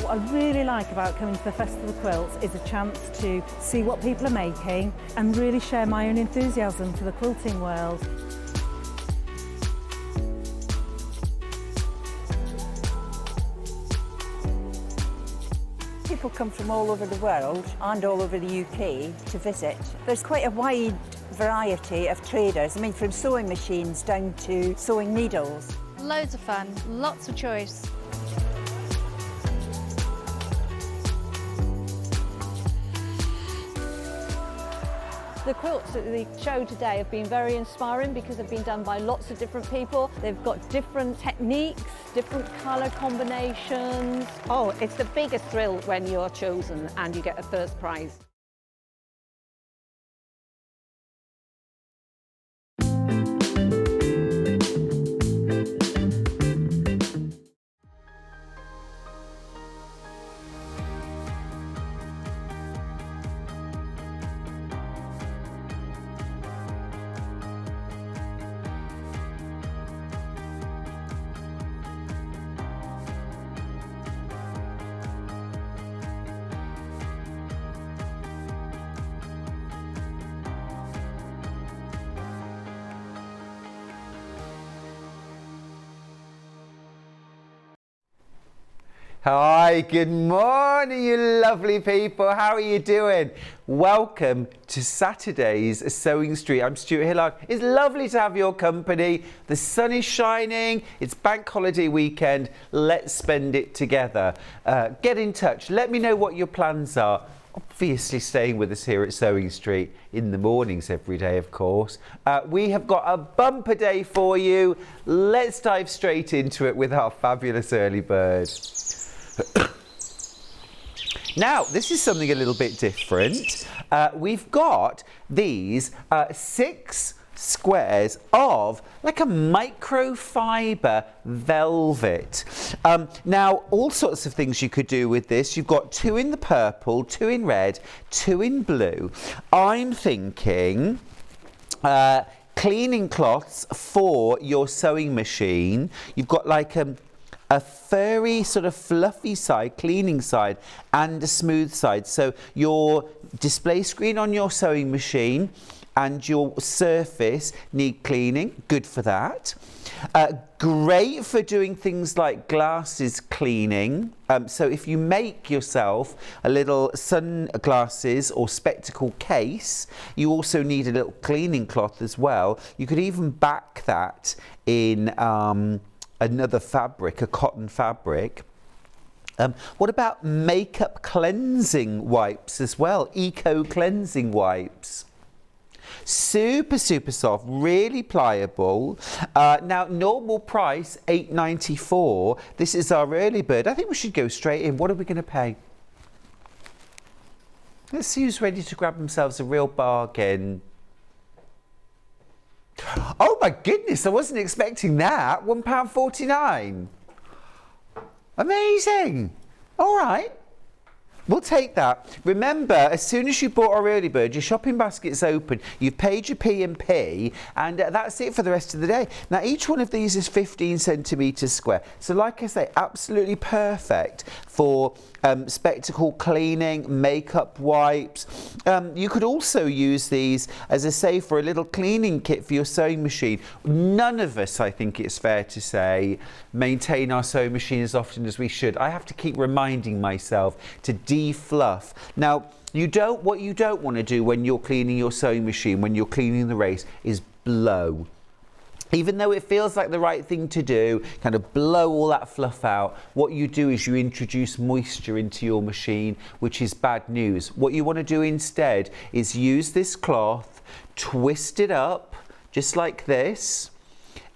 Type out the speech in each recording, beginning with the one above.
What I really like about coming to the Festival of Quilts is a chance to see what people are making and really share my own enthusiasm for the quilting world. People come from all over the world and all over the UK to visit. There's quite a wide variety of traders, I mean from sewing machines down to sewing needles. Loads of fun, lots of choice. The quilts at the show today have been very inspiring because they've been done by lots of different people. They've got different techniques, different colour combinations. Oh, it's the biggest thrill when you're chosen and you get a first prize. Hi, good morning, you lovely people. How are you doing? Welcome to Saturday's Sewing Street. I'm Stuart Hillard. It's lovely to have your company. The sun is shining. It's bank holiday weekend. Let's spend it together. Get in touch. Let me know what your plans are. Obviously staying with us here at Sewing Street in the mornings every day, of course. We have got a bumper day for you. Let's dive straight into it with our fabulous early bird. Now, this is something a little bit different. We've got these 6 squares of like a microfiber velvet. Now, all sorts of things you could do with this. You've got 2 in the purple, 2 in red, 2 in blue. I'm thinking cleaning cloths for your sewing machine. You've got like a furry sort of fluffy side, cleaning side, and a smooth side. So your display screen on your sewing machine and your surface need cleaning, good for that. Great for doing things like glasses cleaning. So if you make yourself a little sunglasses or spectacle case, you also need a little cleaning cloth as well. You could even back that in another fabric, a cotton fabric. What about makeup cleansing wipes as well? Eco cleansing wipes. Super, super soft, really pliable. Now, normal price, £8.94. This is our early bird. I think we should go straight in. What are we going to pay? Let's see who's ready to grab themselves a real bargain. Oh my goodness, I wasn't expecting that. £1.49. Amazing. All right. We'll take that. Remember, as soon as you bought our early bird, your shopping basket's open, you've paid your P&P, and that's it for the rest of the day. Now, each one of these is 15 centimetres square. So, like I say, absolutely perfect for spectacle cleaning, makeup wipes. You could also use these, as I say, for a little cleaning kit for your sewing machine. None of us, I think it's fair to say, maintain our sewing machine as often as we should. I have to keep reminding myself to de-fluff. Now, what you don't want to do when you're cleaning your sewing machine, when you're cleaning the race, is blow. Even though it feels like the right thing to do, kind of blow all that fluff out, what you do is you introduce moisture into your machine, which is bad news. What you want to do instead is use this cloth, twist it up, just like this,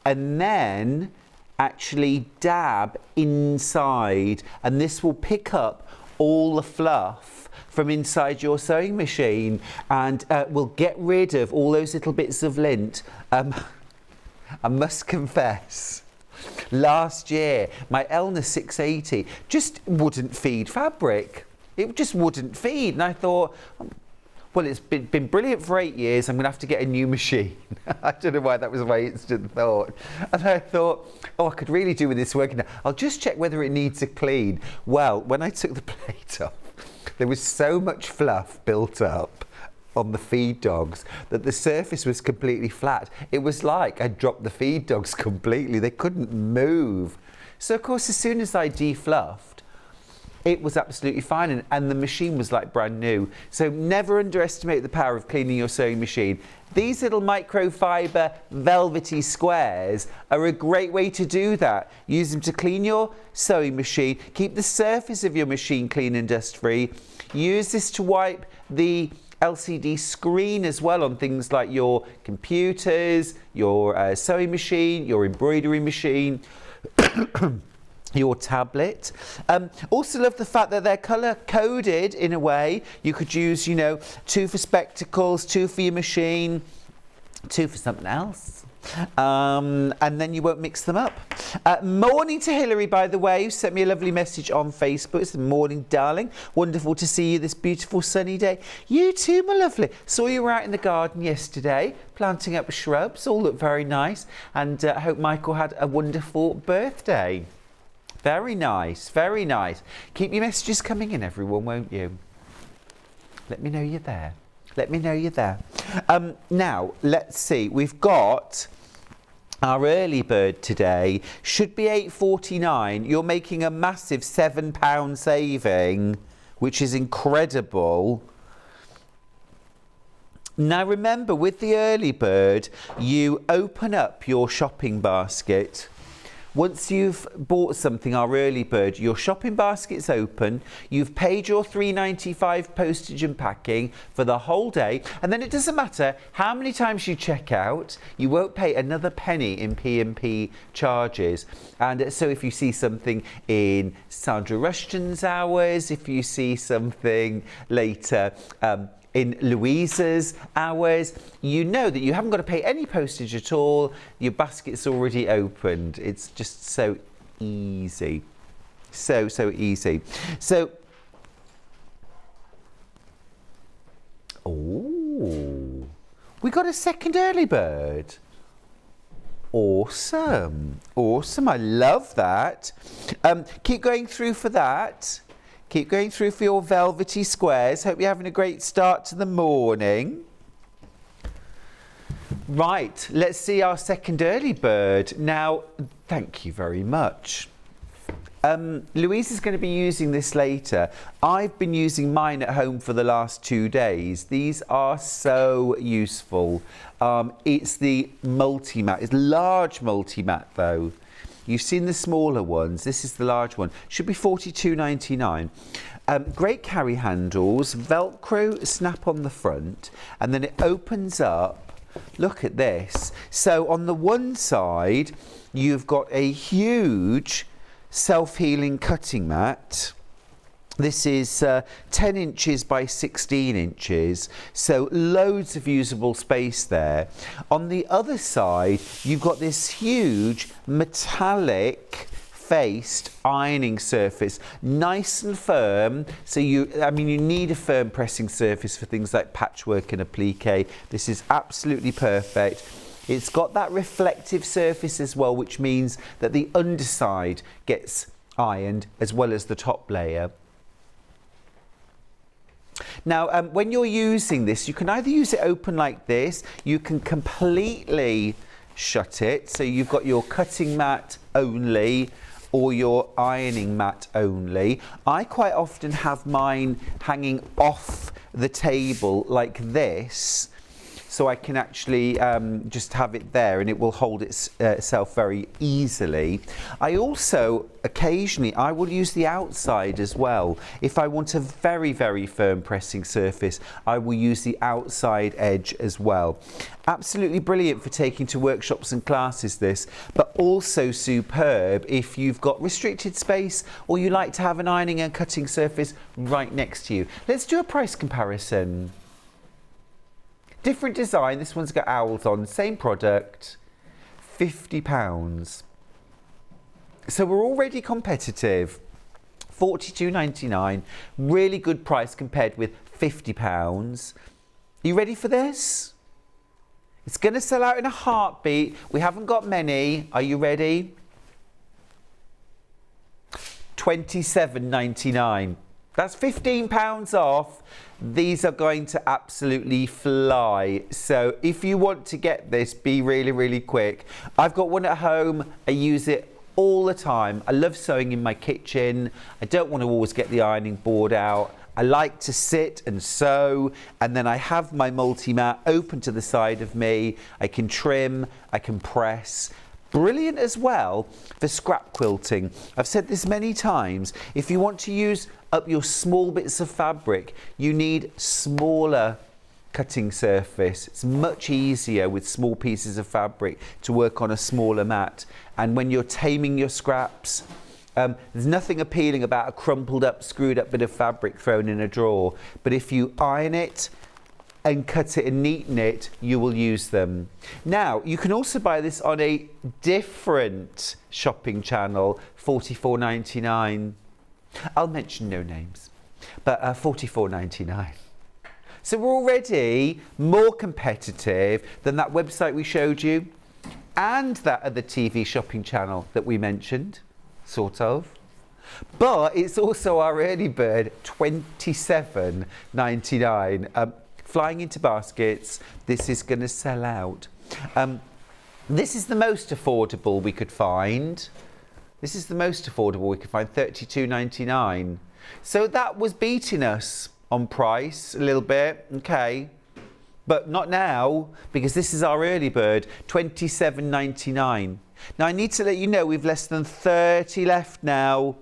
and then actually dab inside, and this will pick up all the fluff from inside your sewing machine and will get rid of all those little bits of lint. I must confess, last year my Elna 680 just wouldn't feed fabric. It just wouldn't feed, and I thought, well, it's been brilliant for 8 years. I'm going to have to get a new machine. I don't know why that was my instant thought. And I thought, oh, I could really do with this working now. I'll just check whether it needs a clean. Well, when I took the plate off, there was so much fluff built up on the feed dogs that the surface was completely flat. It was like I dropped the feed dogs completely. They couldn't move. So, of course, as soon as I defluffed, it was absolutely fine, and the machine was like brand new. So never underestimate the power of cleaning your sewing machine. These little microfiber velvety squares are a great way to do that. Use them to clean your sewing machine. Keep the surface of your machine clean and dust free. Use this to wipe the LCD screen as well on things like your computers, your sewing machine, your embroidery machine. Your tablet. Also love the fact that they're colour coded in a way. You could use, you know, 2 for spectacles, 2 for your machine, 2 for something else. And then you won't mix them up. Morning to Hilary, by the way, who sent me a lovely message on Facebook. It's the morning, darling. Wonderful to see you this beautiful sunny day. You too, my lovely. Saw you were out in the garden yesterday, planting up shrubs. All look very nice. And I hope Michael had a wonderful birthday. Very nice, very nice. Keep your messages coming in, everyone, won't you? Let me know you're there. Let me know you're there. Now, let's see. We've got our early bird today. Should be £8.49. You're making a massive £7 saving, which is incredible. Now, remember, with the early bird, you open up your shopping basket. Once you've bought something, our early bird, your shopping basket's open, you've paid your £3.95 postage and packing for the whole day, and then it doesn't matter how many times you check out, you won't pay another penny in P&P charges. And so if you see something in Sandra Rushton's hours, if you see something later, in Louisa's hours, you know that you haven't got to pay any postage at all. Your basket's already opened. It's just so easy. So easy. So, oh, we got a second early bird. Awesome. Awesome. I love that. Keep going through for that. Keep going through for your velvety squares. Hope you're having a great start to the morning. Right, let's see our second early bird. Now, thank you very much. Louise is going to be using this later. I've been using mine at home for the last 2 days. These are so useful. It's the multi-mat. It's large multi-mat though. You've seen the smaller ones. This is the large one. Should be £42.99. Great carry handles, Velcro snap on the front, and then it opens up. Look at this. So on the one side, you've got a huge self-healing cutting mat. This is 10 inches by 16 inches, so loads of usable space there. On the other side, you've got this huge metallic faced ironing surface, nice and firm. So you need a firm pressing surface for things like patchwork and applique. This is absolutely perfect. It's got that reflective surface as well, which means that the underside gets ironed as well as the top layer. Now, when you're using this, you can either use it open like this, you can completely shut it, so you've got your cutting mat only or your ironing mat only. I quite often have mine hanging off the table like this, so I can actually just have it there and it will hold itself very easily. I also, occasionally, I will use the outside as well. If I want a very, very firm pressing surface, I will use the outside edge as well. Absolutely brilliant for taking to workshops and classes, this, but also superb if you've got restricted space or you like to have an ironing and cutting surface right next to you. Let's do a price comparison. Different design, this one's got owls on, same product, £50. So we're already competitive, £42.99, really good price compared with £50. You ready for this? It's going to sell out in a heartbeat. We haven't got many. Are you ready? £27.99. That's £15 off. These are going to absolutely fly. So if you want to get this, be really, really quick. I've got one at home. I use it all the time. I love sewing in my kitchen. I don't want to always get the ironing board out. I like to sit and sew, and then I have my multi-mat open to the side of me. I can trim, I can press. Brilliant as well for scrap quilting. I've said this many times. If you want to use up your small bits of fabric, you need smaller cutting surface. It's much easier with small pieces of fabric to work on a smaller mat. And when you're taming your scraps, there's nothing appealing about a crumpled up, screwed up bit of fabric thrown in a drawer. But if you iron it and cut it and neaten it, you will use them. Now, you can also buy this on a different shopping channel, $44.99. I'll mention no names, but $44.99. So we're already more competitive than that website we showed you and that other TV shopping channel that we mentioned, sort of. But it's also our early bird, $27.99. Flying into baskets, this is going to sell out. This is the most affordable we could find. This is the most affordable we could find, $32.99. So that was beating us on price a little bit, okay. But not now, because this is our early bird, $27.99. Now I need to let you know we've less than 30 left now.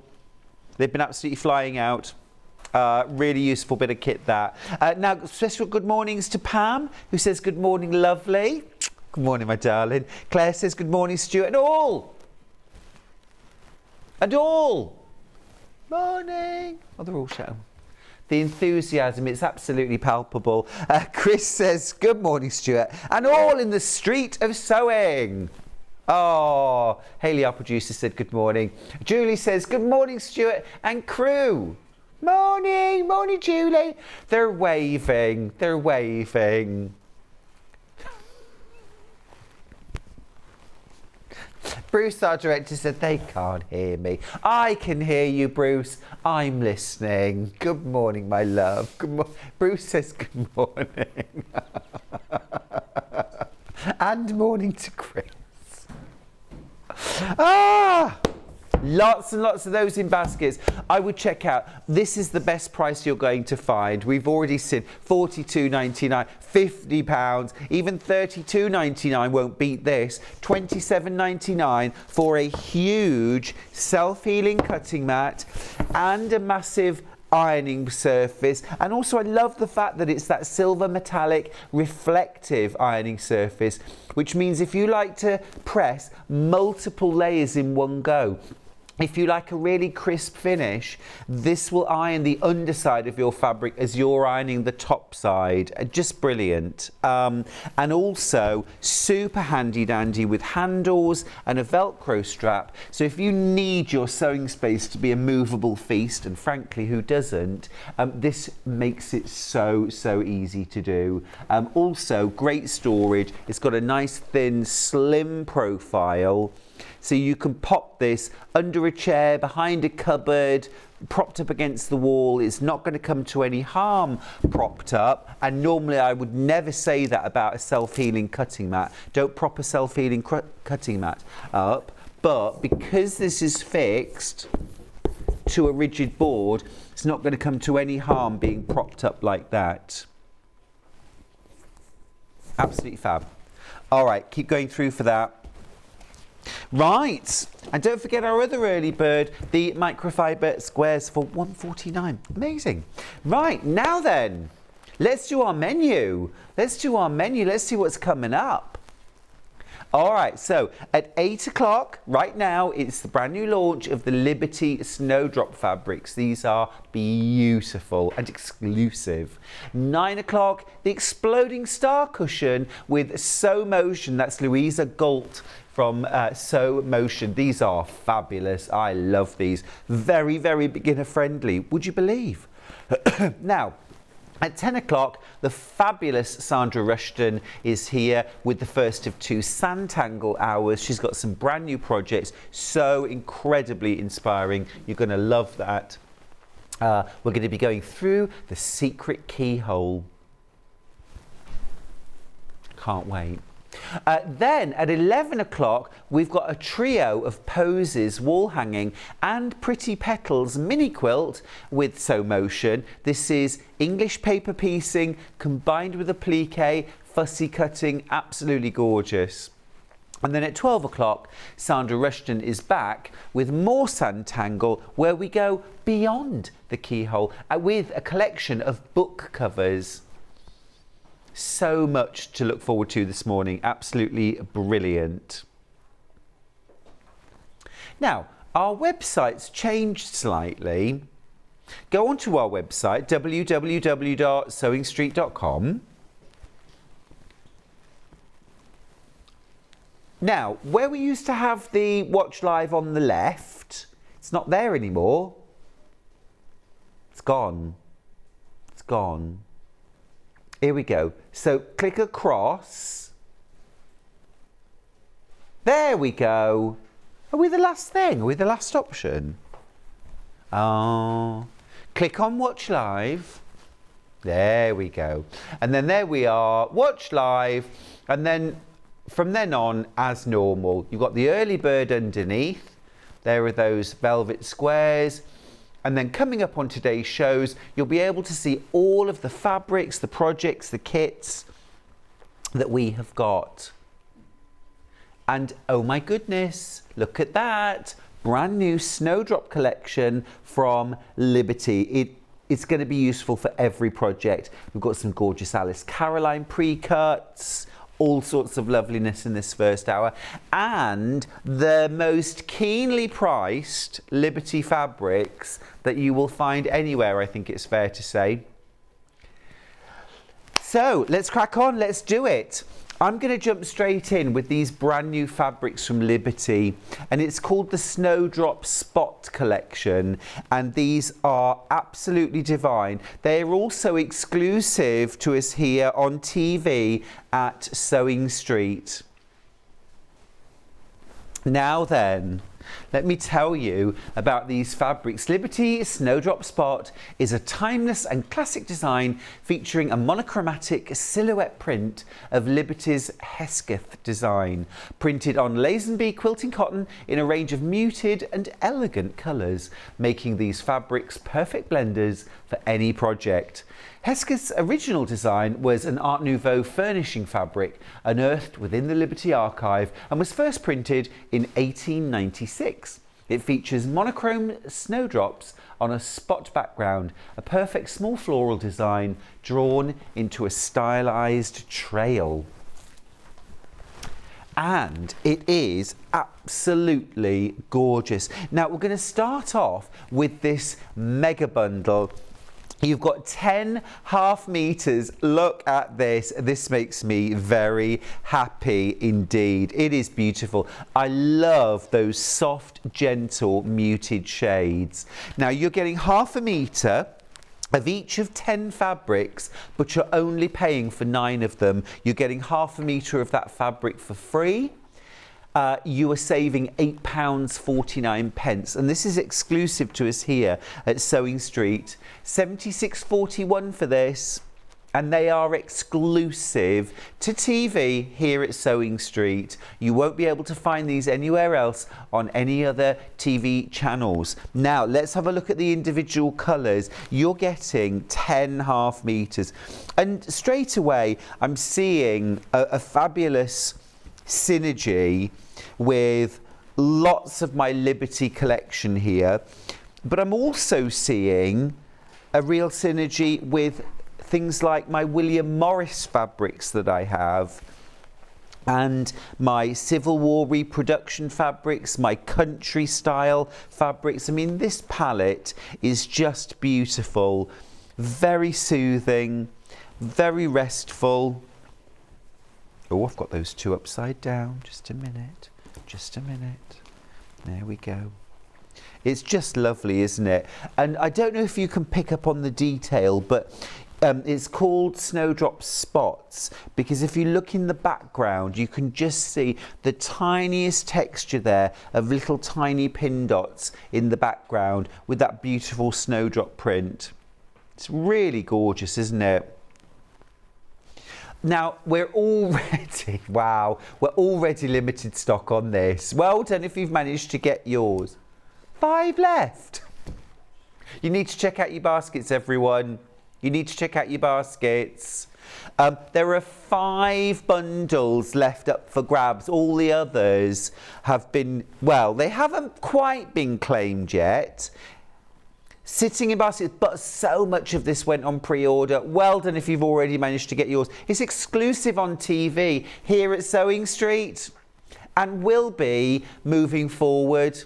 They've been absolutely flying out. Really useful bit of kit that. Now, special good mornings to Pam, who says good morning, lovely. Good morning, my darling. Claire says good morning, Stuart, and all. And all. Morning. Oh, they're all shouting. The enthusiasm, it's absolutely palpable. Chris says good morning, Stuart, and all in the street of sewing. Oh, Hayley, our producer, said good morning. Julie says good morning, Stuart and crew. Morning, morning, Julie. They're waving, they're waving. Bruce, our director, said they can't hear me. I can hear you, Bruce. I'm listening. Good morning, my love. Good Bruce says good morning. And morning to Chris. Lots and lots of those in baskets. I would check out. This is the best price you're going to find. We've already seen $42.99, £50, even $32.99 won't beat this. $27.99 for a huge self-healing cutting mat and a massive ironing surface. And also I love the fact that it's that silver metallic reflective ironing surface, which means if you like to press multiple layers in one go, if you like a really crisp finish, this will iron the underside of your fabric as you're ironing the top side. Just brilliant. And also super handy dandy with handles and a Velcro strap. So if you need your sewing space to be a movable feast, and frankly, who doesn't, this makes it so easy to do. Also, great storage. It's got a nice thin, slim profile. So you can pop this under a chair, behind a cupboard, propped up against the wall. It's not going to come to any harm propped up. And normally I would never say that about a self-healing cutting mat. Don't prop a self-healing cutting mat up. But because this is fixed to a rigid board, it's not going to come to any harm being propped up like that. Absolutely fab. All right, keep going through for that. Right, and don't forget our other early bird, the microfiber squares for $1.49. Amazing. Right, now then, let's do our menu. Let's see what's coming up. All right, so at 8 o'clock, right now, it's the brand new launch of the Liberty Snowdrop fabrics. These are beautiful and exclusive. 9 o'clock, the Exploding Star Cushion with Sew Motion. That's Louisa Galt from Sew Motion. These are fabulous. I love these. Very, very beginner friendly. Would you believe? Now, At 10 o'clock, the fabulous Sandra Rushton is here with the first of 2 Sanntangle hours. She's got some brand new projects, so incredibly inspiring. You're going to love that. We're going to be going through the secret keyhole. Can't wait. Then at 11 o'clock, we've got a trio of Posies wall hanging and Pretty Petals mini quilt with Sew Motion. This is English paper piecing combined with applique, fussy cutting, absolutely gorgeous. And then at 12 o'clock, Sandra Rushton is back with more Sanntangle, where we go beyond the keyhole with a collection of book covers. So much to look forward to this morning. Absolutely brilliant. Now, our website's changed slightly. Go onto our website, www.sewingstreet.com. Now, where we used to have the Watch Live on the left, it's not there anymore. It's gone. It's gone. Here we go. So click across. There we go. Are we the last thing? Are we the last option? Oh. Click on Watch Live. There we go. And then there we are. Watch Live. And then from then on, as normal, you've got the early bird underneath. There are those velvet squares. And then coming up on today's shows, you'll be able to see all of the fabrics, the projects, the kits that we have got. And oh my goodness, look at that. Brand new Snowdrop collection from Liberty. It's going to be useful for every project. We've got some gorgeous Alice Caroline pre-cuts, all sorts of loveliness in this first hour, and the most keenly priced Liberty fabrics that you will find anywhere, I think it's fair to say. So let's crack on, let's do it. I'm going to jump straight in with these brand new fabrics from Liberty, and it's called the Snowdrop Spot collection, and these are absolutely divine. They are also exclusive to us here on TV at Sewing Street. Now then, let me tell you about these fabrics. Liberty Snowdrop Spot is a timeless and classic design featuring a monochromatic silhouette print of Liberty's Hesketh design, printed on Lazenby quilting cotton in a range of muted and elegant colours, making these fabrics perfect blenders for any project. Hesketh's original design was an Art Nouveau furnishing fabric unearthed within the Liberty archive and was first printed in 1896. It features monochrome snowdrops on a spot background, a perfect small floral design drawn into a stylized trail. And it is absolutely gorgeous. Now we're going to start off with this mega bundle. You've got 10 half meters. Look at this. This makes me very happy indeed. It is beautiful. I love those soft, gentle, muted shades. Now you're getting half a meter of each of 10 fabrics, but you're only paying for 9 of them. You're getting half a meter of that fabric for free. You are saving £8.49, and this is exclusive to us here at Sewing Street. £76.41 for this, and they are exclusive to TV here at Sewing Street. You won't be able to find these anywhere else on any other TV channels. Now let's have a look at the individual colours. You're getting 10 half meters, and straight away I'm seeing a fabulous synergy with lots of my Liberty collection here, but I'm also seeing a real synergy with things like my William Morris fabrics that I have, and my Civil War reproduction fabrics, my country style fabrics. I mean, this palette is just beautiful, very soothing, very restful. Oh, I've got those 2 upside down. Just a minute. Just a minute. There we go. It's just lovely, isn't it? And I don't know if you can pick up on the detail, but It's called Snowdrop Spots because if you look in the background, you can just see the tiniest texture there of little tiny pin dots in the background with that beautiful snowdrop print. It's really gorgeous, isn't it? Now, we're already, wow, we're already limited stock on this. Well done if you've managed to get yours. 5 left. You need to check out your baskets, everyone. You need to check out your baskets. There are 5 bundles left up for grabs. All the others have been, well, they haven't quite been claimed yet. Sitting in baskets, but so much of this went on pre-order. Well done if you've already managed to get yours. It's exclusive on TV here at Sewing Street and will be moving forward.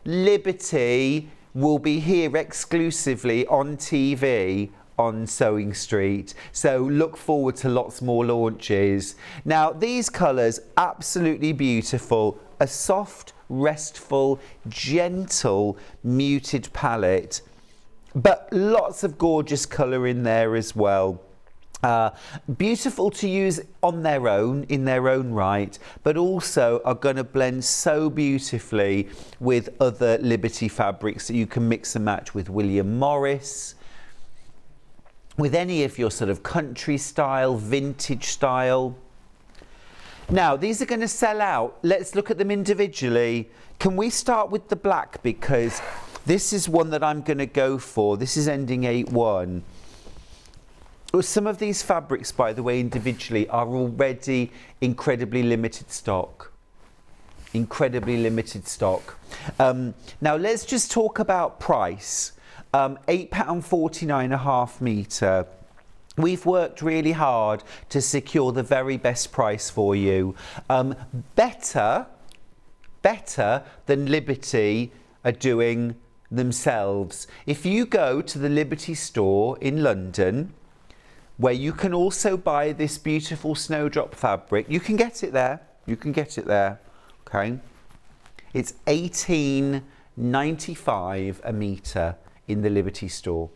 Liberty will be here exclusively on TV on Sewing Street, so look forward to lots more launches. Now these colours, absolutely beautiful, a soft, restful, gentle, muted palette, but lots of gorgeous colour in there as well. Beautiful to use on their own, in their own right, but also are going to blend so beautifully with other Liberty fabrics that you can mix and match with William Morris, with any of your sort of country style, vintage style. Now, these are going to sell out. Let's look at them individually. Can we start with the black? Because this is one that I'm going to go for. This is ending 8-1. Some of these fabrics, by the way, individually are already incredibly limited stock. Incredibly limited stock. Now, let's just talk about price. £8.49 a half metre. We've worked really hard to secure the very best price for you. Better than Liberty are doing themselves. If you go to the Liberty store in London, where you can also buy this beautiful Snowdrop fabric, you can get it there. You can get it there. Okay. It's £18.95 a metre in the Liberty store.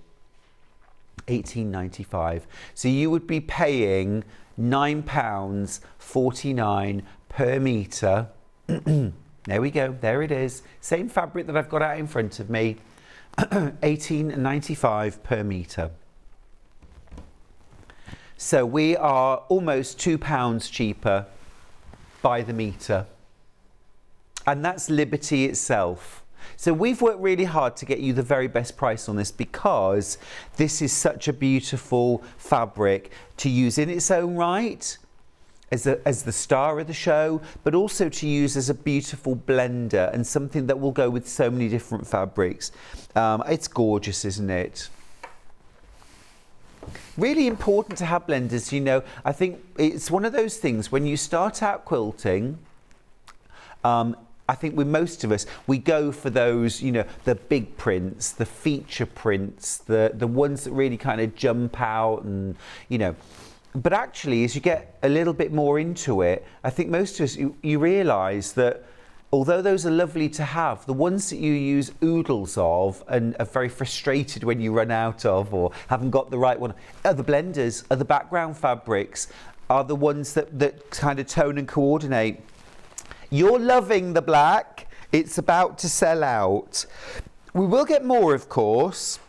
£18.95. So you would be paying £9.49 per metre. There we go, there it is. Same fabric that I've got out in front of me. £18.95 per metre. So we are almost £2 cheaper by the metre. And that's Liberty itself. So we've worked really hard to get you the very best price on this because this is such a beautiful fabric to use in its own right as the star of the show, but also to use as a beautiful blender and something that will go with so many different fabrics. It's gorgeous, isn't it? Really important to have blenders, you know. I think it's one of those things when you start out quilting, I think with most of us, we go for those, you know, the big prints, the feature prints, the ones that really kind of jump out and, you know. But actually, as you get a little bit more into it, I think most of us, you realise that although those are lovely to have, the ones that you use oodles of and are very frustrated when you run out of or haven't got the right one, are the blenders, are the background fabrics, are the ones that kind of tone and coordinate. You're loving the black. It's about to sell out. We will get more, of course,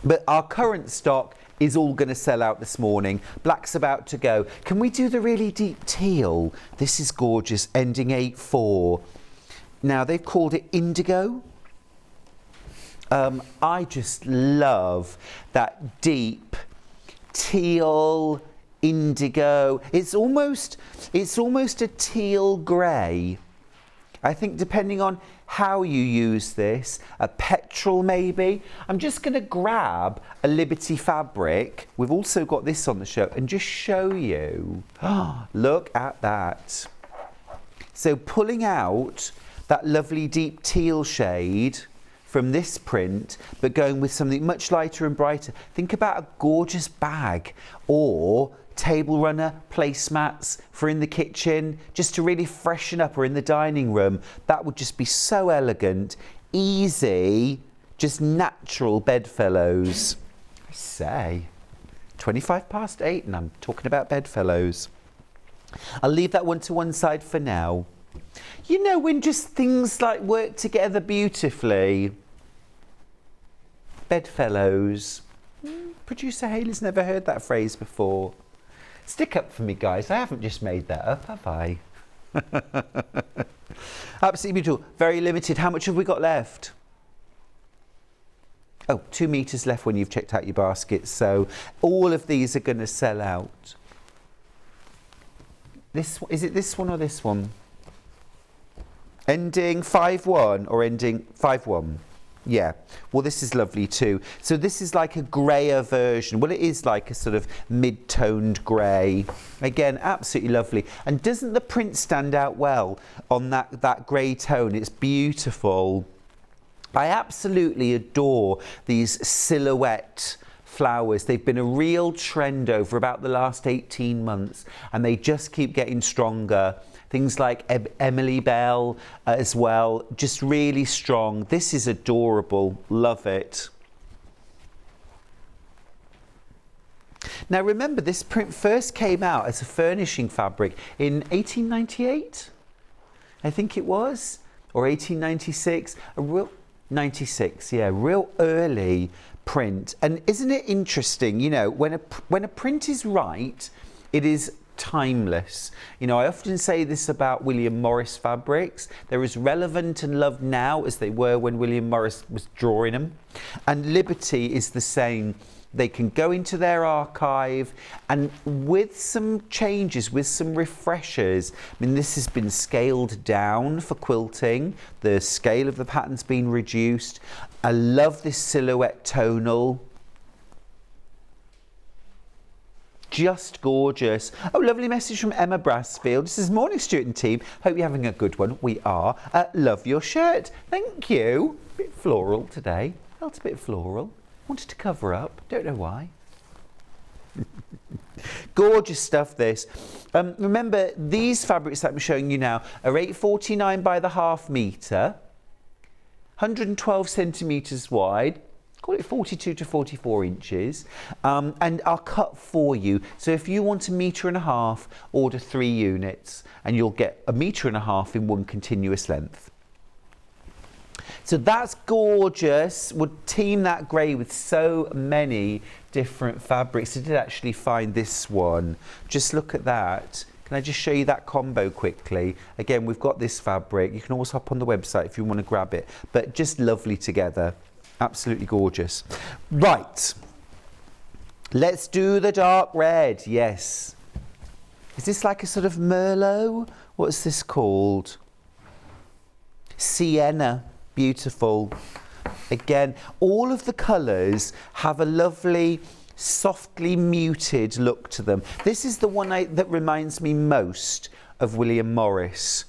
but our current stock is all going to sell out this morning. Black's about to go. Can we do the really deep teal? This is gorgeous, ending 8-4. Now, they've called it indigo. I just love that deep teal, indigo. It's almost a teal grey. I think depending on how you use this, a petrol maybe. I'm just going to grab a Liberty fabric. We've also got this on the show and just show you. Look at that. So pulling out that lovely deep teal shade from this print, but going with something much lighter and brighter. Think about a gorgeous bag or table runner, placemats for in the kitchen, just to really freshen up, or in the dining room. That would just be so elegant, easy, just natural bedfellows. I say, 8:25 and I'm talking about bedfellows. I'll leave that one to one side for now. You know, when just things like work together beautifully. Bedfellows. Producer Haley's never heard that phrase before. Stick up for me, guys. I haven't just made that up, have I? Absolutely beautiful. Very limited. How much have we got left? Oh, 2 meters left when you've checked out your basket. So all of these are going to sell out. Is it this one or this one? Ending 5-1 or ending 5-1? Yeah, well, this is lovely too. So this is like a greyer version. Well, it is like a sort of mid-toned grey. Again, absolutely lovely. And doesn't the print stand out well on that grey tone? It's beautiful. I absolutely adore these silhouette flowers. They've been a real trend over about the last 18 months, and they just keep getting stronger. Things like Emily Bell as well, just really strong. This is adorable, love it. Now remember, this print first came out as a furnishing fabric in 1898, I think it was, or 1896, a real 96, yeah, real early print. And isn't it interesting, you know, when a print is right, it is timeless. You know, I often say this about William Morris fabrics. They're as relevant and loved now as they were when William Morris was drawing them. And Liberty is the same. They can go into their archive, and with some changes, with some refreshers, I mean, this has been scaled down for quilting. The scale of the pattern's been reduced. I love this silhouette tonal. Just gorgeous. Oh, lovely message from Emma Brassfield. This is morning, Stuart and team. Hope you're having a good one. We are. Love your shirt. Thank you. A bit floral today. Felt a bit floral. Wanted to cover up. Don't know why. Gorgeous stuff, this. Remember, these fabrics that I'm showing you now are 8.49 by the half metre, 112 centimetres wide. Call it 42 to 44 inches, and are cut for you. So if you want 1.5 meters, order 3 units, and you'll get 1.5 meters in one continuous length. So that's gorgeous. Would team that grey with so many different fabrics. I did actually find this one. Just look at that. Can I just show you that combo quickly? Again, we've got this fabric. You can always hop on the website if you want to grab it, but just lovely together. Absolutely gorgeous. Right, let's do the dark red. Yes. Is this like a sort of Merlot? What's this called? Sienna. Beautiful. Again, all of the colours have a lovely, softly muted look to them. This is the one that reminds me most of William Morris.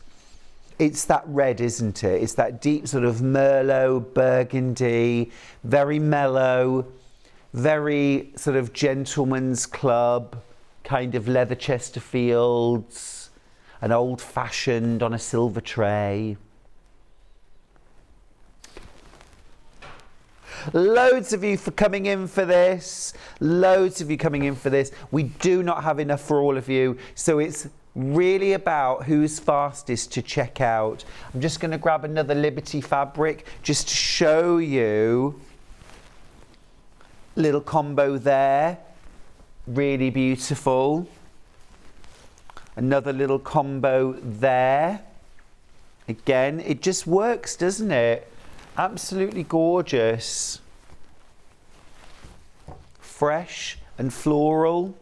It's that red, isn't it? It's that deep sort of Merlot, burgundy, very mellow, very sort of gentleman's club, kind of leather Chesterfields, an old-fashioned on a silver tray. Loads of you for coming in for this. Loads of you coming in for this. We do not have enough for all of you, so it's really about who's fastest to check out. I'm just going to grab another Liberty fabric just to show you. Little combo there. Really beautiful. Another little combo there. Again, it just works, doesn't it? Absolutely gorgeous. Fresh and floral.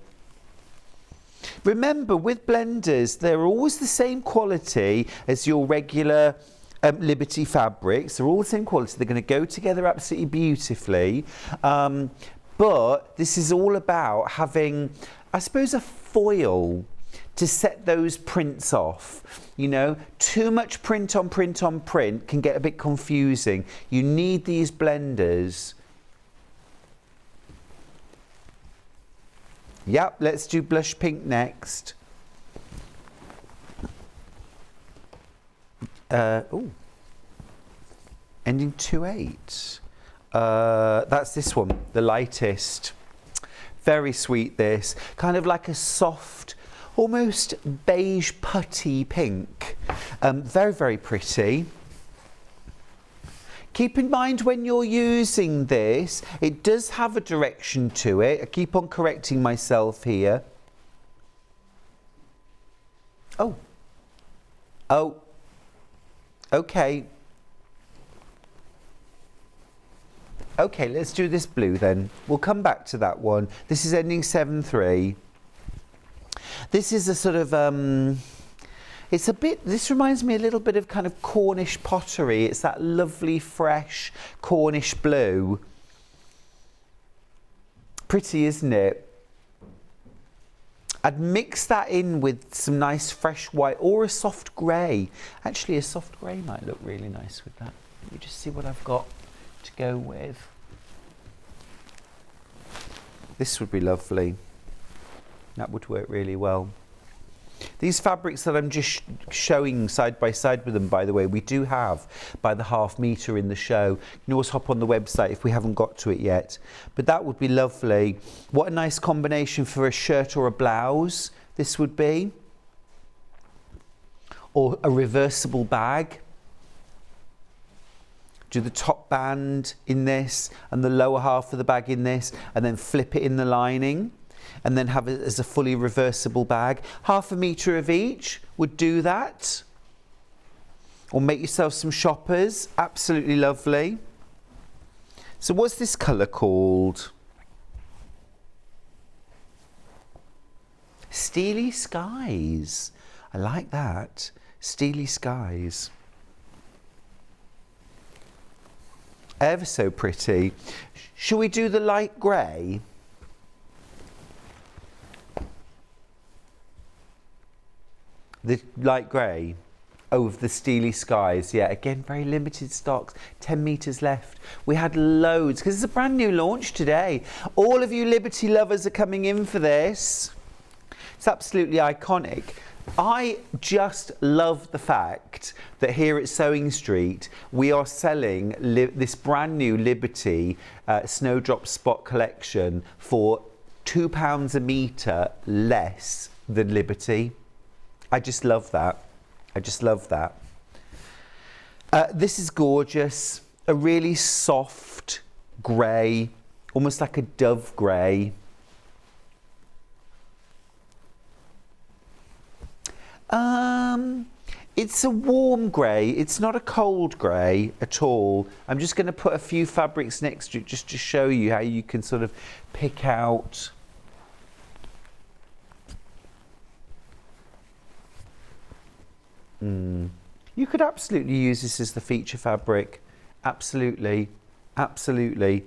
Remember, with blenders, they're always the same quality as your regular Liberty fabrics. They're all the same quality. They're going to go together absolutely beautifully. But this is all about having, I suppose, a foil to set those prints off. You know, too much print on print on print can get a bit confusing. You need these blenders. Yep, let's do blush pink next. Ending 2.8. That's this one, the lightest. Very sweet this. Kind of like a soft, almost beige putty pink. Very, very pretty. Keep in mind when you're using this, it does have a direction to it. I keep on correcting myself here. Oh. Oh. Okay. Okay, let's do this blue then. We'll come back to that one. This is ending 7-3. This is a sort of, it's a bit, this reminds me a little bit of kind of Cornish pottery. It's that lovely, fresh Cornish blue. Pretty, isn't it? I'd mix that in with some nice fresh white or a soft grey. Actually, a soft grey might look really nice with that. Let me just see what I've got to go with. This would be lovely. That would work really well. These fabrics that I'm just showing side by side with them, by the way, we do have by the ½ metre in the show. You can always hop on the website if we haven't got to it yet. But that would be lovely. What a nice combination for a shirt or a blouse this would be. Or a reversible bag. Do the top band in this and the lower half of the bag in this, and then flip it in the lining. And then have it as a fully reversible bag. ½ metre of each would do that. Or make yourself some shoppers. Absolutely lovely. So what's this colour called? Steely Skies. I like that. Steely Skies. Ever so pretty. Shall we do the light grey? The light grey of the Steely Skies. Yeah, again, very limited stocks. 10 metres left. We had loads because it's a brand new launch today. All of you Liberty lovers are coming in for this. It's absolutely iconic. I just love the fact that here at Sewing Street we are selling this brand new Liberty Snowdrop Spot collection for £2 a metre less than Liberty. I just love that. I just love that. This is gorgeous. A really soft grey, almost like a dove grey. It's a warm grey. It's not a cold grey at all. I'm just going to put a few fabrics next to it just to show you how you can sort of pick out. You could absolutely use this as the feature fabric. Absolutely. Absolutely.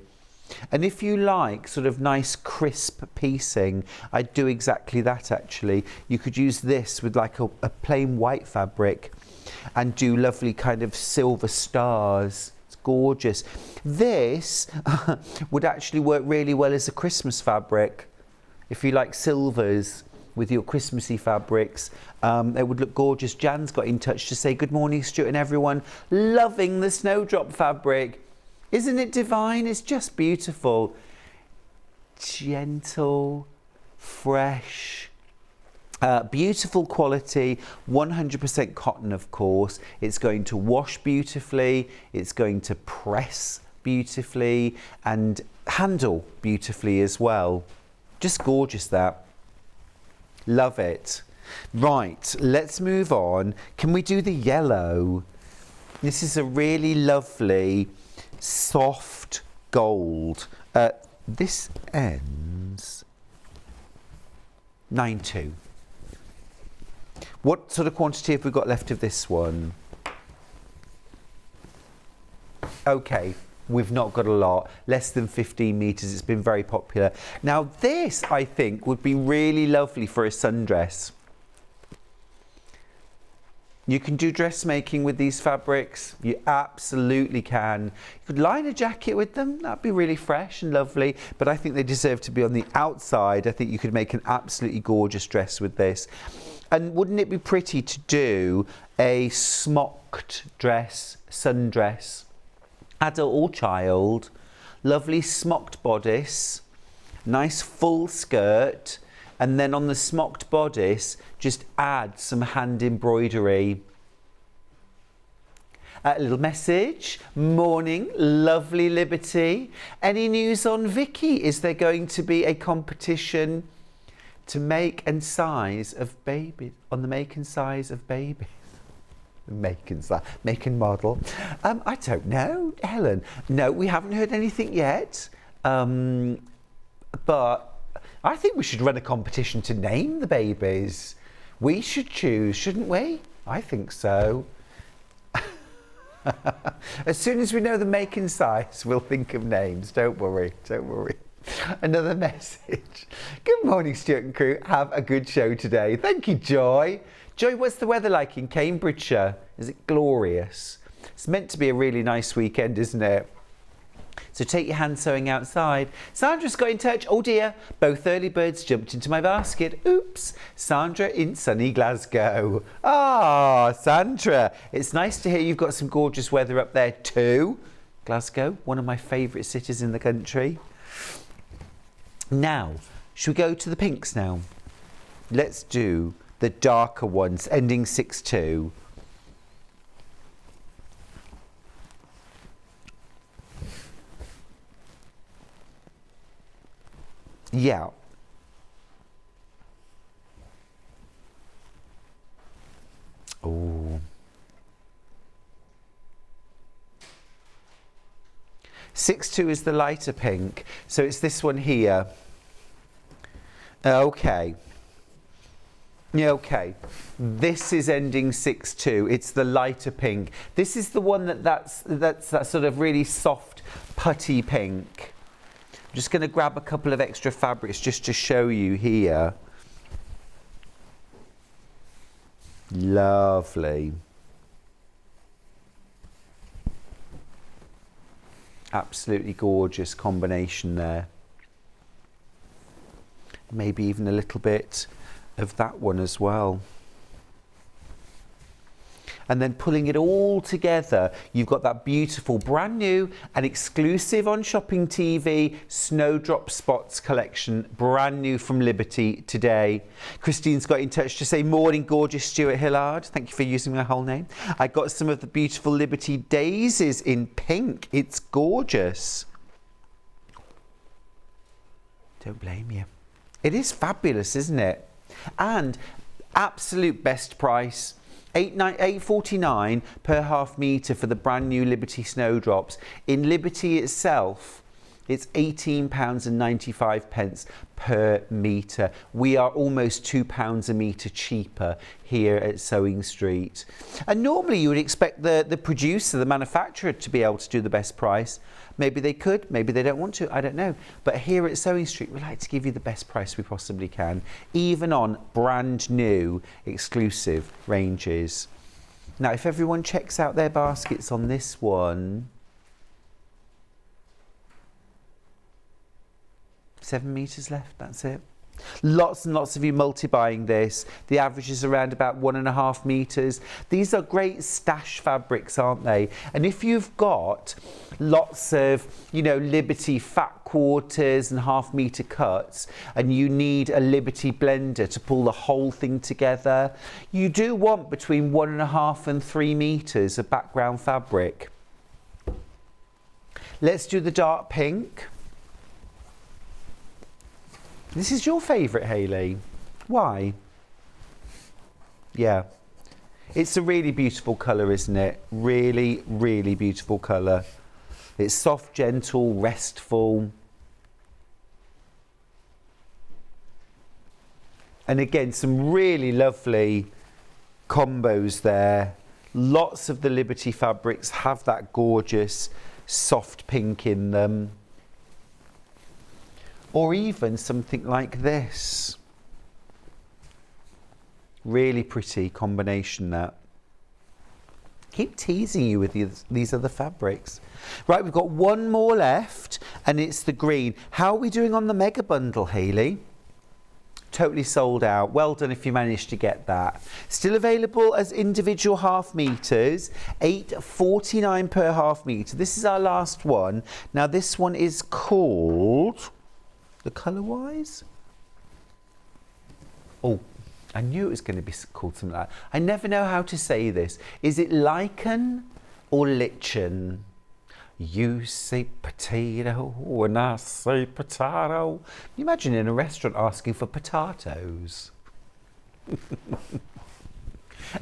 And if you like sort of nice crisp piecing, I'd do exactly that actually. You could use this with like a plain white fabric and do lovely kind of silver stars. It's gorgeous. This would actually work really well as a Christmas fabric. If you like silvers with your Christmassy fabrics, it would look gorgeous. Jan's got in touch to say good morning, Stuart and everyone. Loving the Snowdrop fabric. Isn't it divine? It's just beautiful. Gentle, fresh, beautiful quality, 100% cotton, of course. It's going to wash beautifully. It's going to press beautifully and handle beautifully as well. Just gorgeous, that. Love it. Right, let's move on. Can we do the yellow? This is a really lovely soft gold. This ends 9-2. What sort of quantity have we got left of this one? Okay, we've not got a lot, less than 15 metres. It's been very popular. Now this, I think, would be really lovely for a sundress. You can do dressmaking with these fabrics. You absolutely can. You could line a jacket with them. That'd be really fresh and lovely. But I think they deserve to be on the outside. I think you could make an absolutely gorgeous dress with this. And wouldn't it be pretty to do a smocked dress, sundress, adult or child, lovely smocked bodice, nice full skirt, and then on the smocked bodice, just add some hand embroidery. A little message. Morning, lovely Liberty. Any news on Vicky? Is there going to be a competition to make and size of babies? On the make and size of babies? Make and model. I don't know, Helen. No, we haven't heard anything yet. But I think we should run a competition to name the babies. We should choose, shouldn't we? I think so. As soon as we know the make and size, we'll think of names. Don't worry, don't worry. Another message. Good morning, Stuart and crew. Have a good show today. Thank you, Joy. Joy, what's the weather like in Cambridgeshire? Is it glorious? It's meant to be a really nice weekend, isn't it? So take your hand sewing outside. Sandra's got in touch. Oh dear, both early birds jumped into my basket. Oops. Sandra in sunny Glasgow. Ah, Sandra, it's nice to hear you've got some gorgeous weather up there too. Glasgow, one of my favourite cities in the country. Now, should we go to the pinks now? Let's do the darker ones, ending 6-2. Yeah. Oh. 6-2 is the lighter pink, so it's this one here. Okay. Yeah, okay. This is ending 6-2. It's the lighter pink. This is the one that's that sort of really soft putty pink. I'm just going to grab a couple of extra fabrics just to show you here. Lovely. Absolutely gorgeous combination there. Maybe even a little bit of that one as well. And then pulling it all together, you've got that beautiful brand new and exclusive on Shopping TV Snowdrop Spots collection, brand new from Liberty today. Christine's got in touch to say, morning gorgeous Stuart Hillard. Thank you for using my whole name. I got some of the beautiful Liberty daisies in pink. It's gorgeous. Don't blame you. It is fabulous, isn't it? And absolute best price. $8.49 per half metre for the brand new Liberty Snowdrops. In Liberty itself, it's £18.95 per metre. We are almost £2 a metre cheaper here at Sewing Street. And normally you would expect the producer, the manufacturer, to be able to do the best price. Maybe they could, maybe they don't want to, I don't know. But here at Sewing Street, we like to give you the best price we possibly can, even on brand new exclusive ranges. Now, if everyone checks out their baskets on this one, 7 metres left, that's it. Lots and lots of you multi-buying this. The average is around about 1.5 metres. These are great stash fabrics, aren't they? And if you've got lots of, you know, Liberty fat quarters and half metre cuts, and you need a Liberty blender to pull the whole thing together, you do want between 1.5 and 3 metres of background fabric. Let's do the dark pink. This is your favourite, Hayley. Why? Yeah. It's a really beautiful colour, isn't it? Really, really beautiful colour. It's soft, gentle, restful. And again, some really lovely combos there. Lots of the Liberty fabrics have that gorgeous soft pink in them. Or even something like this. Really pretty combination, that. Keep teasing you with these other fabrics. Right, we've got one more left, and it's the green. How are we doing on the mega bundle, Hayley? Totally sold out. Well done if you managed to get that. Still available as individual half metres, $8.49 per half metre. This is our last one. Now this one is called the colour-wise. Oh, I knew it was going to be called something like that. I never know how to say this. Is it lichen or lichen? You say potato and I say potato. Can you imagine in a restaurant asking for potatoes?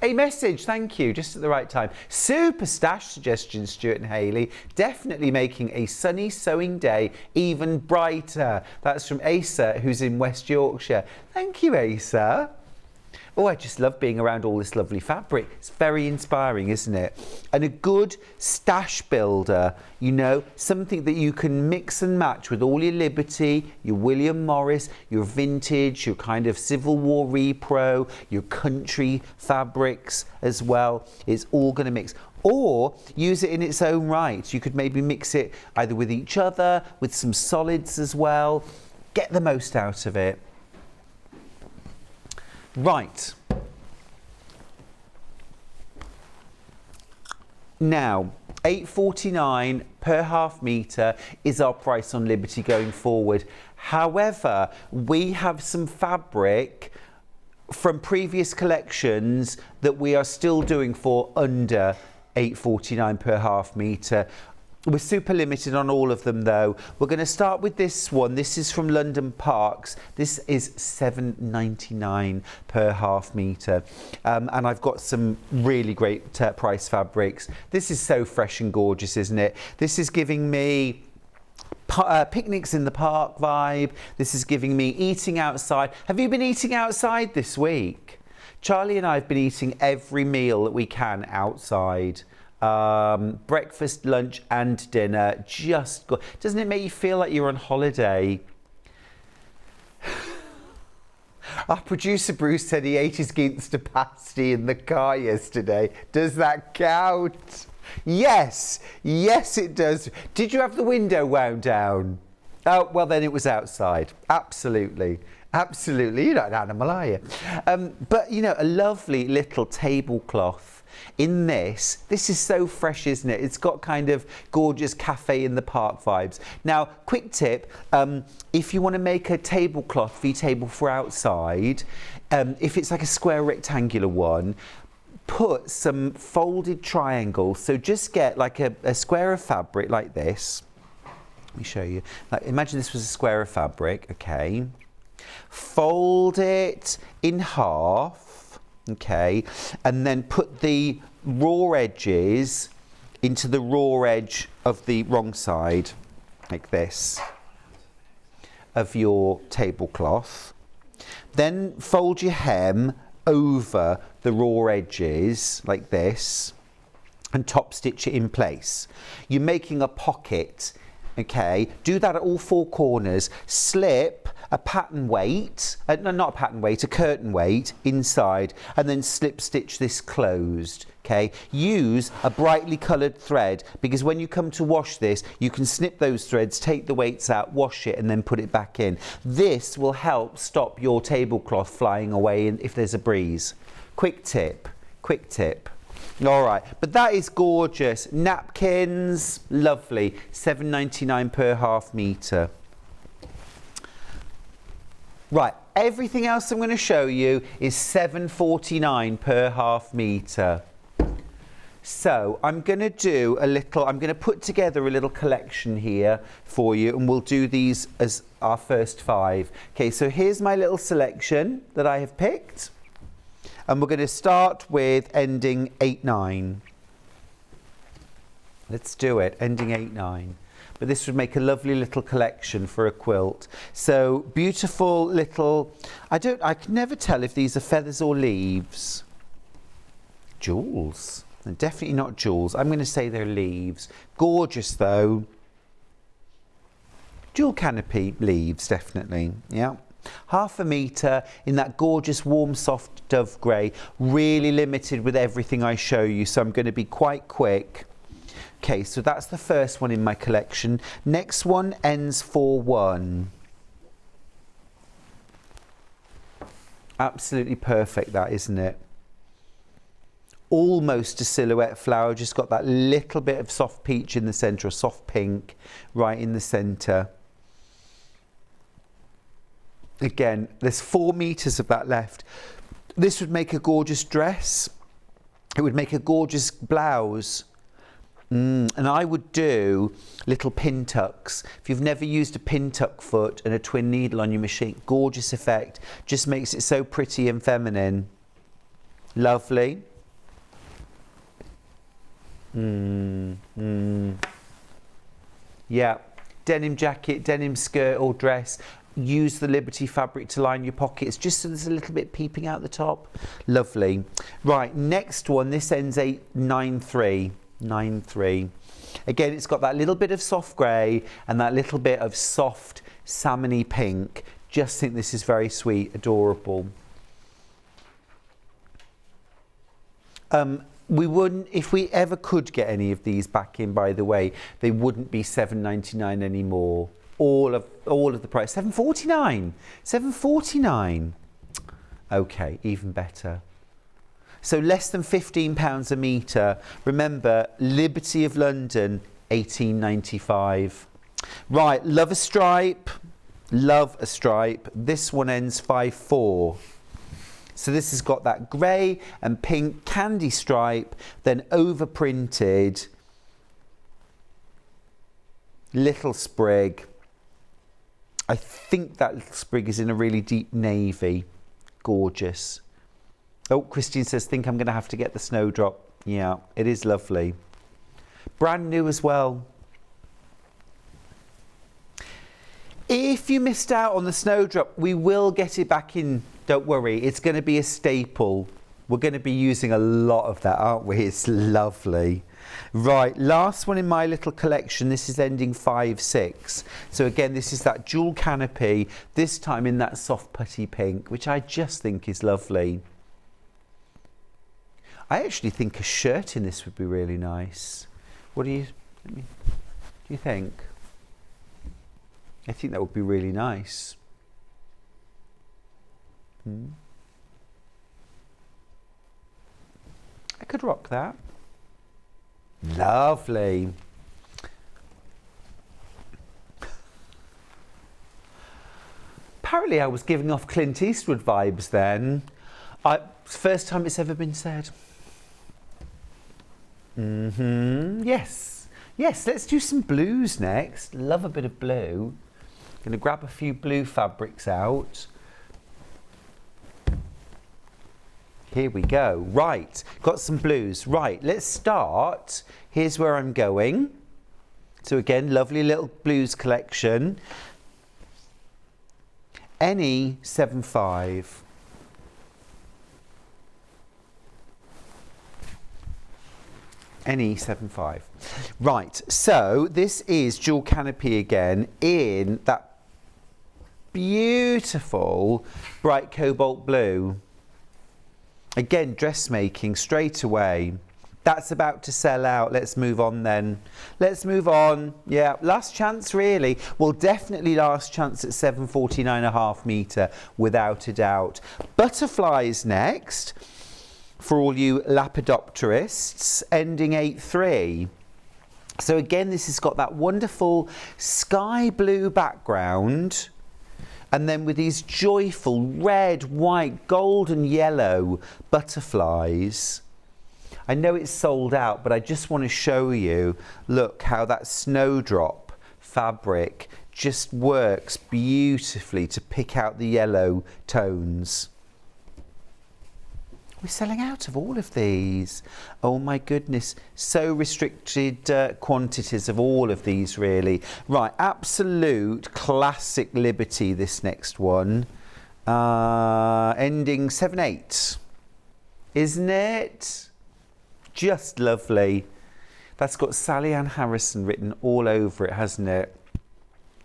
A message, thank you, just at the right time. Super stash suggestion, Stuart and Hayley. Definitely making a sunny sewing day even brighter. That's from Asa, who's in West Yorkshire. Thank you, Asa. Oh, I just love being around all this lovely fabric. It's very inspiring, isn't it? And a good stash builder, you know, something that you can mix and match with all your Liberty, your William Morris, your vintage, your kind of Civil War repro, your country fabrics as well. It's all going to mix. Or use it in its own right. You could maybe mix it either with each other, with some solids as well. Get the most out of it. Right. Now, £8.49 per half metre is our price on Liberty going forward. However, we have some fabric from previous collections that we are still doing for under £8.49 per half metre. We're super limited on all of them though. We're going to start with this one. This is from London Parks. This is £7.99 per half metre. And I've got some really great price fabrics. This is so fresh and gorgeous, isn't it? This is giving me picnics in the park vibe. This is giving me eating outside. Have you been eating outside this week? Charlie and I have been eating every meal that we can outside. Breakfast, lunch and dinner. Just good. Doesn't it make you feel like you're on holiday? Our producer Bruce said he ate his Ginster pasty in the car yesterday. Does that count? Yes, yes it does. Did you have the window wound down? Oh, well then it was outside. Absolutely. Absolutely. You're not an animal, are you? But, you know, a lovely little tablecloth. In this is so fresh, isn't it? It's got kind of gorgeous cafe in the park vibes. Now, quick tip, if you want to make a tablecloth for your table for outside, if it's like a square rectangular one, put some folded triangles. So just get like a square of fabric like this. Let me show you. Like, imagine this was a square of fabric, okay. Fold it in half. Okay, and then put the raw edges into the raw edge of the wrong side, like this, of your tablecloth. Then fold your hem over the raw edges, like this, and top stitch it in place. You're making a pocket, okay? Do that at all four corners. Slip a pattern weight, no, not a pattern weight, a curtain weight inside, and then slip stitch this closed, okay? Use a brightly coloured thread, because when you come to wash this, you can snip those threads, take the weights out, wash it, and then put it back in. This will help stop your tablecloth flying away if there's a breeze. Quick tip, quick tip. All right, but that is gorgeous. Napkins, lovely, £7.99 per half metre. Right, everything else I'm going to show you is £7.49 per half metre. So I'm going to put together a little collection here for you, and we'll do these as our first 5. Okay, so here's my little selection that I have picked. And we're going to start with ending 8-9. Let's do it, ending 8-9. But this would make a lovely little collection for a quilt. So beautiful little, I can never tell if these are feathers or leaves. Jewels. They're definitely not jewels. I'm going to say they're leaves. Gorgeous though. Jewel canopy leaves, definitely. Yeah. Half a metre in that gorgeous warm soft dove grey. Really limited with everything I show you, so I'm going to be quite quick. Okay, so that's the first one in my collection. Next one ends 4-1. Absolutely perfect, that, isn't it? Almost a silhouette flower, just got that little bit of soft peach in the centre, or soft pink right in the centre. Again, there's 4 meters of that left. This would make a gorgeous dress. It would make a gorgeous blouse. And I would do little pin tucks. If you've never used a pin tuck foot and a twin needle on your machine, gorgeous effect. Just makes it so pretty and feminine. Lovely. Yeah, denim jacket, denim skirt or dress. Use the Liberty fabric to line your pockets just so there's a little bit peeping out the top. Lovely. Right, next one, this ends 893. 9-3. Again, it's got that little bit of soft grey and that little bit of soft salmony pink. Just think this is very sweet, adorable. We wouldn't, if we ever could get any of these back in, by the way, they wouldn't be £7.99 anymore. All of the price. £7.49. £7.49. Okay, even better. So less than £15 a metre. Remember, Liberty of London, £18.95. Right, love a stripe. Love a stripe. This one ends 5-4. So this has got that grey and pink candy stripe, then overprinted little sprig. I think that little sprig is in a really deep navy. Gorgeous. Oh, Christine says, think I'm going to have to get the Snowdrop. Yeah, it is lovely. Brand new as well. If you missed out on the Snowdrop, we will get it back in. Don't worry, it's going to be a staple. We're going to be using a lot of that, aren't we? It's lovely. Right, last one in my little collection. This is ending 5-6. So again, this is that jewel canopy, this time in that soft putty pink, which I just think is lovely. I actually think a shirt in this would be really nice. What do you think? I think that would be really nice. I could rock that. Lovely. Apparently I was giving off Clint Eastwood vibes then. First time it's ever been said. Yes. Yes, let's do some blues next. Love a bit of blue. Going to grab a few blue fabrics out. Here we go. Right, got some blues. Right, let's start. Here's where I'm going. So again, lovely little blues collection. Any 7.5. Any 7.5. Right, so this is jewel canopy again in that beautiful bright cobalt blue. Again, dressmaking straight away. That's about to sell out. Let's move on then. Let's move on. Yeah, last chance really. Well, definitely last chance at 7.49.5 metre, without a doubt. Butterflies next. For all you lepidopterists, ending 8.3. So again, this has got that wonderful sky blue background, and then with these joyful red, white, gold and yellow butterflies. I know it's sold out, but I just want to show you, look how that Snowdrop fabric just works beautifully to pick out the yellow tones. We're selling out of all of these. Oh my goodness, so restricted quantities of all of these really. Right, absolute classic Liberty, this next one. Ending 7.8. Isn't it? Just lovely. That's got Sally Ann Harrison written all over it, hasn't it?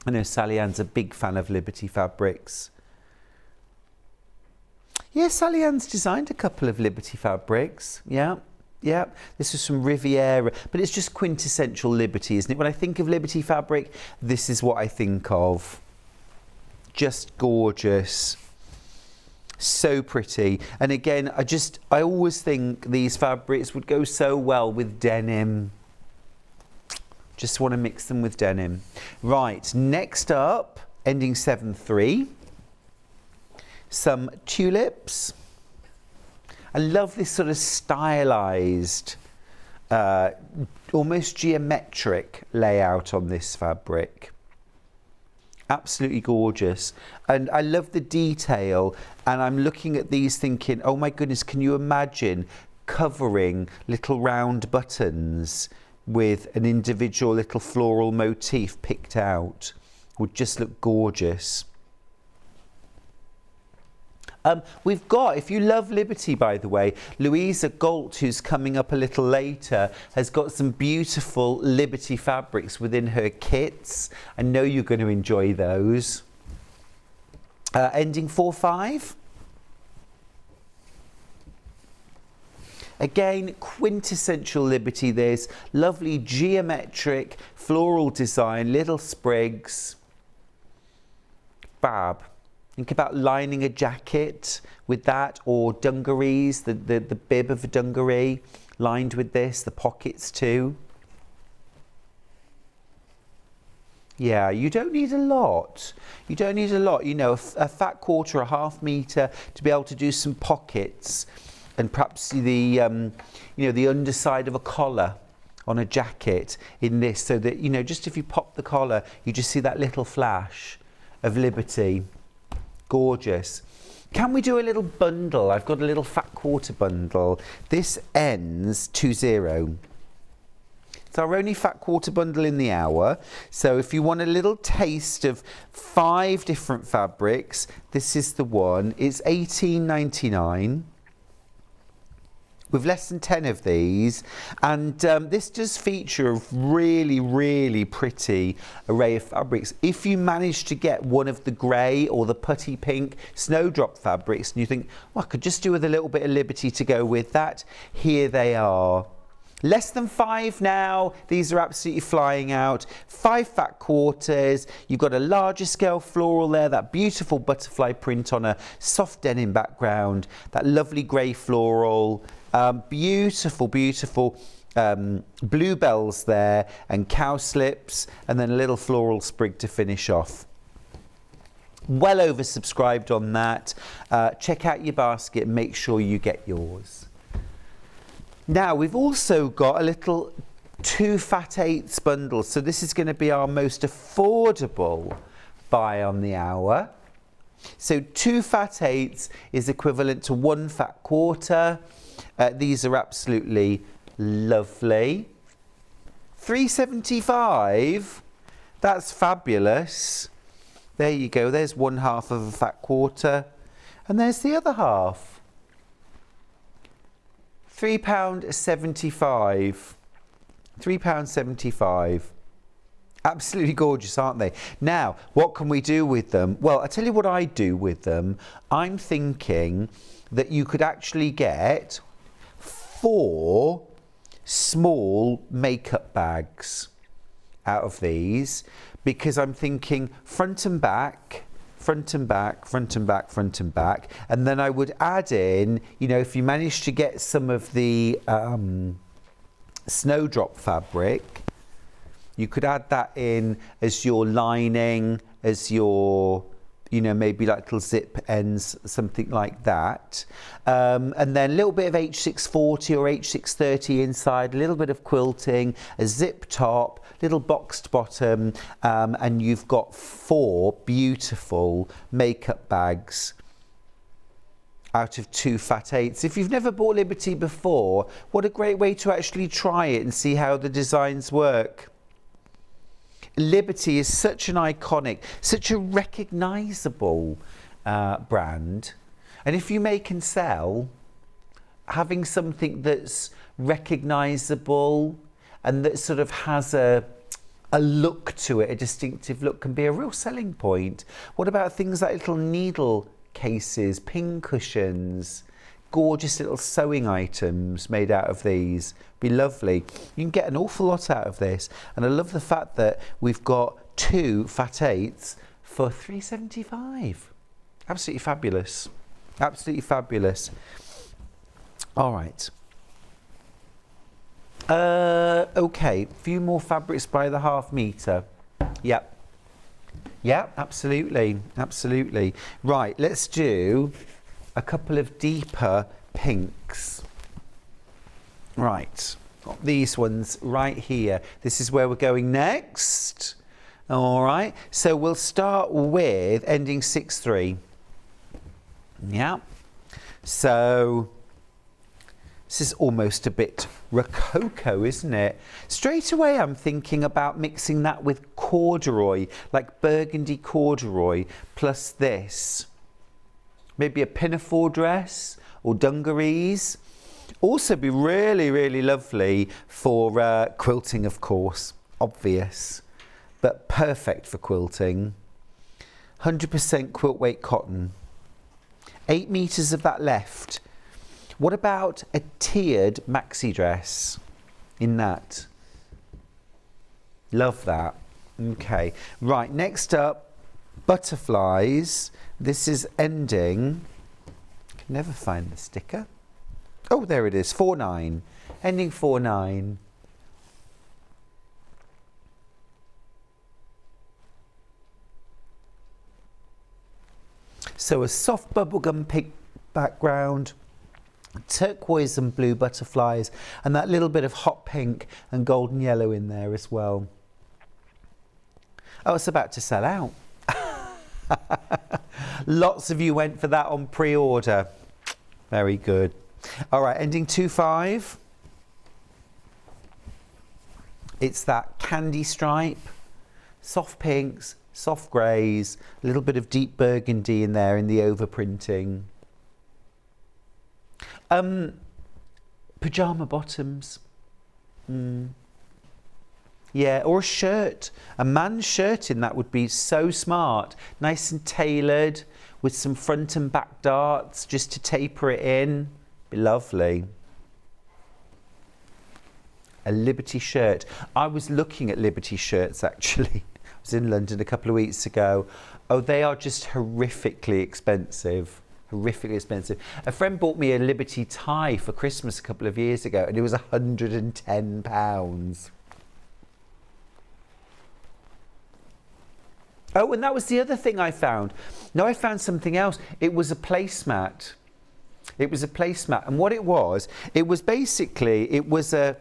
I know Sally Ann's a big fan of Liberty fabrics. Yeah, Sally Ann's designed a couple of Liberty fabrics. Yeah, yeah. This is from Riviera, but it's just quintessential Liberty, isn't it? When I think of Liberty fabric, this is what I think of. Just gorgeous. So pretty. And again, I always think these fabrics would go so well with denim. Just want to mix them with denim. Right, next up, ending 7.3. some tulips. I love this sort of stylized, almost geometric layout on this fabric. Absolutely gorgeous. And I love the detail, and I'm looking at these thinking, oh my goodness, can you imagine covering little round buttons with an individual little floral motif picked out? Would just look gorgeous. We've got, if you love Liberty, by the way, Louisa Galt, who's coming up a little later, has got some beautiful Liberty fabrics within her kits. I know you're going to enjoy those. Ending 4-5. Again, quintessential Liberty this. Lovely geometric floral design, little sprigs. Fab. Think about lining a jacket with that, or dungarees, the bib of a dungaree lined with this, the pockets too. Yeah, you don't need a lot. You don't need a lot. You know, a fat quarter, a half metre to be able to do some pockets, and perhaps the, you know, the underside of a collar on a jacket in this, so that, you know, just if you pop the collar, you just see that little flash of Liberty. Gorgeous. Can we do a little bundle? I've got a little fat quarter bundle. This ends 2-0. It's our only fat quarter bundle in the hour. So if you want a little taste of 5 different fabrics, this is the one. It's $18.99. With less than 10 of these, and this does feature a really, really pretty array of fabrics. If you manage to get one of the grey or the putty pink Snowdrop fabrics, and you think, well, I could just do with a little bit of Liberty to go with that, here they are. Less than 5 now. These are absolutely flying out. 5 fat quarters. You've got a larger scale floral there, that beautiful butterfly print on a soft denim background, that lovely grey floral. Beautiful, beautiful bluebells there, and cowslips, and then a little floral sprig to finish off. Well oversubscribed on that. Check out your basket and make sure you get yours. Now, we've also got a little 2 fat 8s bundle. So this is going to be our most affordable buy on the hour. So 2 fat 8s is equivalent to 1 fat quarter. These are absolutely lovely. $3.75. That's fabulous. There you go. There's 1/2 of a fat quarter, and there's the other half. £3.75. £3.75. Absolutely gorgeous, aren't they? Now, what can we do with them? Well, I tell you what I do with them. I'm thinking that you could actually get 4 small makeup bags out of these, because I'm thinking front and back, front and back, front and back, front and back, and then I would add in, you know, if you manage to get some of the Snowdrop fabric, you could add that in as your lining, as your, you know, maybe like little zip ends, something like that. And then a little bit of H640 or H630 inside, a little bit of quilting, a zip top, little boxed bottom, and you've got 4 beautiful makeup bags out of 2 fat 8s. If you've never bought Liberty before, what a great way to actually try it and see how the designs work. Liberty is such an iconic, such a recognisable brand, and if you make and sell, having something that's recognisable and that sort of has a look to it, a distinctive look, can be a real selling point. What about things like little needle cases, pin cushions, gorgeous little sewing items made out of these? Be lovely. You can get an awful lot out of this, and I love the fact that we've got 2 fat 8s for $3.75. Absolutely fabulous. Absolutely fabulous. All right. Okay, a few more fabrics by the half metre. Yep. Yeah, absolutely, absolutely. Right, let's do a couple of deeper pinks. Right, got these ones right here. This is where we're going next. All right, so we'll start with ending 6-3. Yeah, so this is almost a bit rococo, isn't it? Straight away I'm thinking about mixing that with corduroy, like burgundy corduroy, plus this. Maybe a pinafore dress or dungarees. Also be really, really lovely for quilting, of course, obvious, but perfect for quilting. 100% quilt weight cotton. 8 meters of that left. What about a tiered maxi dress in that? Love that. Okay, right, next up, butterflies. This is ending, I can never find the sticker. Oh, there it is, 4-9, ending 4-9. So a soft bubblegum pink background, turquoise and blue butterflies, and that little bit of hot pink and golden yellow in there as well. Oh, it's about to sell out. Lots of you went for that on pre-order. Very good. All right, ending 2-5. It's that candy stripe, soft pinks, soft greys, a little bit of deep burgundy in there in the overprinting. Pyjama bottoms. Yeah, or a shirt. A man's shirt in that would be so smart. Nice and tailored with some front and back darts just to taper it in. Be lovely. A Liberty shirt. I was looking at Liberty shirts actually. I was in London a couple of weeks ago. Oh, they are just horrifically expensive. Horrifically expensive. A friend bought me a Liberty tie for Christmas a couple of years ago and it was £110. Oh, and that was the other thing I found. No, I found something else. It was a placemat. It was a placemat. And what it was basically, it wasn't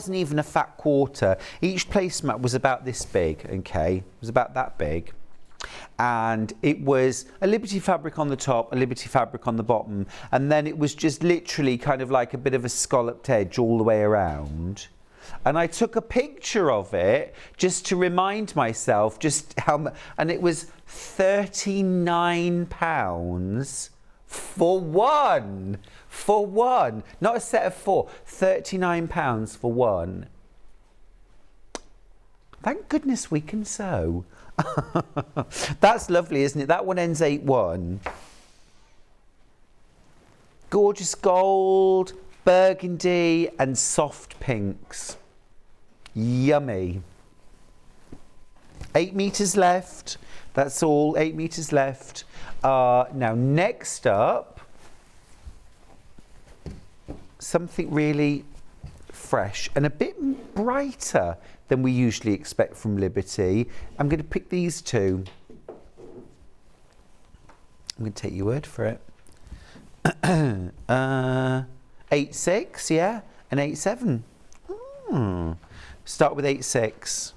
even a fat quarter. Each placemat was about this big, okay? It was about that big. And it was a Liberty fabric on the top, a Liberty fabric on the bottom. And then it was just literally kind of like a bit of a scalloped edge all the way around. And I took a picture of it just to remind myself just how much, and it was £39 for one. For one. Not a set of 4. £39 for one. Thank goodness we can sew. That's lovely, isn't it? That one ends 8-1. Gorgeous gold, burgundy and soft pinks. Yummy. 8 meters left. That's all, 8 meters left. Now next up, something really fresh and a bit brighter than we usually expect from Liberty. I'm going to pick these two. I'm going to take your word for it. 8-6, yeah, and 8-7. Start with 8-6.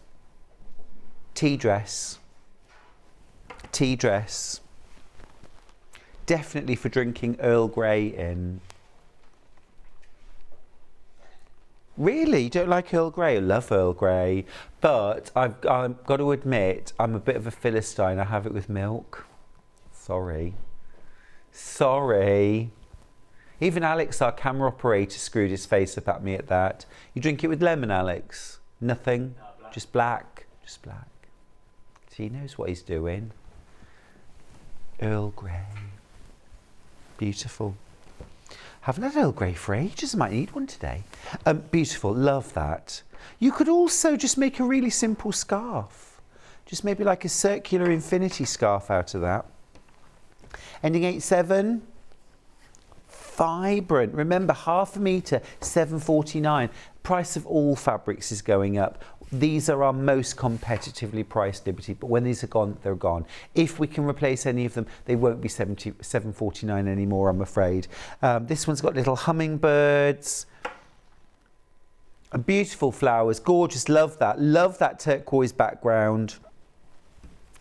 Tea dress. Tea dress. Definitely for drinking Earl Grey in. Really? You don't like Earl Grey? I love Earl Grey. But I've got to admit, I'm a bit of a Philistine. I have it with milk. Sorry. Sorry. Even Alex, our camera operator, screwed his face up at me at that. You drink it with lemon, Alex? Nothing? No, black. Just black? Just black. So he knows what he's doing. Earl Grey. Beautiful. Haven't had Earl Grey for ages. I might need one today. Beautiful. Love that. You could also just make a really simple scarf. Just maybe like a circular infinity scarf out of that. Ending 8-7. Vibrant. Remember, half a metre, 7.49. price of all fabrics is going up. These are our most competitively priced Liberty, but when these are gone, they're gone. If we can replace any of them, they won't be $7.49 anymore, I'm afraid. This one's got little hummingbirds. And beautiful flowers, gorgeous, love that turquoise background.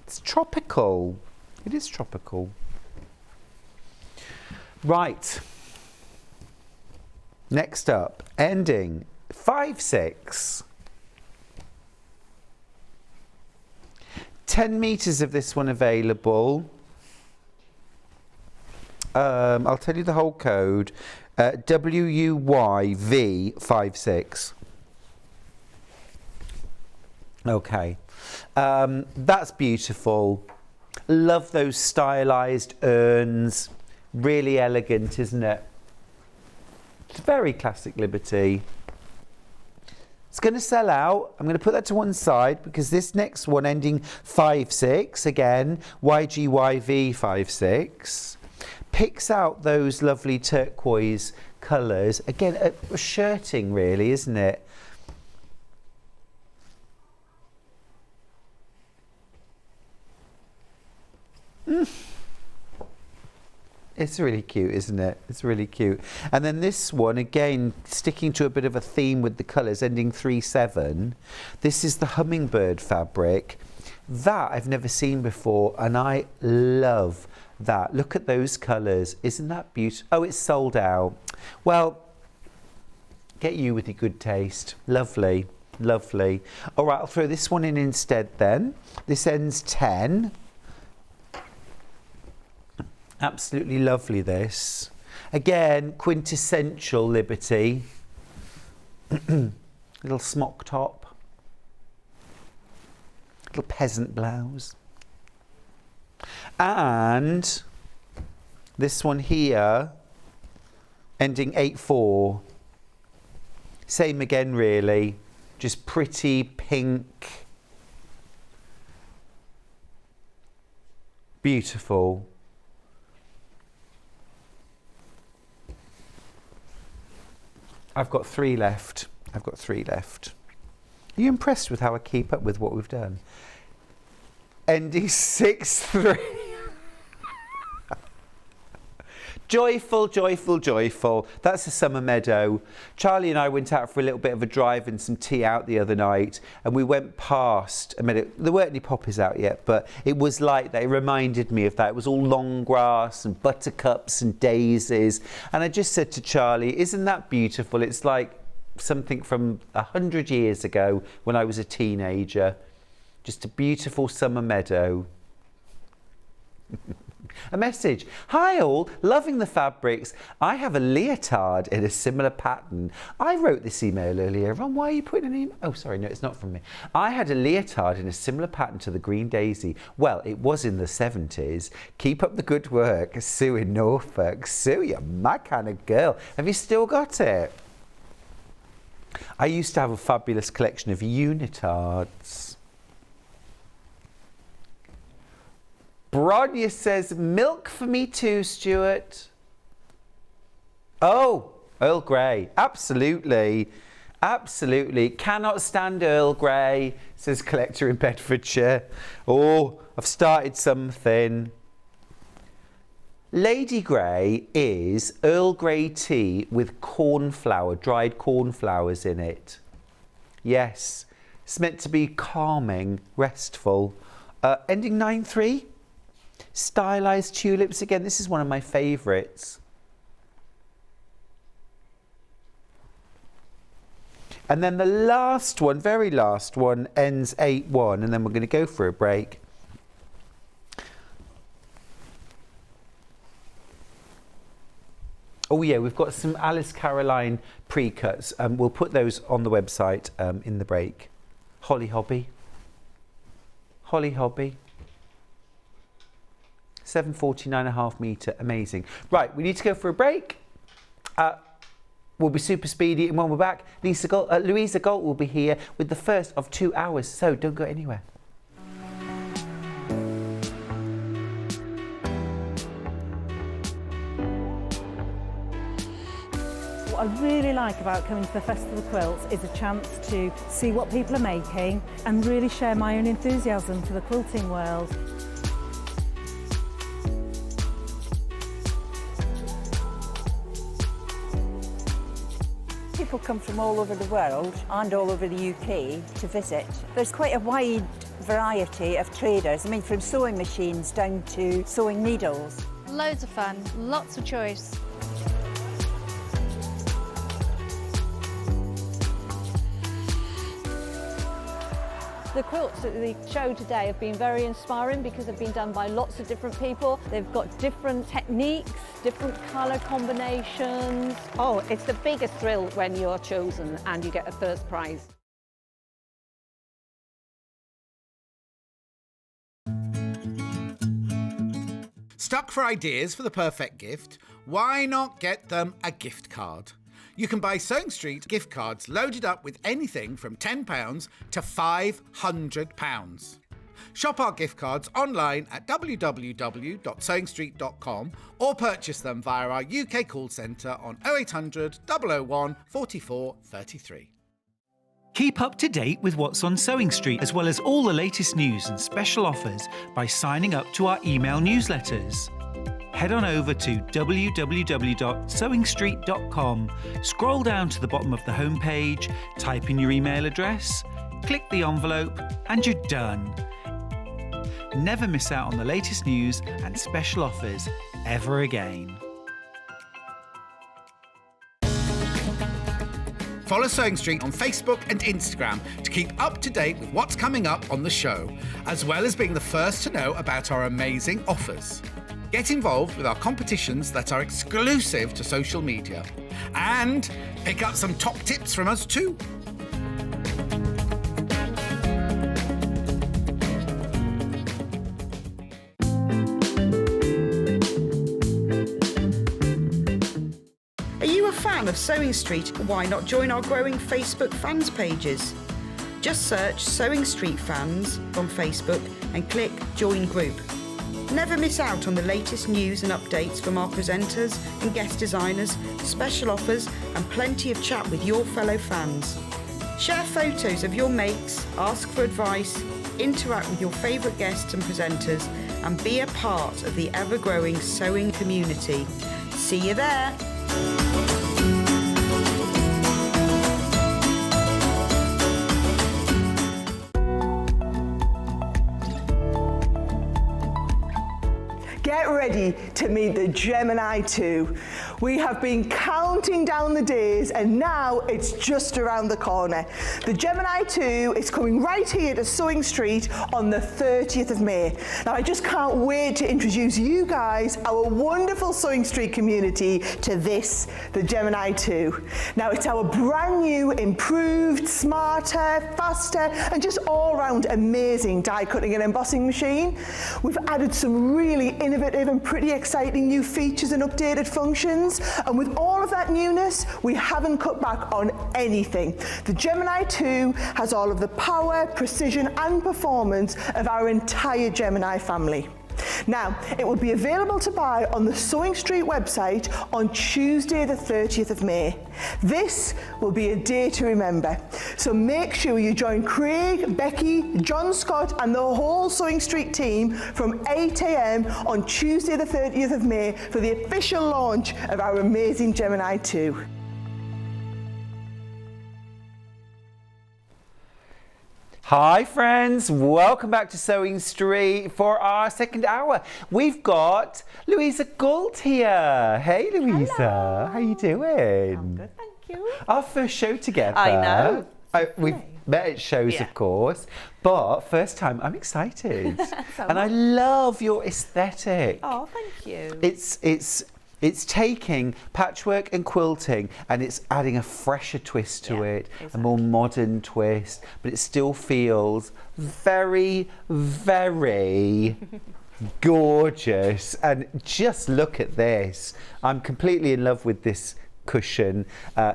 It's tropical, it is tropical. Right, next up, ending 5/6. 10 meters of this one available. I'll tell you the whole code, WUYV56. Okay, that's beautiful. Love those stylized urns. Really elegant, isn't it? It's very classic Liberty. It's going to sell out. I'm going to put that to one side because this next one ending 5/6, again, YGYV56, picks out those lovely turquoise colours. Again, a shirting really, isn't it? It's really cute, isn't it? It's really cute. And then this one, again, sticking to a bit of a theme with the colours, ending 3/7. This is the hummingbird fabric. That I've never seen before, and I love that. Look at those colours. Isn't that beautiful? Oh, it's sold out. Well, get you with your good taste. Lovely, lovely. All right, I'll throw this one in instead then. This ends 10. Absolutely lovely, this. Again, quintessential Liberty. Little smock top. Little peasant blouse. And this one here, ending 8/4. Same again, really. Just pretty pink. Beautiful. I've got 3 left. I've got 3 left. Are you impressed with how I keep up with what we've done? Ending 6/3. Joyful, joyful, joyful. That's a summer meadow. Charlie and I went out for a little bit of a drive and some tea out the other night, and we went past a meadow. There weren't any poppies out yet, but it was like that. It reminded me of that. It was all long grass and buttercups and daisies. And I just said to Charlie, isn't that beautiful? It's like something from 100 years ago when I was a teenager. Just a beautiful summer meadow. A message. Hi all, loving the fabrics. I have a leotard in a similar pattern. I wrote this email earlier on. Why are you putting an email? Oh, sorry, no, it's not from me. I had a leotard in a similar pattern to the Green Daisy. Well, it was in the 70s. Keep up the good work. Sue in Norfolk. Sue, you're my kind of girl. Have you still got it? I used to have a fabulous collection of unitards. Bronya says, milk for me too, Stuart. Oh, Earl Grey. Absolutely. Absolutely. Cannot stand Earl Grey, says Collector in Bedfordshire. Oh, I've started something. Lady Grey is Earl Grey tea with cornflower, dried cornflowers in it. Yes. It's meant to be calming, restful. Ending 9/3. Stylized tulips again. This is one of my favourites. And then the last one, very last one, ends 8/1, and then we're going to go for a break. Oh yeah, we've got some Alice Caroline pre-cuts. We'll put those on the website in the break. Holly Hobby. Holly Hobby. 749.5 metre, amazing. Right, we need to go for a break. We'll be super speedy, and when we're back, Louisa Galt will be here with the first of 2 hours, so don't go anywhere. What I really like about coming to the Festival of Quilts is a chance to see what people are making and really share my own enthusiasm for the quilting world. People come from all over the world and all over the UK to visit. There's quite a wide variety of traders. I mean, from sewing machines down to sewing needles. Loads of fun, lots of choice. The quilts at the show today have been very inspiring because they've been done by lots of different people. They've got different techniques, different colour combinations. Oh, it's the biggest thrill when you're chosen and you get a first prize. Stuck for ideas for the perfect gift? Why not get them a gift card? You can buy Sewing Street gift cards loaded up with anything from £10 to £500. Shop our gift cards online at www.sewingstreet.com or purchase them via our UK call centre on 0800 001 44 33. Keep up to date with what's on Sewing Street, as well as all the latest news and special offers by signing up to our email newsletters. Head on over to www.sewingstreet.com, scroll down to the bottom of the homepage, type in your email address, click the envelope, and you're done. Never miss out on the latest news and special offers ever again. Follow Sewing Street on Facebook and Instagram to keep up to date with what's coming up on the show, as well as being the first to know about our amazing offers. Get involved with our competitions that are exclusive to social media. And pick up some top tips from us too. Are you a fan of Sewing Street? Why not join our growing Facebook fans pages? Just search Sewing Street Fans on Facebook and click Join Group. Never miss out on the latest news and updates from our presenters and guest designers, special offers and plenty of chat with your fellow fans. Share photos of your makes, ask for advice, interact with your favourite guests and presenters and be a part of the ever-growing sewing community. See you there! Get ready to meet the Gemini 2. We have been counting down the days and now it's just around the corner. The Gemini 2 is coming right here to Sewing Street on the 30th of May. Now I just can't wait to introduce you guys, our wonderful Sewing Street community, to this, the Gemini 2. Now it's our brand new, improved, smarter, faster and just all round amazing die cutting and embossing machine. We've added some really innovative and pretty exciting new features and updated functions, and with all of that newness we haven't cut back on anything. The Gemini 2 has all of the power, precision and performance of our entire Gemini family. Now, it will be available to buy on the Sewing Street website on Tuesday the 30th of May. This will be a day to remember, so make sure you join Craig, Becky, John Scott and the whole Sewing Street team from 8 AM on Tuesday the 30th of May for the official launch of our amazing Gemini 2. Hi friends, welcome back to Sewing Street for our second hour. We've got Louisa Galt here. Hey Louisa, hello. How you doing? I'm good, thank you. Our first show together. I know. We've met at shows, of course, but first time, I'm excited. And I love your aesthetic. Oh, thank you. It's taking patchwork and quilting and it's adding a fresher twist to it, exactly. A more modern twist, but it still feels very, very gorgeous. And just look at this. I'm completely in love with this cushion.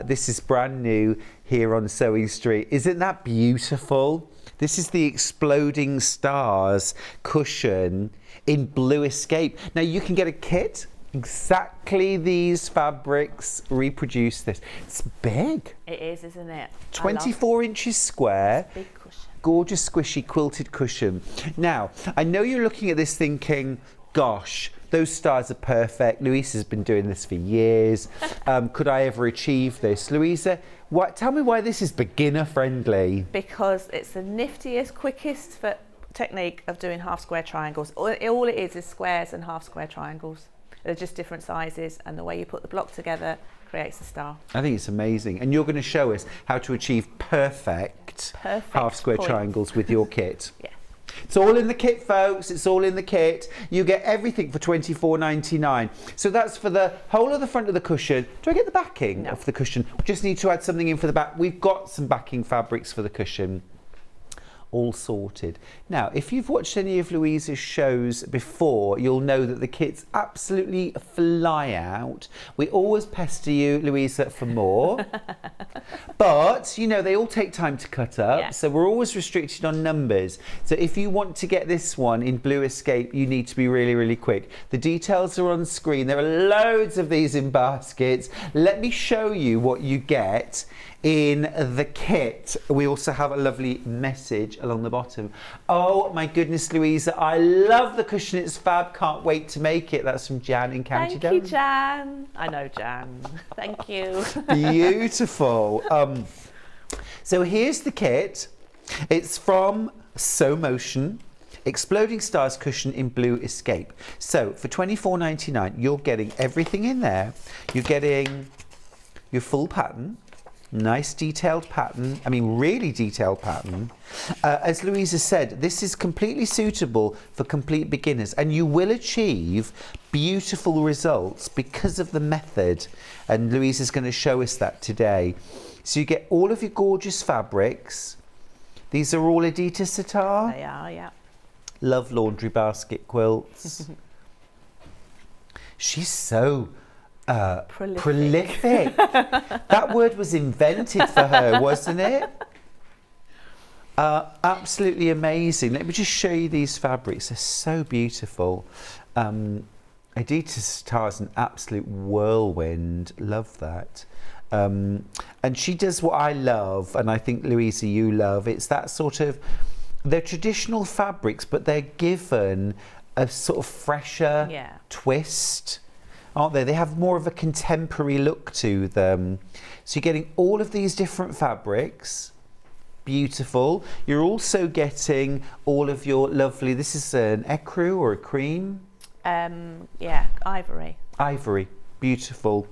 This is brand new here on Sewing Street. Isn't that beautiful? This is the Exploding Stars cushion in Blue Escape. Now you can get a kit Exactly these fabrics reproduce this. It's big. It is, isn't it? 24 inches square. Big cushion. Gorgeous squishy quilted cushion. Now, I know you're looking at this thinking, gosh, those stars are perfect. Louisa's been doing this for years. Could I ever achieve this? Louisa, tell me why this is beginner friendly. Because it's the niftiest, quickest technique of doing half square triangles. All it is squares and half square triangles. They're just different sizes, and the way you put the block together creates a star. I think it's amazing. And you're going to show us how to achieve perfect half square triangles with your kit. Yeah. It's all in the kit, folks. It's all in the kit. You get everything for £24.99. So that's for the whole of the front of the cushion. Do I get the backing of the cushion? We just need to add something in for the back. We've got some backing fabrics for the cushion. All sorted. Now, if you've watched any of Louisa's shows before, you'll know that the kits absolutely fly out. We always pester you, Louisa, for more. But, you know, they all take time to cut up, so we're always restricted on numbers. So if you want to get this one in Blue Escape, you need to be really, really quick. The details are on screen. There are loads of these in baskets. Let me show you what you get in the kit. We also have a lovely message along the bottom. Oh my goodness, Louisa, I love the cushion. It's fab. Can't wait to make it. That's from Jan in County Down. Thank you, Jan. I know Jan. Thank you. Beautiful. So here's the kit. It's from Sew Motion. Exploding Stars cushion in Blue Escape. So for £24.99, you're getting everything in there. You're getting your full pattern. Nice detailed pattern, I mean really detailed pattern. As Louisa said, this is completely suitable for complete beginners, and you will achieve beautiful results because of the method, and Louisa's going to show us that today. So you get all of your gorgeous fabrics. These are all Adidas Satar. They are, yeah. Love laundry basket quilts. She's so prolific. That word was invented for her, wasn't it? Absolutely amazing. Let me just show you these fabrics. They're so beautiful. Adidas Satar is an absolute whirlwind. Love that. And she does what I love, and I think, Louisa, you love. It's that sort of, they're traditional fabrics, but they're given a sort of fresher twist, aren't they? They have more of a contemporary look to them. So you're getting all of these different fabrics. Beautiful. You're also getting all of your lovely, this is an ecru or a cream? Yeah, ivory. Ivory. Beautiful.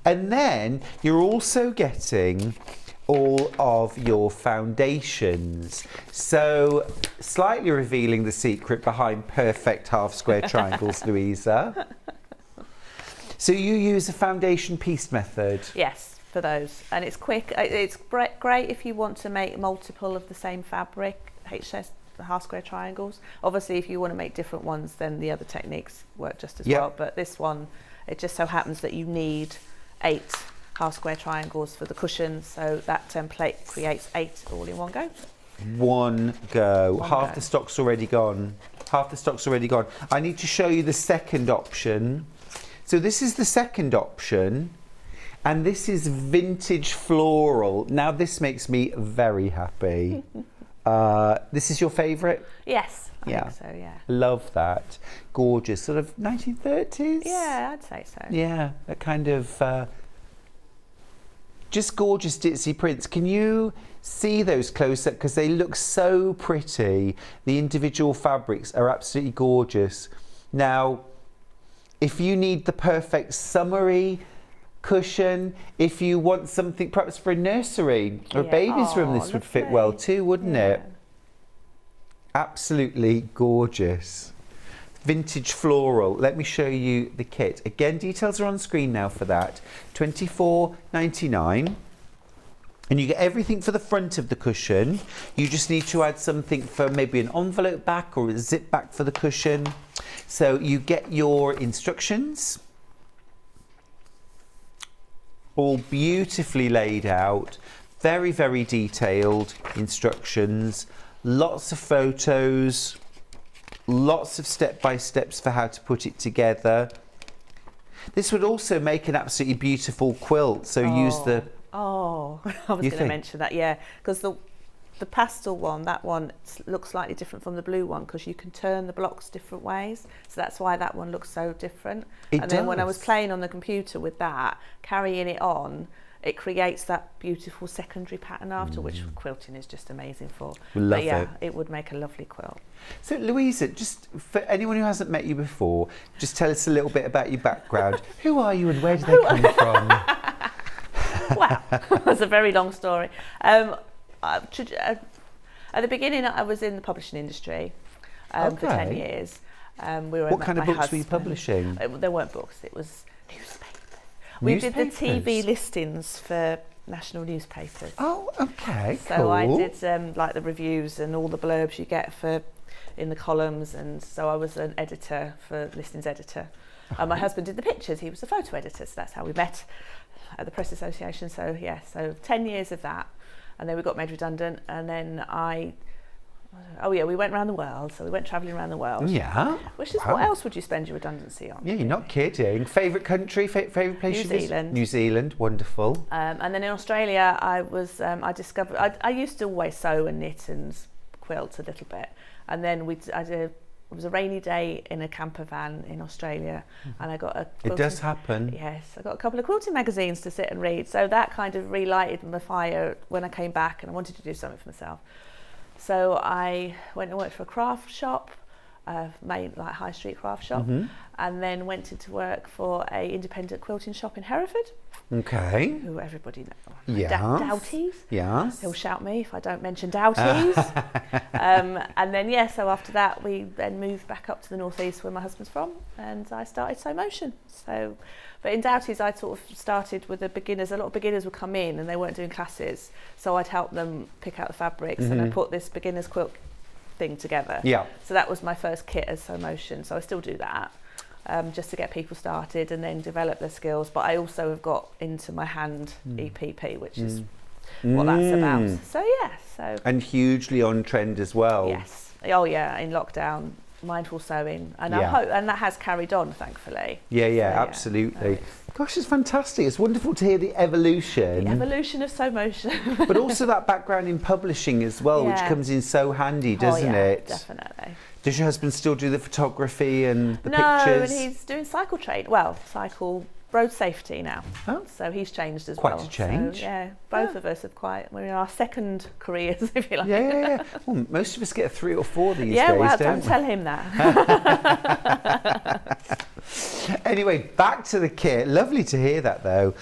And then you're also getting all of your foundations. So slightly revealing the secret behind perfect half square triangles, Louisa. So you use a foundation piece method? Yes, for those. And it's quick. It's great if you want to make multiple of the same fabric, HS, half square triangles. Obviously, if you want to make different ones, then the other techniques work just as well. But this one, it just so happens that you need 8 half square triangles for the cushion. So that template creates 8 all in one go. One go. Half the stock's already gone. Half the stock's already gone. I need to show you the second option. So this is the second option, and this is vintage floral. Now this makes me very happy. This is your favourite? Yes, I think so, yeah. Love that. Gorgeous, sort of 1930s? Yeah, I'd say so. Yeah, a kind of just gorgeous ditzy prints. Can you see those close up? Because they look so pretty. The individual fabrics are absolutely gorgeous. Now, if you need the perfect summery cushion, if you want something perhaps for a nursery or a baby's room, this would fit well too, wouldn't it? Absolutely gorgeous. Vintage floral. Let me show you the kit. Again, details are on screen now for that. £24.99. And you get everything for the front of the cushion. You just need to add something for maybe an envelope back or a zip back for the cushion. So you get your instructions, all beautifully laid out, very, very detailed instructions, lots of photos, lots of step-by-steps for how to put it together. This would also make an absolutely beautiful quilt. So use the... Oh, I was going to mention that, yeah. Because the pastel one, that one looks slightly different from the blue one because you can turn the blocks different ways. So that's why that one looks so different. Then when I was playing on the computer with that, carrying it on, it creates that beautiful secondary pattern after, which quilting is just amazing for. Love but yeah, it. It would make a lovely quilt. So Louisa, just for anyone who hasn't met you before, just tell us a little bit about your background. Who are you and where did they come from? Wow, that's a very long story. At the begining, I was in the publishing industry for 10 years. What kind of books were you publishing? There weren't books, it was newspapers. We did the TV listings for national newspapers. Oh, okay, so cool. I did like the reviews and all the blurbs you get in the columns, and so I was an editor for listings editor. And my husband did the pictures, he was the photo editor, so that's how we met at the Press Association. So yeah, so 10 years of that. And then we got made redundant, and then we went around the world. So we went travelling around the world. Yeah. Which is, what else would you spend your redundancy on? Yeah, you're not kidding. Favourite country, favourite place New you visit? Zealand. New Zealand, wonderful. And then in Australia, I discovered, I used to always sew and knit and quilt a little bit. And then it was a rainy day in a camper van in Australia, and I got a quilting, it does happen. Yes, I got a couple of quilting magazines to sit and read. So that kind of relighted my fire when I came back, and I wanted to do something for myself. So I went and worked for a craft shop, made like high street craft shop, and then went into work for a independent quilting shop in Hereford. Okay. Who everybody knows. Yes. Doughties. Yes. He'll shout me if I don't mention Doughties. And then so after that we then moved back up to the northeast where my husband's from, and I started Sew Motion. So, but in Doughties I sort of started with the beginners. A lot of beginners would come in and they weren't doing classes, so I'd help them pick out the fabrics, and I put this beginners quilt thing together. Yeah. So that was my first kit as Sew Motion. So I still do that. Just to get people started and then develop their skills. But I also have got into my hand EPP, which is what that's about. So yeah, and hugely on trend as well. Yes. Oh yeah, in lockdown, mindful sewing, and I hope, and that has carried on, thankfully. Yeah, absolutely. Gosh, it's fantastic. It's wonderful to hear the evolution. The evolution of Sew Motion. But also that background in publishing as well, which comes in so handy, doesn't it? Definitely. Does your husband still do the photography and the pictures? No, and he's doing cycle road safety now. Oh. So he's changed as well. Quite a change. So, yeah, both of us have we're in our second careers, if you like. Yeah. Well, most of us get 3 or 4 these days, don't tell him that. Anyway, back to the kit. Lovely to hear that though.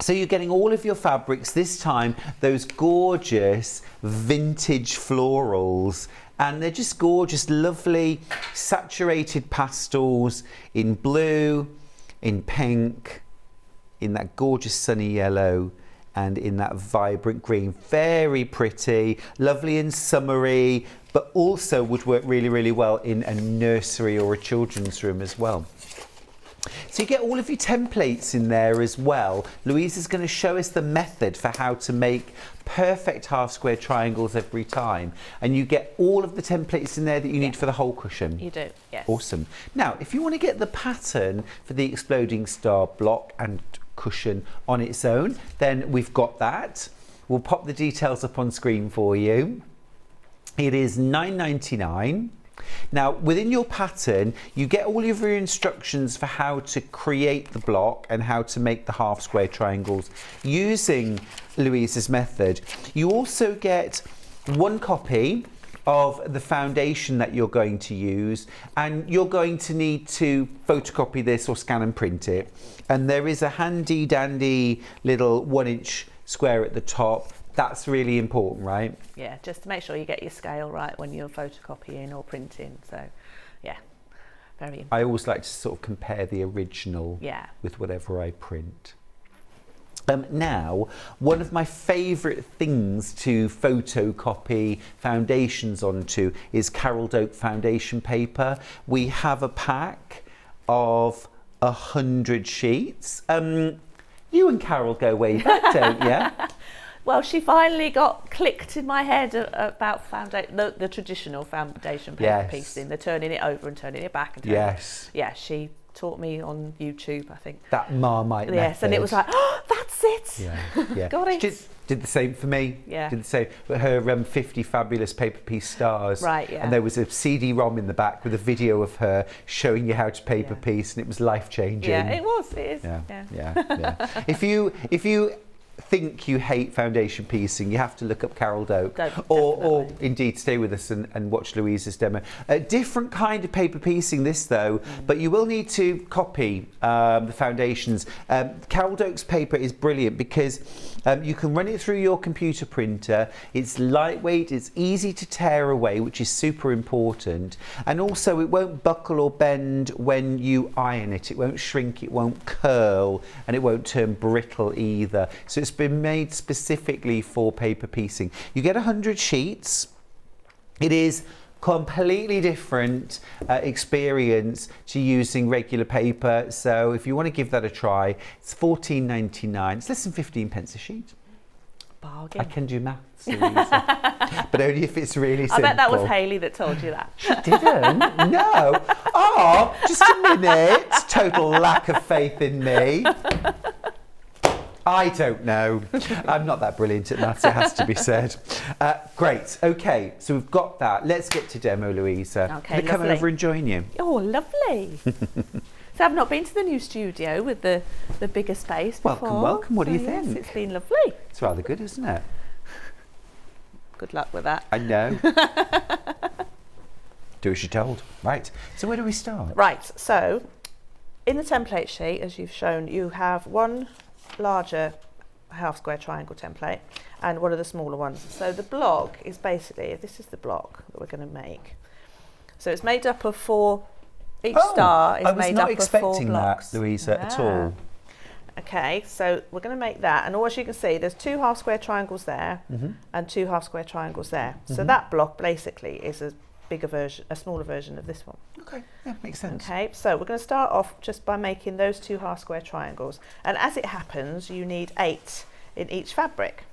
So you're getting all of your fabrics, this time those gorgeous vintage florals, and they're just gorgeous, lovely saturated pastels in blue, in pink, in that gorgeous sunny yellow, and in that vibrant green. Very pretty, lovely and summery, but also would work really, really well in a nursery or a children's room as well. So you get all of your templates in there as well. Louisa's going to show us the method for how to make perfect half square triangles every time. And you get all of the templates in there that you need for the whole cushion. You do, yes. Awesome. Now, if you want to get the pattern for the exploding star block and cushion on its own, then we've got that. We'll pop the details up on screen for you. It is $9.99. Now, within your pattern, you get all of your instructions for how to create the block and how to make the half square triangles using Louisa's method. You also get 1 copy of the foundation that you're going to use, and you're going to need to photocopy this or scan and print it. And there is a handy dandy little 1-inch square at the top. That's really important, right? Yeah, just to make sure you get your scale right when you're photocopying or printing. So, yeah, very important. I always like to sort of compare the original with whatever I print. Now, one of my favourite things to photocopy foundations onto is Carol Oak foundation paper. We have a pack of 100 sheets. You and Carol go way back, don't you? Well, she finally got clicked in my head about the traditional foundation paper piecing, the turning it over and turning it back. And yeah, she taught me on YouTube, I think. That Marmite method. Yes, and it was like, oh, that's it. Yeah. Got it. She did the same for me. Yeah. Did the same. But her 50 fabulous paper piece stars. Right, yeah. And there was a CD-ROM in the back with a video of her showing you how to paper piece, and it was life-changing. Yeah, it was. It is. Yeah. If you think you hate foundation piecing, you have to look up Carol Doak, or indeed stay with us and watch Louisa's demo. A different kind of paper piecing this though, but you will need to copy the foundations. Carol Doak's paper is brilliant because you can run it through your computer printer. It's lightweight, it's easy to tear away, which is super important, and also it won't buckle or bend when you iron it. It won't shrink, it won't curl, and it won't turn brittle either. So it's been made specifically for paper piecing. You get 100 sheets. It is completely different experience to using regular paper. So if you want to give that a try, it's £14.99. It's less than 15 pence a sheet. Bargain. I can do maths, Louisa. But only if it's really simple. I bet that was Hayley that told you that. She didn't? No. Oh, just a minute. Total lack of faith in me. I don't know. I'm not that brilliant at maths, it has to be said. Great. Okay, so we've got that. Let's get to demo, Louisa. Okay, come over and join you. Oh, lovely. So I've not been to the new studio with the bigger space before. Welcome. What do you think? Yes, it's been lovely. It's rather good, isn't it? Good luck with that. I know. Do as you're told. Right. So where do we start? Right. So in the template sheet, as you've shown, you have one larger half square triangle template and one of the smaller ones. So the block is basically, this is the block that we're going to make. So it's made up of each star is made up of 4 blocks. I was not expecting that, Louisa, at all. Okay, so we're going to make that, and as you can see, there's 2 half square triangles there and 2 half square triangles there. So that block basically is a smaller version of this one. Okay, yeah, makes sense. Okay, so we're going to start off just by making those 2 half square triangles, and as it happens, you need 8 in each fabric,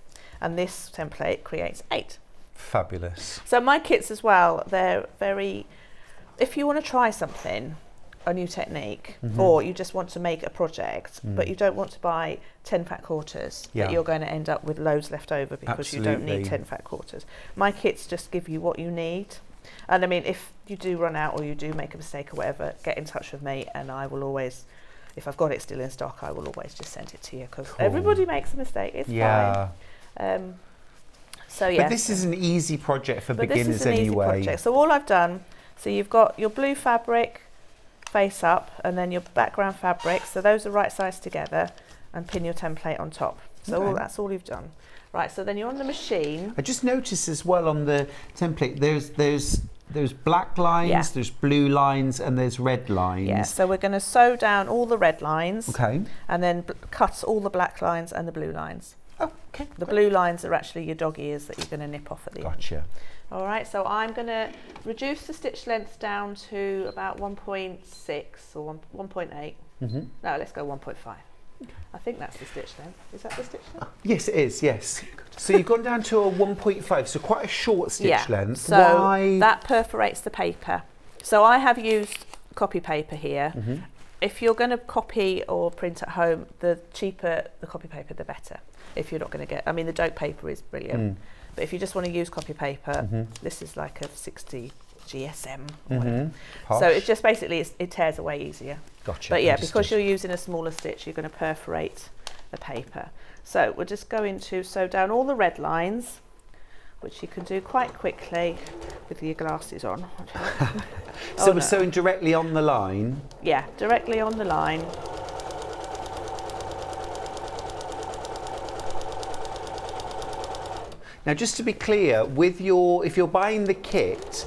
and this template creates 8. Fabulous. So my kits as well, they're very, if you want to try something, a new technique, or you just want to make a project, but you don't want to buy 10 fat quarters, that you're going to end up with loads left over because you don't need 10 fat quarters. My kits just give you what you need. And I mean, if you do run out or you do make a mistake or whatever, get in touch with me and I will always, if I've got it still in stock, I will always just send it to you, because everybody makes a mistake, it's fine. So yeah. But this is an easy project for beginners this is an anyway. Easy project. So all I've done, so you've got your blue fabric face up and then your background fabric, so those are right sides together, and pin your template on top. So that's all you've done. Right, so then you're on the machine. I just noticed as well on the template, there's black lines, there's blue lines, and there's red lines. Yeah, so we're going to sew down all the red lines. Okay. And then cut all the black lines and the blue lines. Oh, okay. The blue lines are actually your dog ears that you're going to nip off at the end. Gotcha. All right, so I'm going to reduce the stitch length down to about 1.6 or 1.8. No, let's go 1.5. I think that's the stitch length. Is that the stitch length? Yes, it is, yes. So you've gone down to a 1.5, so quite a short stitch length. So why? That perforates the paper. So I have used copy paper here. If you're going to copy or print at home, the cheaper the copy paper, the better. If you're not going to get, I mean, the dope paper is brilliant. But if you just want to use copy paper, this is like a 60 GSM or whatever. So it just basically, it tears away easier. Gotcha. But yeah, because you're using a smaller stitch, you're going to perforate the paper. So we're just going to sew down all the red lines, which you can do quite quickly with your glasses on. So we're sewing directly on the line? Yeah, directly on the line. Now, just to be clear, with if you're buying the kit,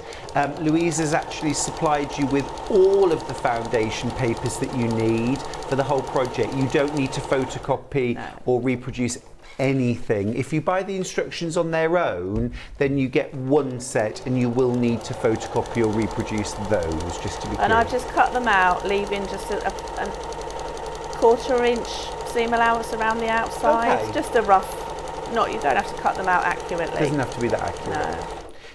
Louisa's actually supplied you with all of the foundation papers that you need for the whole project. You don't need to photocopy or reproduce anything. If you buy the instructions on their own, then you get one set and you will need to photocopy or reproduce those, just to be clear. And I've just cut them out, leaving just a 1/4 inch seam allowance around the outside. Okay. Just a rough, you don't have to cut them out accurately. It doesn't have to be that accurate. No.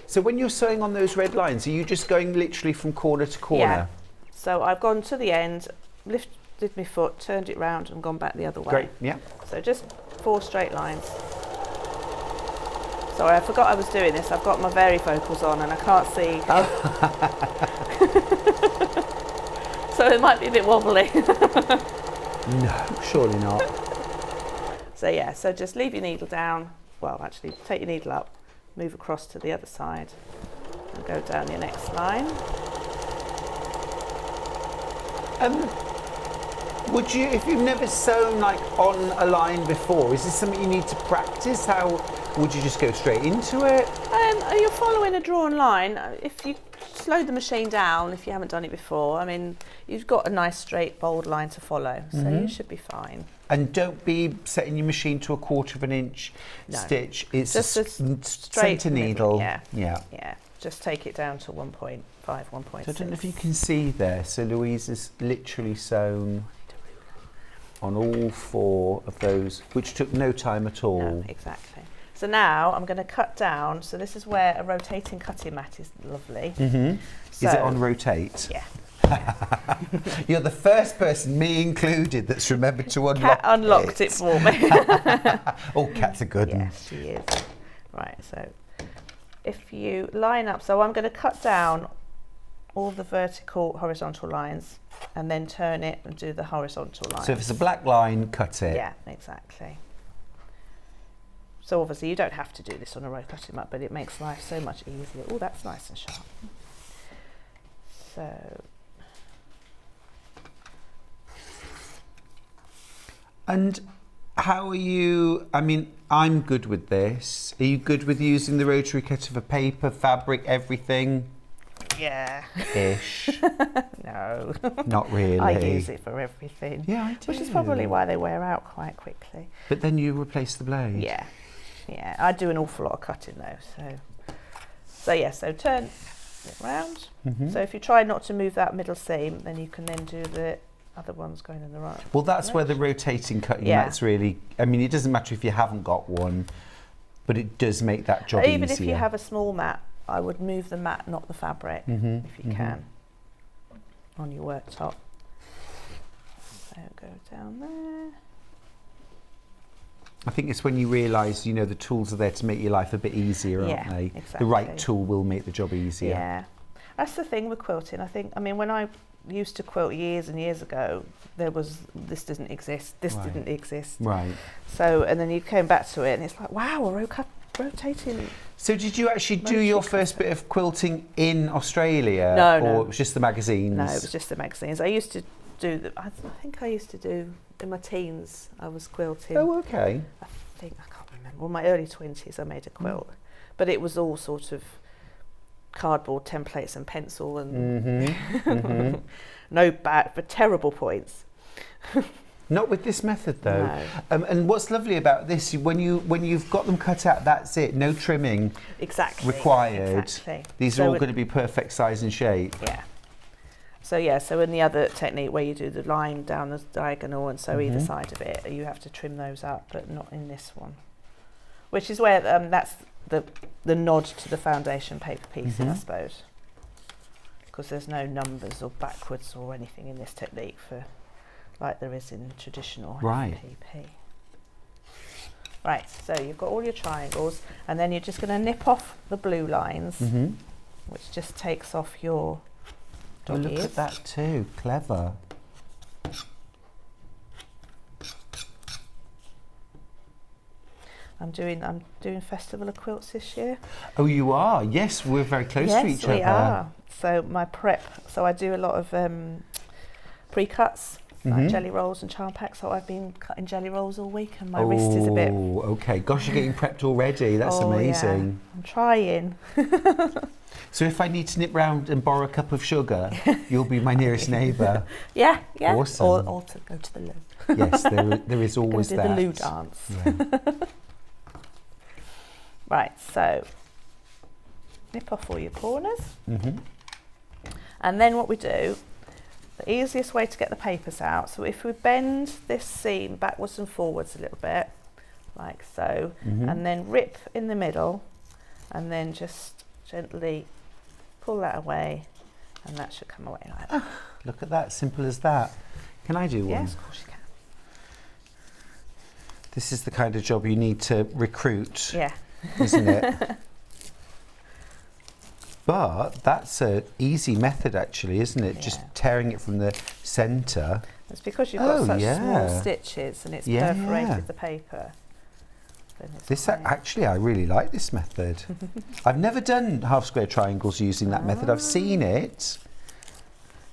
So when you're sewing on those red lines, are you just going literally from corner to corner? Yeah. So I've gone to the end lifted my foot, turned it round and gone back the other way. Great, yeah. So just 4 straight lines. Sorry, I forgot I was doing this. I've got my varifocals on and I can't see. Oh. So it might be a bit wobbly. No, surely not. So yeah, so just leave your needle down. Well, actually, take your needle up, move across to the other side and go down your next line. Would you, if you've never sewn like on a line before, is this something you need to practice? How would you just go straight into it? You're following a drawn line. If you slow the machine down, if you haven't done it before, I mean, you've got a nice straight bold line to follow, so you should be fine. And don't be setting your machine to a 1/4 inch stitch. It's just a straight centre needle. Yeah. Just take it down to 1.5, 1.6. So I don't know if you can see there. So Louise has literally sewn on all 4 of those, which took no time at all. No, exactly. So now I'm going to cut down. So this is where a rotating cutting mat is lovely. So, is it on rotate? Yeah. You're the first person, me included, that's remembered to unlock Cat unlocked it for me. Oh, Cat's a good one. Yes, she is. Right, so if you line up, so I'm going to cut down all the vertical, horizontal lines and then turn it and do the horizontal lines. So if it's a black line, cut it. Yeah, exactly. So obviously you don't have to do this on a row cutting mat, but it makes life so much easier. Oh, that's nice and sharp. So. And how are you, I mean, I'm good with this. Are you good with using the rotary cutter for paper, fabric, everything? Yeah. Ish. No. Not really. I use it for everything. Yeah, I do. Which is probably why they wear out quite quickly. But then you replace the blade. Yeah. Yeah, I do an awful lot of cutting though, so yeah, so turn it round. So if you try not to move that middle seam, then you can then do the other ones going in the right. Well, that's where the rotating cutting mat's really, I mean, it doesn't matter if you haven't got one, but it does make that job easier. Even if you have a small mat, I would move the mat, not the fabric, if you can, on your worktop. So go down there. I think it's when you realise, you know, the tools are there to make your life a bit easier, aren't they? Exactly. The right tool will make the job easier. Yeah, that's the thing with quilting. I think, I mean, when I used to quilt years and years ago, this didn't exist, this didn't exist. Right. So, and then you came back to it and it's like, wow, a rotating. So did you actually do your first bit of quilting in Australia? No, or it was just the magazines? No, it was just the magazines. I used to do, I think I used to do, in my teens, I was quilting. Oh, okay. I can't remember. Well, my early 20s, I made a quilt. But it was all sort of cardboard templates and pencil and no back, but terrible points. Not with this method though. No. And what's lovely about this, when you've got them cut out, that's it, no trimming required. Exactly. These are all going to be perfect size and shape. Yeah. So yeah, so in the other technique where you do the line down the diagonal and so either side of it, you have to trim those up, but not in this one. Which is where that's the nod to the foundation paper piecing, I suppose. Because there's no numbers or backwards or anything in this technique for like there is in traditional PP. Right, so you've got all your triangles and then you're just going to nip off the blue lines, which just takes off your Oh, look at that too, clever. I'm doing Festival of Quilts this year. Oh, you are? Yes, we're very close to each other. Yes, we are. So my prep, so I do a lot of pre-cuts, like jelly rolls and charm packs. So I've been cutting jelly rolls all week and my wrist is a bit... Oh, okay. Gosh, you're getting prepped already. That's amazing. Yeah. I'm trying. So if I need to nip round and borrow a cup of sugar, you'll be my nearest neighbour. Yeah. Awesome. Or to go to the loo. Yes, there is always do that. the loo dance. Yeah. Right, so nip off all your corners. And then what we do, the easiest way to get the papers out, so if we bend this seam backwards and forwards a little bit, like so, and then rip in the middle, and then just gently pull that away, and that should come away like that. Look at that, simple as that. Can I do one? Yes, of course you can. This is the kind of job you need to recruit, Yeah. isn't it? But that's an easy method actually, isn't it? Yeah. Just tearing it from the centre. It's because you've got such yeah. small stitches and it's Yeah, perforated yeah. the paper. Then it's This quite- actually, I really like this method. I've never done half square triangles using that method. I've seen it.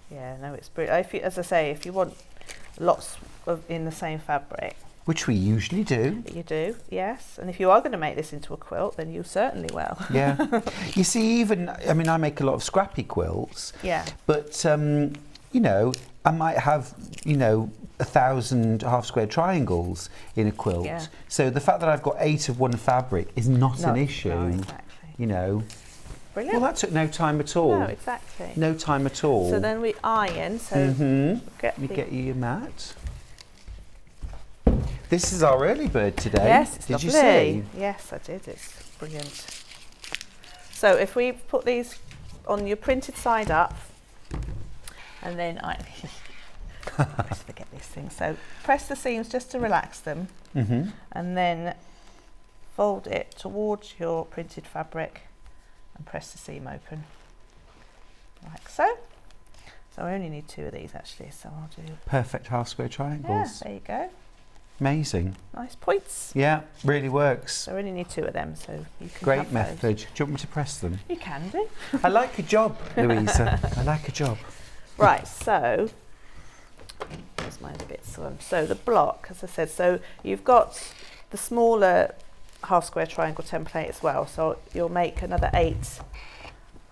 Yeah, no, it's brilliant. If you, as I say, if you want lots of in the same fabric, Which we usually do. you do, yes. And if you are going to make this into a quilt, then you certainly will. Yeah. You see, even, I mean, I make a lot of scrappy quilts. Yeah. But, you know, I might have, you know, 1,000 half square triangles in a quilt. Yeah. So the fact that I've got 8 of one fabric is not an No, issue. no, exactly. You know. Brilliant. Well, that took no time at all. No, exactly. No time at all. So then we iron. So Let me get you your mat. This is our early bird today. Yes, it's did lovely. you see? Yes, I did. It's brilliant. So if we put these on your printed side up, and then I always forget these things. So press the seams just to relax them, and then fold it towards your printed fabric, and press the seam open, like so. So I only need 2 of these actually. So I'll do. Perfect half square Yeah, triangles. there you go. Amazing. Nice points. Yeah, really works. So I only need 2 of them, so you can Great have method. those. Do you want me to press them? You can do. I like a job, Louisa. I like a job. Right, so here's my bits one. So the block, as I said, so you've got the smaller half square triangle template as well. So you'll make another 8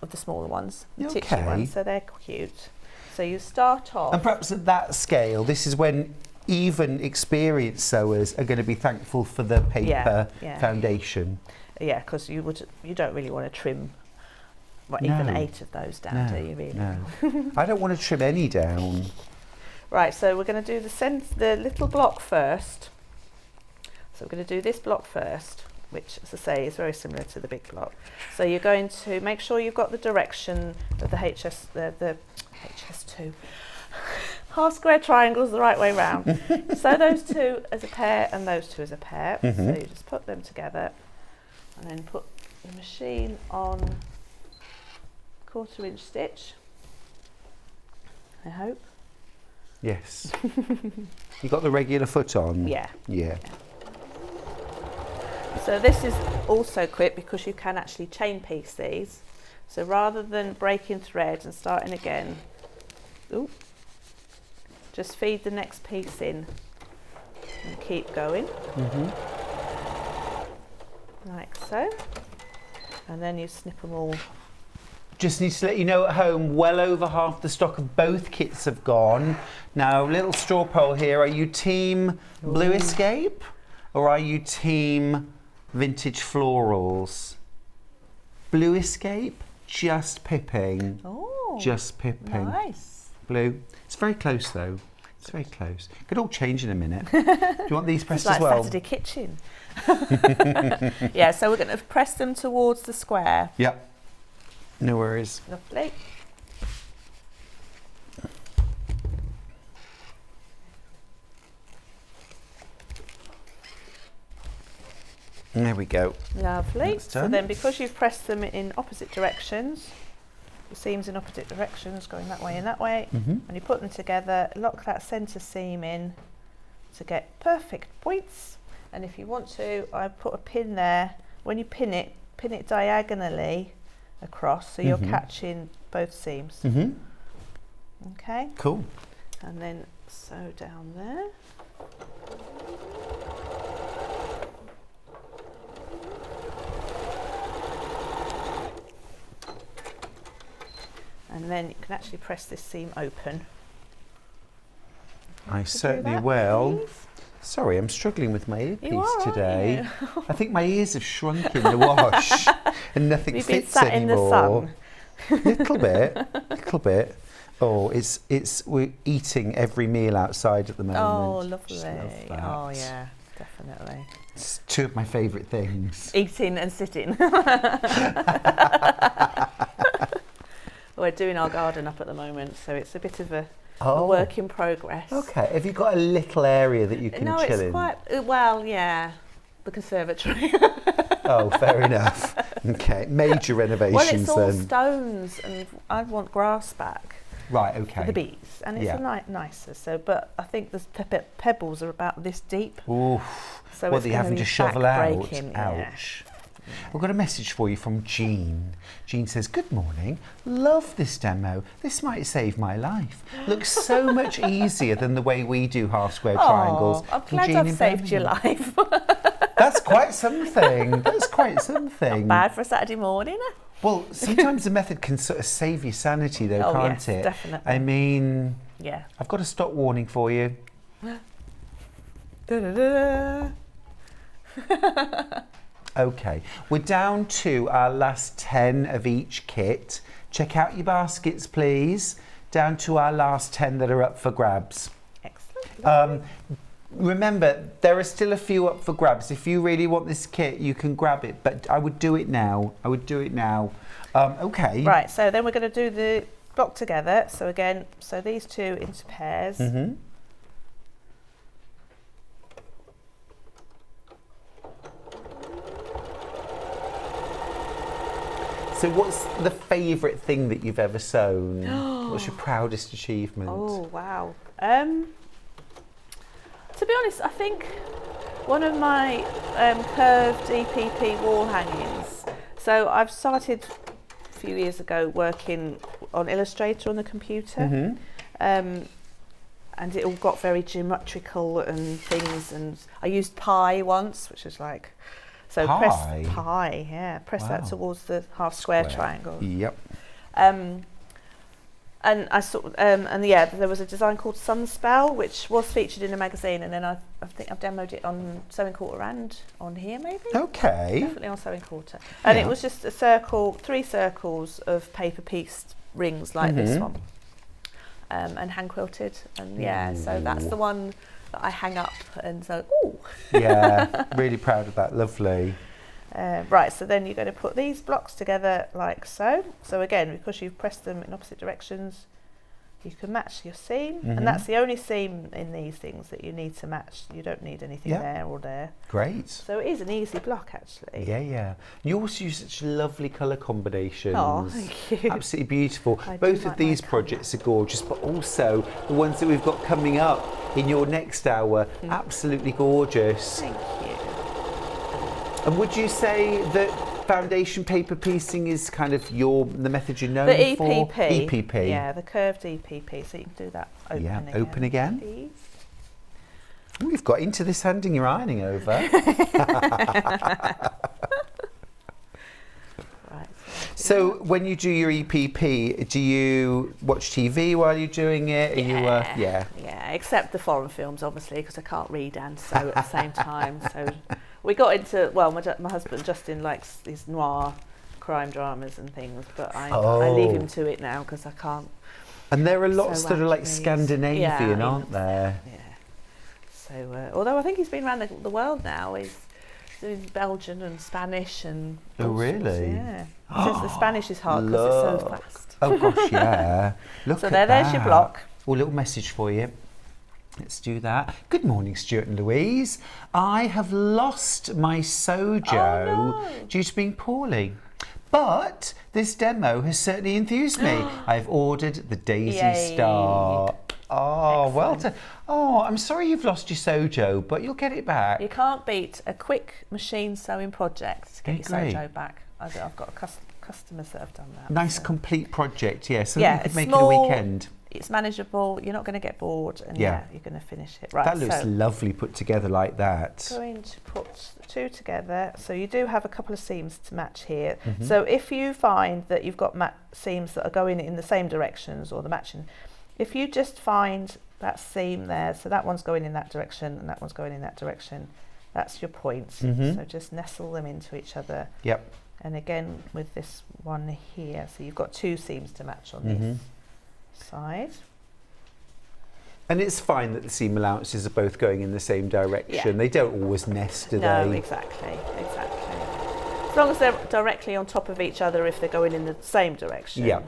of the smaller ones, the titchy Okay. ones. So they're cute. So you start off. And perhaps at that scale, this is when even experienced sewers are going to be thankful for the paper yeah. foundation. Yeah, because you don't really want to trim even No. 8 of those down, do you really? No. I don't want to trim any down. Right, so we're going to do the little block first. So we're going to do this block first, which, as I say, is very similar to the big block. So you're going to make sure you've got the direction of the the HS2 half square triangles the right way round. So those 2 as a pair and those 2 as a pair. So you just put them together and then put the machine on 1/4 inch stitch, I hope. Yes. You got the regular foot on? Yeah. Yeah. So this is also quick because you can actually chain piece these. So rather than breaking thread and starting again, just feed the next piece in and keep going. Like so. And then you snip them all. Just need to let you know at home, well over half the stock of both kits have gone. Now, little straw poll here, are you team Blue Escape or are you team Vintage Florals? Blue Escape, just pipping. Oh, just pipping. nice. Blue. It's very close though. It's very close. Could all change in a minute. Do you want these pressed It's like as well? Saturday kitchen. Yeah, so we're going to press them towards the square. Yep. No worries. Lovely. There we go. Lovely. That's So done. then because you've pressed them in opposite directions, the seams in opposite directions going that way and that way, when you put them together, lock that centre seam in to get perfect points. And if you want to, I put a pin there. When you pin it diagonally across so you're catching both seams. Okay, Cool. and then sew down there. And then you can actually press this seam open. I Do certainly that, will. please. Sorry, I'm struggling with my earpiece You are, aren't today. you? I think my ears have shrunk in the wash and nothing You've been fits sat anymore. in the sun. Little bit. Oh, we're eating every meal outside at the moment. Oh, lovely. Just love that. Oh, yeah, definitely. It's 2 of my favourite things. Eating and sitting. We're doing our garden up at the moment, so it's a bit of a a work in progress. Okay, have you got a little area that you can No, chill it's in? quite, well, yeah, the conservatory. Oh, fair enough. Okay, major renovations Well, it's all then. stones, and I'd want grass back. Right, okay. For the bees, and it's a nicer. So, but I think the pebbles are about this deep. Oof. So What it's are you gonna having be to shovel out? back-breaking, yeah. Ouch. We've got a message for you from Jean. Jean says, good morning. Love this demo. This might save my life. Looks so much easier than the way we do half square triangles. I'm From glad Jean I've in saved your Birmingham. life. That's quite something. That's quite something. Not bad for a Saturday morning. Well, sometimes the method can sort of save your sanity though, can't yes, it? Definitely. I mean, yeah. I've got a stop warning for you. Okay, we're down to our last 10 of each kit. Check out your baskets, please. Down to our last 10 that are up for grabs. Excellent. Remember, there are still a few up for grabs. If you really want this kit, you can grab it, but I would do it now. I would do it now. Okay. Right, so then we're going to do the block together. So again, so these two into pairs. Mm-hmm. So what's the favourite thing that you've ever sewn? What's your proudest achievement? Oh, wow. To be honest, I think one of my curved EPP wall hangings. So I've started a few years ago working on Illustrator on the computer. Mm-hmm. And it all got very geometrical and things. And I used pi once, which was like... So press pi, yeah, press that towards the half square triangle. Yep. And I sort and yeah, there was a design called Sunspell, which was featured in a magazine, and then I think I've demoed it on Sewing Quarter and on here maybe. Okay. Definitely on Sewing Quarter, and it was just a circle, 3 circles of paper pieced rings like this one, and hand quilted, and yeah, so that's the one that I hang up, and so yeah, really proud of that. Lovely. Right, so then you're going to put these blocks together like so. So again, because you've pressed them in opposite directions, you can match your seam, and that's the only seam in these things that you need to match. You don't need anything there or there. Great. So it is an easy block, actually. Yeah, yeah. You also use such lovely colour combinations. Oh, thank you. Absolutely beautiful. I do Both of like these my projects are gorgeous, but also the ones that we've got coming up in your next hour, absolutely gorgeous. Thank you. And would you say that foundation paper piecing is kind of the method you're known The for? EPP. EPP. Yeah, the curved EPP. So you can do that open again. Open again. Please. Ooh, you've got into this handing your ironing over. Right. So when you do your EPP, do you watch TV while you're doing it? Are you, Yeah, except the foreign films, obviously, because I can't read and sew at the same time. So we got into, well, my husband Justin likes these noir crime dramas and things, but I leave him to it now because I can't. And there are lots sew that are like actually. Scandinavian, aren't there? Yeah. So, although I think he's been around the world now, he's doing Belgian and Spanish and. Oh, really? Yeah. Since the Spanish is hard because it's so fast. Oh gosh, yeah. Look so at that. there's your block. Oh, a little message for you. Let's do that. Good morning, Stuart and Louise. I have lost my Sojo due to being poorly. But this demo has certainly enthused me. I've ordered the Daisy Star. Oh, excellent. Well done. Oh, I'm sorry you've lost your Sojo, but you'll get it back. You can't beat a quick machine sewing project to get your Sojo back. I've got customers that have done that. Nice, complete project, yeah. Something you could make small, in a weekend. It's manageable, you're not going to get bored, and you're going to finish it. Right, that looks lovely put together like that. Going to put the two together. So you do have a couple of seams to match here. So if you find that you've got seams that are going in the same directions or the matching, if you just find that seam there, so that one's going in that direction and that one's going in that direction, that's your point. So just nestle them into each other. Yep. And again with this one here, so you've got 2 seams to match on this side. And it's fine that the seam allowances are both going in the same direction. Yeah. They don't always nest, do they? No, exactly. As long as they're directly on top of each other if they're going in the same direction. Yeah.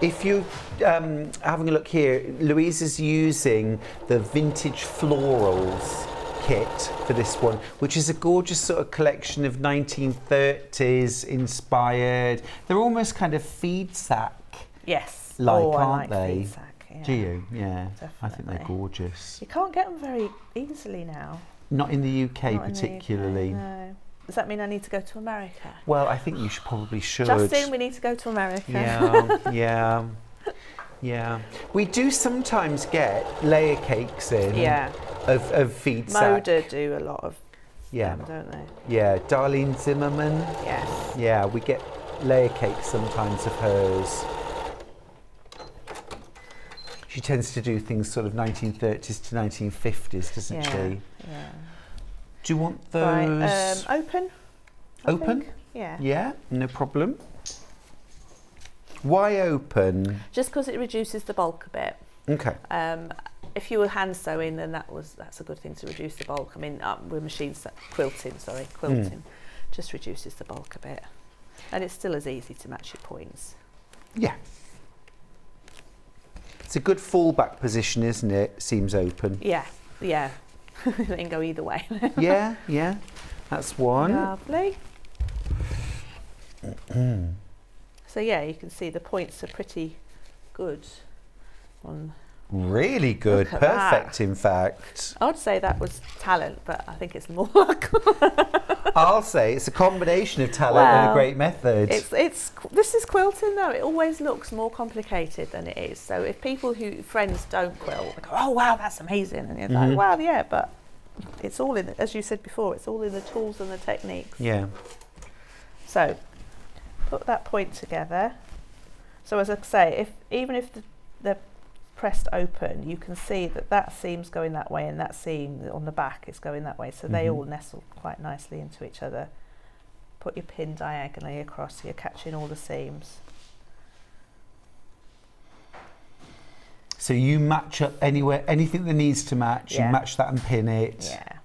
If you're having a look here, Louise is using the Vintage Florals kit for this one, which is a gorgeous sort of collection of 1930s inspired. They're almost kind of feed sack Yes. like, I aren't like they? feed sack, yeah. Do you? Yeah. I think they're Definitely. gorgeous. You can't get them very easily now. Not in the UK Not in the UK, particularly. no. Does that mean I need to go to America? Well, I think you probably should. Justin, we need to go to America. Yeah, yeah. We do sometimes get layer cakes in of feed sack. Moda do a lot of them, don't they? Yeah, Darlene Zimmerman. Yes. Yeah, we get layer cakes sometimes of hers. She tends to do things sort of 1930s to 1950s, doesn't she? Yeah. Do you want those? Right, open. I Open? think. Yeah. Yeah, no problem. Why open? Just because it reduces the bulk a bit. Okay. If you were hand sewing, then that's a good thing to reduce the bulk. I mean, with quilting. Just reduces the bulk a bit, and it's still as easy to match your points. Yeah. It's a good fallback position, isn't it? Seems open. Yeah. It can go either way. yeah. That's one. Lovely. So yeah, you can see the points are pretty good. Really good. Look at Perfect, that. in fact. I'd say that was talent, but I think it's more luck. I'll say it's a combination of talent and a great method. This is quilting though. It always looks more complicated than it is. So if friends don't quilt, they go, "Oh wow, that's amazing," and you're like, "Well, yeah," but it's all in, as you said before, it's all in the tools and the techniques. Yeah. So put that point together. So as I say, even if they're pressed open, you can see that seam's going that way and that seam on the back is going that way, so they all nestle quite nicely into each other. Put your pin diagonally across so you're catching all the seams. So you match up anywhere, anything that needs to match, you match that and pin it. Yeah.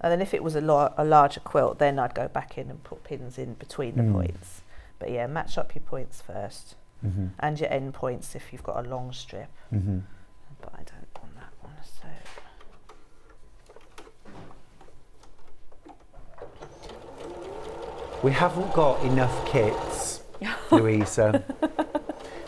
And then if it was a larger quilt, then I'd go back in and put pins in between the points. But yeah, match up your points first. And your end points if you've got a long strip. But I don't want that one, so. We haven't got enough kits, Louisa.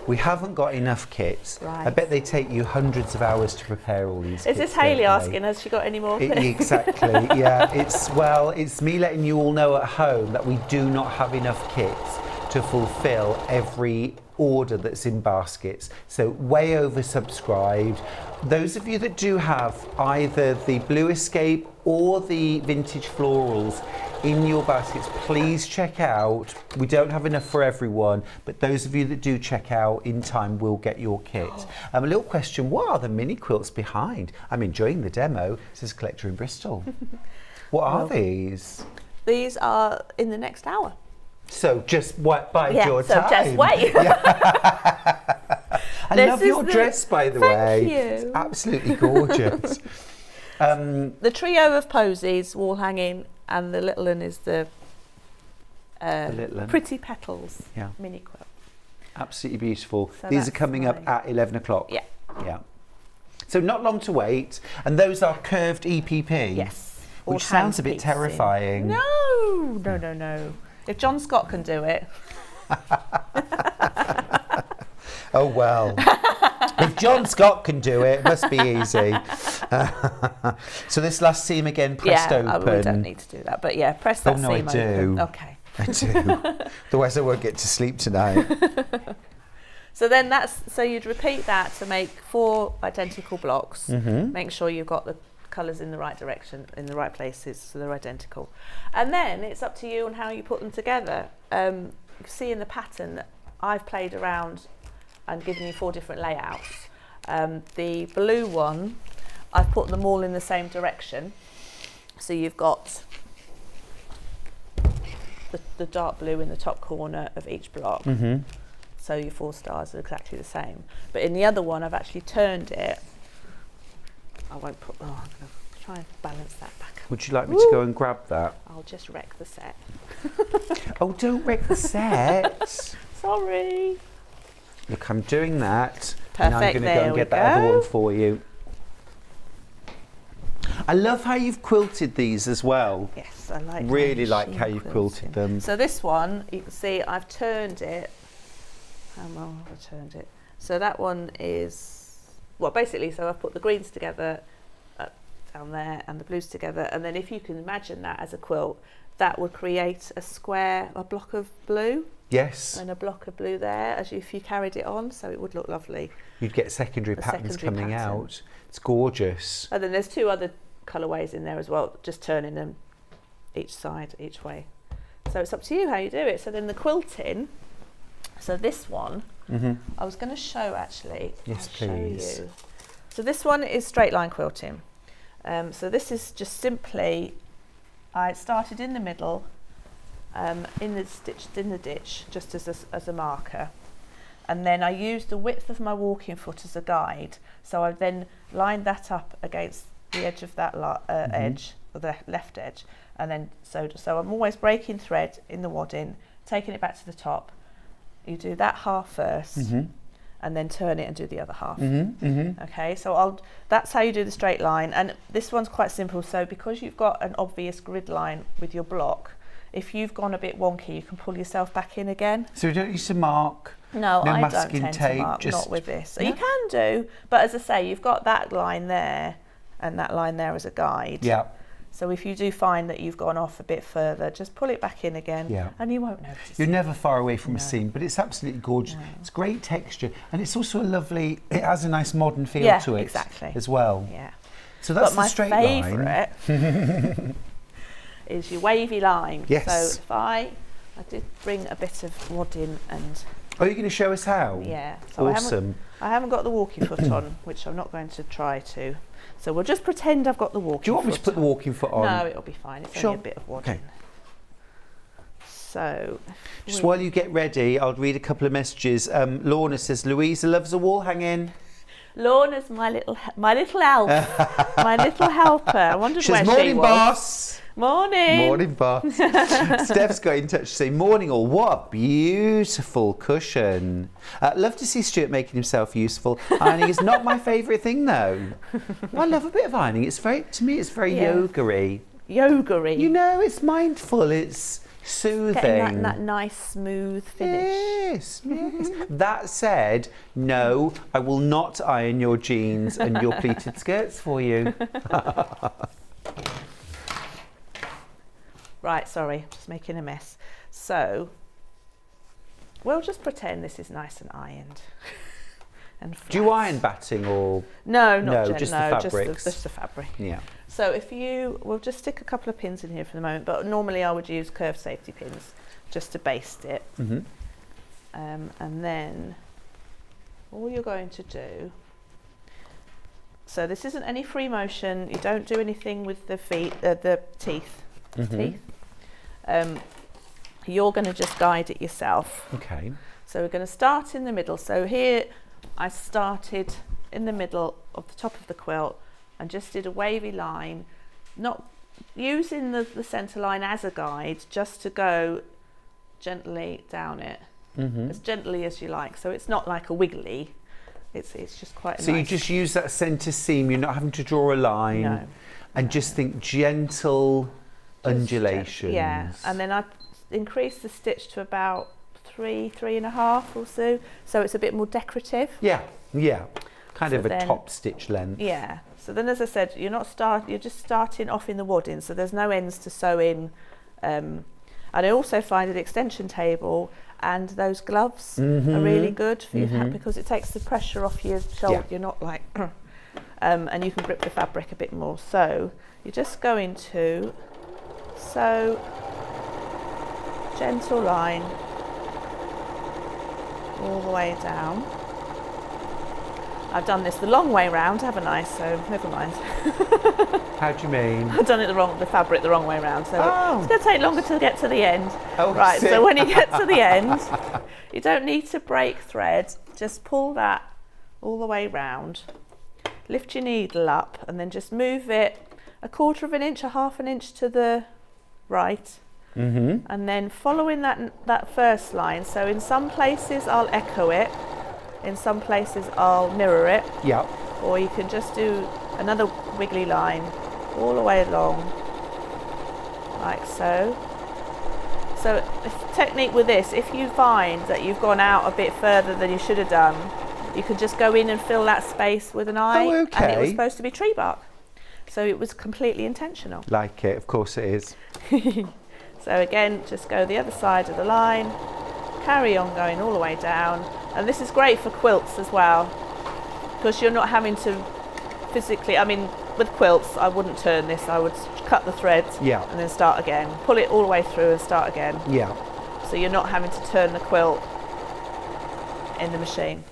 We haven't got enough kits. Right. I bet they take you hundreds of hours to prepare all these kits. Is this Hayley asking, has she got any more kits? Exactly, yeah. It's me letting you all know at home that we do not have enough kits to fulfill every order that's in baskets, so way oversubscribed. Those of you that do have either the Blue Escape or the Vintage Florals in your baskets, please check out. We don't have enough for everyone, but those of you that do check out in time will get your kit. A little question, what are the mini quilts behind? I'm enjoying the demo, says Collector in Bristol. What are these? These are in the next hour. So just bide your so time. just wait. I love your dress, by the way. Thank you. It's absolutely gorgeous. The trio of Posies wall hanging, and the little one is the Pretty Petals mini quilt. Absolutely beautiful. So These are coming up at 11 o'clock. Yeah. So not long to wait. And those are curved EPP. Yes. Which sounds a bit terrifying. No. If John Scott can do it. Oh well. If John Scott can do it, it must be easy. So this last seam again pressed open. We don't need to do that, but yeah, press that seam open. I do. Okay. I do. Otherwise I won't get to sleep tonight. So then you'd repeat that to make 4 identical blocks. Make sure you've got the colours in the right direction, in the right places, so they're identical. And then it's up to you on how you put them together. You can see in the pattern that I've played around and given you 4 different layouts. The blue one, I've put them all in the same direction. So you've got the dark blue in the top corner of each block. So your 4 stars are exactly the same. But in the other one, I've actually turned it. I'm going to try and balance that back. Would you like me to go and grab that? I'll just wreck the set. Oh, don't wreck the set. Sorry. Look, I'm doing that. And I'm Perfect, going to go there and we get that other go. one for you. I love how you've quilted these as well. Yes, I like. Really my like how machine you've quilting. quilted them. So this one, you can see I've turned it. How well have I turned it? So that one is, well, basically, so I've put the greens together down there and the blues together, and then if you can imagine that as a quilt, that would create a square, a block of blue. Yes. And a block of blue there, as if you carried it on, so it would look lovely. You'd get secondary patterns coming pattern. out. It's gorgeous. And then there's 2 other colourways in there as well, just turning them each side, each way. So it's up to you how you do it. So then the quilting, so this one, I was going to show actually. Yes, I'll please. show you. So this one is straight line quilting. So this is just simply, I started in the middle, in the ditch, just as a marker. And then I used the width of my walking foot as a guide. So I then lined that up against the edge of that edge, or the left edge, and then sewed. So I'm always breaking thread in the wadding, taking it back to the top. You do that half first, and then turn it and do the other half. Okay, so that's how you do the straight line. And this one's quite simple. So because you've got an obvious grid line with your block, if you've gone a bit wonky, you can pull yourself back in again. So we don't use to mark. No, I don't masking tend tape, to mark, just not with this. So no? you can do, but as I say, you've got that line there and that line there as a guide. Yeah. So if you do find that you've gone off a bit further, just pull it back in again, and you won't notice. You're never far away from a seam, but it's absolutely gorgeous. It's great texture, and it's also a lovely. It has a nice modern feel to it, exactly. as well. Yeah. So that's but the straight my line. favourite is your wavy line. Yes. So if I did bring a bit of wadding and. Are you going to show us how? Yeah. So awesome. I haven't got the walking foot on, which I'm not going to try to. So we'll just pretend I've got the walking foot. Do you want me to put the walking foot on? No, it'll be fine. It's only a bit of wadding. Okay. So. Just while you get ready, I'll read a couple of messages. Lorna says, Louisa loves a wall hanging. Lorna's my little elf, my little helper. I wondered where she was. Morning, boss. Morning. Morning, boss. Steph's got in touch to say, morning all. What a beautiful cushion. Love to see Stuart making himself useful. Ironing is not my favourite thing, though. I love a bit of ironing. It's very, to me, it's very yoga-y. Yoga-y. You know, it's mindful. It's soothing. Getting that nice smooth finish. Yes. That said, no, I will not iron your jeans and your pleated skirts for you. Right, sorry, just making a mess. So, we'll just pretend this is nice and ironed. And flat. Do you iron batting or? No, just the fabrics. Just the fabric. Yeah. So we'll just stick a couple of pins in here for the moment, but normally I would use curved safety pins just to baste it. And then all you're going to do, so this isn't any free motion, you don't do anything with the feet, the teeth. You're going to just guide it yourself. Okay. So we're going to start in the middle. So here I started in the middle of the top of the quilt and just did a wavy line, not using the centre line as a guide, just to go gently down it, as gently as you like. So it's not like a wiggly, it's just quite So nice. you just use that centre seam, you're not having to draw a line, and just think gentle undulations. Yeah, and then I increase the stitch to about 3.5 or so it's a bit more decorative. Yeah, kind So of a then, top stitch length. Yeah, so then as I said, you're just starting off in the wadding, so there's no ends to sew in. And I also find an extension table and those gloves are really good for your because it takes the pressure off your shoulder. Yeah. You're not like and you can grip the fabric a bit more. So you're just going to sew gentle line all the way down. I've done this the long way round, haven't I? So never mind. How do you mean? I've done the fabric the wrong way round. So it's going to take longer to get to the end. Oh, right, so when you get to the end, you don't need to break thread. Just pull that all the way round. Lift your needle up and then just move it 1/4 of an inch or 1/2 inch to the right. and then following that first line. So in some places I'll echo it, in some places I'll mirror it. Yeah. Or you can just do another wiggly line all the way along, like so. So the technique with this, if you find that you've gone out a bit further than you should have done, you can just go in and fill that space with an eye. Oh, okay. And it was supposed to be tree bark. So it was completely intentional. Like it, of course it is. So again, just go the other side of the line, carry on going all the way down. And this is great for quilts as well, because you're not having to physically, I mean, with quilts, I wouldn't turn this, I would cut the threads and then start again. Pull it all the way through and start again. Yeah. So you're not having to turn the quilt in the machine.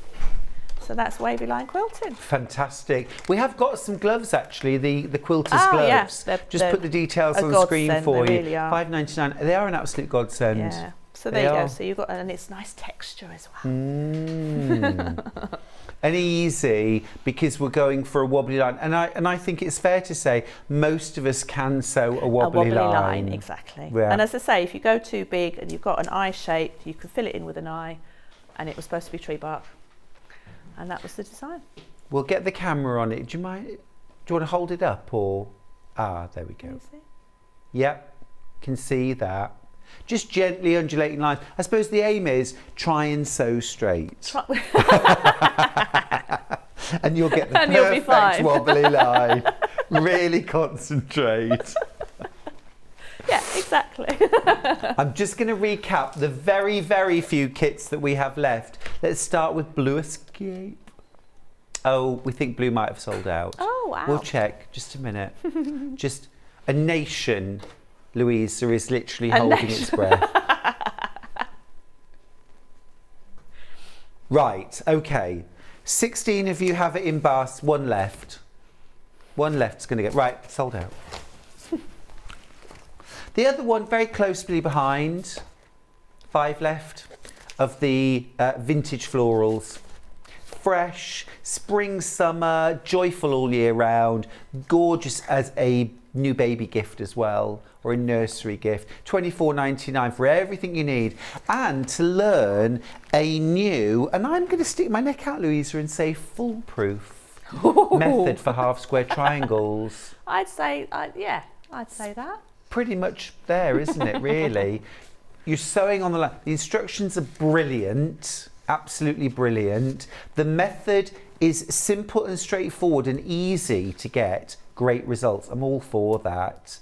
So that's wavy line quilting. Fantastic. We have got some gloves actually, the quilter's gloves. Yeah, just put the details on the screen for you. Really are. $5.99. They are an absolute godsend. Yeah. So there you go. So you've got, and it's nice texture as well. And easy, because we're going for a wobbly line. And I think it's fair to say most of us can sew a wobbly line. Exactly. Yeah. And as I say, if you go too big and you've got an eye shape, you can fill it in with an eye, and it was supposed to be tree bark. And that was the design. We'll get the camera on it. Do you mind? Do you want to hold it up or? Ah, there we go. Can you see? Yep, can see that. Just gently undulating lines. I suppose the aim is try and sew straight. And you'll get the perfect wobbly line. Really concentrate. Yeah, exactly. I'm just going to recap the very, very few kits that we have left. Let's start with Blue Escape. Oh, we think blue might have sold out. Oh, wow. We'll check. Just a minute. Just a nation, Louisa, is literally holding its breath. Right, okay. 16 of you have it in bus, one left. One left's going to get... Right, sold out. The other one very closely behind, 5 left, of the vintage florals. Fresh, spring, summer, joyful all year round, gorgeous as a new baby gift as well, or a nursery gift. $24.99 for everything you need. And to learn a new, and I'm going to stick my neck out, Louisa, and say foolproof method for half square triangles. I'd say that. Pretty much there, isn't it, really? You're sewing on the line. The instructions are brilliant, absolutely brilliant. The method is simple and straightforward and easy to get great results. I'm all for that.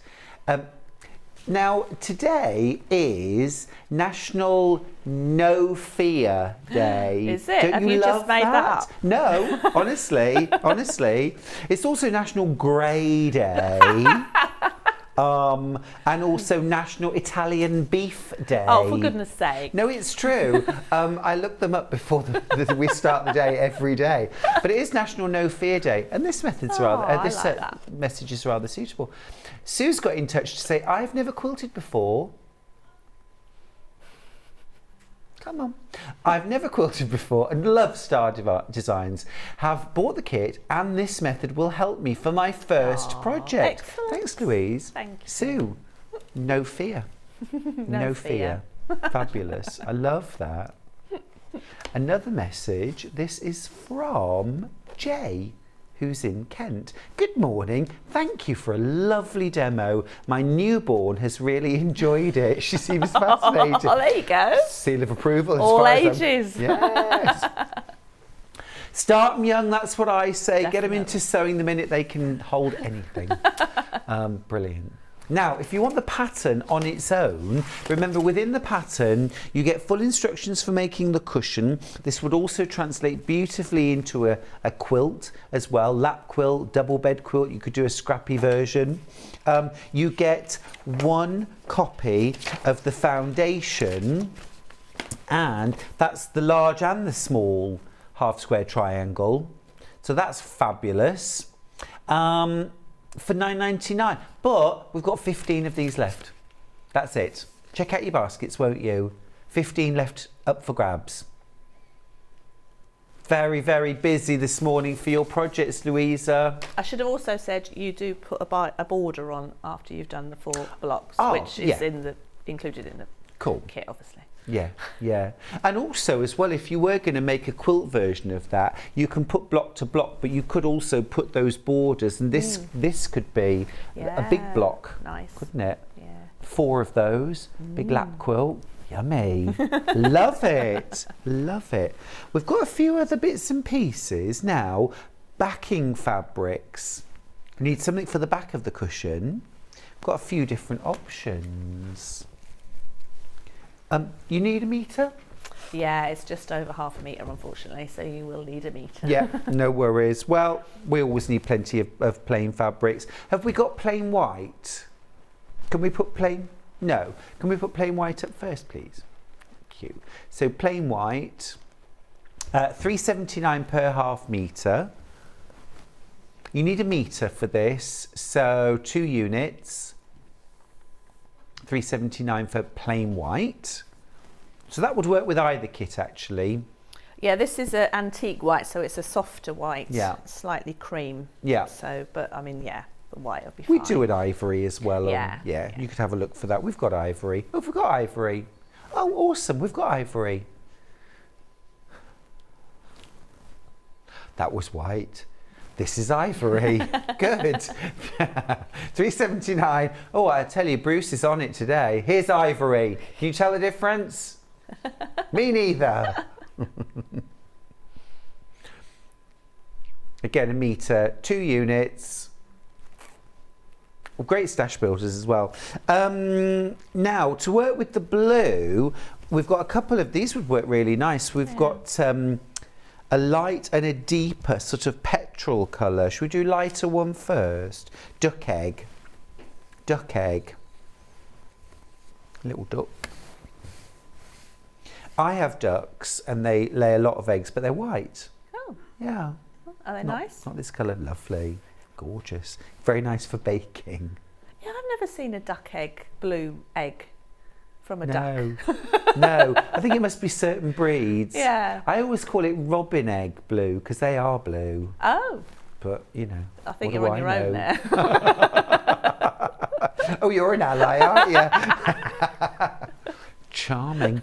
Now, today is National No Fear Day. Is it? Don't Have you you love just made that up? No, honestly, honestly. It's also National Grey Day. And also National Italian Beef Day. Oh, for goodness sake. No, it's true. I look them up before we start the day every day. But it is National No Fear Day. And this method's message is rather suitable. Sue's got in touch to say, I've never quilted before. Come on. I've never quilted before and love Star Designs. Have bought the kit and this method will help me for my first project. Excellent. Thanks, Louise. Thank you. Sue, no fear. No fear. Fabulous. I love that. Another message. This is from Jay, who's in Kent. Good morning. Thank you for a lovely demo. My newborn has really enjoyed it. She seems fascinated. Oh, there you go. Seal of approval. As All far ages. As yes. Start them young, that's what I say. Definitely. Get them into sewing the minute they can hold anything. Brilliant. Now, if you want the pattern on its own, remember within the pattern, you get full instructions for making the cushion. This would also translate beautifully into a quilt as well, lap quilt, double bed quilt. You could do a scrappy version. You get one copy of the foundation, and that's the large and the small half square triangle. So that's fabulous. For $9.99, but we've got 15 of these left. That's it. Check out your baskets, won't you? 15 left up for grabs. Very, very busy this morning for your projects, Louisa. I should have also said you do put a border on after you've done the 4 blocks, Oh, which is in the included in the Cool. kit, obviously. Yeah, yeah. And also as well, if you were going to make a quilt version of that, you can put block to block, but you could also put those borders, and this could be a big block, nice, couldn't it? Yeah. 4 of those, big lap quilt. Yummy. Love it. Love it. We've got a few other bits and pieces now. Backing fabrics. We need something for the back of the cushion. We've got a few different options. You need a metre? Yeah, it's just over half a metre, unfortunately, so you will need a metre. Yeah, no worries. Well, we always need plenty of plain fabrics. Have we got plain white? Can we put plain? No. Can we put plain white up first, please? Thank you. So plain white, $3.79 per half metre. You need a metre for this, so 2 units, $3.79 for plain white. So that would work with either kit, actually. Yeah, this is an antique white, so it's a softer white, yeah, slightly cream. Yeah. So, but I mean, yeah, the white will be fine. We do it ivory as well. Yeah. Yeah, you could have a look for that. We've got ivory. Oh, we've got ivory. Oh, awesome. We've got ivory. That was white. This is ivory. Good. $3.79. Oh, I tell you, Bruce is on it today. Here's ivory. Can you tell the difference? Me neither. Again, a metre, 2 units. Well, great stash builders as well. Now, to work with the blue, we've got a couple of these would work really nice. We've got a light and a deeper sort of petrol colour. Should we do lighter one first? Duck egg. Duck egg. Little duck. I have ducks and they lay a lot of eggs, but they're white. Oh. Yeah. Are they nice? Not this colour. Lovely. Gorgeous. Very nice for baking. Yeah, I've never seen a duck egg, blue egg from a duck. No, I think it must be certain breeds. Yeah. I always call it robin egg blue because they are blue. Oh. But, you know. I think you're on your own there. Oh, you're an ally, aren't you? Charming.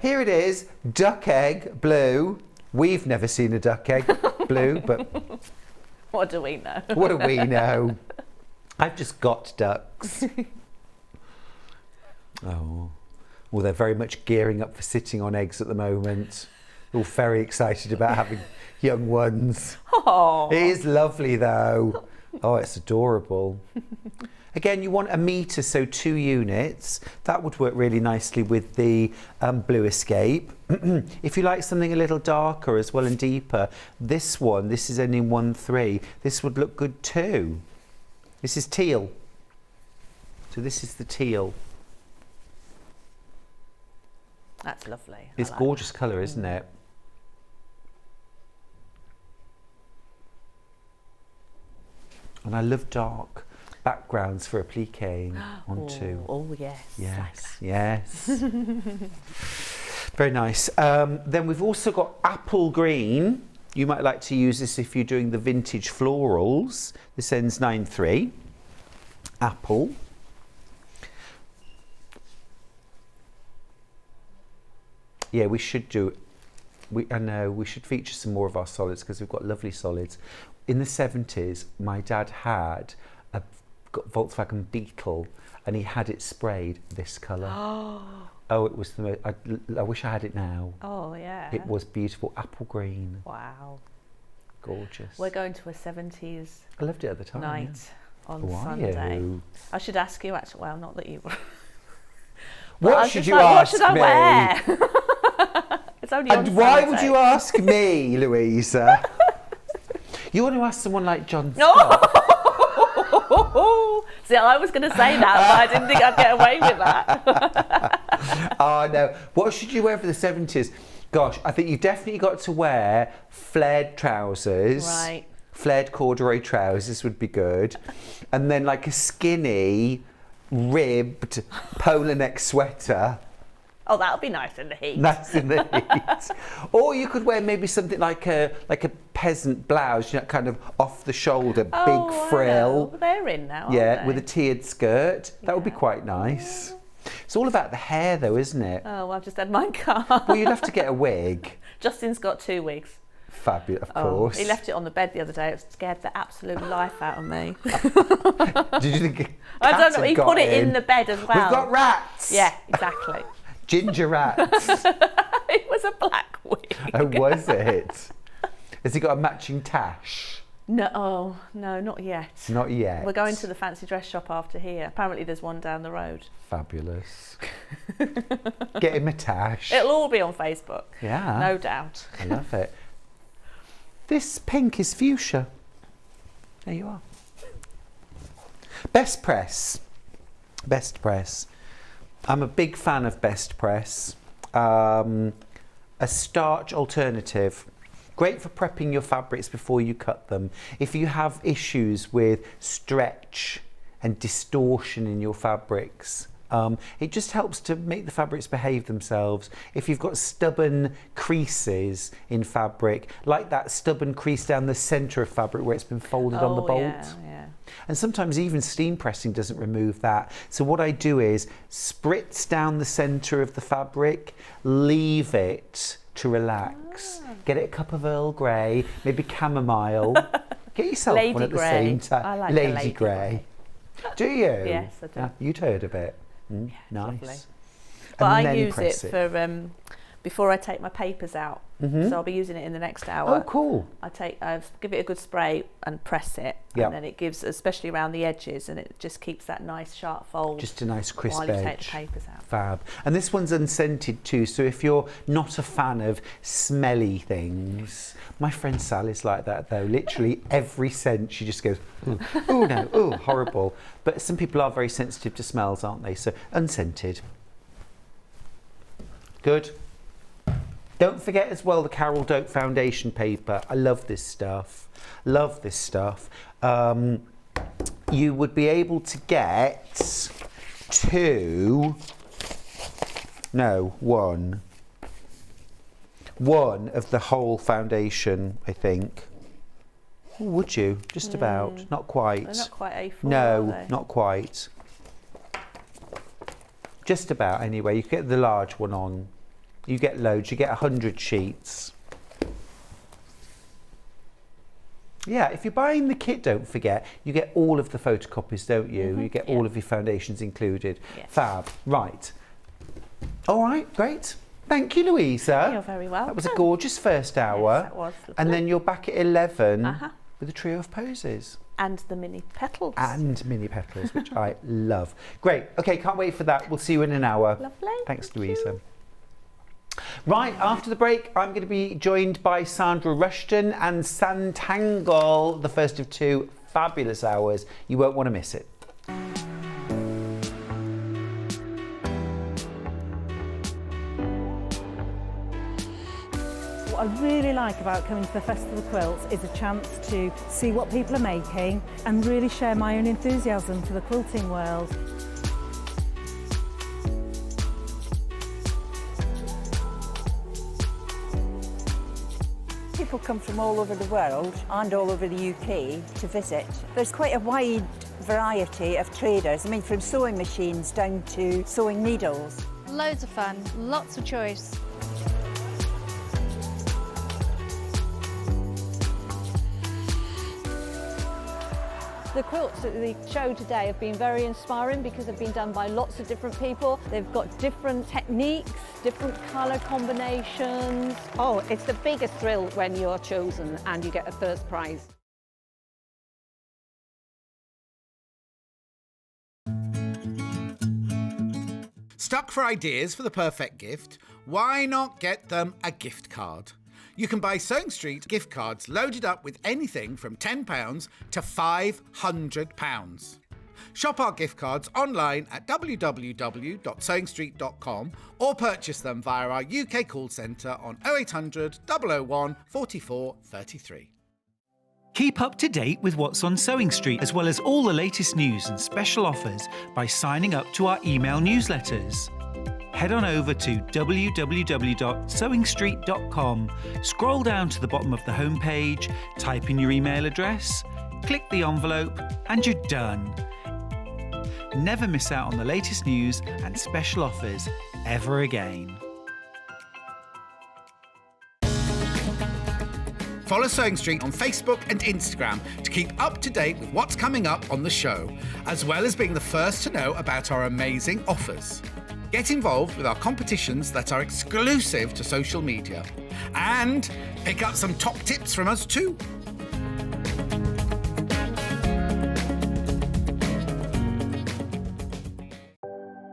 Here it is, duck egg blue. We've never seen a duck egg blue, but what do we know? What do we know? I've just got ducks. Oh, well, they're very much gearing up for sitting on eggs at the moment. All very excited about having young ones. Oh, it is lovely though. Oh, it's adorable. Again, you want a metre, so 2 units. That would work really nicely with the Blue Escape. If you like something a little darker as well and deeper, this is only 1.3. This would look good too. This is teal. So this is the teal. That's lovely. It's gorgeous colour, isn't it? And I love dark backgrounds for appliquing onto. Oh yes. Yes, yes. Very nice. Then we've also got apple green. You might like to use this if you're doing the vintage florals. This ends 9.3. Apple. Yeah, we should do. I know we should feature some more of our solids because we've got lovely solids. In the 70s, my dad had a Volkswagen Beetle, and he had it sprayed this colour. Oh, it was the most. I wish I had it now. Oh yeah. It was beautiful, apple green. Wow. Gorgeous. We're going to a 70s. I loved it at the time. Night on Who are Sunday. you? I should ask you actually. Well, not that you. What should you ask me? What should I wear? It's only on and why Sunday. would you ask me, Louisa? You want to ask someone like John No. Scott? See, I was going to say that, but I didn't think I'd get away with that. Oh no. What should you wear for the 70s? Gosh, I think you definitely got to wear flared trousers. Right. Flared corduroy trousers would be good. And then like a skinny, ribbed polo neck sweater. Oh, that would be nice in the heat. Nice in the heat. Or you could wear maybe something like a peasant blouse, you know, kind of off the shoulder, big frill. They're in now, Yeah, aren't with they? a tiered skirt. That would be quite nice. It's all about the hair though, isn't it? Oh, I've just had mine cut. Well, you'd have to get a wig. Justin's got 2 wigs. Fabulous, of course. He left it on the bed the other day. It scared the absolute life out of me. Did you think I don't know. He put it in the bed as well. We've got rats. Yeah, exactly. Ginger rats. It was a black wig. Oh, was it? Has he got a matching tash? No, no, not yet. Not yet. We're going to the fancy dress shop after here. Apparently there's one down the road. Fabulous. Get him a tash. It'll all be on Facebook. Yeah. No doubt. I love it. This pink is fuchsia. There you are. Best Press. Best Press. I'm a big fan of Best Press. A starch alternative. Great for prepping your fabrics before you cut them. If you have issues with stretch and distortion in your fabrics, it just helps to make the fabrics behave themselves. If you've got stubborn creases in fabric, like that stubborn crease down the centre of fabric where it's been folded on the bolt. Yeah. And sometimes even steam pressing doesn't remove that. So what I do is spritz down the centre of the fabric, leave it to relax. Get it a cup of Earl Grey, maybe chamomile. Get yourself Lady one at the Grey. same time. I like Lady Grey. Do you? Yes, I do. Yeah, you'd heard of it. Yeah, nice. lovely. But And I then use press it for before I take my papers out. So I'll be using it in the next hour. Oh, cool. I give it a good spray and press it, Yep. and then it gives, especially around the edges, and it just keeps that nice sharp fold. Just a nice crisp while you edge. take the papers out. Fab. And this one's unscented too, so if you're not a fan of smelly things, my friend Sally's like that though. Literally every scent she just goes, oh no, oh horrible. But some people are very sensitive to smells, aren't they? So unscented. Good. Don't forget as well the Carol Doak foundation paper. I love this stuff. Love this stuff. You would be able to get one of the whole foundation, I think. Ooh, would you? Just about. Not quite. They're not quite A4, No, are they? not quite. Just about anyway. You get the large one on. You get loads. You get 100 sheets. Yeah, if you're buying the kit, don't forget, you get all of the photocopies, don't you? You get all of your foundations included. Yes. Fab. Right. All right, great. Thank you, Louisa. You're very welcome. That was a gorgeous first hour. Yes, that was lovely. And then you're back at 11 with a trio of posies. And the mini petals. And mini petals, which I love. Great. Okay, can't wait for that. We'll see you in an hour. Lovely. Thanks, Louisa. Right, after the break, I'm going to be joined by Sandra Rushton and Sanntangle, the first of 2 fabulous hours. You won't want to miss it. What I really like about coming to the Festival of Quilts is a chance to see what people are making and really share my own enthusiasm for the quilting world. People come from all over the world and all over the UK to visit. There's quite a wide variety of traders. I mean, from sewing machines down to sewing needles. Loads of fun, lots of choice. The quilts at the show today have been very inspiring because they've been done by lots of different people. They've got different techniques, different colour combinations. Oh, it's the biggest thrill when you're chosen and you get a first prize. Stuck for ideas for the perfect gift? Why not get them a gift card? You can buy Sewing Street gift cards loaded up with anything from £10 to £500. Shop our gift cards online at www.sewingstreet.com or purchase them via our UK call centre on 0800 001 44 33. Keep up to date with what's on Sewing Street, as well as all the latest news and special offers by signing up to our email newsletters. Head on over to www.sewingstreet.com, scroll down to the bottom of the homepage, type in your email address, click the envelope, and you're done. Never miss out on the latest news and special offers ever again. Follow Sewing Street on Facebook and Instagram to keep up to date with what's coming up on the show, as well as being the first to know about our amazing offers. Get involved with our competitions that are exclusive to social media. And pick up some top tips from us too.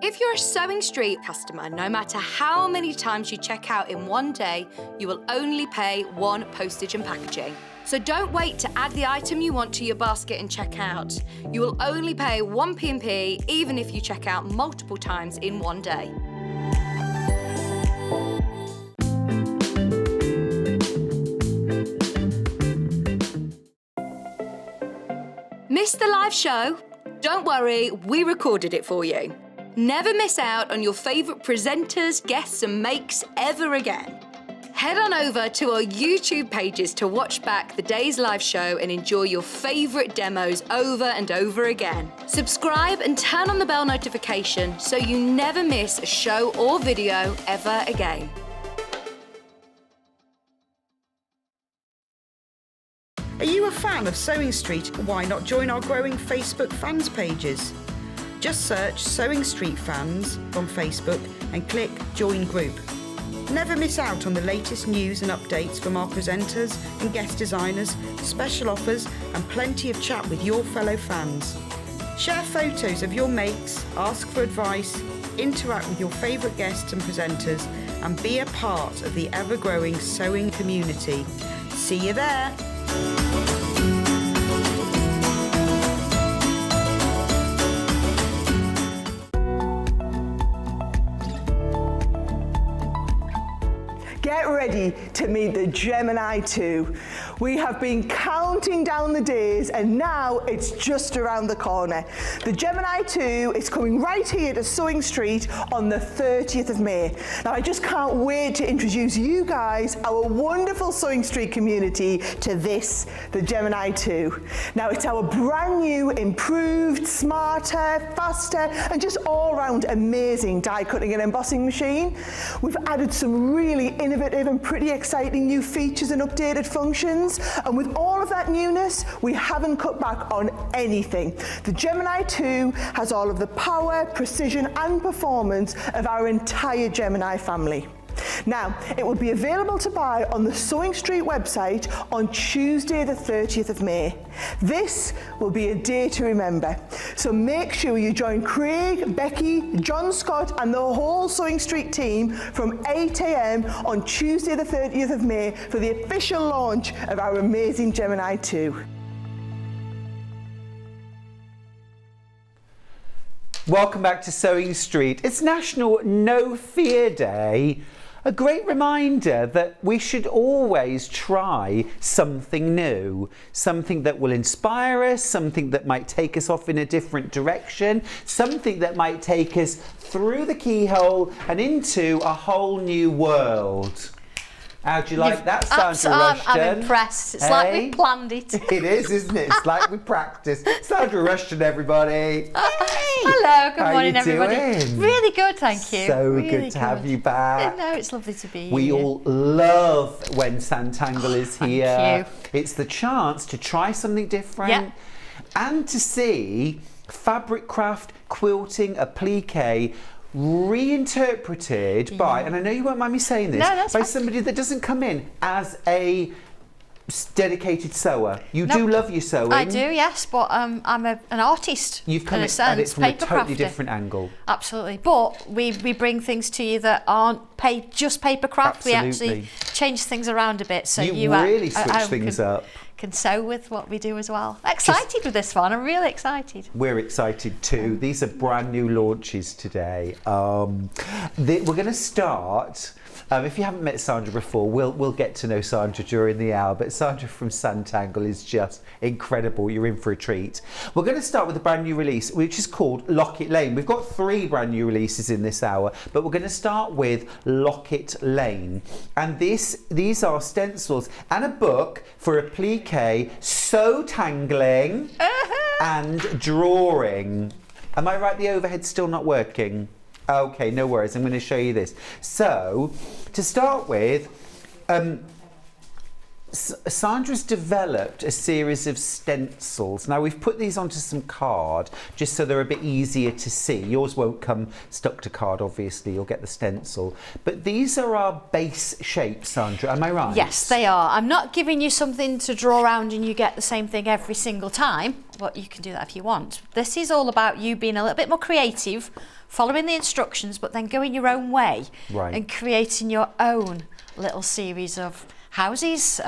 If you're a Sewing Street customer, no matter how many times you check out in one day, you will only pay one postage and packaging. So don't wait to add the item you want to your basket and check out. You will only pay one P&P even if you check out multiple times in one day. Missed the live show? Don't worry, we recorded it for you. Never miss out on your favourite presenters, guests and makes ever again. Head on over to our YouTube pages to watch back the day's live show and enjoy your favourite demos over and over again. Subscribe and turn on the bell notification so you never miss a show or video ever again. Are you a fan of Sewing Street? Why not join our growing Facebook fans pages? Just search Sewing Street Fans on Facebook and click Join Group. Never miss out on the latest news and updates from our presenters and guest designers, special offers and plenty of chat with your fellow fans. Share photos of your makes, ask for advice, interact with your favourite guests and presenters and be a part of the ever-growing sewing community. See you there! Get ready to meet the Gemini 2. We have been counting down the days and now it's just around the corner. The Gemini 2 is coming right here to Sewing Street on the 30th of May. Now I just can't wait to introduce you guys, our wonderful Sewing Street community, to this, the Gemini 2. Now it's our brand new, improved, smarter, faster and just all round amazing die cutting and embossing machine. We've added some really innovative and pretty exciting new features and updated functions, and with all of that newness we haven't cut back on anything. The Gemini 2 has all of the power, precision and performance of our entire Gemini family. Now, it will be available to buy on the Sewing Street website on Tuesday the 30th of May. This will be a day to remember, so make sure you join Craig, Becky, John Scott and the whole Sewing Street team from 8 a.m. on Tuesday the 30th of May for the official launch of our amazing Gemini 2. Welcome back to Sewing Street. It's National No Fear Day. A great reminder that we should always try something new, something that will inspire us, something that might take us off in a different direction, something that might take us through the keyhole and into a whole new world. How do you like that, Sandra Rushton? I'm impressed. It's like we planned it. It is, isn't it? It's like we practiced. Sandra Rushton, everybody. Hello, good morning, everybody. Doing? Really good, thank you. So really good to have you back. No, it's lovely to be here. We all love when Sanntangle is here. Thank you. It's the chance to try something different and to see fabric craft, quilting, applique reinterpreted by, and I know you won't mind me saying this, by somebody that doesn't come in as a dedicated sewer. You do love your sewing. I do, yes, but I'm an artist. You've come in a sense, at it from a totally crafty. different angle. Absolutely, but we bring things to you that aren't just paper craft. Absolutely. We actually change things around a bit, so you really switch things up. Can sew with what we do as well. Excited with this one. I'm really excited. We're excited too. These are brand new launches today. We're going to start. If you haven't met Sandra before, we'll get to know Sandra during the hour, but Sandra from Sanntangle is just incredible. You're in for a treat. We're going to start with a brand new release, which is called Locket Lane. We've got 3 brand new releases in this hour, but we're going to start with Locket Lane. And these are stencils and a book for applique, sew tangling and drawing. Am I right, the overhead's still not working? Okay, no worries, I'm going to show you this. So, to start with, Sandra's developed a series of stencils. Now, we've put these onto some card just so they're a bit easier to see. Yours won't come stuck to card, obviously, you'll get the stencil. But these are our base shapes, Sandra, am I right? Yes, they are. I'm not giving you something to draw around and you get the same thing every single time. Well, you can do that if you want. This is all about you being a little bit more creative, following the instructions, but then going your own way and creating your own little series of houses,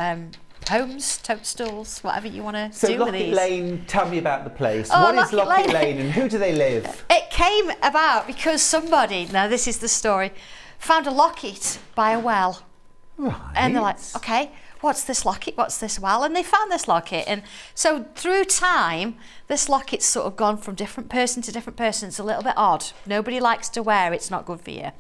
homes, toadstools, whatever you want to do with these. So Locket Lane, tell me about the place. Oh, what is Locket Lane and who do they live? It came about because somebody, now this is the story, found a locket by a well. Right. And they're like, okay, what's this locket? What's this well? And they found this locket. And so through time, this locket's sort of gone from different person to different person. It's a little bit odd. Nobody likes to wear it. It's not good for you.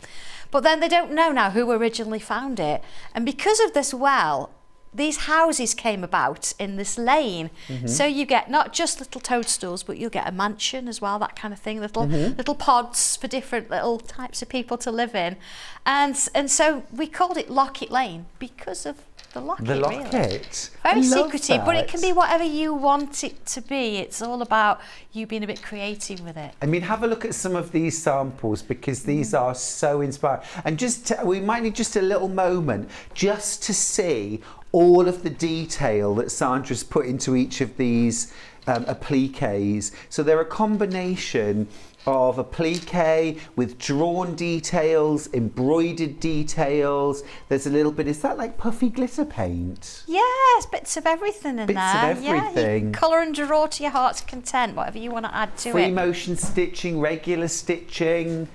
But then they don't know now who originally found it. And because of this well, these houses came about in this lane. So you get not just little toadstools, but you'll get a mansion as well, that kind of thing, little pods for different little types of people to live in. And so we called it Locket Lane because of the locket. The locket. Really. Very secretive, but it can be whatever you want it to be. It's all about you being a bit creative with it. I mean, have a look at some of these samples because these are so inspiring. And we might need just a little moment just to see all of the detail that Sandra's put into each of these appliques. So they're a combination of applique with drawn details, embroidered details. There's a little bit, is that like puffy glitter paint? Yes, bits of everything in there. Bits of everything. Yeah, colour and draw to your heart's content, whatever you want to add to it. Free motion stitching, regular stitching,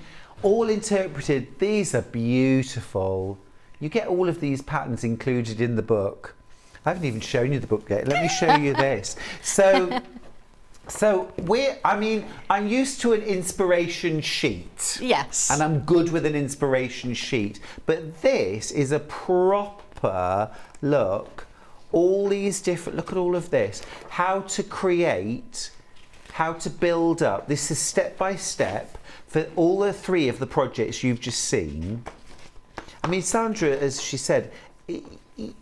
all interpreted. These are beautiful. You get all of these patterns included in the book. I haven't even shown you the book yet. Let me show you this. So I'm used to an inspiration sheet. Yes. And I'm good with an inspiration sheet. But this is a proper look. All these different, look at all of this. How to create, how to build up. This is step by step for all the three of the projects you've just seen. I mean, Sandra, as she said,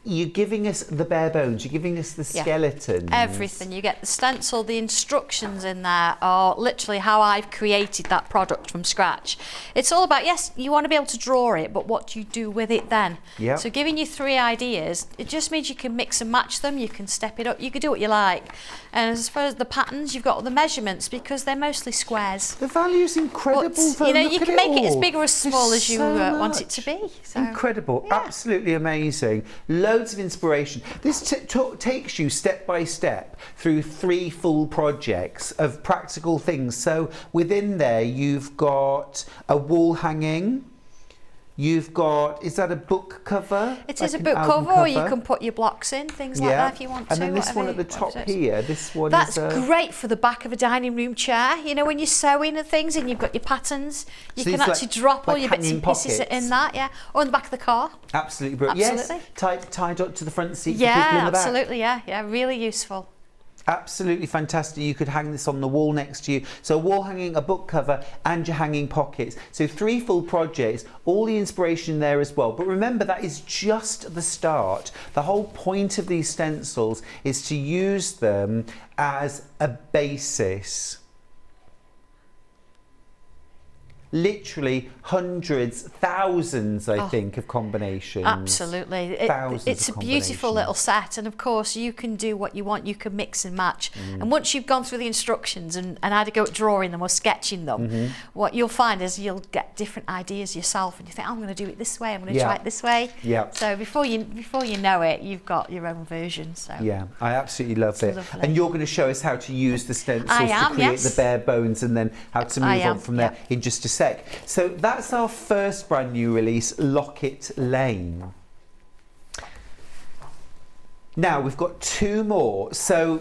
you're giving us the bare bones, you're giving us the skeleton. Everything. You get the stencil, the instructions in there are literally how I've created that product from scratch. It's all about, yes, you want to be able to draw it, but what do you do with it then? Yep. So giving you 3 ideas, it just means you can mix and match them, you can step it up, you can do what you like. And as far as the patterns, you've got all the measurements because they're mostly squares. The value's incredible. But, you know, you can make it as big or as small as you want it to be. So, incredible, absolutely amazing. Loads of inspiration. This takes you step by step through 3 full projects of practical things. So within there you've got a wall hanging. You've got, is that a book cover? It is a book cover, or you can put your blocks in, things like that if you want to. And then this one at the top here, this one That's great for the back of a dining room chair. You know, when you're sewing and things and you've got your patterns, you can actually drop all your bits and pieces in that, or in the back of the car. Absolutely brilliant. Absolutely. Yes, tied up to the front seat for people in the back. Absolutely, yeah, really useful. Absolutely fantastic. You could hang this on the wall next to you. So wall hanging, a book cover, and your hanging pockets. So 3 full projects, all the inspiration there as well. But remember, that is just the start. The whole point of these stencils is to use them as a basis. Literally hundreds, thousands, I think, of combinations. Absolutely. It's a beautiful little set, and of course you can do what you want, you can mix and match. And once you've gone through the instructions and had to go at drawing them or sketching them, what you'll find is you'll get different ideas yourself, and you think, I'm going to do it this way, I'm going to try it this way. So before you know it, you've got your own version. So yeah, I absolutely love it. Lovely. And you're going to show us how to use the stencils to create the bare bones, and then how to move on from there in just a sec. So that's our first brand new release, Locket Lane. Now we've got 2 more. So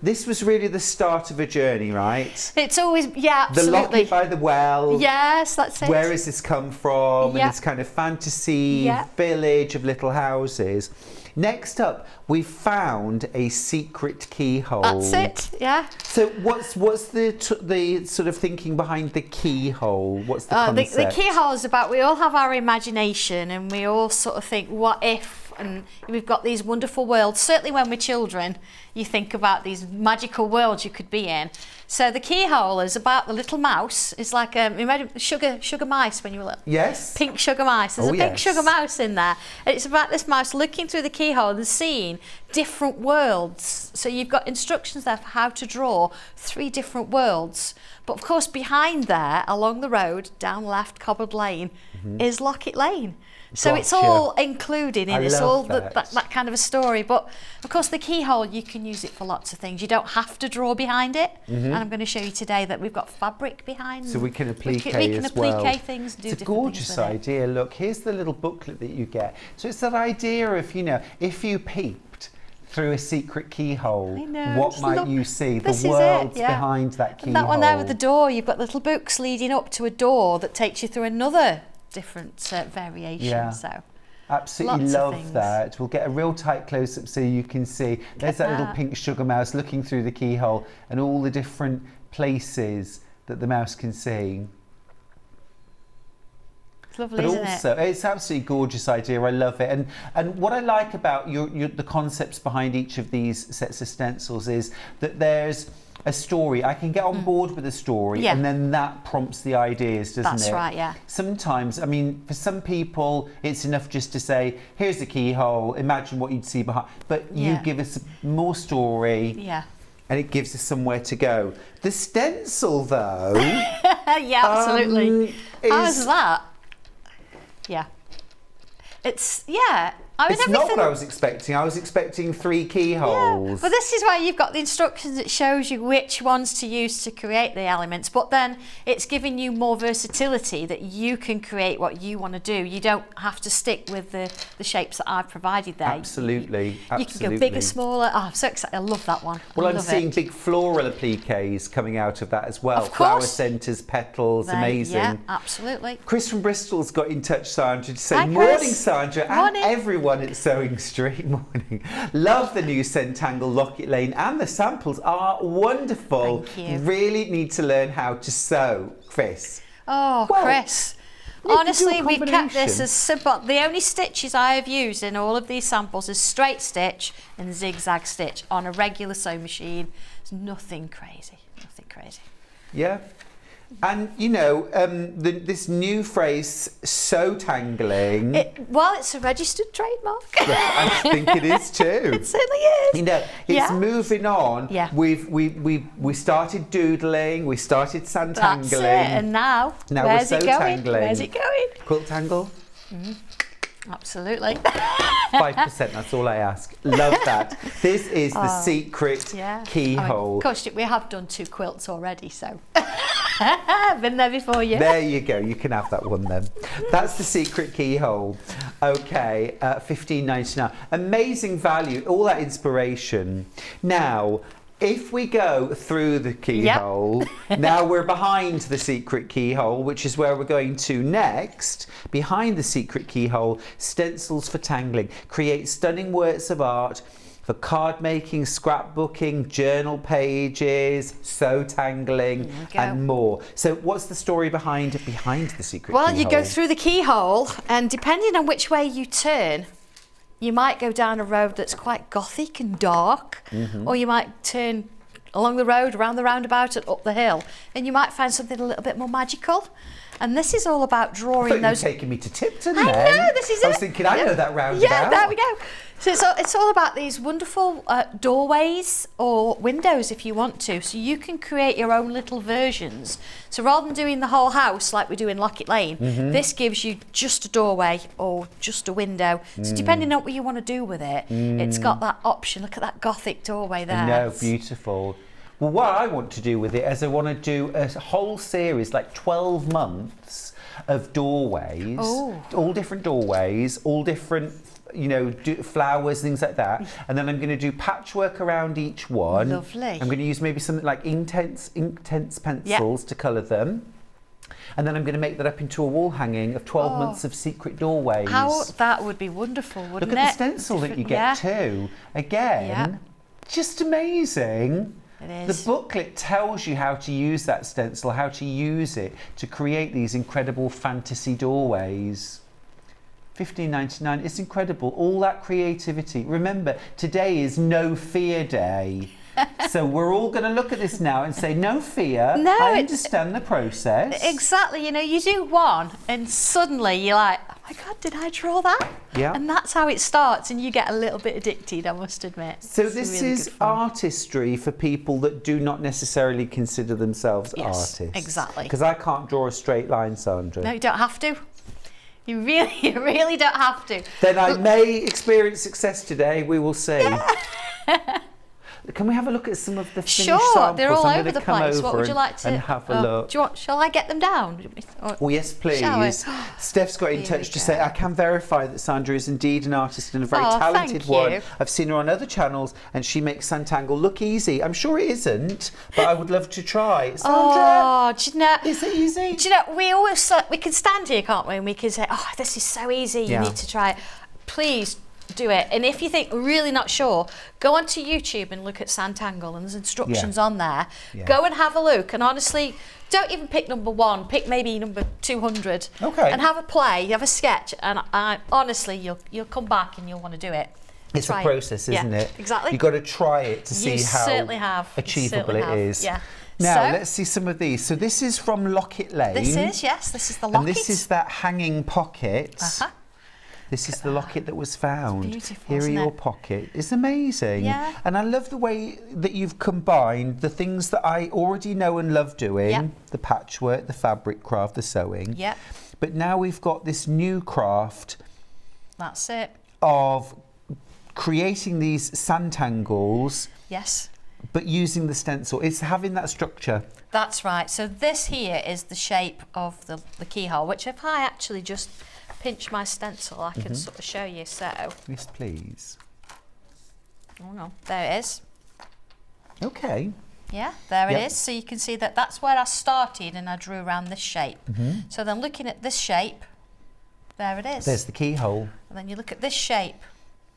this was really the start of a journey, right? It's always, absolutely. The locket by the well. Yes, that's it. Where has this come from? And this kind of fantasy village of little houses. Next up, we've found a secret keyhole. That's it, yeah. So what's the sort of thinking behind the keyhole? What's the concept? The keyhole is about, we all have our imagination and we all sort of think, what if? And we've got these wonderful worlds. Certainly when we're children, you think about these magical worlds you could be in. So the keyhole is about the little mouse. It's like imagine sugar mice when you were little. Yes. Pink sugar mice. There's a pink sugar mouse in there. And it's about this mouse looking through the keyhole and seeing different worlds. So you've got instructions there for how to draw 3 different worlds. But of course behind there, along the road, down left cobbled lane, is Locket Lane. So it's all included in it. It's all that kind of a story. But of course the keyhole, you can use it for lots of things. You don't have to draw behind it. And I'm going to show you today that we've got fabric behind. So we can applique we can as well. applique things, do it's a different gorgeous things with idea. Look, here's the little booklet that you get. So it's that idea of, you know, if you peeped through a secret keyhole, what might you see? The worlds behind that keyhole. And that one there with the door, you've got little books leading up to a door that takes you through another different variation. Yeah. So absolutely love that. We'll get a real tight close-up so you can see. There's that little pink sugar mouse looking through the keyhole and all the different places that the mouse can see. It's lovely, isn't it? It's absolutely gorgeous idea. I love it. And what I like about the concepts behind each of these sets of stencils is that there's a story. I can get on board with a story and then that prompts the ideas, doesn't it? That's right, yeah. Sometimes, I mean, for some people, it's enough just to say, here's the keyhole, imagine what you'd see behind. But you give us more story. Yeah. And it gives us somewhere to go. The stencil, though... yeah, absolutely. How is that? Yeah. It's, it's not what I was expecting. I was expecting 3 keyholes. Yeah. Well, this is why you've got the instructions that shows you which ones to use to create the elements, but then it's giving you more versatility that you can create what you want to do. You don't have to stick with the shapes that I've provided there. Absolutely. You can go bigger, smaller. Oh, I'm so excited. I love that one. Well, I'm seeing big floral appliques coming out of that as well. Of course. Flower centres, petals, amazing. Yeah, absolutely. Chris from Bristol's got in touch, Sandra, to say, Hi, morning, Chris. Sandra, and everyone at Sewing Street. Morning. Love the new Sanntangle Locket Lane and the samples are wonderful. Thank you. Really need to learn how to sew, Chris. Oh, Chris. Honestly, we've kept this as simple. The only stitches I have used in all of these samples is straight stitch and zigzag stitch on a regular sewing machine. It's nothing crazy, nothing crazy. Yeah. And, you know, this new phrase, Sanntangle. Well, it's a registered trademark. I think it is too. It certainly is. You know, it's moving on. Yeah. We started doodling, we started Sanntangling. That's it, and now where's we're it going? Sannttangling. Where's it going? Quilt tangle? Absolutely. 5%, that's all I ask. Love that. This is the secret keyhole. I mean, of course, we have done 2 quilts already, so I've been there before you. There you go, you can have that one then. That's the secret keyhole. Okay, $15.99. Amazing value, all that inspiration. Now, if we go through the keyhole, now we're behind the secret keyhole, which is where we're going to next. Behind the secret keyhole, stencils for tangling. Create stunning works of art for card making, scrapbooking, journal pages, Sannttangling, and more. So what's the story behind the secret keyhole? Well, you go through the keyhole, and depending on which way you turn, you might go down a road that's quite gothic and dark, or you might turn along the road, around the roundabout and up the hill, and you might find something a little bit more magical. And this is all about drawing those... You were taking me to Tipton I then. know, this is it. I was thinking, I know that roundabout. Yeah, there we go. So it's all about these wonderful doorways or windows if you want to. So you can create your own little versions. So rather than doing the whole house like we do in Locket Lane, this gives you just a doorway or just a window. So depending on what you want to do with it, it's got that option. Look at that gothic doorway there. No, beautiful. Well, what I want to do with it is I want to do a whole series, like 12 months of doorways, all different doorways, all different, you know, flowers, things like that. And then I'm going to do patchwork around each one. Lovely. I'm going to use maybe something like intense pencils to colour them. And then I'm going to make that up into a wall hanging of 12 months of secret doorways. That would be wonderful, wouldn't it? Look at the stencil that you get too. Again, just amazing. It is. The booklet tells you how to use that stencil, how to use it to create these incredible fantasy doorways. $15.99, it's incredible. All that creativity. Remember, today is No Fear Day. So we're all going to look at this now and say, no fear, I understand the process. Exactly, you know, you do one and suddenly you're like, oh my God, did I draw that? Yeah. And that's how it starts, and you get a little bit addicted, I must admit. So this is artistry for people that do not necessarily consider themselves artists. Exactly. Because I can't draw a straight line, Sandra. No, you don't have to. You really don't have to. Then I may experience success today, we will see. Yeah. Can we have a look at some of the finished samples? samples? They're all I'm over the come place. over What would you like to? and have a look. Do you want? Shall I get them down? Oh yes, please. Steph's got in touch to say, I can verify that Sandra is indeed an artist and a very talented one. I've seen her on other channels and she makes Sanntangle look easy. I'm sure it isn't, but I would love to try. Sandra, do you know, is it easy? Do you know, we can stand here, can't we? And we can say, oh, this is so easy. You need to try it. Please do it. And if you think really not sure, go onto YouTube and look at Sanntangle, and there's instructions on there. Go and have a look, and honestly, don't even pick number 1, pick maybe number 200. Okay. And have a play, have a sketch, and honestly, you'll come back and you'll want to do it. It's a process, isn't it? Exactly. You've got to try it to see how achievable it is. Yeah. Now, let's see some of these. So this is from Locket Lane. This is, yes, this is the locket. And this is that hanging pocket. This is the locket that was found. It's beautiful, Here are isn't your it? pocket. It's amazing. Yeah. And I love the way that you've combined the things that I already know and love doing, the patchwork, the fabric craft, the sewing. Yep. But now we've got this new craft. That's it. Of creating these Sanntangles. Yes. But using the stencil. It's having that structure. That's right. So this here is the shape of the keyhole, which if I actually just pinch my stencil, I can sort of show you. So yes, please. Oh no, there it is. Okay. Yeah, there it is. So you can see that that's where I started, and I drew around this shape. So then looking at this shape, there it is. There's the keyhole. And then you look at this shape.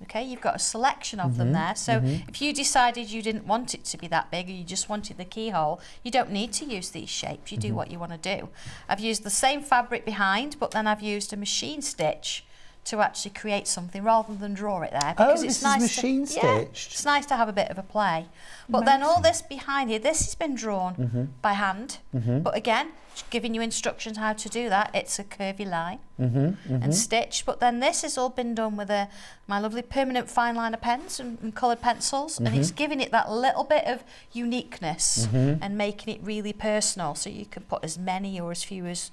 Okay, you've got a selection of them there. So if you decided you didn't want it to be that big, or you just wanted the keyhole, you don't need to use these shapes. You do what you want to do. I've used the same fabric behind, but then I've used a machine stitch to actually create something rather than draw it there. Because this it's nice is machine stitched. Yeah, it's nice to have a bit of a play. But then all this behind here, this has been drawn by hand. But again, giving you instructions how to do that. It's a curvy line and stitched. But then this has all been done with my lovely permanent fine liner pens and coloured pencils, and it's giving it that little bit of uniqueness and making it really personal. So you can put as many or as few as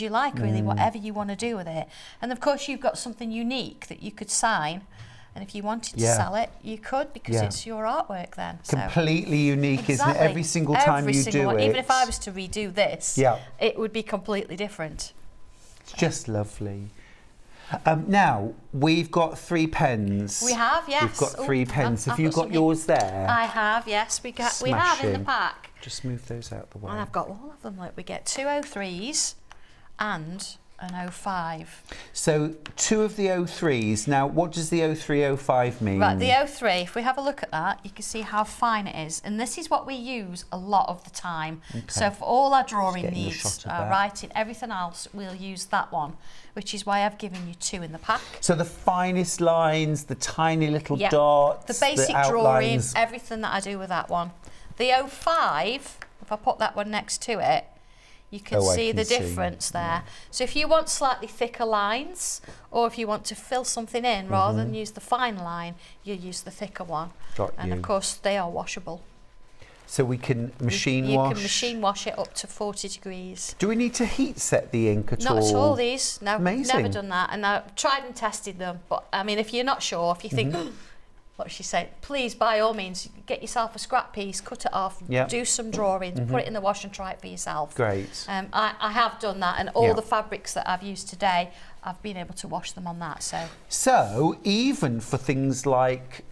you like, really, whatever you want to do with it. And of course, you've got something unique that you could sign. And if you wanted to sell it, you could, because it's your artwork then. Completely unique, isn't it? Every single time you do it. Even if I was to redo this, it would be completely different. It's just lovely. Now, we've got 3 pens. We have, yes. We've got 3 pens. Have you got yours there? I have, yes. We have in the pack. Just move those out the way. And I've got all of them. Look, we get 2 03s and an 05. So 2 of the 03s. Now, what does the 03, 05 mean? Right, the 03, if we have a look at that, you can see how fine it is. And this is what we use a lot of the time. Okay. So for all our drawing needs, writing, everything else, we'll use that one, which is why I've given you 2 in the pack. So the finest lines, the tiny little dots, the basic drawing, everything that I do with that one. The 05, if I put that one next to it, you can see the difference there. So if you want slightly thicker lines, or if you want to fill something in, rather than use the fine line, you use the thicker one. And of course, they are washable. So we can machine wash? You can machine wash it up to 40 degrees. Do we need to heat set the ink at all? Not at all, these. No, amazing. Never done that. And I've tried and tested them. But I mean, if you're not sure, if you think, what she said, please, by all means, get yourself a scrap piece, cut it off, do some drawings, put it in the wash and try it for yourself. Great. I have done that, and all the fabrics that I've used today, I've been able to wash them on that. So even for things like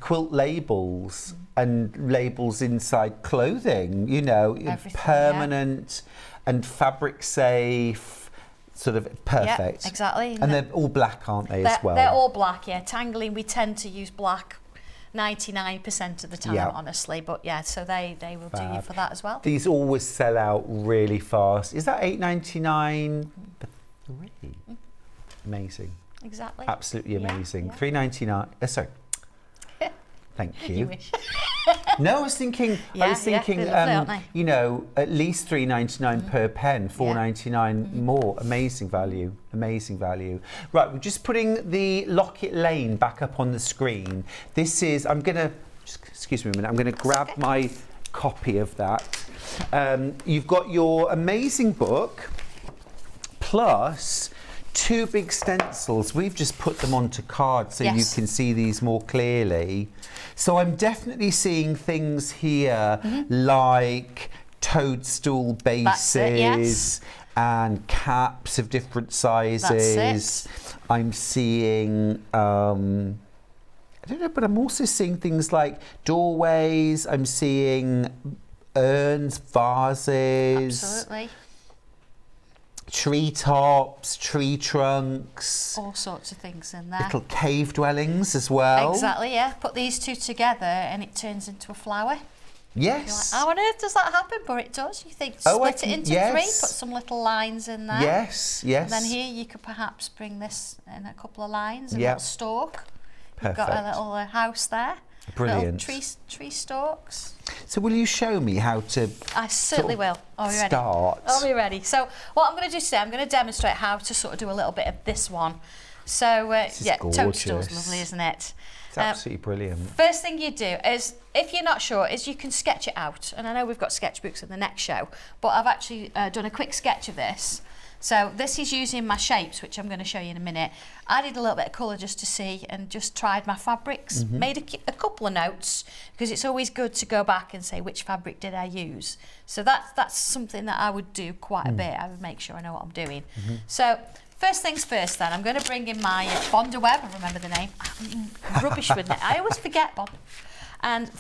quilt labels and labels inside clothing, you know, permanent and fabric safe, sort of perfect. Yeah, exactly. And they're all black, aren't they, as well? They're all black, yeah. Tangling, we tend to use black 99% of the time, honestly. But yeah, so they will do you for that as well. These always sell out really fast. Is that $8.99 for 3? Amazing. Exactly. Absolutely amazing. $3.99. Sorry. Thank you. You wish. No, I was thinking, you know, at least $3.99 per pen, $4.99 more. Amazing value, amazing value. Right, we're just putting the Locket Lane back up on the screen. This is, I'm going to, excuse me a minute, I'm going to grab my copy of that. You've got your amazing book, plus 2 big stencils. We've just put them onto cards so you can see these more clearly. So I'm definitely seeing things here like toadstool bases and caps of different sizes. I'm seeing, I don't know, but I'm also seeing things like doorways. I'm seeing urns, vases. Absolutely. Tree tops, tree trunks. All sorts of things in there. Little cave dwellings as well. Exactly, yeah. Put these 2 together and it turns into a flower. Yes. You're like, how on earth does that happen? But it does. You think split it into 3, put some little lines in there. Yes, yes. And then here you could perhaps bring this in a couple of lines, a little stalk. Perfect. You've got a little house there. Brilliant. Little tree stalks. So will you show me how to I certainly will. Are we ready? Start. Are we ready? So what I'm going to do today, I'm going to demonstrate how to sort of do a little bit of this one. So yeah, toadstool's lovely, isn't it? It's absolutely brilliant. First thing you do is, if you're not sure, is you can sketch it out. And I know we've got sketchbooks in the next show, but I've actually done a quick sketch of this. So this is using my shapes, which I'm going to show you in a minute. I did a little bit of colour just to see and just tried my fabrics, made a couple of notes, because it's always good to go back and say which fabric did I use. So that's something that I would do quite a bit. I would make sure I know what I'm doing. So first things first then, I'm going to bring in my Bonder Web, I remember the name. I'm rubbish with it. I always forget, Bob. And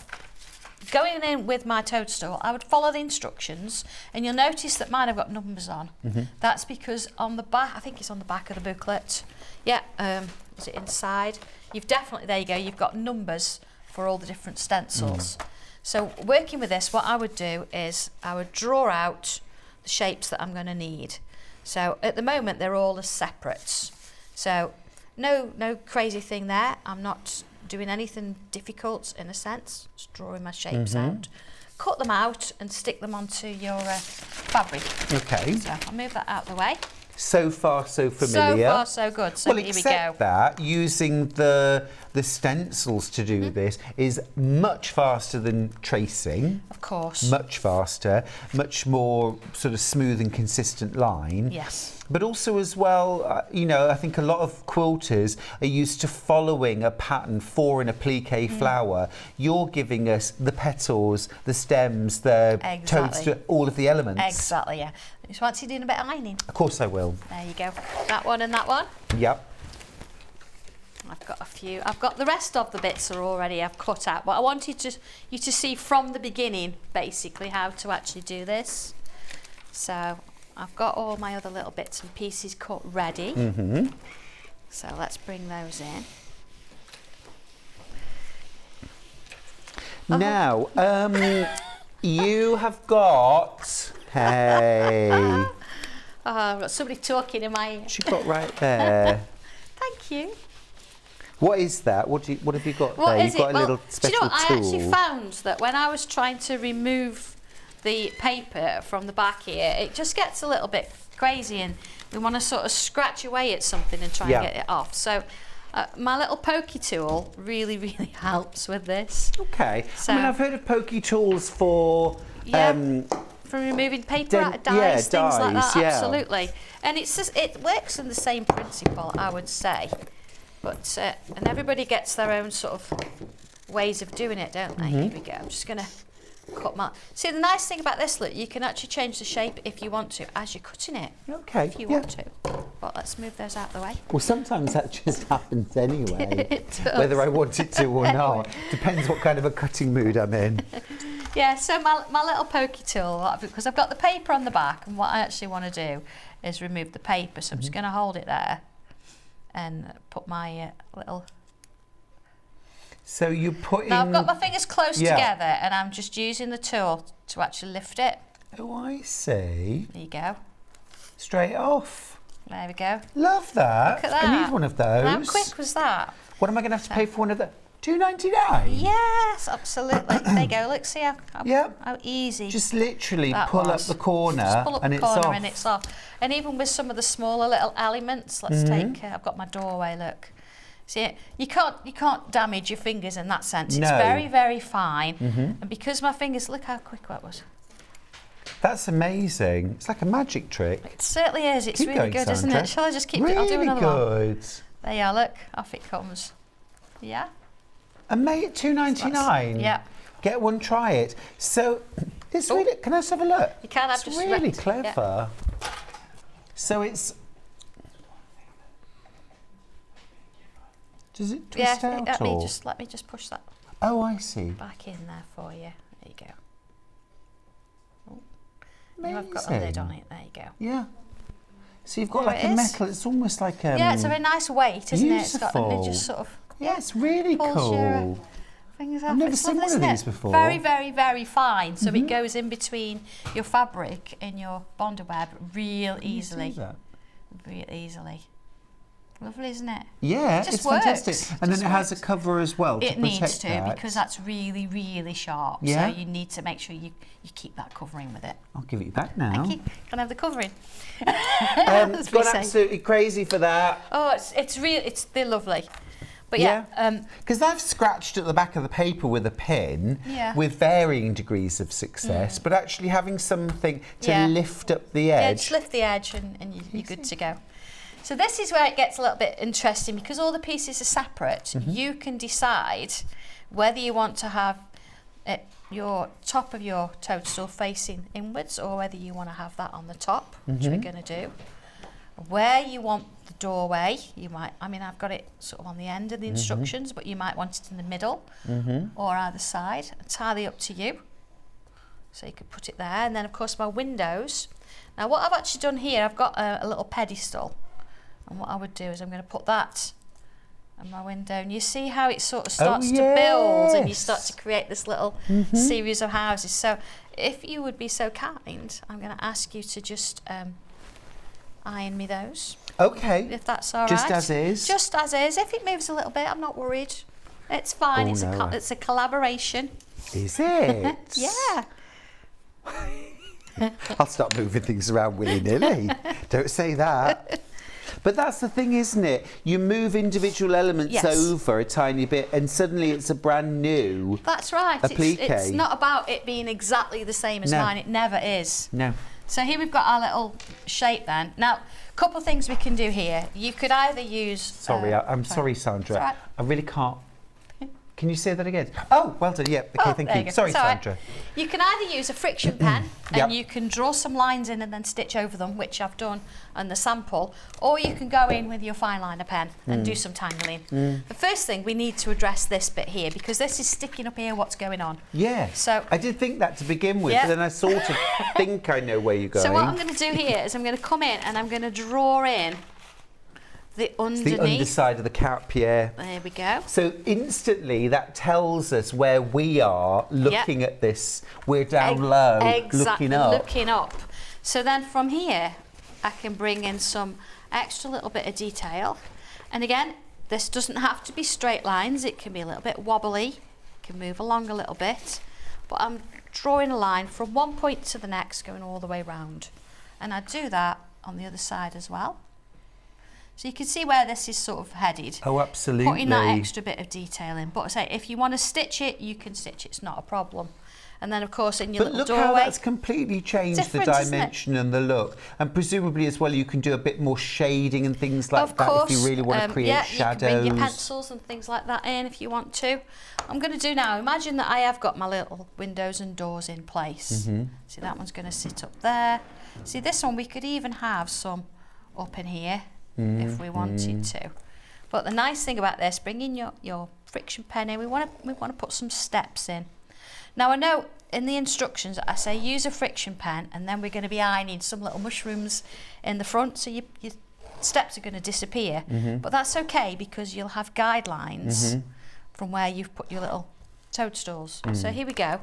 going in with my toadstool, I would follow the instructions, and you'll notice that mine have got numbers on. That's because on the back, I think it's on the back of the booklet. Yeah, is it inside? You've definitely, there you go, you've got numbers for all the different stencils. So working with this, what I would do is I would draw out the shapes that I'm going to need. So at the moment, they're all as separates. So no crazy thing there. I'm not doing anything difficult in a sense, just drawing my shapes out. Cut them out and stick them onto your fabric. Okay. So I'll move that out of the way. So far, so familiar. So far, so good. So well, here we except go. that using the stencils to do this is much faster than tracing. Of course. Much faster, much more sort of smooth and consistent line. Yes. But also as well, you know, I think a lot of quilters are used to following a pattern for an applique flower. You're giving us the petals, the stems, the toadstool, all of the elements. Exactly, yeah. Just fancy doing a bit of ironing? Of course I will. There you go. That one and that one. Yep. I've got a few. I've got the rest of the bits are already I've cut out, but I wanted you to see from the beginning basically how to actually do this. So I've got all my other little bits and pieces cut ready. So let's bring those in. Now, you have got, hey. Oh, I've got somebody talking in my ear. What you got right there? Thank you. What is that? What have you got What there? is You've got it? a little special do you know what? tool. I actually found that when I was trying to remove the paper from the back here, it just gets a little bit crazy and we want to sort of scratch away at something and try and get it off. So my little pokey tool really, really helps with this. Okay. So, I mean, I've heard of pokey tools for... for removing paper out of dies, things like that, absolutely. And it's just, it works in the same principle, I would say. But, and everybody gets their own sort of ways of doing it, don't they? Here we go. I'm just going to cut my... See, the nice thing about this, look, you can actually change the shape if you want to as you're cutting it. Okay. If you want to. But let's move those out the way. Well, sometimes that just happens anyway. It does. Whether I want it to or not. Depends what kind of a cutting mood I'm in. Yeah, so my little pokey tool, because I've got the paper on the back, and what I actually want to do is remove the paper. So I'm just going to hold it there and put my little... So you put in... Now I've got my fingers close together, and I'm just using the tool to actually lift it. Oh, I see. There you go. Straight off. There we go. Love that. Look at that. I need one of those. How quick was that? What am I going to have to pay for one of those? $2.99? Yes, absolutely. There you go. Look, see how easy. Just literally that pull was. up the corner, Just pull up and the it's corner off. and it's off. And even with some of the smaller little elements, let's take. I've got my doorway. Look, see, you can't damage your fingers in that sense. It's very, very fine. And because my fingers, look how quick that was. That's amazing. It's like a magic trick. It certainly is. It's really good, isn't it? Shall I just keep really it? I'll do another good. one. There you are. Look, off it comes. Yeah. And mate, $2.99. Yeah. Get one, try it. So, it's really. Can I just have a look? You can have it's just really ripped. clever. Yeah. So it's. Does it twist out let me just push that. Oh, I see. Back in there for you. There you go. Oh. Amazing. Now I've got a lid on it. There you go. Yeah. So you've got There like it a is. metal. It's almost like a. Yeah, it's a very nice weight, isn't it? It's got, and Beautiful. it just sort of. Yeah, it's really pulls cool. your fingers off. I've never It's seen lovely, one of isn't these it? before. Very, very, very fine. So it goes in between your fabric and your bonder web real easily. See that? Real easily. Lovely, isn't it? Yeah, It just it's fantastic. works. And then Just it has a works. cover as well to It protect needs to that. because that's really, really sharp. Yeah. So you need to make sure you keep that covering with it. I'll give it back now. Thank you. Can I have the covering? It's gone absolutely crazy for that. Oh, they're lovely. But yeah. Because I've scratched at the back of the paper with a pen with varying degrees of success, but actually having something to lift up the edge. Yeah, just lift the edge and you're good to go. So this is where it gets a little bit interesting because all the pieces are separate. You can decide whether you want to have your top of your toadstool facing inwards or whether you want to have that on the top, which we're going to do. Where you want the doorway, you might, I've got it sort of on the end of the instructions, but you might want it in the middle or either side. Entirely up to you. So you could put it there. And then of course my windows. Now what I've actually done here, I've got a little pedestal. And what I would do is I'm going to put that on my window. And you see how it sort of starts to build and you start to create this little series of houses. So if you would be so kind, I'm going to ask you to just iron me those. Okay. If that's all right. Just as is? Just as is. If it moves a little bit, I'm not worried. It's fine. It's a collaboration. Is it? Yeah. I'll start moving things around willy-nilly. Don't say that. But that's the thing, isn't it? You move individual elements over a tiny bit and suddenly it's a brand new That's right. applique. It's not about it being exactly the same as mine. It never is. No. So here we've got our little shape then. Now, a couple of things we can do here. You could either use... Sorry, I'm sorry, Sandra. Right. I really can't... Can you say that again? Oh, well done. Yeah. Okay, thank you. Sorry, Sandra. You can either use a friction pen and you can draw some lines in and then stitch over them, which I've done on the sample, or you can go in with your fine liner pen and do some tangling. The first thing, we need to address this bit here because this is sticking up here what's going on. Yeah. So I did think that to begin with, but then I sort of think I know where you're going. So what I'm going to do here is I'm going to come in and I'm going to draw in the underneath. It's the underside of the cap, yeah. There we go. So instantly that tells us where we are looking at this. We're down low, exactly, looking up. Looking up. So then from here, I can bring in some extra little bit of detail. And again, this doesn't have to be straight lines. It can be a little bit wobbly. It can move along a little bit. But I'm drawing a line from one point to the next, going all the way round. And I do that on the other side as well. So you can see where this is sort of headed. Oh, absolutely. Putting that extra bit of detail in. But I say, if you want to stitch it, you can stitch it. It's not a problem. And then, of course, in your But little look how doorway. that's completely changed the Different, isn't it? dimension and the look. And presumably as well, you can do a bit more shading and things like Of that course, if you really want to create yeah, shadows. you can bring your pencils and things like that in if you want to. I'm going to do now, imagine that I have got my little windows and doors in place. See, that one's going to sit up there. See, this one, we could even have some up in here if we wanted to. But the nice thing about this, bringing your friction pen in, we want to put some steps in. Now, I know in the instructions I say use a friction pen, and then we're going to be ironing some little mushrooms in the front, so your steps are going to disappear. But that's okay, because you'll have guidelines from where you've put your little toadstools. So here we go.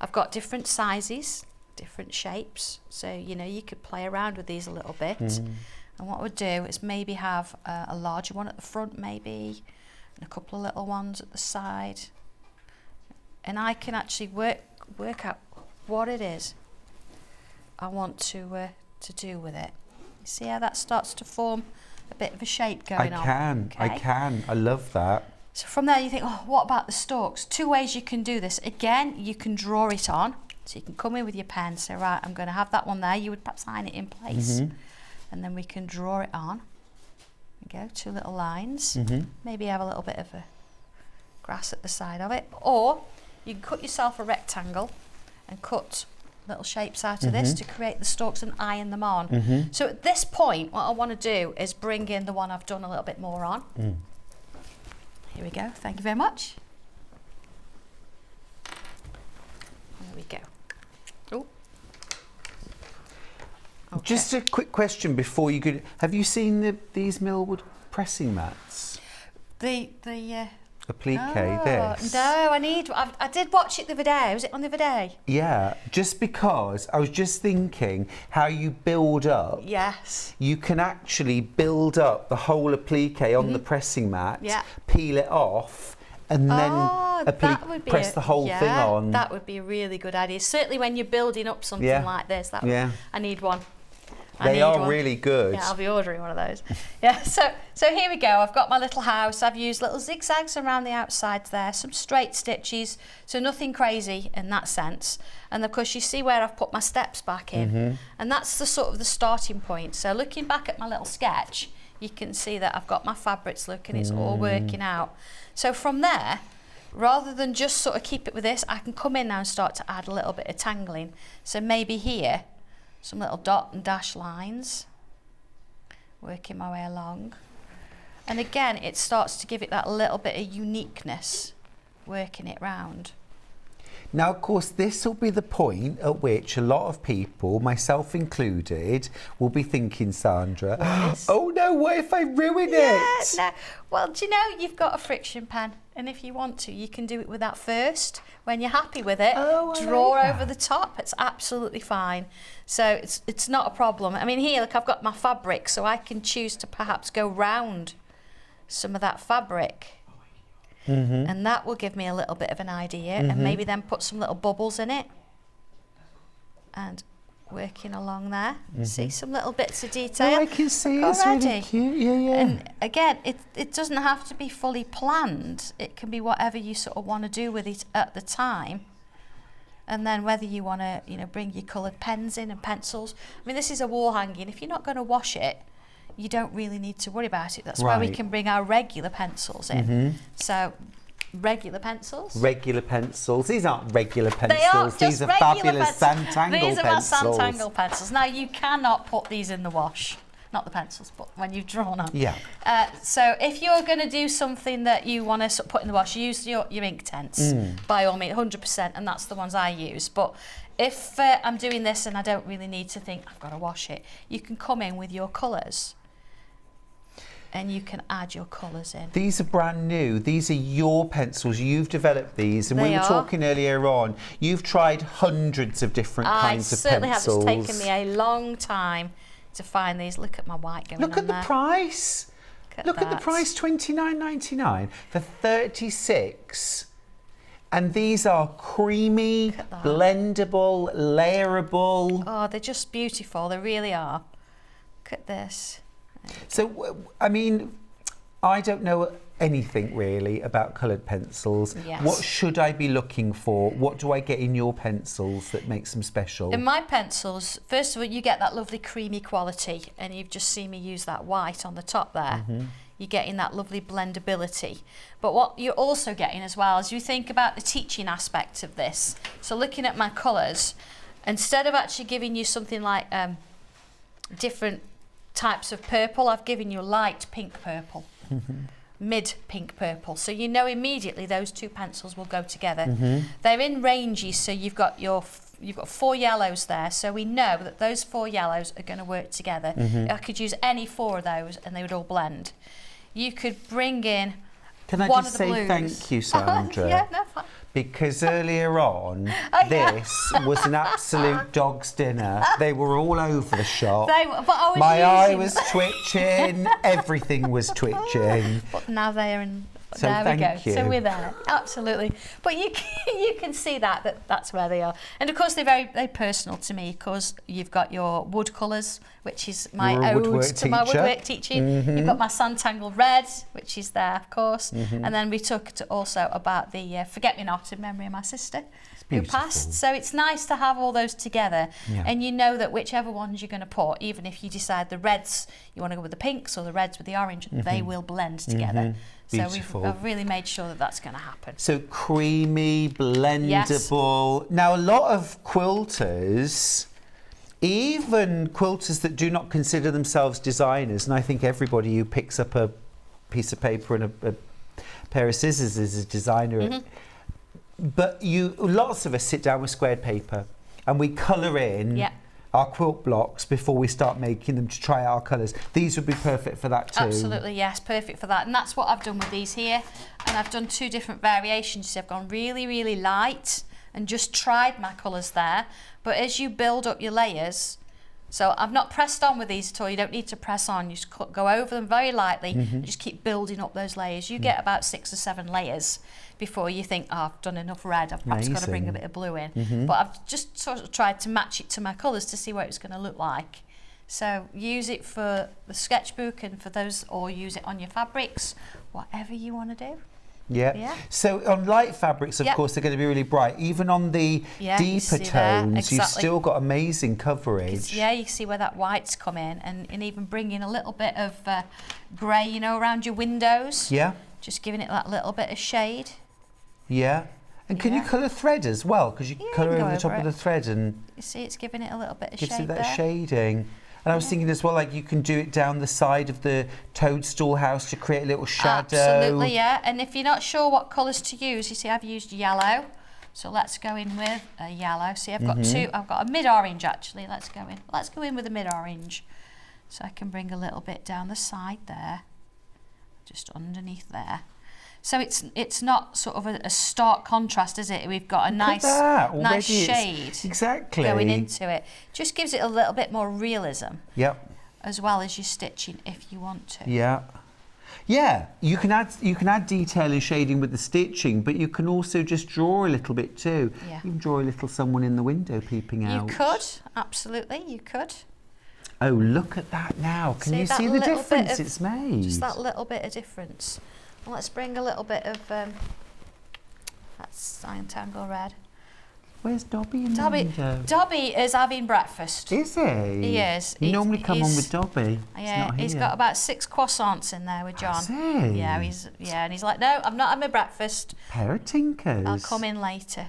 I've got different sizes, different shapes, so you know you could play around with these a little bit. And what we'll do is maybe have a larger one at the front, maybe, and a couple of little ones at the side. And I can actually work out what it is I want to do with it. You see how that starts to form a bit of a shape going on? I can. I love that. So from there you think, oh, what about the stalks? Two ways you can do this. Again, you can draw it on. So you can come in with your pen, say, right, I'm going to have that one there. You would perhaps line it in place. And then we can draw it on. There we go, 2 little lines. Maybe have a little bit of a grass at the side of it. Or you can cut yourself a rectangle and cut little shapes out of this to create the stalks and iron them on. So at this point, what I want to do is bring in the one I've done a little bit more on. Here we go, thank you very much. There we go. Oh. Okay. Just a quick question before you go. Have you seen these Millwood pressing mats? The applique, this? No, I did watch it the other day. Was it on the other day? Yeah, just because I was just thinking how you build up. Yes. You can actually build up the whole applique on the pressing mat, peel it off, and then press the whole thing on. That would be a really good idea. Certainly when you're building up something like this. I need one. They are really good. Yeah, I'll be ordering one of those. Yeah, so here we go. I've got my little house. I've used little zigzags around the outsides there, some straight stitches, so nothing crazy in that sense. And of course, you see where I've put my steps back in, and that's the sort of the starting point. So looking back at my little sketch, you can see that I've got my fabrics looking, it's all working out. So from there, rather than just sort of keep it with this, I can come in now and start to add a little bit of tangling. So maybe here, some little dot and dash lines, working my way along. And again, it starts to give it that little bit of uniqueness, working it round. Now, of course, this will be the point at which a lot of people, myself included, will be thinking, Sandra, oh no, what if I ruin it? No. Well, do you know, you've got a friction pen, and if you want to, you can do it with that first. When you're happy with it, draw over the top. It's absolutely fine. So it's not a problem. I mean, here, look, I've got my fabric, so I can choose to perhaps go round some of that fabric. And that will give me a little bit of an idea, and maybe then put some little bubbles in it. And working along there, see some little bits of detail. Oh, I can see it. It's really cute. Yeah. And again, it doesn't have to be fully planned. It can be whatever you sort of want to do with it at the time. And then whether you want to, you know, bring your coloured pens in and pencils. I mean, this is a wall hanging. If you're not going to wash it, you don't really need to worry about it. That's why we can bring our regular pencils in. So, regular pencils. Regular pencils. These aren't regular pencils. They are just these are fabulous Sanntangle pencils. These are my Sanntangle pencils. Now, you cannot put these in the wash. Not the pencils, but when you've drawn them. Yeah. So if you're going to do something that you want to put in the wash, use your ink tents, by all means, 100%, and that's the ones I use. But if I'm doing this and I don't really need to think, I've got to wash it, you can come in with your colours. And you can add your colours in. These are brand new. These are your pencils. You've developed these. And we were talking earlier on, you've tried hundreds of different kinds of certainly pencils. Have. It's taken me a long time to find these. Look at my white going on there. Look at the price. Look at the price, $29.99 for 36. And these are creamy, blendable, layerable. Oh, they're just beautiful. They really are. Look at this. So, I mean, I don't know anything really about coloured pencils, what should I be looking for? What do I get in your pencils that makes them special? In my pencils, first of all, you get that lovely creamy quality, and you've just seen me use that white on the top there. You're getting that lovely blendability. But what you're also getting as well is you think about the teaching aspect of this. So looking at my colours, instead of actually giving you something like different types of purple, I've given you light pink purple, mid pink purple. So you know immediately those two pencils will go together. They're in ranges, so you've got 4 yellows there, so we know that those 4 yellows are going to work together. I could use any 4 of those and they would all blend. You could bring in Can I one just of the say blues. thank you, Sandra? Yeah, no, fine. Because earlier on, this was an absolute dog's dinner. They were all over the shop. My eye was twitching, everything was twitching. But now they're in. So there we go. thank you. So we're there, absolutely. But you can see that's where they are, and of course they're very personal to me because you've got your wood colours, which is my ode to my woodwork teaching. You've got my Sanntangle red, which is there, of course, and then we talked also about the Forget Me Not in memory of my sister who passed. So it's nice to have all those together, and you know that whichever ones you're going to put, even if you decide the reds you want to go with the pinks or the reds with the orange, they will blend together. So I've really made sure that that's going to happen. So creamy, blendable. Now a lot of quilters, even quilters that do not consider themselves designers, and I think everybody who picks up a piece of paper and a pair of scissors is a designer. But lots of us sit down with squared paper and we colour in our quilt blocks before we start making them to try our colours. These would be perfect for that too. Absolutely, yes, perfect for that. And that's what I've done with these here. And I've done 2 different variations. So I've gone really, really light and just tried my colours there. But as you build up your layers, so I've not pressed on with these at all. You don't need to press on. You just go over them very lightly and just keep building up those layers. You get about 6 or 7 layers before you think, oh, I've done enough red, I've perhaps got to bring a bit of blue in. But I've just sort of tried to match it to my colours to see what it's going to look like. So use it for the sketchbook and for those, or use it on your fabrics, whatever you want to do. Yeah. So on light fabrics, of course, they're going to be really bright. Even on the deeper tones, you've still got amazing coverage. Yeah, you see where that white's come in, and even bring in a little bit of grey, you know, around your windows. Yeah. Just giving it that little bit of shade. Yeah. And can you colour thread as well? Because you colour over the top of the thread and... You see, it's giving it a little bit of shade there. Gives it that shading. And I was thinking as well, like you can do it down the side of the toadstool house to create a little shadow. Absolutely, yeah. And if you're not sure what colours to use, you see I've used yellow. So let's go in with a yellow. See, I've got 2, I've got a mid-orange actually. Let's go in with a mid-orange. So I can bring a little bit down the side there, just underneath there. So it's not sort of a stark contrast, is it? We've got a nice shade going into it. Just gives it a little bit more realism. Yep. As well as your stitching, if you want to. Yeah. Yeah, you can add detail and shading with the stitching, but you can also just draw a little bit too. Yeah. You can draw a little someone in the window peeping out. You could, absolutely, you could. Oh, look at that now. Can you see the difference it's made? Just that little bit of difference. Well, let's bring a little bit of that Sanntangle red. Where's Dobby in the window? Dobby is having breakfast. Is he? He is. You normally come on with Dobby. Yeah, he's got about 6 croissants in there with John. Has he? Yeah, and he's like, no, I'm not having my breakfast. Pair of tinkers. I'll come in later.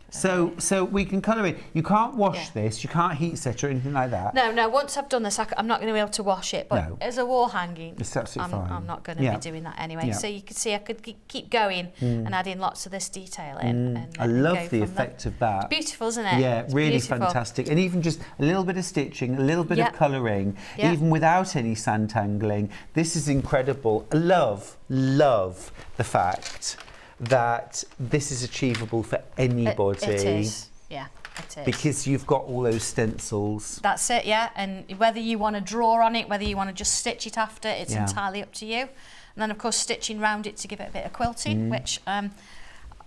So we can colour in. You can't wash this. You can't heat set or anything like that. No. Once I've done this, I'm not going to be able to wash it. But as a wall hanging, it's absolutely fine. I'm not going to be doing that anyway. So you can see I could keep going and adding lots of this detail in. And I love the effect of that. It's beautiful, isn't it? Yeah, it's really beautiful. Fantastic. And even just a little bit of stitching, a little bit of colouring, even without any Sanntangling. This is incredible. Love the fact that this is achievable for anybody. It is. Yeah, it is. Because you've got all those stencils. That's it, yeah. And whether you want to draw on it, whether you want to just stitch it after, it's entirely up to you. And then, of course, stitching round it to give it a bit of quilting, which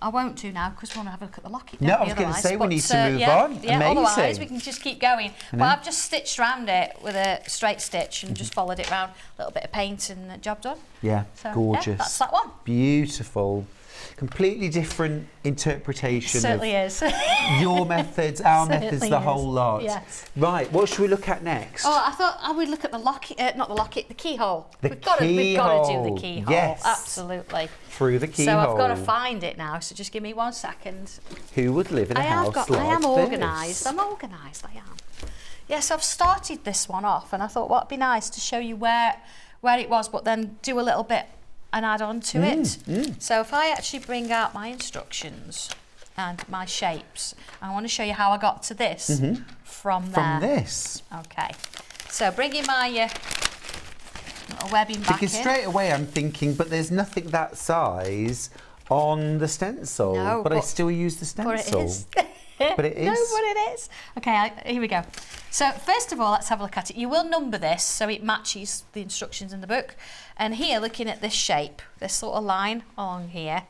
I won't do now because we want to have a look at the locket. No, I was going to say we need to move on. Yeah, Amazing. otherwise we can just keep going. But I've just stitched around it with a straight stitch and just followed it round, a little bit of paint and the job done. Yeah, So, gorgeous. Yeah, that's that one. Beautiful. Completely different interpretation. Certainly is. Your methods, our methods, Certainly the is. whole lot. Yes. Right, what should we look at next? Oh, I thought I would look at the locket, not the locket, the keyhole. We've got to do the keyhole. Yes. Absolutely. Through the keyhole. So I've got to find it now. So just give me 1 second. Who would live in a house like this? I am organised. I'm organised. I am. Yes, I've started this one off, and I thought what would be nice to show you where it was, but then do a little bit and add on to it. So if I actually bring out my instructions and my shapes, I want to show you how I got to this from there. From this? Okay. So bringing my little webbing back Because in. straight away I'm thinking, but there's nothing that size on the stencil. No, but I still use the stencil. But it is. But it is. No, but it is. Okay, here we go. So first of all, let's have a look at it. You will number this so it matches the instructions in the book. And here, looking at this shape, this sort of line along here,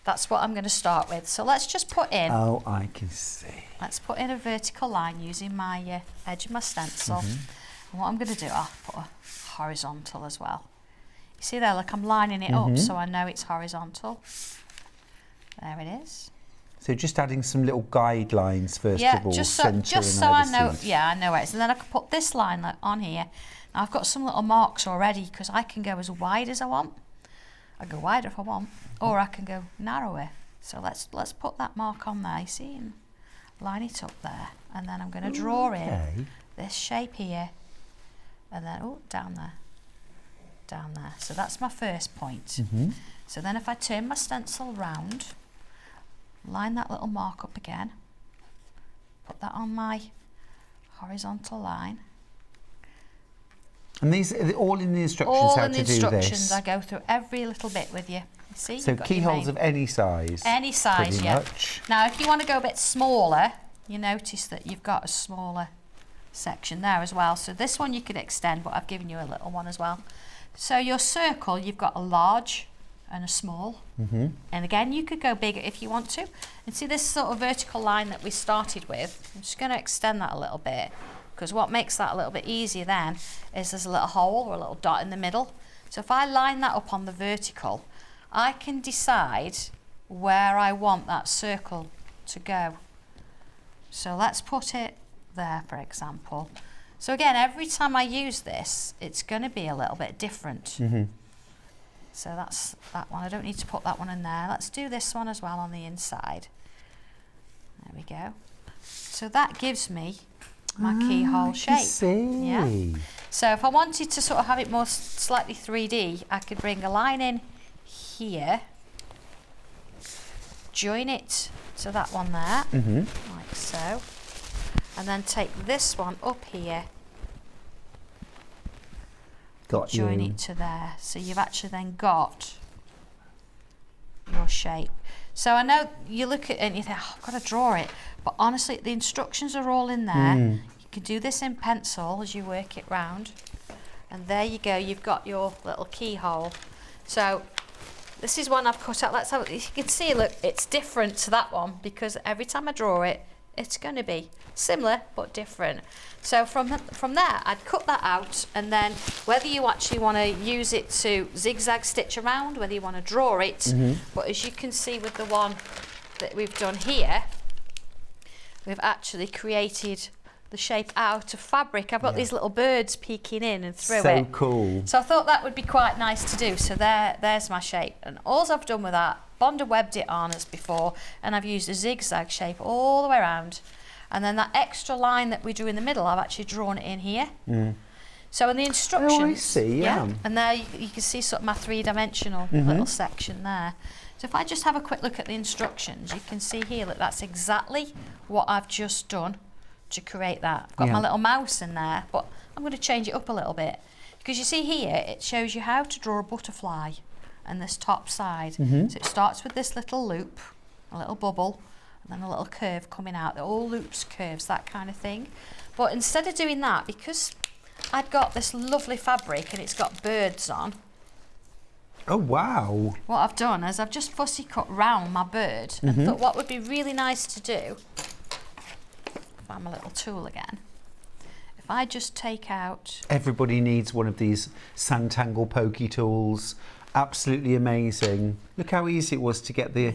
that's what I'm going to start with. So let's just put in... Oh, I can see. Let's put in a vertical line using my edge of my stencil. And what I'm going to do, I'll put a horizontal as well. You see there, look, I'm lining it up so I know it's horizontal. There it is. So just adding some little guidelines first of all, just so I know. Yeah, I know where it is. And then I can put this line on here. Now I've got some little marks already because I can go as wide as I want. I go wider if I want, or I can go narrower. So let's put that mark on there. You see, and line it up there, and then I'm going to draw in this shape here, and then down there. So that's my first point. So then if I turn my stencil round, line that little mark up again, put that on my horizontal line. And these are all in the instructions all how in to the do instructions, this? I go through every little bit with you. See? So keyholes of any size? Any size, pretty yeah. much. Now if you want to go a bit smaller, you notice that you've got a smaller section there as well. So this one you could extend, but I've given you a little one as well. So your circle, you've got a large and a small. And again, you could go bigger if you want to. And see this sort of vertical line that we started with? I'm just going to extend that a little bit, because what makes that a little bit easier then is there's a little hole or a little dot in the middle. So if I line that up on the vertical, I can decide where I want that circle to go. So let's put it there, for example. So again, every time I use this, it's going to be a little bit different. So that's that one. I don't need to put that one in there. Let's do this one as well on the inside. There we go. So that gives me my keyhole shape. See. Yeah. So if I wanted to sort of have it more slightly 3D, I could bring a line in here, join it to that one there, like so, and then take this one up here, join it to there. So you've actually then got your shape. So I know you look at it and you think, oh, I've got to draw it, but honestly the instructions are all in there. You can do this in pencil as you work it round, and there you go, you've got your little keyhole. So this is one I've cut out. Let's have, you can see, look, it's different to that one because every time I draw it, it's going to be similar but different. So from there, I'd cut that out, and then whether you actually want to use it to zigzag stitch around, whether you want to draw it, but as you can see with the one that we've done here, we've actually created the shape out of fabric. I've got these little birds peeking in and through it. So cool. So I thought that would be quite nice to do. So there's my shape. And all I've done with that, Bonder webbed it on as before, and I've used a zigzag shape all the way around. And then that extra line that we drew in the middle, I've actually drawn it in here. So in the instructions, I see, yeah. and there you can see sort of my three-dimensional little section there. So if I just have a quick look at the instructions, you can see here that that's exactly what I've just done to create that. I've got my little mouse in there, but I'm going to change it up a little bit, because you see here it shows you how to draw a butterfly and this top side. So it starts with this little loop, a little bubble, and then a little curve coming out. They're all loops, curves, that kind of thing. But instead of doing that, because I'd got this lovely fabric and it's got birds on, Oh, wow. What I've done is I've just fussy cut round my bird and thought what would be really nice to do, find my little tool again, if I just take out... Everybody needs one of these Sanntangle pokey tools. Absolutely amazing. Look how easy it was to get the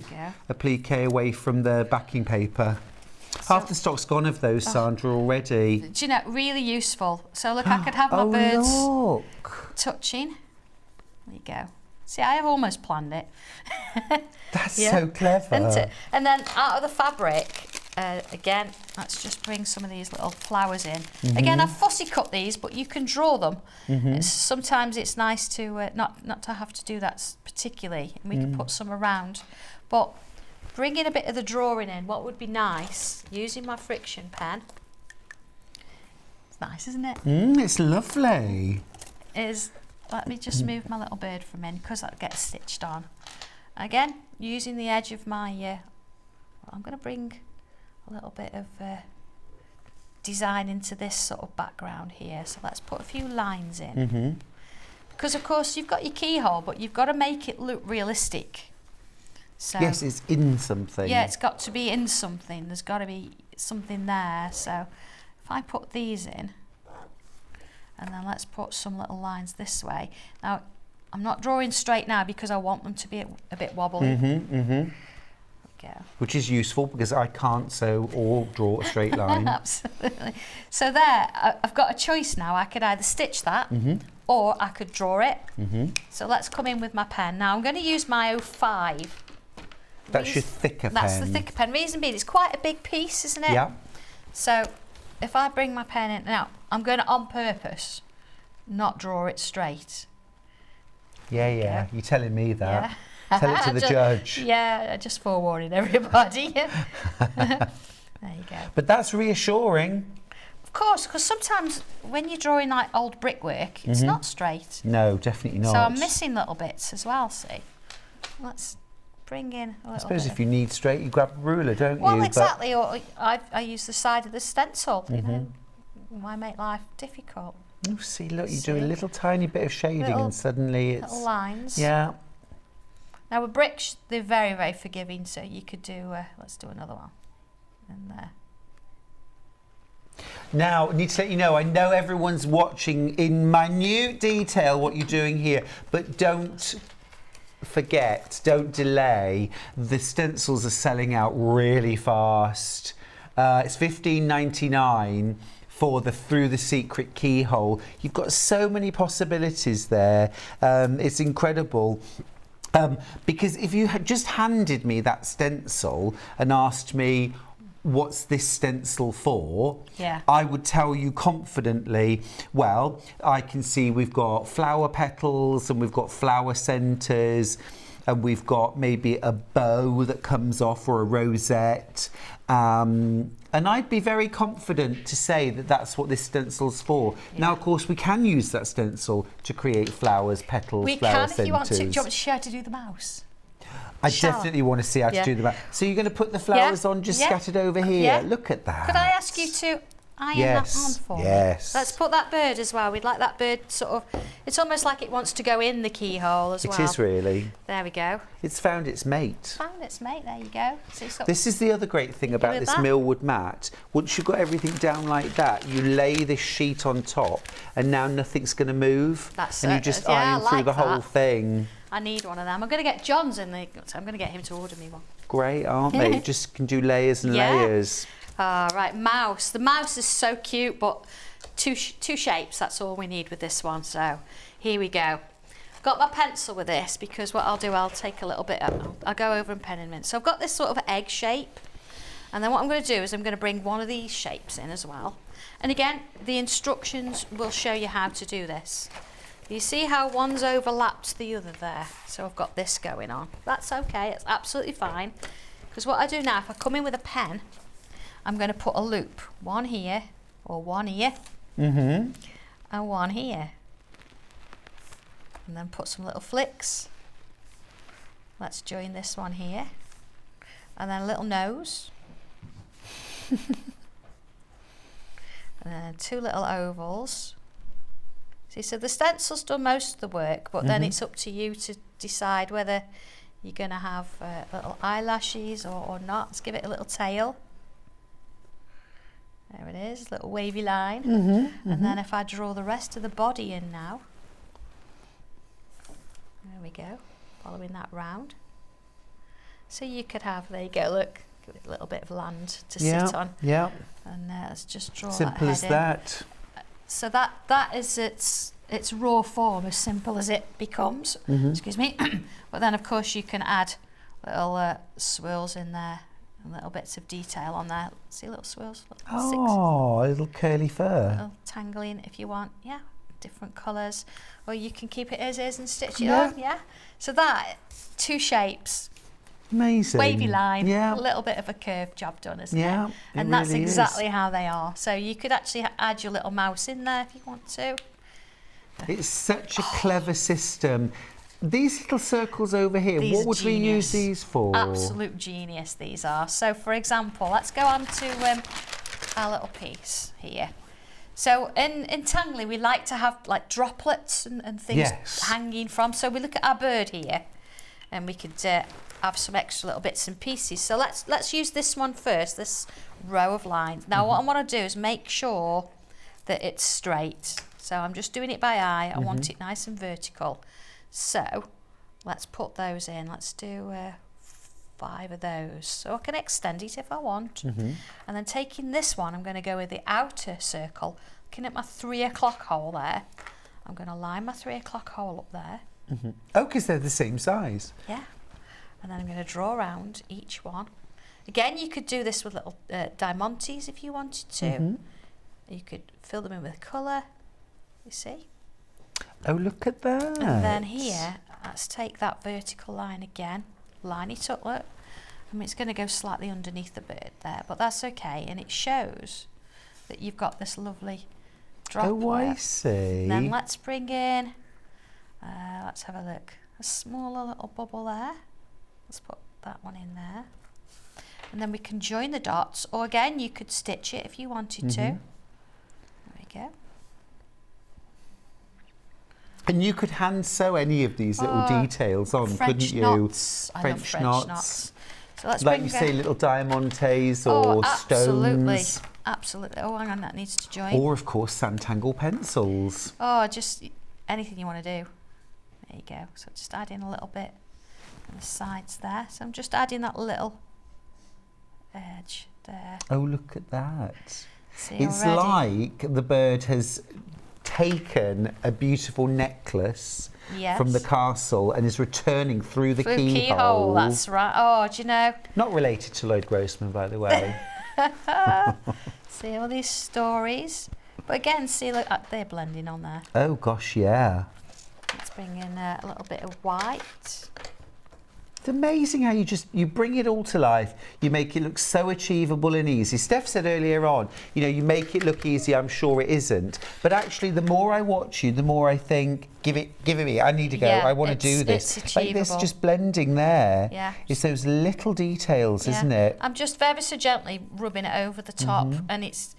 applique away from the backing paper. Half the stock's gone of those, Sandra, already. Do you know, really useful. So look, I could have my birds touching. There you go. See, I have almost planned it. That's so clever. Isn't it? And then out of the fabric, again, let's just bring some of these little flowers in. Again, I've fussy cut these, but you can draw them. Sometimes it's nice to not to have to do that particularly, and we can put some around. But bringing a bit of the drawing in, what would be nice, using my friction pen, it's nice, isn't it? It's lovely. Let me just move my little bird from in, because that gets stitched on. Again, using the edge of my, I'm going to bring a little bit of design into this sort of background here. So let's put a few lines in. Because of course you've got your keyhole, but you've got to make it look realistic. So, yes, it's in something. Yeah, it's got to be in something. There's got to be something there. So if I put these in, and then let's put some little lines this way. Now, I'm not drawing straight now because I want them to be a bit wobbly. There we go. Which is useful because I can't sew or draw a straight line. Absolutely. So there, I've got a choice now. I could either stitch that or I could draw it. So let's come in with my pen. Now I'm going to use my 05. That's your thicker pen. That's the thicker pen. Reason being, it's quite a big piece, isn't it? Yeah. So if I bring my pen in, now I'm going to, on purpose, not draw it straight. Yeah. You're telling me that. Yeah. Tell it to the judge. Yeah, just forewarning everybody. There you go. But that's reassuring. Of course, because sometimes when you're drawing like old brickwork, it's not straight. No, definitely not. So I'm missing little bits as well, see. Let's bring in a little I suppose bit if you need straight, you grab a ruler, don't you? Well, exactly. Or I use the side of the stencil, you know. Why make life difficult? Oh, see, look, you do a little tiny bit of shading and suddenly it's... Little lines. Yeah. Now with bricks, they're very, very forgiving, so you could do, let's do another one in there. Now, I need to let you know, I know everyone's watching in minute detail what you're doing here, but don't forget, don't delay. The stencils are selling out really fast. It's $15.99 for the Through the Secret Keyhole. You've got so many possibilities there. It's incredible. Because if you had just handed me that stencil and asked me, what's this stencil for? Yeah. I would tell you confidently, well, I can see we've got flower petals and we've got flower centres and we've got maybe a bow that comes off or a rosette. And I'd be very confident to say that that's what this stencil's for. Yeah. Now, of course, we can use that stencil to create flowers, petals, flower centres. If you want to. Do you want me to show how to do the mouse? I definitely want to see how to do the mouse. So you're going to put the flowers on just scattered over here. Yeah. Look at that. Could I ask you to iron that on for me? Yes. Let's put that bird as well. We'd like that bird sort of, it's almost like it wants to go in the keyhole as well. It is really. There we go. It's found its mate. Found its mate, there you go. So this is the other great thing about this millwood mat. Once you've got everything down like that, you lay this sheet on top and now nothing's going to move. That's and you just iron through the whole thing. I need one of them. I'm going to get John's in the, so I'm going to get him to order me one. Great, aren't they? You just can do layers and layers. Right, mouse. The mouse is so cute, but two shapes, that's all we need with this one. So here we go. Got my pencil with this because what I'll do, I'll take a little bit, I'll go over and pen in a minute. So I've got this sort of egg shape. And then what I'm going to do is I'm going to bring one of these shapes in as well. And again, the instructions will show you how to do this. You see how one's overlapped the other there? So I've got this going on. That's okay, it's absolutely fine. Because what I do now, if I come in with a pen, I'm going to put a loop. One here, or one here, and one here. And then put some little flicks. Let's join this one here. And then a little nose. And then two little ovals. See, so the stencil's done most of the work, but then it's up to you to decide whether you're going to have little eyelashes or not. Let's give it a little tail. There it is, little wavy line. And then if I draw the rest of the body in now, there we go, following that round. So you could have, there you go, look, give it a little bit of land to sit on. Yeah. And let's just draw Simple that as head that. in. So that is its raw form, as simple as it becomes. Excuse me. But then, of course, you can add little swirls in there and little bits of detail on there. See, little swirls. Oh, a little curly fur. Little tangling if you want. Yeah, different colours. Or you can keep it as is and stitch it on. Yeah. So that, 2 shapes. Amazing. Wavy line, yeah. a little bit of a curved job done, isn't yeah, it? And that's really exactly is. how they are. So you could actually add your little mouse in there if you want to. It's such a clever system. These little circles over here, These what are would we use these for? Absolute genius these are. So for example, let's go on to our little piece here. So in Untitled, we like to have like droplets and things hanging from. So we look at our bird here and we could have some extra little bits and pieces. So let's use this one first, this row of lines. Now what I want to do is make sure that it's straight. So I'm just doing it by eye. I want it nice and vertical. So let's put those in. Let's do 5 of those. So I can extend it if I want. And then taking this one, I'm going to go with the outer circle, looking at my 3 o'clock hole there. I'm going to line my 3 o'clock hole up there. Oh, because they're the same size. Yeah. And then I'm going to draw around each one. Again, you could do this with little diamantes if you wanted to. You could fill them in with colour, you see. Oh, look at that. And then here, let's take that vertical line again, line it up, look. I mean, it's going to go slightly underneath the bird there, but that's okay. And it shows that you've got this lovely droplet. Oh, I see. Then let's bring in, let's have a look, a smaller little bubble there. Let's put that one in there. And then we can join the dots, or again, you could stitch it if you wanted to. There we go. And you could hand sew any of these little details on, couldn't you? Knots. I love French knots. So let's like bring you say, little diamantes or absolutely. stones. Absolutely. Oh, hang on, that needs to join. Or, of course, Sanntangle pencils. Oh, just anything you want to do. There you go. So just add in a little bit on the sides there. So I'm just adding that little edge there. Oh, look at that. See, it's already. like the bird has taken a beautiful necklace from the castle and is returning through the keyhole. That's right. Oh, do you know? Not related to Lloyd Grossman, by the way. See all these stories. But again, see, look, they're blending on there. Oh, gosh, yeah. Let's bring in a little bit of white. It's amazing how you bring it all to life. You make it look so achievable and easy. Steph said earlier on, you make it look easy. I'm sure it isn't. But actually, the more I watch you, the more I think, give it me. I need to go. Yeah, I want to do this. It's like this, just blending there. Yeah. It's those little details, isn't it? I'm just very so gently rubbing it over the top, and it's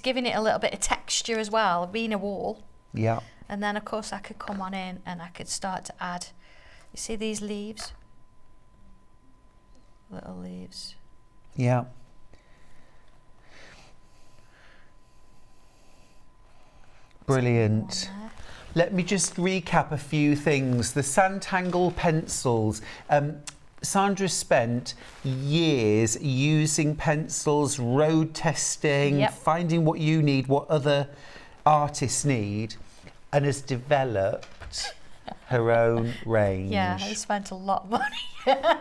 giving it a little bit of texture as well, being a wall. Yeah. And then, of course, I could come on in and I could start to add. You see these leaves? Little leaves. Yeah. Brilliant. Let me just recap a few things. The Sanntangle pencils. Sandra spent years using pencils, road testing, finding what you need, what other artists need, and has developed her own range. Yeah, I spent a lot of money.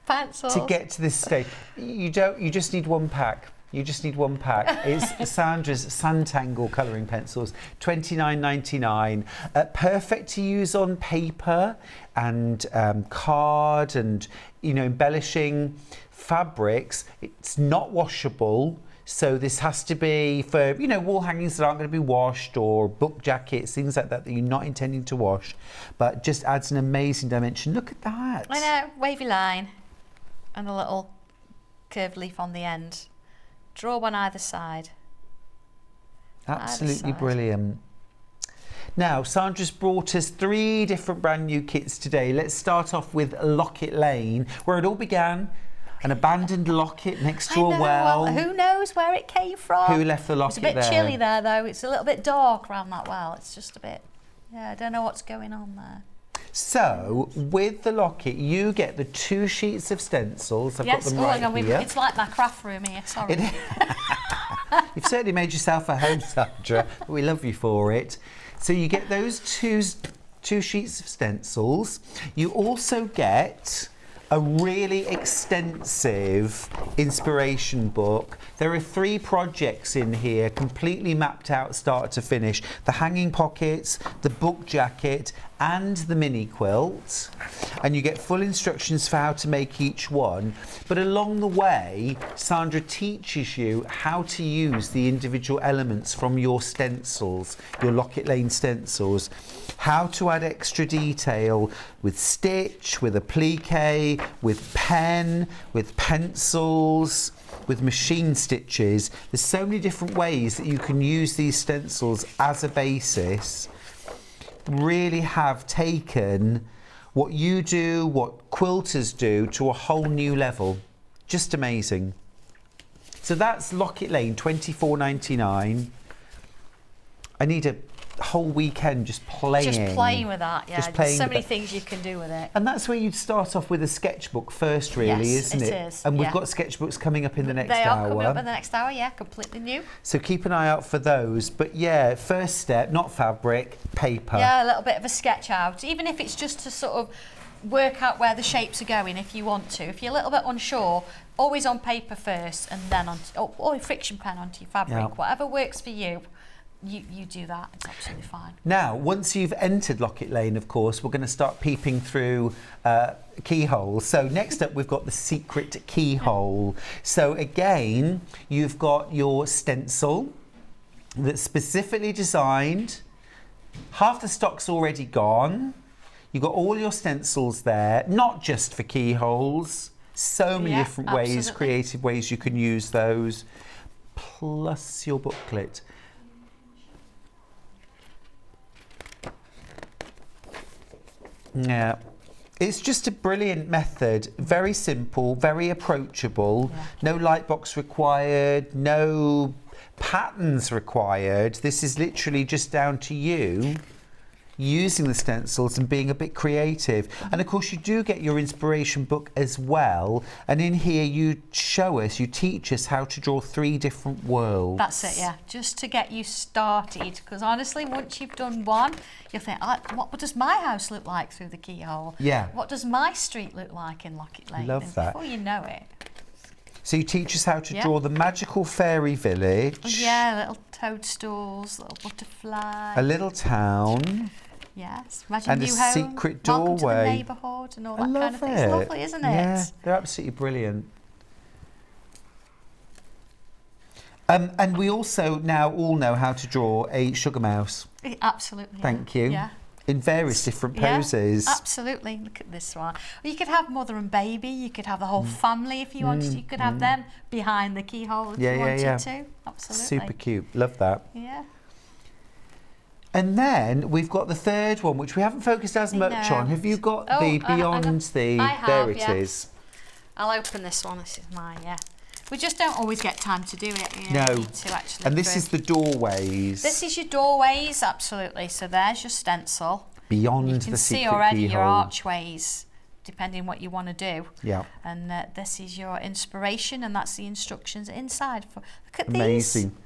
Pencils. To get to this stage, you just need one pack. You just need one pack. It's Sandra's Sanntangle colouring pencils, $29.99. Perfect to use on paper and card and embellishing fabrics. It's not washable, so this has to be for wall hangings that aren't going to be washed, or book jackets, things like that you're not intending to wash, but just adds an amazing dimension. Look at that. I know, wavy line and a little curved leaf on the end. Draw one either side. Absolutely brilliant. Now, Sandra's brought us 3 different brand new kits today. Let's start off with Locket Lane, where it all began. An abandoned locket next to a well. Who knows where it came from? Who left the locket there? It's a bit chilly there, though. It's a little bit dark around that well. It's just a bit, yeah, I don't know what's going on there. So, with the locket, you get the 2 sheets of stencils. I've got them right here. It's like my craft room here, sorry. You've certainly made yourself at home, Sandra, but we love you for it. So you get those two sheets of stencils. You also get a really extensive inspiration book. There are 3 projects in here, completely mapped out start to finish. The hanging pockets, the book jacket, and the mini quilt. And you get full instructions for how to make each one. But along the way, Sandra teaches you how to use the individual elements from your stencils, your Locket Lane stencils. How to add extra detail with stitch, with applique, with pen, with pencils, with machine stitches. There's so many different ways that you can use these stencils as a basis. Really have taken what you do, what quilters do, to a whole new level. Just amazing. So that's Locket Lane, $24.99. I need a whole weekend just playing. Just playing with that, yeah. There's so many it. things you can do with it. And that's where you'd start off with a sketchbook first, really, yes, isn't it? It is. And we've got sketchbooks coming up in the next hour. They are coming up in the next hour, yeah, completely new. So keep an eye out for those. But yeah, first step, not fabric, paper. Yeah, a little bit of a sketch out, even if it's just to sort of work out where the shapes are going if you want to. If you're a little bit unsure, always on paper first and then on, or friction pen onto your fabric, Yeah. whatever works for you. You do that, it's absolutely fine. Now, once you've entered Locket Lane, of course, we're going to start peeping through keyholes. So next up, we've got the secret keyhole. So again, you've got your stencil that's specifically designed. Half the stock's already gone. You've got all your stencils there, not just for keyholes. So many different ways, creative ways you can use those. Plus your booklet. Yeah, it's just a brilliant method. Very simple, very approachable. Yeah. No light box required, no patterns required. This is literally just down to you using the stencils and being a bit creative. And of course you do get your inspiration book as well, and in here you show us, you teach us how to draw 3 different worlds. That's it, yeah, just to get you started, because honestly once you've done one you'll think, what does my house look like through the keyhole? Yeah. What does my street look like in Locket Lane? Love and that. Before you know it. So you teach us how to draw the magical fairy village. Yeah, little toadstools, little butterfly. A little town. Yes, imagine and new a home, secret doorway. welcome to the neighbourhood and all that kind of thing. It's lovely, isn't it? Yeah, they're absolutely brilliant. And we also now all know how to draw a sugar mouse. Absolutely. Thank you. Yeah. In various different poses. Yeah, absolutely. Look at this one. Well, you could have mother and baby. You could have the whole family if you wanted. You could have them behind the keyhole if you wanted to. Absolutely. Super cute. Love that. Yeah. And then we've got the third one, which we haven't focused as much on. Have you got the beyond the? I have, there it is. I'll open this one. This is mine. Yeah. We just don't always get time to do it. You know, No. need to actually And this is the doorways. This is your doorways, absolutely. So there's your stencil. Beyond you the can see secret already keyhole. your archways, depending what you want to do. Yeah. And this is your inspiration, and that's the instructions inside. Look at Amazing. these.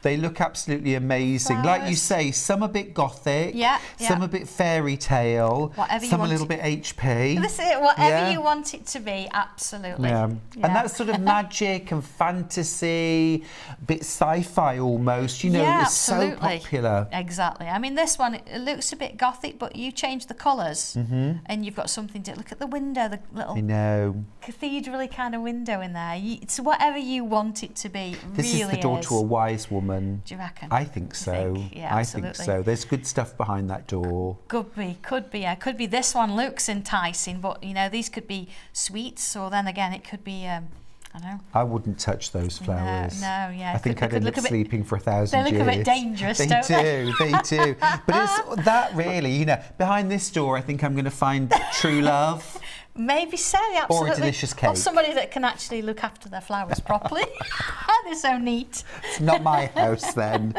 They look absolutely amazing. Like you Flowers. say, some a bit gothic, Yeah, some yeah. a bit fairy tale, Whatever you some a want little it- bit HP. This is it, whatever Yeah. you want it to be, absolutely. Yeah. Yeah. And that's sort of magic and fantasy, a bit sci-fi almost, you know, Yeah, it's so absolutely. popular. Exactly. I mean, this one, it looks a bit gothic, but you change the colours and you've got something to look at the window, the little I know. cathedral-y kind of window in there. It's whatever you want it to be. This really is the door to a wise woman. Do you reckon? I think so. Yeah, I think absolutely. so. There's good stuff behind that door. Could be. Yeah, could be. This one looks enticing, but you know, these could be sweets, or then again, it could be I know. I wouldn't touch those flowers. No, yeah. I think I'd end up sleeping for 1,000 years. They look a bit dangerous, they don't they? They do. But it's that really, you know, behind this door, I think I'm going to find true love. Maybe so, absolutely. Or a delicious cake. Or somebody that can actually look after their flowers properly. They're so neat. It's not my house then.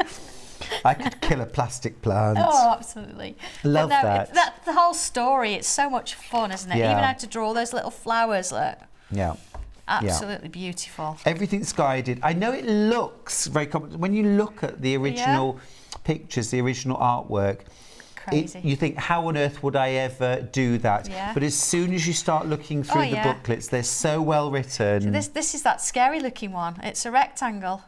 I could kill a plastic plant. Oh, absolutely. Love that. That's the whole story. It's so much fun, isn't it? Yeah. Even how to draw those little flowers. Look. Yeah. Absolutely beautiful. Everything's guided. I know it looks very when you look at the original pictures, the original artwork. Crazy. You think, how on earth would I ever do that? Yeah. But as soon as you start looking through the booklets, they're so well written. So this is that scary looking one. It's a rectangle.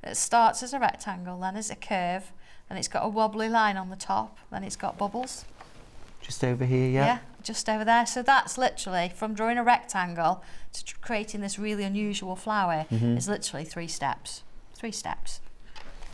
It starts as a rectangle, then as a curve, and it's got a wobbly line on the top, then it's got bubbles. Just over here, yeah? Yeah, just over there. So that's literally, from drawing a rectangle to creating this really unusual flower, is literally 3 steps. 3 steps.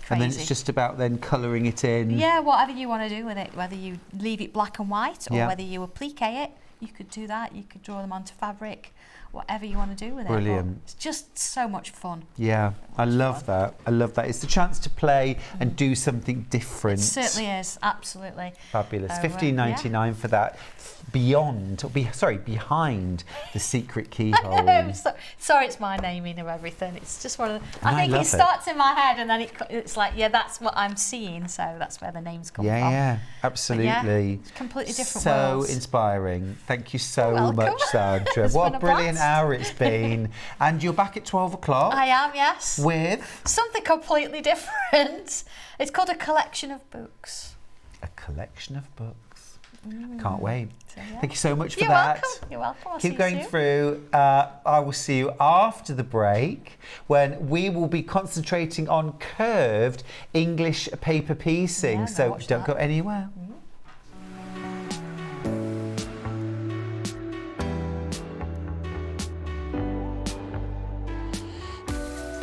Crazy. And then it's just about then colouring it in. Yeah, whatever you want to do with it, whether you leave it black and white or whether you applique it, you could do that. You could draw them onto fabric, whatever you want to do with it. Brilliant. But it's just so much fun. Yeah, I love that. I love that. It's the chance to play and do something different. It certainly is, absolutely. Fabulous. So, $15.99 for that. Behind the secret keyhole. I know, sorry, it's my naming of everything. It's just one of the, I think love it starts in my head and then it's like, yeah, that's what I'm seeing, so that's where the names come from. Yeah, absolutely. Yeah, it's completely different so worlds. Inspiring. Thank you so much, Sandra. What a brilliant hour it's been. And you're back at 12 o'clock. I am, yes. With? Something completely different. It's called A Collection of Books. A collection of books. I can't wait. So, yeah. Thank you so much for You're that. welcome. You're welcome. I'll Keep going through. I will see you after the break when we will be concentrating on curved English paper piecing. So don't go anywhere.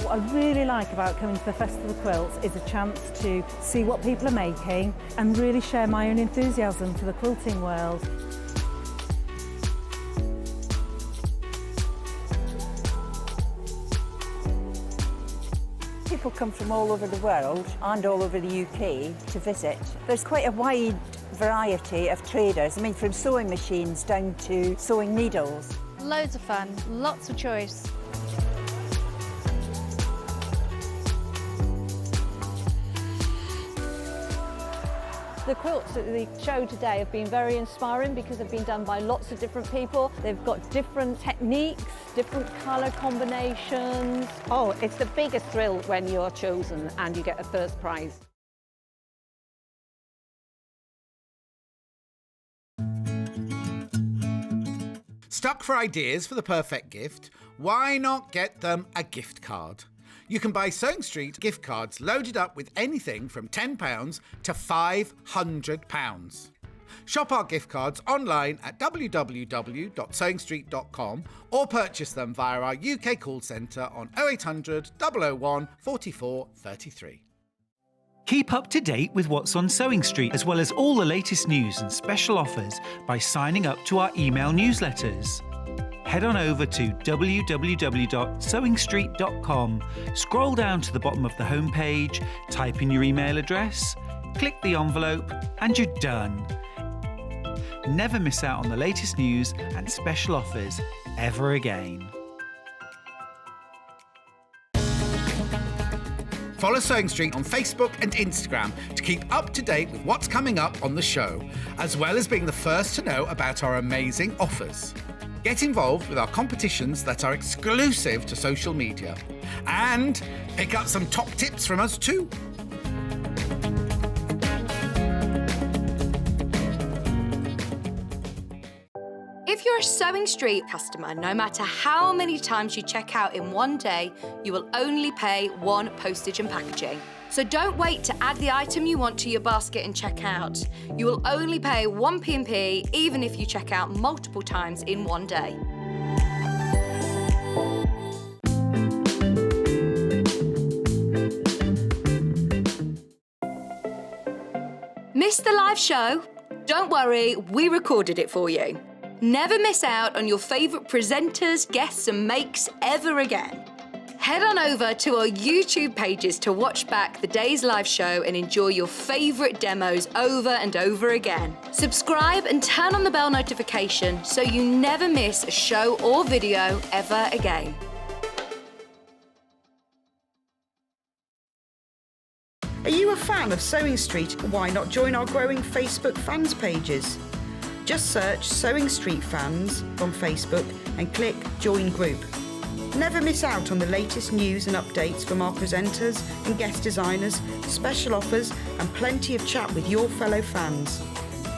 What I really like about coming to the Festival of Quilts is a chance to see what people are making and really share my own enthusiasm for the quilting world. People come from all over the world and all over the UK to visit. There's quite a wide variety of traders. I mean, from sewing machines down to sewing needles. Loads of fun, lots of choice. The quilts at the show today have been very inspiring because they've been done by lots of different people. They've got different techniques, different colour combinations. Oh, it's the biggest thrill when you're chosen and you get a first prize. Stuck for ideas for the perfect gift? Why not get them a gift card? You can buy Sewing Street gift cards loaded up with anything from £10 to £500. Shop our gift cards online at www.sewingstreet.com or purchase them via our UK call centre on 0800 001 44 33. Keep up to date with what's on Sewing Street, as well as all the latest news and special offers by signing up to our email newsletters. Head on over to www.sewingstreet.com, scroll down to the bottom of the homepage, type in your email address, click the envelope, and you're done. Never miss out on the latest news and special offers ever again. Follow Sewing Street on Facebook and Instagram to keep up to date with what's coming up on the show, as well as being the first to know about our amazing offers. Get involved with our competitions that are exclusive to social media. And pick up some top tips from us too. If you're a Sewing Street customer, no matter how many times you check out in one day, you will only pay one postage and packaging. So don't wait to add the item you want to your basket and check out. You will only pay one P&P even if you check out multiple times in one day. Missed the live show? Don't worry, we recorded it for you. Never miss out on your favourite presenters, guests and makes ever again. Head on over to our YouTube pages to watch back the day's live show and enjoy your favourite demos over and over again. Subscribe and turn on the bell notification so you never miss a show or video ever again. Are you a fan of Sewing Street? Why not join our growing Facebook fans pages? Just search Sewing Street Fans on Facebook and click Join Group. Never miss out on the latest news and updates from our presenters and guest designers, special offers and plenty of chat with your fellow fans.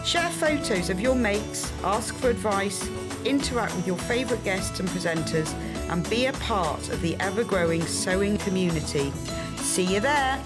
Share photos of your makes, ask for advice, interact with your favourite guests and presenters and be a part of the ever-growing sewing community. See you there!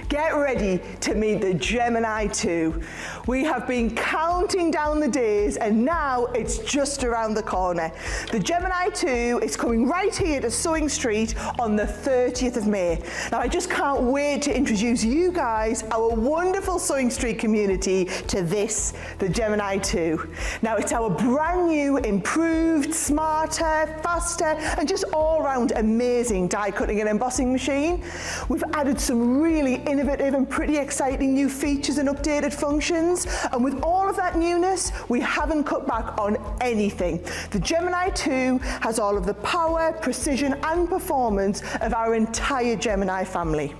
Get ready to meet the Gemini 2. We have been counting down the days and now it's just around the corner. The Gemini 2 is coming right here to Sewing Street on the 30th of May. Now I just can't wait to introduce you guys, our wonderful Sewing Street community, to this, the Gemini 2. Now it's our brand new, improved, smarter, faster and just all round amazing die cutting and embossing machine. We've added some really innovative and pretty exciting new features and updated functions, and with all of that newness we haven't cut back on anything. The Gemini 2 has all of the power, precision and performance of our entire Gemini family.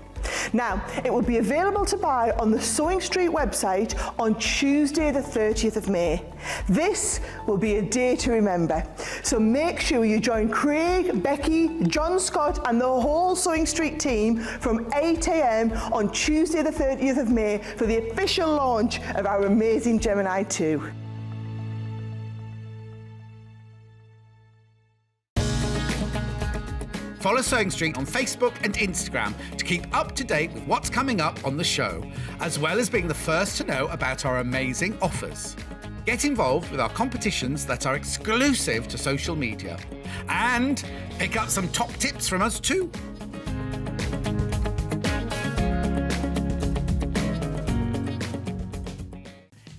Now, it will be available to buy on the Sewing Street website on Tuesday the 30th of May. This will be a day to remember, so make sure you join Craig, Becky, John Scott and the whole Sewing Street team from 8 AM on Tuesday the 30th of May for the official launch of our amazing Gemini 2. Follow Sewing Street on Facebook and Instagram to keep up to date with what's coming up on the show, as well as being the first to know about our amazing offers. Get involved with our competitions that are exclusive to social media. And pick up some top tips from us too.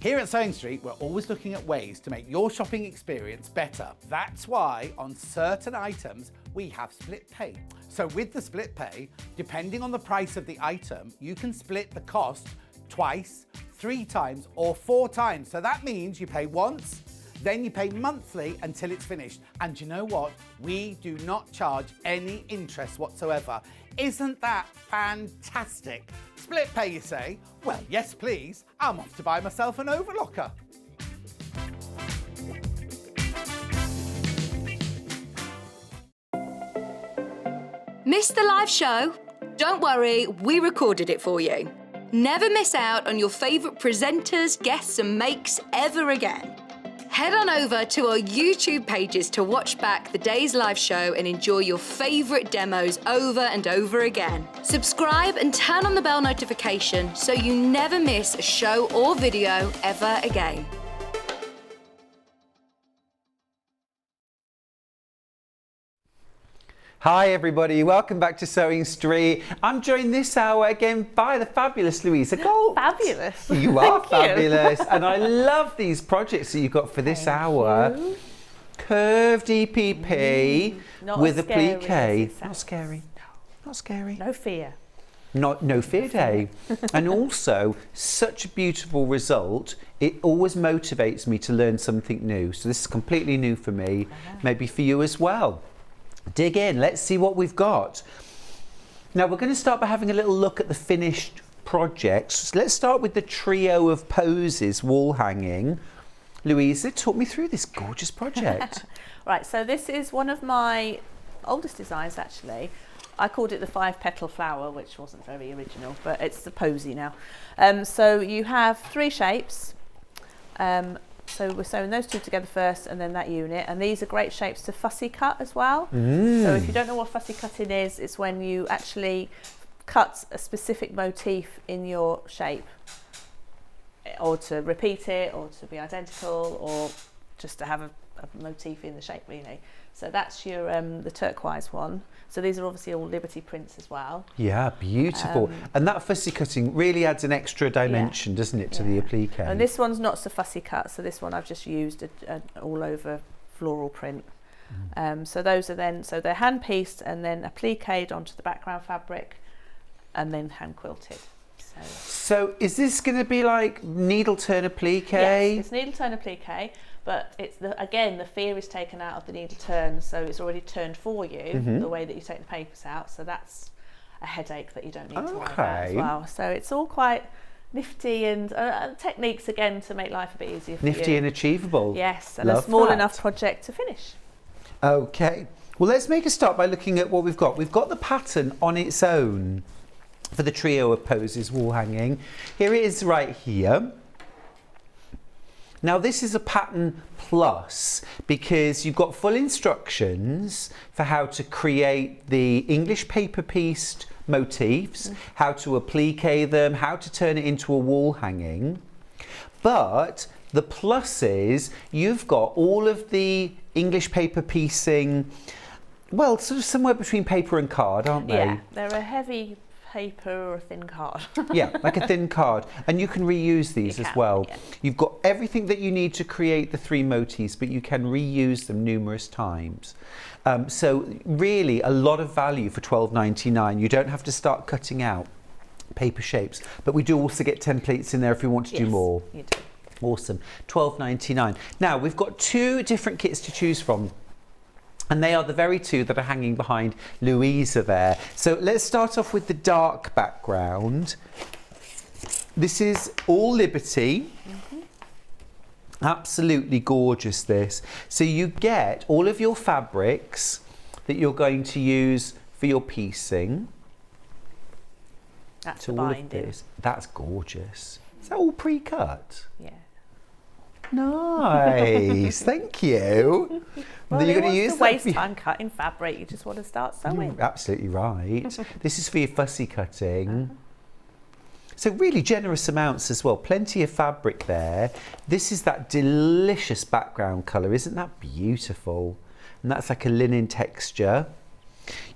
Here at Sewing Street, we're always looking at ways to make your shopping experience better. That's why on certain items, we have split pay. So with the split pay, depending on the price of the item, you can split the cost twice, 3 times or 4 times. So that means you pay once, then you pay monthly until it's finished. And you know what? We do not charge any interest whatsoever. Isn't that fantastic? Split pay, you say? Well, yes, please. I'm off to buy myself an overlocker. Missed the live show? Don't worry, we recorded it for you. Never miss out on your favourite presenters, guests and makes ever again. Head on over to our YouTube pages to watch back the day's live show and enjoy your favourite demos over and over again. Subscribe and turn on the bell notification so you never miss a show or video ever again. Hi everybody, welcome back to Sewing Street. I'm joined this hour again by the fabulous Louisa Gold. Fabulous. You are Thank fabulous. you. And I love these projects that you've got for this hour. Curved EPP with a plique. Not scary. Not scary. No fear. No fear, Dave. And also, such a beautiful result. It always motivates me to learn something new. So this is completely new for me, maybe for you as well. Dig in, let's see what we've got. Now we're going to start by having a little look at the finished projects. Let's start with the trio of Posies wall hanging. Louisa, talk me through this gorgeous project. Right, so this is one of my oldest designs actually. I called it the 5-petal flower, which wasn't very original, but it's the Posy now. So you have 3 shapes. So we're sewing those 2 together first and then that unit, and these are great shapes to fussy cut as well. So if you don't know what fussy cutting is, it's when you actually cut a specific motif in your shape, or to repeat it, or to be identical, or just to have a motif in the shape, really. So that's your the turquoise one. So these are obviously all Liberty prints as well. Yeah, beautiful. And that fussy cutting really adds an extra dimension, doesn't it, to the applique? And this one's not so fussy cut, so this one I've just used a all over floral print. So those are then, so they're hand pieced and then appliqued onto the background fabric and then hand quilted. So is this going to be like needle turn applique? Yes, it's needle turn applique, but it's again the fear is taken out of the needle turn, so it's already turned for you the way that you take the papers out. So that's a headache that you don't need to worry about as well. So it's all quite nifty and techniques again to make life a bit easier for you. Nifty and achievable. Yes, and a small enough project to finish. Okay, well let's make a start by looking at what we've got. We've got the pattern on its own for the trio of Posies wall hanging. Here it is right here. Now this is a pattern plus because you've got full instructions for how to create the English paper pieced motifs, how to applique them, how to turn it into a wall hanging. But the plus is you've got all of the English paper piecing, well, sort of somewhere between paper and card, aren't they? Yeah, they're a heavy paper or a thin card. Yeah, like a thin card. And you can reuse these as well. Yeah. You've got everything that you need to create the 3 motifs, but you can reuse them numerous times. So really a lot of value for $12.99. You don't have to start cutting out paper shapes, but we do also get templates in there if you want to do more. You do. Awesome. $12.99. Now we've got 2 different kits to choose from. And they are the very 2 that are hanging behind Louisa there. So let's start off with the dark background. This is all Liberty. Absolutely gorgeous, this. So you get all of your fabrics that you're going to use for your piecing. That's the binding. That's gorgeous. Is that all pre-cut? Yeah. Nice, thank you. Well, you're going to use to waste time cutting fabric. You just want to start sewing. Absolutely right. This is for your fussy cutting. So really generous amounts as well. Plenty of fabric there. This is that delicious background colour. Isn't that beautiful? And that's like a linen texture.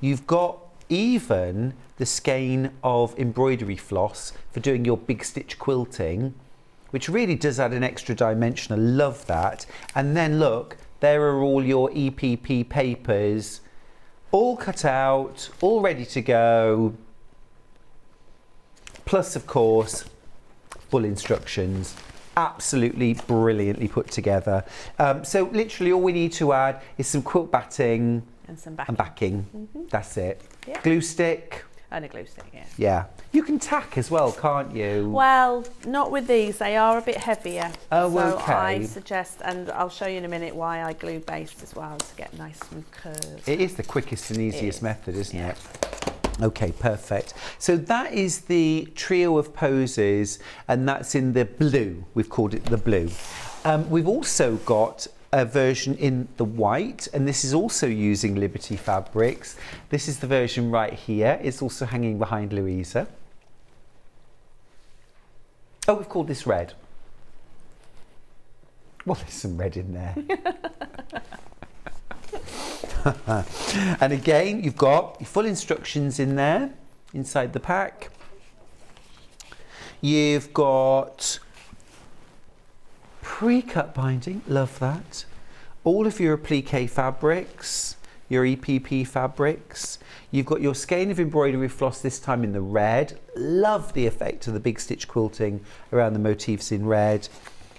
You've got even the skein of embroidery floss for doing your big stitch quilting, which really does add an extra dimension. I love that. And then look, there are all your EPP papers, all cut out, all ready to go. Plus, of course, full instructions. Absolutely brilliantly put together. So literally all we need to add is some quilt batting and some backing. That's it. Yeah. Glue stick. And a glue stick, yeah. Yeah. You can tack as well, can't you? Well, not with these. They are a bit heavier. Oh, so okay. I suggest, and I'll show you in a minute why I glue based as well to get nice smooth curves. It is the quickest and easiest method, isn't it? Okay, perfect. So that is the trio of Posies, and that's in the blue. We've called it the blue. We've also got a version in the white, and this is also using Liberty fabrics. This is the version right here. It's also hanging behind Louisa. Oh, we've called this red. Well, there's some red in there. And again, you've got your full instructions in there, inside the pack. You've got pre-cut binding, love that. All of your applique fabrics, your EPP fabrics. You've got your skein of embroidery floss, this time in the red. Love the effect of the big stitch quilting around the motifs in red.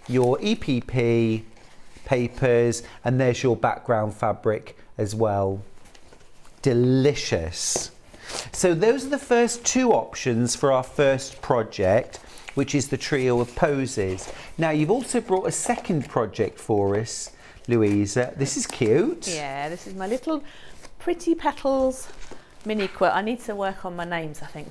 Your EPP papers, and there's your background fabric as well. Delicious. So those are the first 2 options for our first project, which is the trio of Posies. Now you've also brought a second project for us, Louisa. This is cute. Yeah, this is my little Pretty Petals mini quilt. I need to work on my names, I think.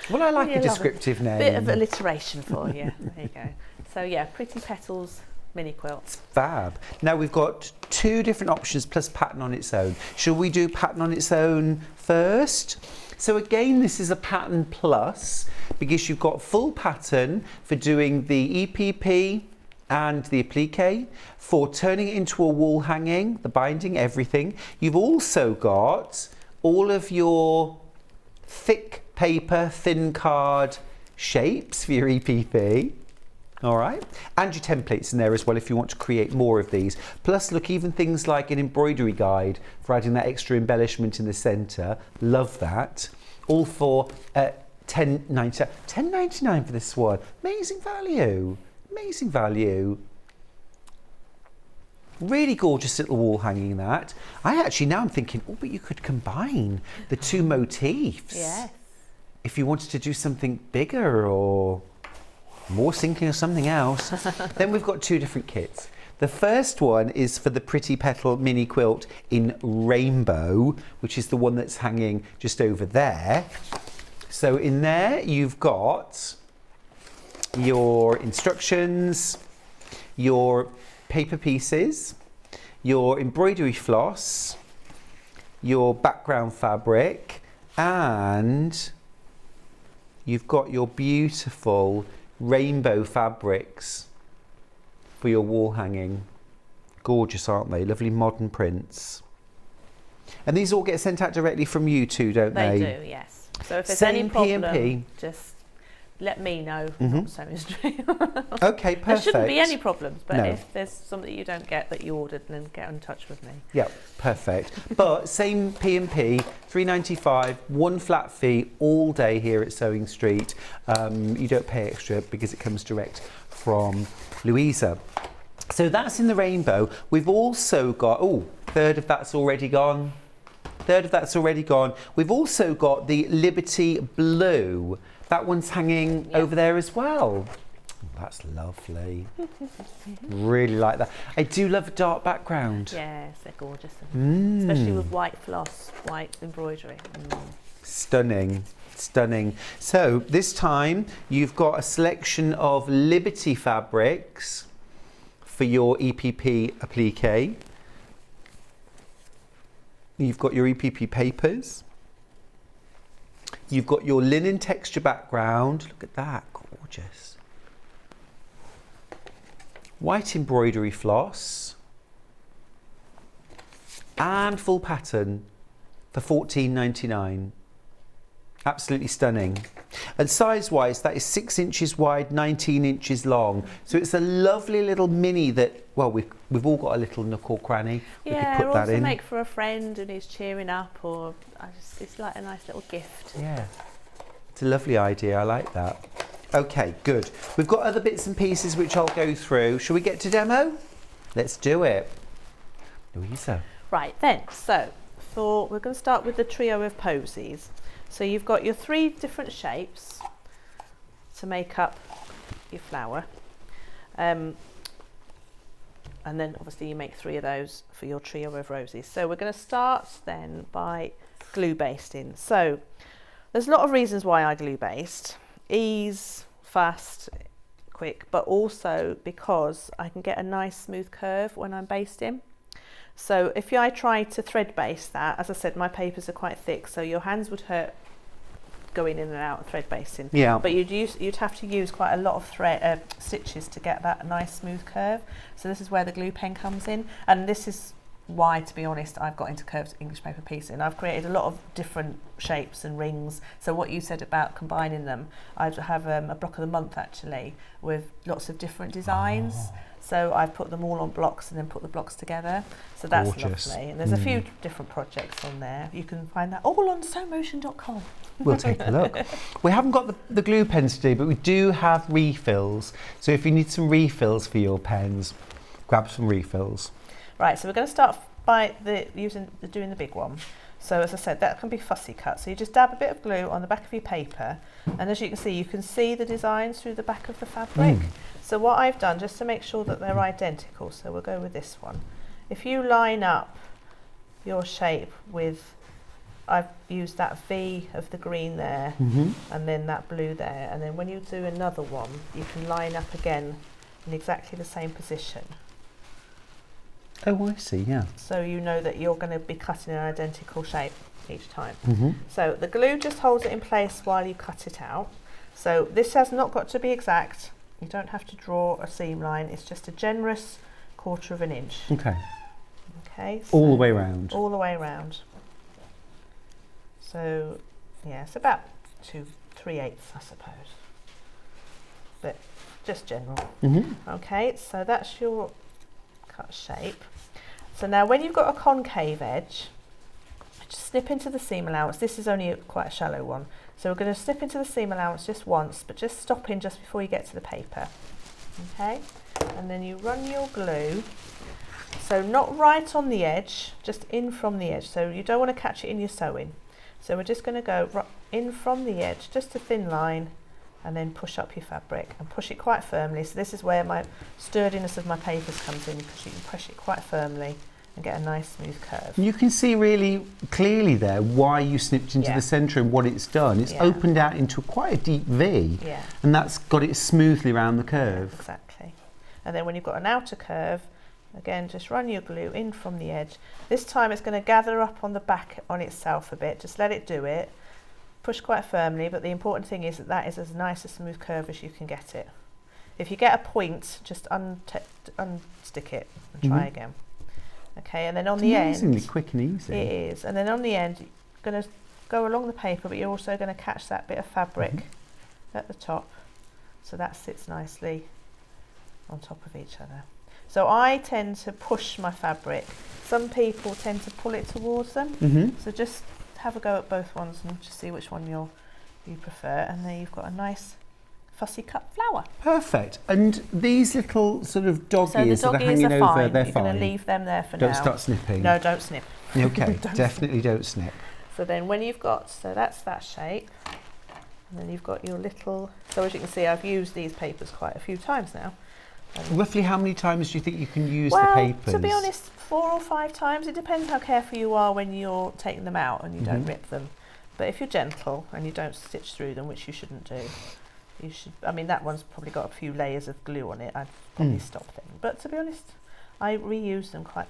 Well, I like a descriptive name. Bit of alliteration for you. There you go. So yeah, Pretty Petals mini quilts. Fab. Now we've got 2 different options plus pattern on its own. Shall we do pattern on its own first? So again, this is a pattern plus because you've got full pattern for doing the EPP, and the applique for turning it into a wall hanging, the binding, everything. You've also got all of your thick paper, thin card shapes for your EPP. All right, and your templates in there as well if you want to create more of these. Plus, look, even things like an embroidery guide for adding that extra embellishment in the centre. Love that. All for $10.99 for this one. Amazing value. Amazing value. Really gorgeous little wall hanging that. Now I'm thinking, oh, but you could combine the two motifs. Yes. If you wanted to do something bigger or more sinking or something else. Then we've got two different kits. The first one is for the Pretty Petal mini quilt in rainbow, which is the one that's hanging just over there. So in there you've got your instructions, your paper pieces, your embroidery floss, your background fabric, and you've got your beautiful rainbow fabrics for your wall hanging. Gorgeous, aren't they? Lovely modern prints. And these all get sent out directly from you too, don't they? They do, yes. So if there's any problem, P&P. just let me know. Mhm. Sewing Street. Okay, perfect. There shouldn't be any problems, but No. if there's something you don't get that you ordered, then get in touch with me. Yep, perfect. But same P&P, $3.95, one flat fee all day here at Sewing Street. You don't pay extra because it comes direct from Louisa. So that's in the rainbow. We've also got, third of that's already gone. We've also got the Liberty Blue. That one's hanging over there as well. Oh, that's lovely. Really like that. I do love a dark background. Yes, they're gorgeous. Especially with white floss, white embroidery. Stunning, stunning. So this time you've got a selection of Liberty fabrics for your EPP applique. You've got your EPP papers. You've got your linen texture background. Look at that, gorgeous. White embroidery floss. And full pattern for $14.99. Absolutely stunning. And size-wise, that is 6 inches wide, 19 inches long. So it's a lovely little mini that, well, we've all got a little nook or cranny. We could put that also in. make for a friend and who's cheering up, or it's like a nice little gift. Yeah, it's a lovely idea. I like that. Okay, good. We've got other bits and pieces which I'll go through. Shall we get to demo? Let's do it. Louisa. Right then, so we're going to start with the trio of posies. So you've got your 3 different shapes to make up your flower. And then obviously you make 3 of those for your trio of roses. So we're going to start then by glue basting. So there's a lot of reasons why I glue baste. Ease, fast, quick, but also because I can get a nice smooth curve when I'm basting. So if I try to thread baste that, as I said, my papers are quite thick, so your hands would hurt going in and out of thread basting. Yeah. But you'd have to use quite a lot of thread stitches to get that nice smooth curve. So this is where the glue pen comes in, and this is why, to be honest, I've got into curved English paper piecing. I've created a lot of different shapes and rings. So what you said about combining them, I have a block of the month actually with lots of different designs. So I've put them all on blocks and then put the blocks together. So that's Gorgeous. lovely. And there's a few different projects on there. You can find that all on sewmotion.com. We'll take a look. We haven't got the glue pens today, but we do have refills. So if you need some refills for your pens, grab some refills. Right, so we're going to start by doing the big one. So as I said, that can be fussy cut. So you just dab a bit of glue on the back of your paper, and as you can see the designs through the back of the fabric. So what I've done, just to make sure that they're identical, so we'll go with this one. If you line up your shape with, I've used that V of the green there, and then that blue there, and then when you do another one, you can line up again in exactly the same position. Oh, I see, yeah. So you know that you're going to be cutting an identical shape each time. So the glue just holds it in place while you cut it out. So this has not got to be exact. You don't have to draw a seam line, it's just a generous 1/4 of an inch. Okay. Okay. All the way round. All the way around. So, yeah, it's about 3/8, I suppose. But just general. Okay, so that's your cut shape. So now when you've got a concave edge, just snip into the seam allowance. This is only quite a shallow one. So we're going to snip into the seam allowance just once, but just stop in just before you get to the paper. Okay, and then you run your glue. So not right on the edge, just in from the edge. So you don't want to catch it in your sewing. So we're just going to go in from the edge, just a thin line, and then push up your fabric and push it quite firmly. So this is where my sturdiness of my papers comes in, because you can push it quite firmly and get a nice smooth curve. You can see really clearly there why you snipped into the centre and what it's done. It's opened out into quite a deep V, and that's got it smoothly around the curve. Exactly. And then when you've got an outer curve, again, just run your glue in from the edge. This time it's going to gather up on the back on itself a bit. Just let it do it. Push quite firmly, but the important thing is that that is as nice a smooth curve as you can get it. If you get a point, just unstick it and try again. Okay, and then on the end, amazingly quick and easy. It is, and then on the end, you're going to go along the paper, but you're also going to catch that bit of fabric at the top, so that sits nicely on top of each other. So I tend to push my fabric. Some people tend to pull it towards them. So just have a go at both ones and just see which one you prefer, and there you've got a nice fussy cut flower. Perfect. And these little sort of dog ears that are hanging over, fine. they're You're fine. going to leave them there for Don't now. Don't start snipping. No, don't snip. Okay, Don't definitely don't snip. So then when you've got, so that's that shape, and then you've got your little, so as you can see I've used these papers quite a few times now. Roughly how many times do you think you can use well, the papers? To be honest, 4 or 5 times. It depends how careful you are when you're taking them out and you don't rip them. But if you're gentle and you don't stitch through them, which you shouldn't do, you should. I mean, that one's probably got a few layers of glue on it. I'd probably stop them. But to be honest, I reuse them quite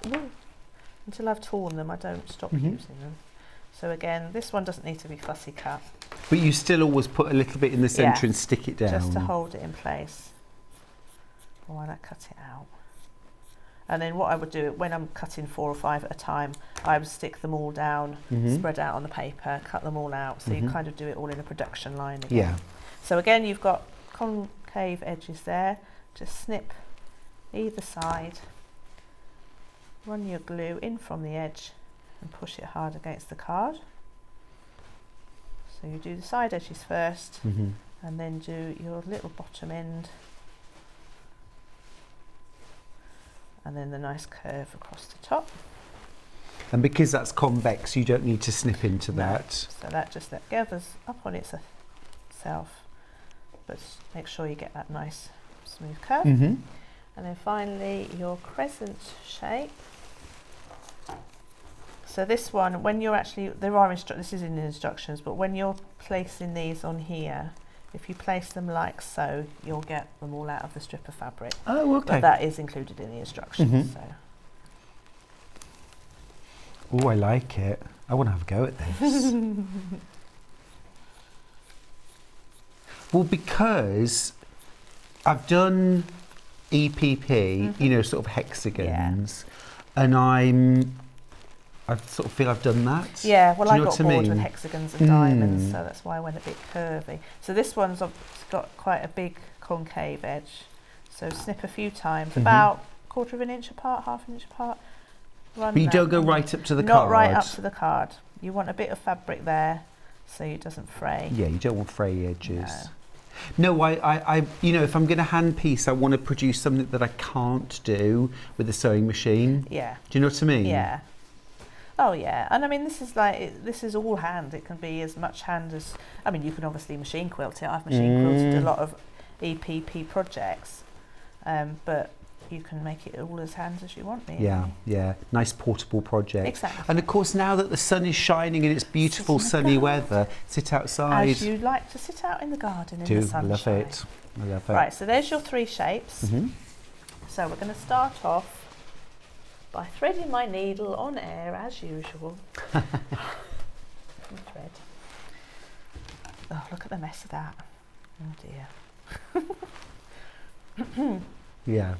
until I've torn them. I don't stop using them. So again, this one doesn't need to be fussy cut. But you still always put a little bit in the centre and stick it down. Just to hold it in place while I cut it out. And then what I would do, when I'm cutting 4 or 5 at a time, I would stick them all down, spread out on the paper, cut them all out. So you kind of do it all in a production line again. Yeah. So again, you've got concave edges there. Just snip either side, run your glue in from the edge and push it hard against the card. So you do the side edges first and then do your little bottom end and then the nice curve across the top. And because that's convex, you don't need to snip into that. So that just gathers up on itself, but make sure you get that nice smooth curve. And then finally your crescent shape. So this one, when you're actually, this is in the instructions, but when you're placing these on here, if you place them like so, you'll get them all out of the strip of fabric. Oh, okay. But that is included in the instructions. So. Oh, I like it. I want to have a go at this. Well, because I've done EPP, you know, sort of hexagons, and I sort of feel I've done that. Yeah, well, I got what I bored mean? with hexagons and diamonds, so that's why I went a bit curvy. So this one's got quite a big concave edge. So snip a few times, about 1/4 of an inch apart, 1/2 inch apart. Run But you that don't go on. right up to the card. Not right up to the card. You want a bit of fabric there so it doesn't fray. Yeah, you don't want fray edges. No, I you know, if I'm going to hand piece, I want to produce something that I can't do with a sewing machine. Yeah. Do you know what I mean? Yeah. Oh yeah, and I mean this is all hand. It can be as much hand as, I mean you can obviously machine quilt it. I've machine quilted a lot of EPP projects, but you can make it all as hand as you want. Really. Yeah, yeah, nice portable project. Exactly. And of course now that the sun is shining and it's beautiful sunny weather, sit outside. As you like to sit out in the garden in Do the sunshine. love it. I love it. Right, so there's your 3 shapes. So we're going to start off by threading my needle on air as usual. Thread. Oh, look at the mess of that. Oh dear. Yeah.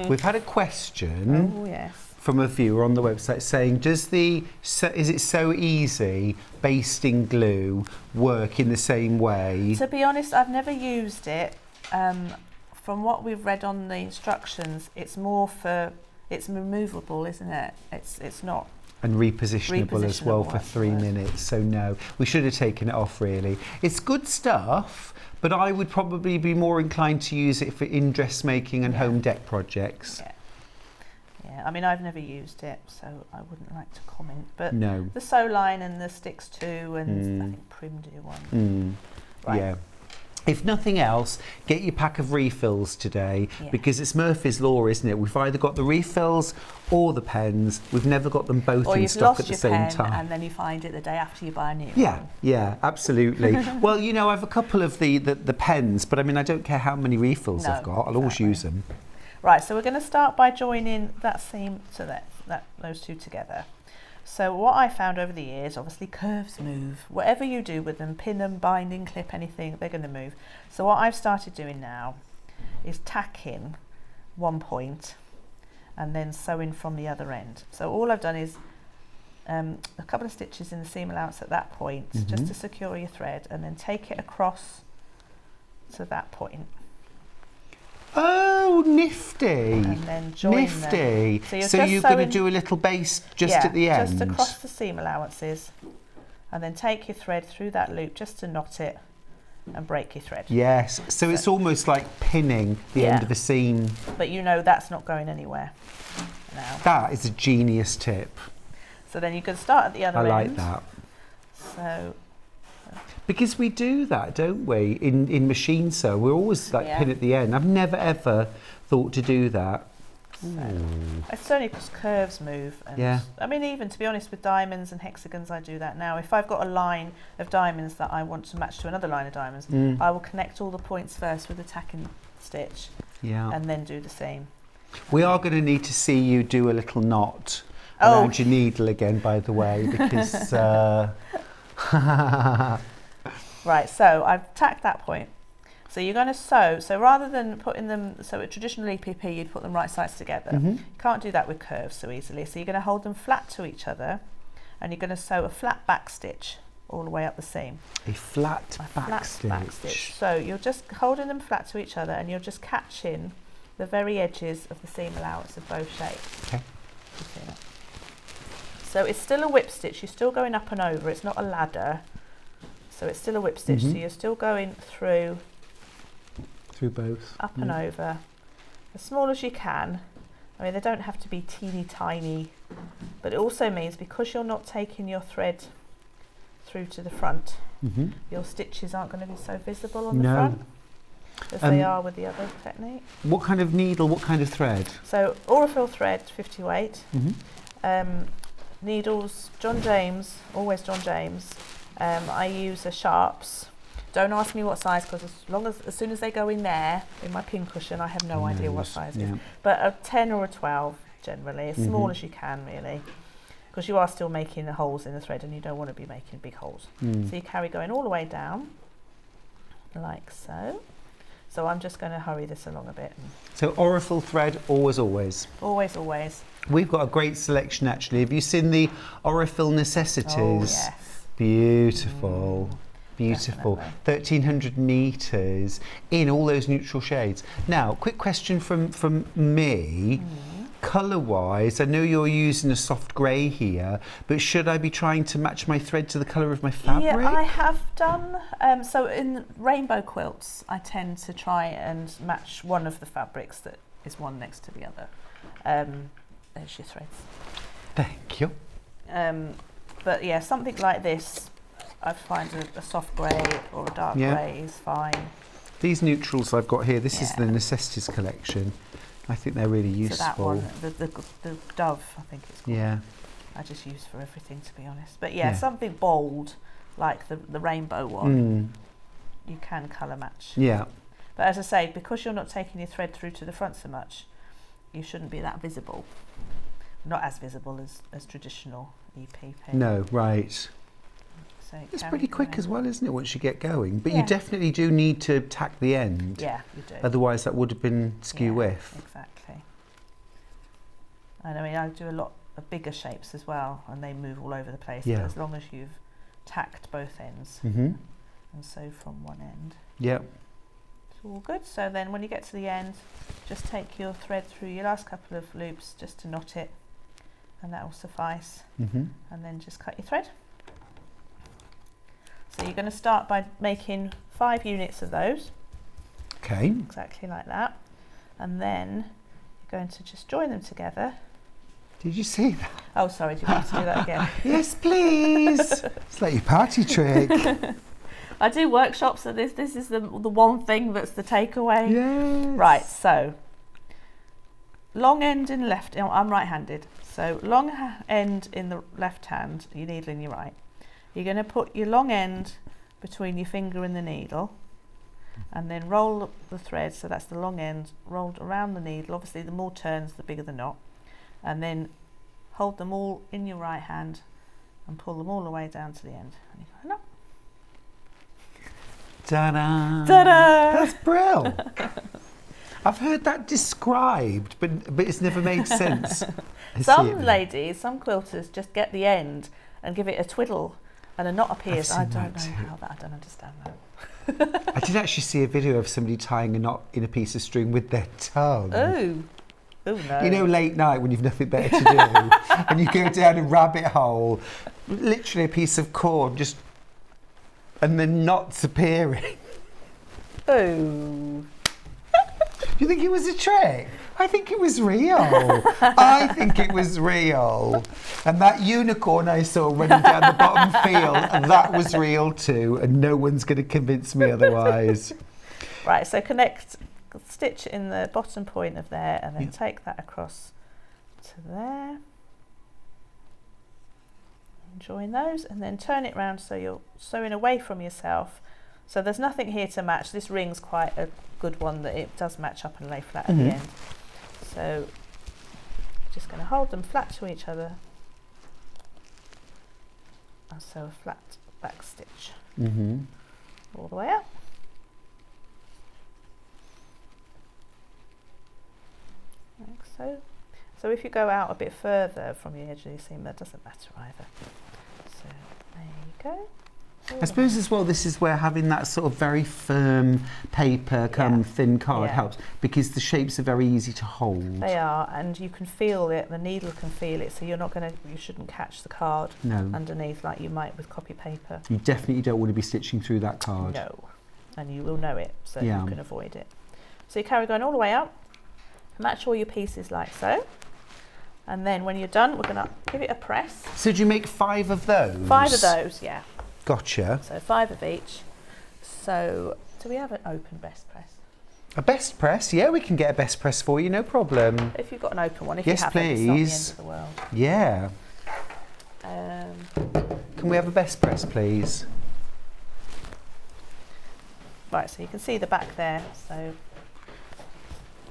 We've had a question Oh, yes. from a viewer on the website saying, is it so easy basting glue work in the same way? To be honest, I've never used it. From what we've read on the instructions, it's removable, isn't it? It's not. And repositionable as well for 3 minutes, so no. We should have taken it off, really. It's good stuff, but I would probably be more inclined to use it for dressmaking and home deck projects. Yeah, I mean, I've never used it, so I wouldn't like to comment. But No. the Sew Line and the Sticks too, and I think Prim do one. Right. Yeah. If nothing else, get your pack of refills today, because it's Murphy's Law, isn't it? We've either got the refills or the pens. We've never got them both in stock at the same time. And then you find it the day after you buy a new one. Yeah, absolutely. Well, you know, I have a couple of the pens, but I mean, I don't care how many refills I've got. I'll always use them. Right, so we're going to start by joining that seam to those two together. So what I found over the years, obviously curves move. Whatever you do with them, pin them, binding, clip, anything, they're going to move. So what I've started doing now is tacking one point and then sewing from the other end. So all I've done is a couple of stitches in the seam allowance at that point, just to secure your thread, and then take it across to that point. Oh, nifty. And then join nifty. them. So you're going to do a little base just at the end? Just across the seam allowances, and then take your thread through that loop just to knot it and break your thread. Yes, so it's almost like pinning the end of a seam. But you know that's not going anywhere now. That is a genius tip. So then you can start at the other end. I like that. So... Because we do that, don't we? In machine sew, we're always like pin at the end. I've never ever thought to do that. So it's only because curves move. And I mean, even to be honest, with diamonds and hexagons, I do that now. If I've got a line of diamonds that I want to match to another line of diamonds, I will connect all the points first with a tacking stitch, and then do the same. We are going to need to see you do a little knot around your needle again, by the way, because. Right, so I've tacked that point. So you're going to sew. So rather than putting them, so at traditional EPP, you'd put them right sides together. You can't do that with curves so easily. So you're going to hold them flat to each other, and you're going to sew a flat back stitch all the way up the seam. A flat back stitch. So you're just holding them flat to each other, and you're just catching the very edges of the seam allowance of both shapes. Okay. You see that? So it's still a whip stitch. You're still going up and over. It's not a ladder. So it's still a whip stitch, so you're still going through both, up and over, as small as you can. I mean, they don't have to be teeny tiny, but it also means because you're not taking your thread through to the front, your stitches aren't going to be so visible on the front as they are with the other technique. What kind of needle, what kind of thread? So Aurifil thread, 50 weight. Needles, John James, always John James. I use a Sharps. Don't ask me what size, because as soon as they go in there, in my pin cushion, I have no idea what size it is. But a 10 or a 12, generally, as small as you can, really, because you are still making the holes in the thread, and you don't want to be making big holes. So you carry going all the way down, like so. So I'm just going to hurry this along a bit. So Aurifil thread, always. Always. We've got a great selection, actually. Have you seen the Aurifil Necessities? Oh, yes. Beautiful. Beautiful. Definitely. 1,300 metres in all those neutral shades. Now, quick question from me. Colour-wise, I know you're using a soft grey here, but should I be trying to match my thread to the colour of my fabric? Yeah, I have done. So in rainbow quilts, I tend to try and match one of the fabrics that is one next to the other. There's your threads. Thank you. But yeah, something like this, I find a soft grey or a dark grey is fine. These neutrals I've got here, this is the Necessities collection. I think they're really useful. So that one, the Dove, I think it's called. Yeah. I just use for everything, to be honest. But yeah, something bold, like the rainbow one, you can colour match. Yeah. But as I say, because you're not taking your thread through to the front so much, you shouldn't be that visible. Not as visible as traditional EPP. No, right. So It's carry pretty quick going. as well, isn't it, once you get going? But Yeah. you definitely do need to tack the end. Yeah, you do. Otherwise that would have been skew whiff. Exactly. And I mean, I do a lot of bigger shapes as well, and they move all over the place. Yeah. But as long as you've tacked both ends Mm-hmm. and sew from one end, Yep. it's all good. So then when you get to the end, just take your thread through your last couple of loops just to knot it, and that will suffice. Mm-hmm. And then just cut your thread. So you're going to start by making 5 units of those. Okay. Exactly like that. And then you're going to just join them together. Did you see that? Oh, sorry, do you want me to do that again? Yes, please. It's like your party trick. I do workshops, so this is the one thing that's the takeaway. Yes. Right, so long end in left, I'm right-handed. So long end in the left hand, your needle in your right. You're going to put your long end between your finger and the needle, and then roll the thread, so that's the long end, rolled around the needle. Obviously the more turns, the bigger the knot. And then hold them all in your right hand and pull them all the way down to the end. And you go, no. Ta-da! Ta-da! That's brilliant. I've heard that described, but it's never made sense. Some ladies, some quilters just get the end and give it a twiddle and a knot appears. I don't know how that, I don't understand that. I did actually see a video of somebody tying a knot in a piece of string with their tongue. Oh. Oh no. You know, late night when you've nothing better to do and you go down a rabbit hole, literally a piece of cord just, and then knots appearing. Oh. You think it was a trick? I think it was real. I think it was real. And that unicorn I saw running down the bottom field, that was real too, and no one's going to convince me otherwise. Right, so stitch in the bottom point of there, and then take that across to there. And join those, and then turn it round so you're sewing away from yourself. So there's nothing here to match. This ring's quite a good one that it does match up and lay flat at the end. So just going to hold them flat to each other and sew a flat back stitch all the way up. Like so. So if you go out a bit further from the edge of the seam, that doesn't matter either. So there you go. I suppose as well, this is where having that sort of very firm paper thin card helps, because the shapes are very easy to hold. They are, and you can feel it, the needle can feel it, so you shouldn't catch the card underneath like you might with copy paper. You definitely don't want to be stitching through that card. No, and you will know it, so you can avoid it. So you carry going all the way up, match all your pieces like so, and then when you're done, we're going to give it a press. So do you make 5 of those? 5 of those, yeah. Gotcha. So 5 of each. So do we have an open best press? A best press? Yeah, we can get a best press for you, no problem. If you've got an open one, if yes, you haven't, please. it's not the end of the world. Yeah. Can we have a best press, please? Right, so you can see the back there. So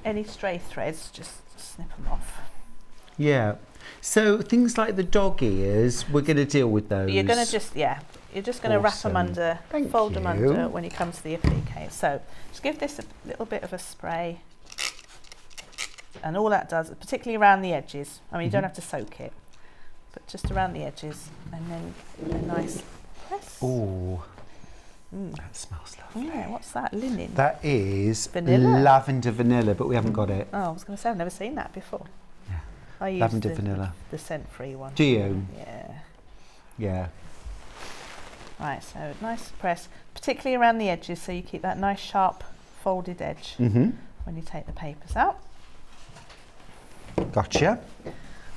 any stray threads, just snip them off. Yeah. So things like the dog ears, we're going to deal with those. You're going to just, you're just going to wrap them under, fold them under when you come to the applique. So just give this a little bit of a spray, and all that does, particularly around the edges. I mean, you don't have to soak it, but just around the edges, and then a nice press. Oh, that smells lovely. Yeah, what's that? Linen? That is vanilla. Lavender vanilla, but we haven't got it. Oh, I was going to say, I've never seen that before. Yeah. I use Lavender vanilla. The scent-free one. Do you? Yeah. Yeah. Right, so nice press, particularly around the edges, so you keep that nice sharp folded edge when you take the papers out. Gotcha.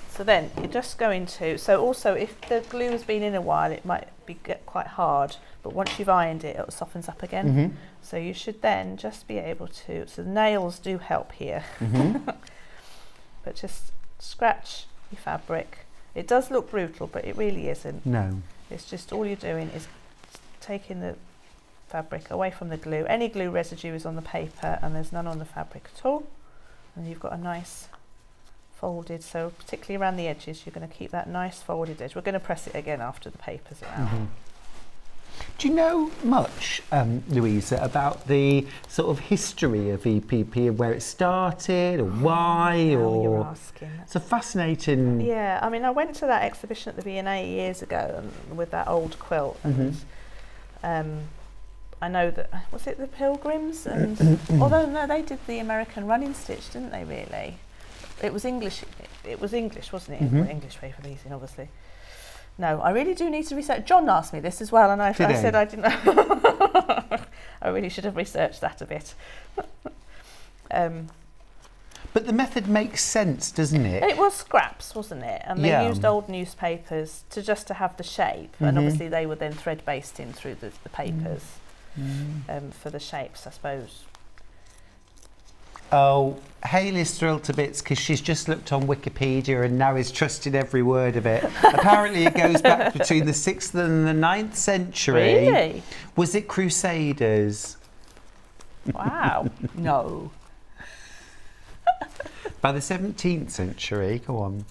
So then you're just going to, so also if the glue has been in a while, it might get quite hard, but once you've ironed it, it softens up again. So you should then just be able to, so the nails do help here, but just scratch your fabric. It does look brutal, but it really isn't. No. It's just all you're doing is taking the fabric away from the glue. Any glue residue is on the paper and there's none on the fabric at all. And you've got a nice folded, so particularly around the edges, you're going to keep that nice folded edge. We're going to press it again after the paper's around. Do you know much, Louisa, about the sort of history of EPP and where it started or why? You're asking. It's a fascinating... Yeah, I mean, I went to that exhibition at the V&A years ago with that old quilt, and I know that, was it the Pilgrims? And although no, they did the American running stitch, didn't they? Really, it was English. It was English, wasn't it? English way for these, obviously. No, I really do need to research. John asked me this as well, and I said I didn't know. I really should have researched that a bit. But the method makes sense, doesn't it? It was scraps, wasn't it? And they used old newspapers to have the shape, and obviously they were then thread based in through the papers for the shapes, I suppose. Oh, Hayley's thrilled to bits because she's just looked on Wikipedia and now is trusting every word of it. Apparently it goes back between the 6th and the 9th century. Really? Was it Crusaders? Wow. No. By the 17th century, go on.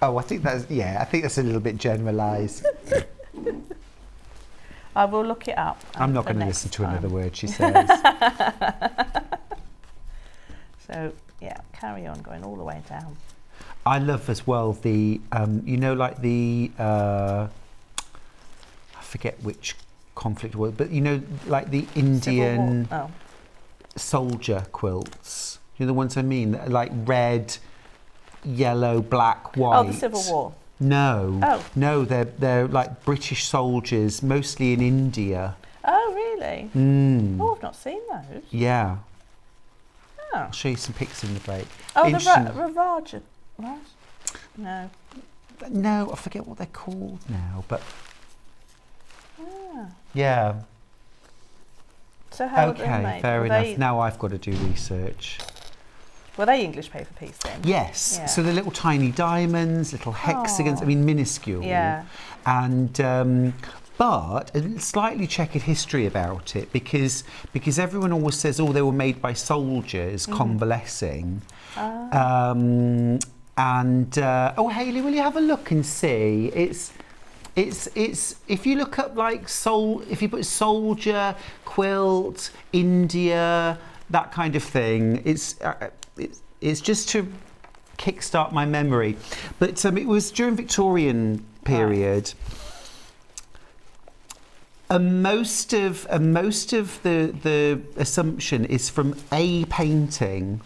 Oh, I think that's a little bit generalised. I will look it up. I'm not going to listen to another word she says. So, yeah, carry on going all the way down. I love as well the, you know, like the, I forget which conflict it was, but you know, like the Indian soldier quilts. You know the ones I mean? Like red, yellow, black, white. Oh, the Civil War. No. Oh. No, they're like British soldiers, mostly in India. Oh, really? Oh, I've not seen those. Yeah. Oh. I'll show you some pics in the break. Oh, the Ravaja. What? No. No, I forget what they're called now, but... Yeah. So how were they made? Okay, fair enough. Now I've got to do research. Were they English paper piece then? Yes. Yeah. So they're little tiny diamonds, little hexagons, I mean minuscule. Yeah. And but a slightly checkered history about it because everyone always says, oh, they were made by soldiers convalescing. And Hayley, will you have a look and see? It's if you look up like if you put soldier, quilt, India, that kind of thing, it's just to kickstart my memory. But it was during Victorian period. Most of the assumption is from a painting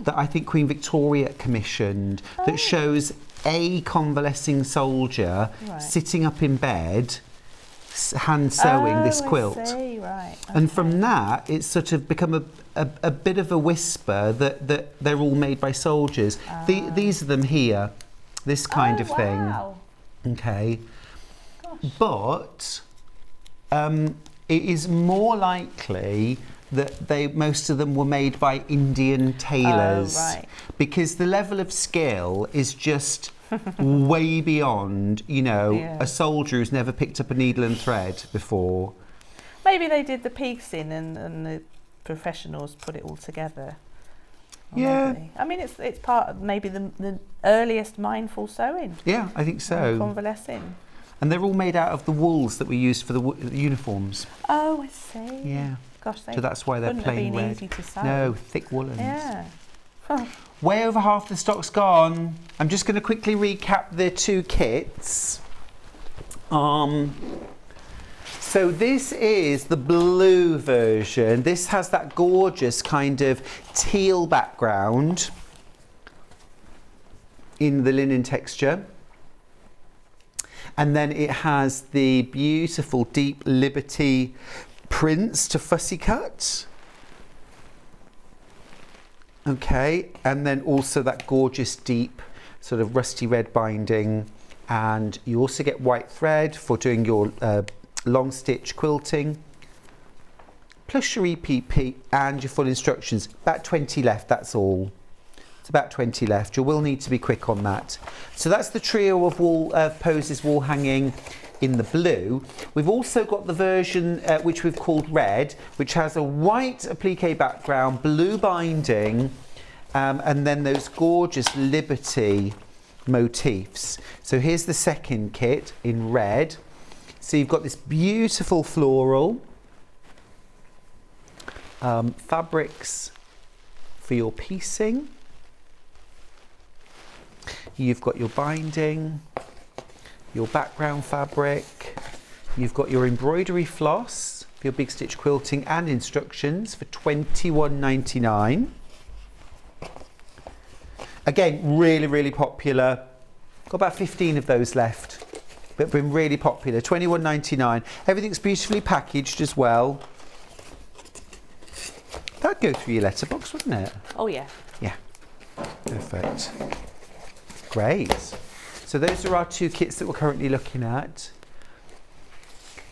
that I think Queen Victoria commissioned that shows a convalescing soldier sitting up in bed, hand sewing this quilt. I see, right. Okay. And from that, it's sort of become a bit of a whisper that they're all made by soldiers. These are them here, this kind of thing. Okay. Gosh. But it is more likely that most of them were made by Indian tailors, because the level of skill is just way beyond, you know, a soldier who's never picked up a needle and thread before. Maybe they did the piecing and the professionals put it all together. Yeah. Maybe. I mean, it's part of maybe the earliest mindful sewing. Yeah, I think so. Convalescing. And they're all made out of the wools that we used for the uniforms. Oh, I see. Yeah. Gosh, so that's why they're plain red. Easy to sew. No, thick woolens. Yeah. Huh. Way over half the stock's gone. I'm just going to quickly recap the two kits. So this is the blue version. This has that gorgeous kind of teal background in the linen texture. And then it has the beautiful deep Liberty prints to fussy cut. Okay, and then also that gorgeous deep sort of rusty red binding, and you also get white thread for doing your long stitch quilting, plus your EPP and your full instructions. About 20 left, that's all. It's about 20 left. You will need to be quick on that. So that's the trio of Posies wall hanging in the blue. We've also got the version which we've called red, which has a white applique background, blue binding, and then those gorgeous Liberty motifs. So here's the second kit in red. So you've got this beautiful floral, fabrics for your piecing. You've got your binding, your background fabric, you've got your embroidery floss for your big stitch quilting and instructions for £21.99. Again, really, really popular. Got about 15 of those left, but been really popular. £21.99. Everything's beautifully packaged as well. That'd go through your letterbox, wouldn't it? Oh yeah. Yeah. Perfect. Great. So those are our two kits that we're currently looking at.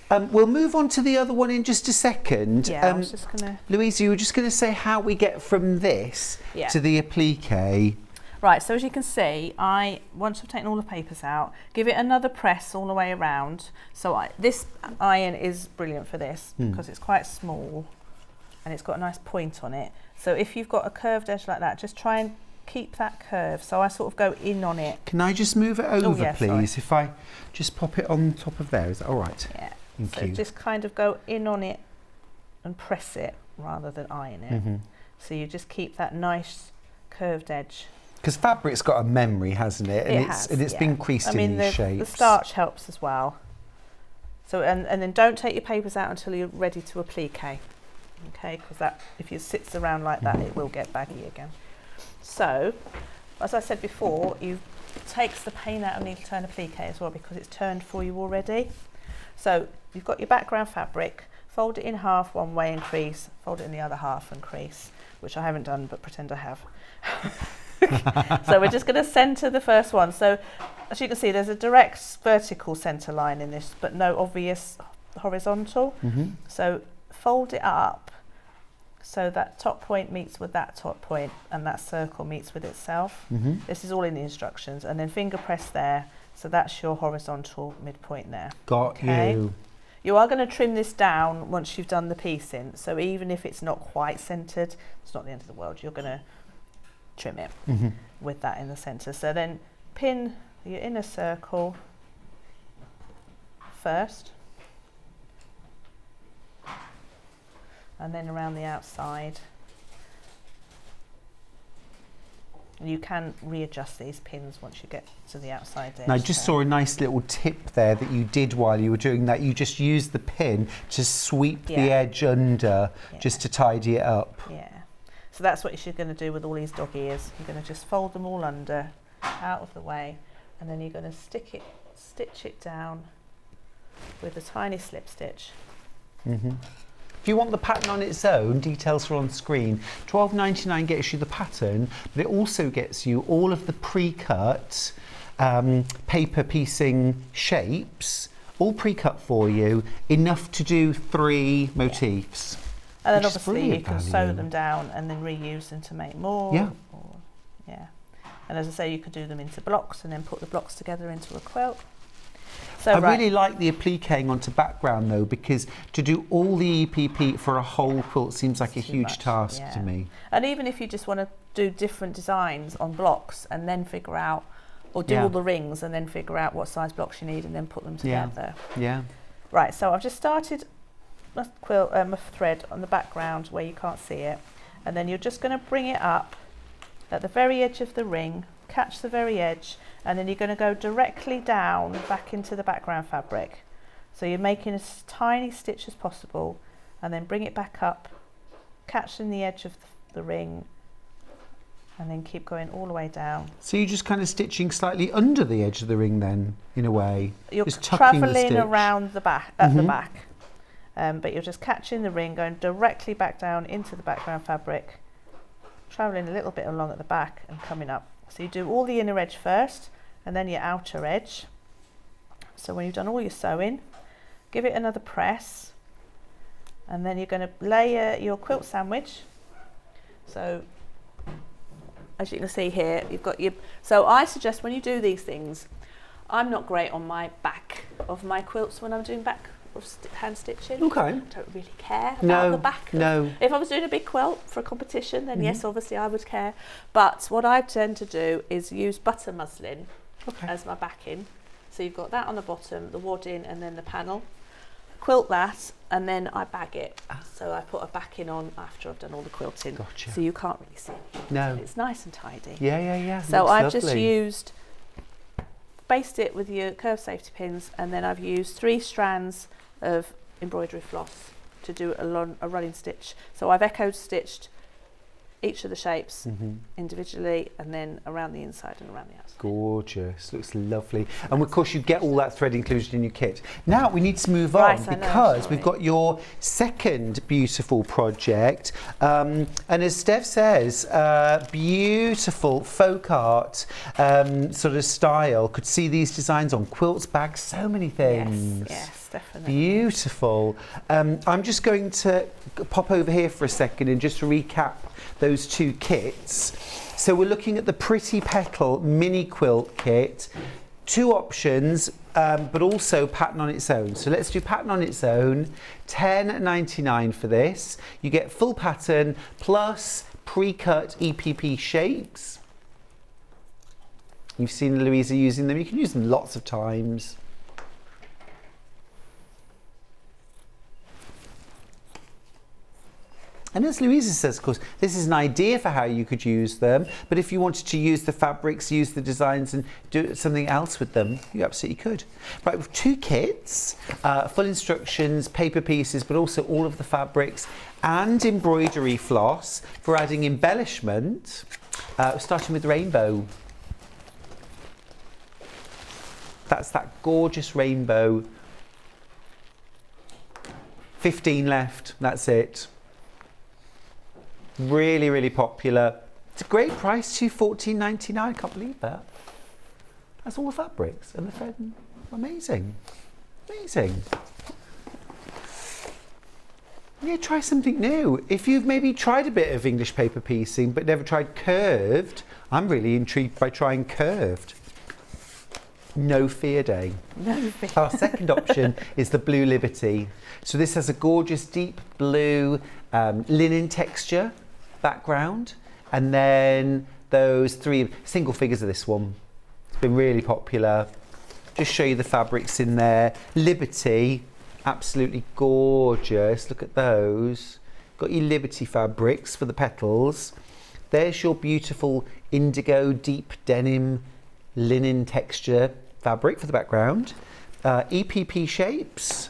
We'll move on to the other one in just a second. Yeah, I was just gonna... Louise, you were just going to say how we get from this Yeah. to the applique. Right, so as you can see, once I've taken all the papers out, give it another press all the way around. So this iron is brilliant for this because it's quite small and it's got a nice point on it. So if you've got a curved edge like that, just try and keep that curve. So I sort of go in on it. Can I just move it over, yeah, please? sorry. If I just pop it on top of there, is that all right? Yeah. Thank So you. just kind of go in on it and press it rather than iron it. So you just keep that nice curved edge. Because fabric's got a memory, hasn't it? And it's been creased in these shapes. The starch helps as well. So and then don't take your papers out until you're ready to applique. Okay, because that if it sits around like that, it will get baggy again. So, as I said before, it takes the pain out of needle turn applique as well because it's turned for you already. So you've got your background fabric, fold it in half one way and crease, fold it in the other half and crease, which I haven't done but pretend I have. So we're just going to centre the first one. So as you can see, there's a direct vertical centre line in this, but no obvious horizontal. So fold it up so that top point meets with that top point and that circle meets with itself. This is all in the instructions, and then finger press there. So that's your horizontal midpoint there. Got you. You are going to trim this down once you've done the piecing. So even if it's not quite centred, it's not the end of the world. You're going to trim it with that in the centre. So then pin your inner circle first. And then around the outside. And you can readjust these pins once you get to the outside edge. Now, I just saw a nice little tip there that you did while you were doing that. You just used the pin to sweep the edge under just to tidy it up. Yeah. So that's what you're going to do with all these dog ears. You're going to just fold them all under, out of the way, and then you're going to stitch it down with a tiny slip stitch. If you want the pattern on its own, details are on screen. £12.99 gets you the pattern, but it also gets you all of the pre-cut paper piecing shapes, all pre-cut for you, enough to do 3 motifs. And then obviously you can sew them down and then reuse them to make more. Yeah. And as I say, you could do them into blocks and then put the blocks together into a quilt. So I really like the appliquing onto background though, because to do all the EPP for a whole quilt seems like a huge task to me. And even if you just want to do different designs on blocks and then figure out, or do all the rings and then figure out what size blocks you need and then put them together. Right, so I've just started my quilt, my thread on the background where you can't see it, and then you're just going to bring it up at the very edge of the ring, catch the very edge, and then you're going to go directly down back into the background fabric. So you're making as tiny stitch as possible and then bring it back up, catching the edge of the ring, and then keep going all the way down. So you're just kind of stitching slightly under the edge of the ring then, in a way? You're just tucking the travelling stitch. around the back, at the back, but you're just catching the ring, going directly back down into the background fabric, travelling a little bit along at the back and coming up. So you do all the inner edge first and then your outer edge. So when you've done all your sewing, give it another press, and then you're going to layer your quilt sandwich. So as you can see here, you've got your, so I suggest when you do these things, I'm not great on my back of my quilts when I'm doing back of hand stitching. Okay. I don't really care about the back. If I was doing a big quilt for a competition, then yes, obviously I would care. But what I tend to do is use butter muslin as my backing. So you've got that on the bottom, the wadding, and then the panel. Quilt that, and then I bag it. So I put a backing on after I've done all the quilting. Gotcha. So you can't really see. No. It's nice and tidy. Yeah. So Looks I've just lovely. basted it with your curved safety pins, and then I've used 3 strands of embroidery floss to do a running stitch. So I've echoed stitched each of the shapes individually, and then around the inside and around the outside. Gorgeous, looks lovely. And of course you get all that thread included in your kit. Now we need to move on because we've got your second beautiful project. And as Steph says, beautiful folk art sort of style. Could see these designs on quilts, bags, so many things. Yes, definitely. Beautiful. I'm just going to pop over here for a second and just recap those 2 kits. So we're looking at the Pretty Petal mini quilt kit. 2 options, but also pattern on its own. So let's do pattern on its own. $10.99 for this. You get full pattern plus pre-cut EPP shapes. You've seen Louisa using them. You can use them lots of times. And as Louisa says, of course, this is an idea for how you could use them, but if you wanted to use the fabrics, use the designs and do something else with them, you absolutely could. Right, with 2 kits, full instructions, paper pieces, but also all of the fabrics and embroidery floss for adding embellishment, starting with rainbow. That's that gorgeous rainbow. 15 left, that's it. Really, really popular. It's a great price too, $14.99. I can't believe that. That's all the fabrics and the thread. Amazing. Amazing. Yeah, try something new. If you've maybe tried a bit of English paper piecing but never tried curved, I'm really intrigued by trying curved. No fear day. No fear. Our second option is the Blue Liberty. So this has a gorgeous deep blue linen texture background, and then those 3 single figures of this one. It's been really popular. Just show you the fabrics in there. Liberty, absolutely gorgeous. Look at those. Got your Liberty fabrics for the petals. There's your beautiful indigo deep denim linen texture fabric for the background. EPP shapes,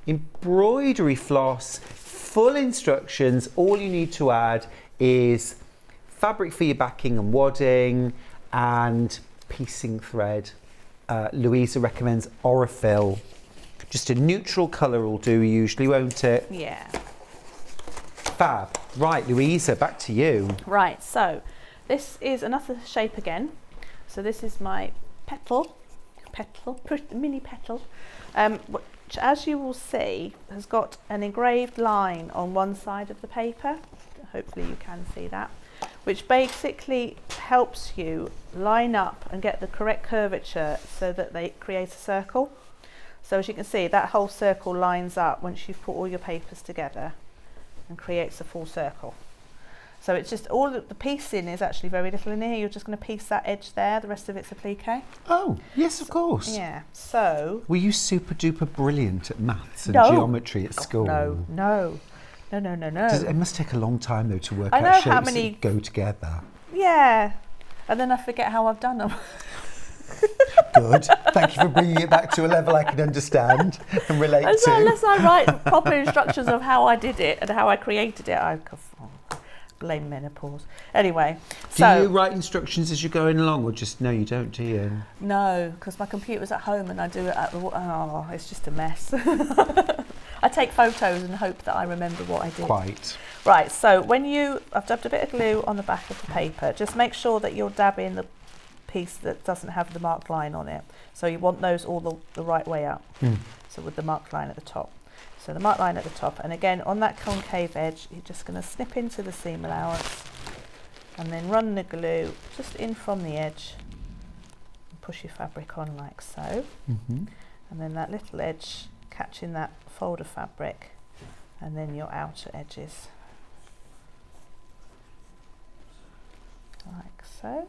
embroidery floss, full instructions. All you need to add is fabric for your backing and wadding and piecing thread. Louisa recommends Orifil. Just a neutral colour will do usually, won't it? Yeah. Fab. Right, Louisa, back to you. Right, so this is another shape again. So this is my mini petal, which, as you will see, has got an engraved line on one side of the paper. Hopefully you can see that, which basically helps you line up and get the correct curvature so that they create a circle. So as you can see, that whole circle lines up once you've put all your papers together and creates a full circle. So it's just all the piecing is actually very little in here. You're just going to piece that edge there. The rest of it's applique. Oh, yes, of course. Yeah. So. Were you super duper brilliant at maths and No. geometry at school? No. It must take a long time though to work I know out how shapes many- that go together. Yeah. And then I forget how I've done them. Good. Thank you for bringing it back to a level I can understand and relate And so to. unless I write proper instructions of how I did it and how I created it, I blame menopause. Anyway, Do you write instructions as you're going along, or just no? You don't, do you? No, because my computer's at home and I do it at the. Oh, it's just a mess. I take photos and hope that I remember what I did. Quite. Right. So when I've dabbed a bit of glue on the back of the paper. Just make sure that you're dabbing the piece that doesn't have the marked line on it. So you want those all the right way up. So with the marked line at the top. So the marked line at the top, and again on that concave edge, you're just going to snip into the seam allowance and then run the glue just in from the edge and push your fabric on like so. And then that little edge catching that fold of fabric, and then your outer edges like so.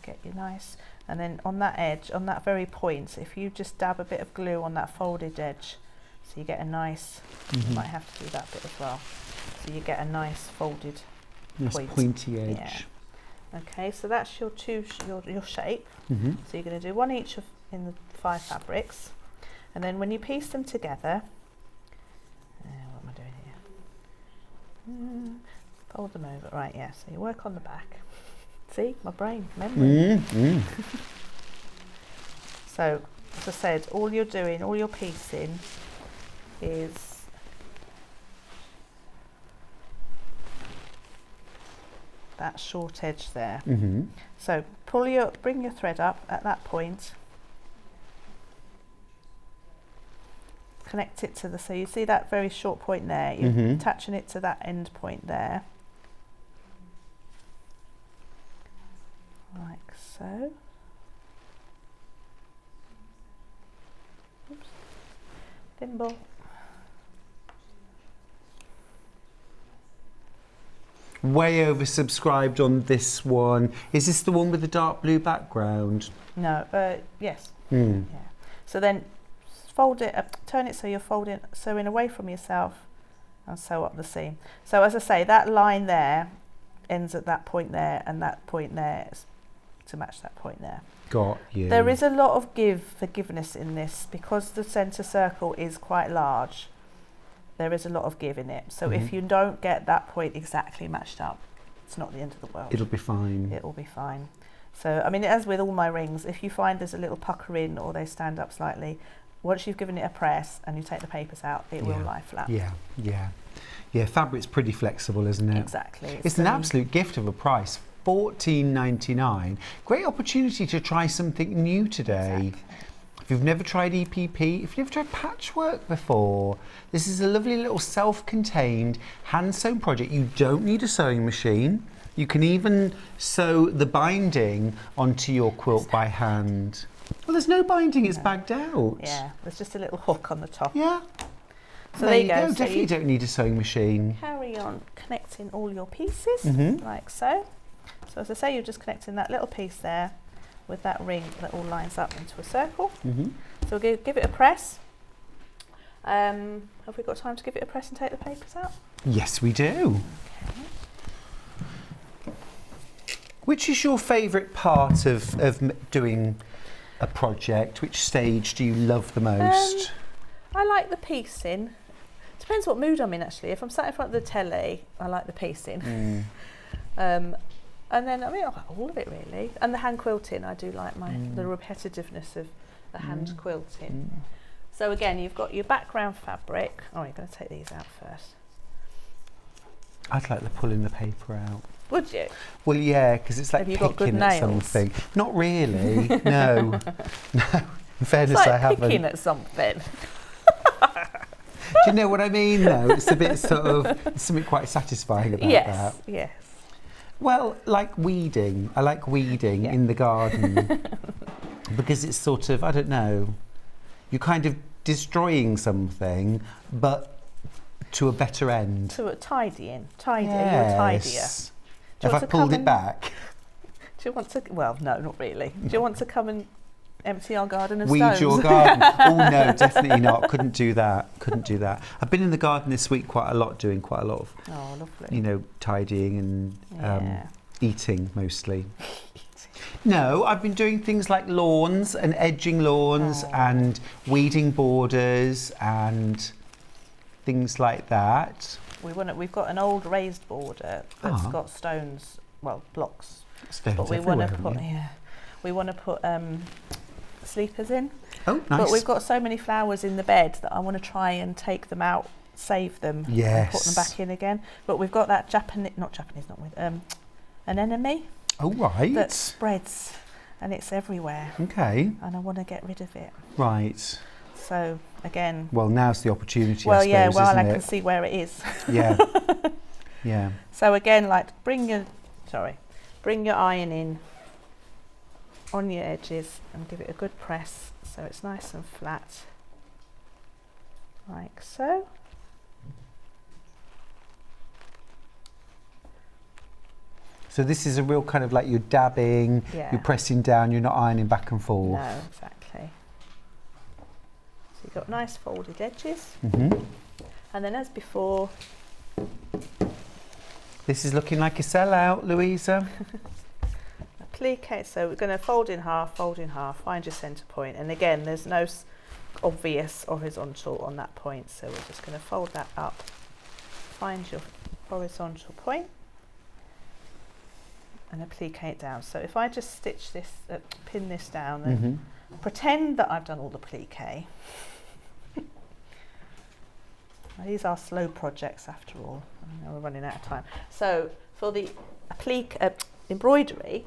get you nice, and then on that edge, on that very point, if you just dab a bit of glue on that folded edge, so you get a nice, you might have to do that bit as well, so you get a nice folded pointy edge. Yeah. Okay, so that's your your shape. So you're going to do one each in the 5 fabrics, and then when you piece them together, what am I doing here? Fold them over, right? Yeah. So you work on the back. See, my brain memory. So, as I said, all you're doing, all you're piecing, is that short edge there. So bring your thread up at that point, connect it to so you see that very short point there, you're attaching it to that end point there, like so. Oops. Thimble. Way oversubscribed on this one. Is this the one with the dark blue background? No, yes. Yeah. So then fold it up, turn it so you're sewing away from yourself and sew up the seam. So as I say, that line there ends at that point there, and that point there is to match that point there. Got you. There is a lot of forgiveness in this because the centre circle is quite large. There is a lot of give in it. So if you don't get that point exactly matched up, it's not the end of the world. It'll be fine. It'll be fine. So, I mean, as with all my rings, if you find there's a little pucker in or they stand up slightly, once you've given it a press and you take the papers out, it will lie flat. Yeah, fabric's pretty flexible, isn't it? Exactly. It's an absolute gift of a price. $14.99. Great opportunity to try something new today. Exactly. If you've never tried EPP, if you've never tried patchwork before, this is a lovely little self-contained hand-sewn project. You don't need a sewing machine. You can even sew the binding onto your quilt by hand. Well, there's no binding, it's bagged out. Yeah, there's just a little hook on the top. Yeah. So there you go. So Definitely don't need a sewing machine. Carry on connecting all your pieces, like so. So as I say, you're just connecting that little piece there with that ring that all lines up into a circle. So we'll give it a press. Have we got time to give it a press and take the papers out? Yes, we do. Okay. Which is your favourite part of doing a project? Which stage do you love the most? I like the piecing. Depends what mood I'm in, actually. If I'm sat in front of the telly, I like the piecing. And then, I mean, all of it really. And the hand quilting, I do like the repetitiveness of the hand quilting. So again, you've got your background fabric. Oh, you're going to take these out first. I'd like the pulling the paper out. Would you? Well, yeah, because it's like picking at something. Not really, no. No, in fairness, it's like I haven't. picking at something. Do you know what I mean, though? It's a bit sort of, something quite satisfying about that. Yes. Well, like weeding. I like weeding in the garden because it's sort of, I don't know, you're kind of destroying something, but to a better end. To a tidying. You're a tidier. Have I pulled it back? Do you want to, well, no, not really. Do you want to come and empty our garden of Weed stones? your garden. Oh no, definitely not. Couldn't do that. I've been in the garden this week quite a lot, doing quite a lot of, tidying and eating mostly. No, I've been doing things like lawns and edging lawns and weeding borders and things like that. We've got an old raised border that's got stones, well, blocks. Stones but we want to put sleepers in. Oh, nice. But we've got so many flowers in the bed that I want to try and take them out, save them, and put them back in again. But we've got that an anemone. Oh, right. That spreads and it's everywhere. Okay. And I want to get rid of it. Right. So again. Well, now's the opportunity. Well, I suppose, I isn't can it? see where it is. Yeah. Yeah. So again, like bring your iron in on your edges and give it a good press so it's nice and flat, like so. So this is a real kind of like you're dabbing, Yeah. you're pressing down, you're not ironing back and forth. No, exactly. So you've got nice folded edges. Mm-hmm. And then as before, This is looking like a sellout, Louisa. applique. So we're going to fold in half, find your centre point. And again, there's no obvious horizontal on that point. So we're just going to fold that up, find your horizontal point, and applique it down. So if I just stitch this, pin this down and pretend that I've done all the applique. These are slow projects after all. I know we're running out of time. So for the applique embroidery,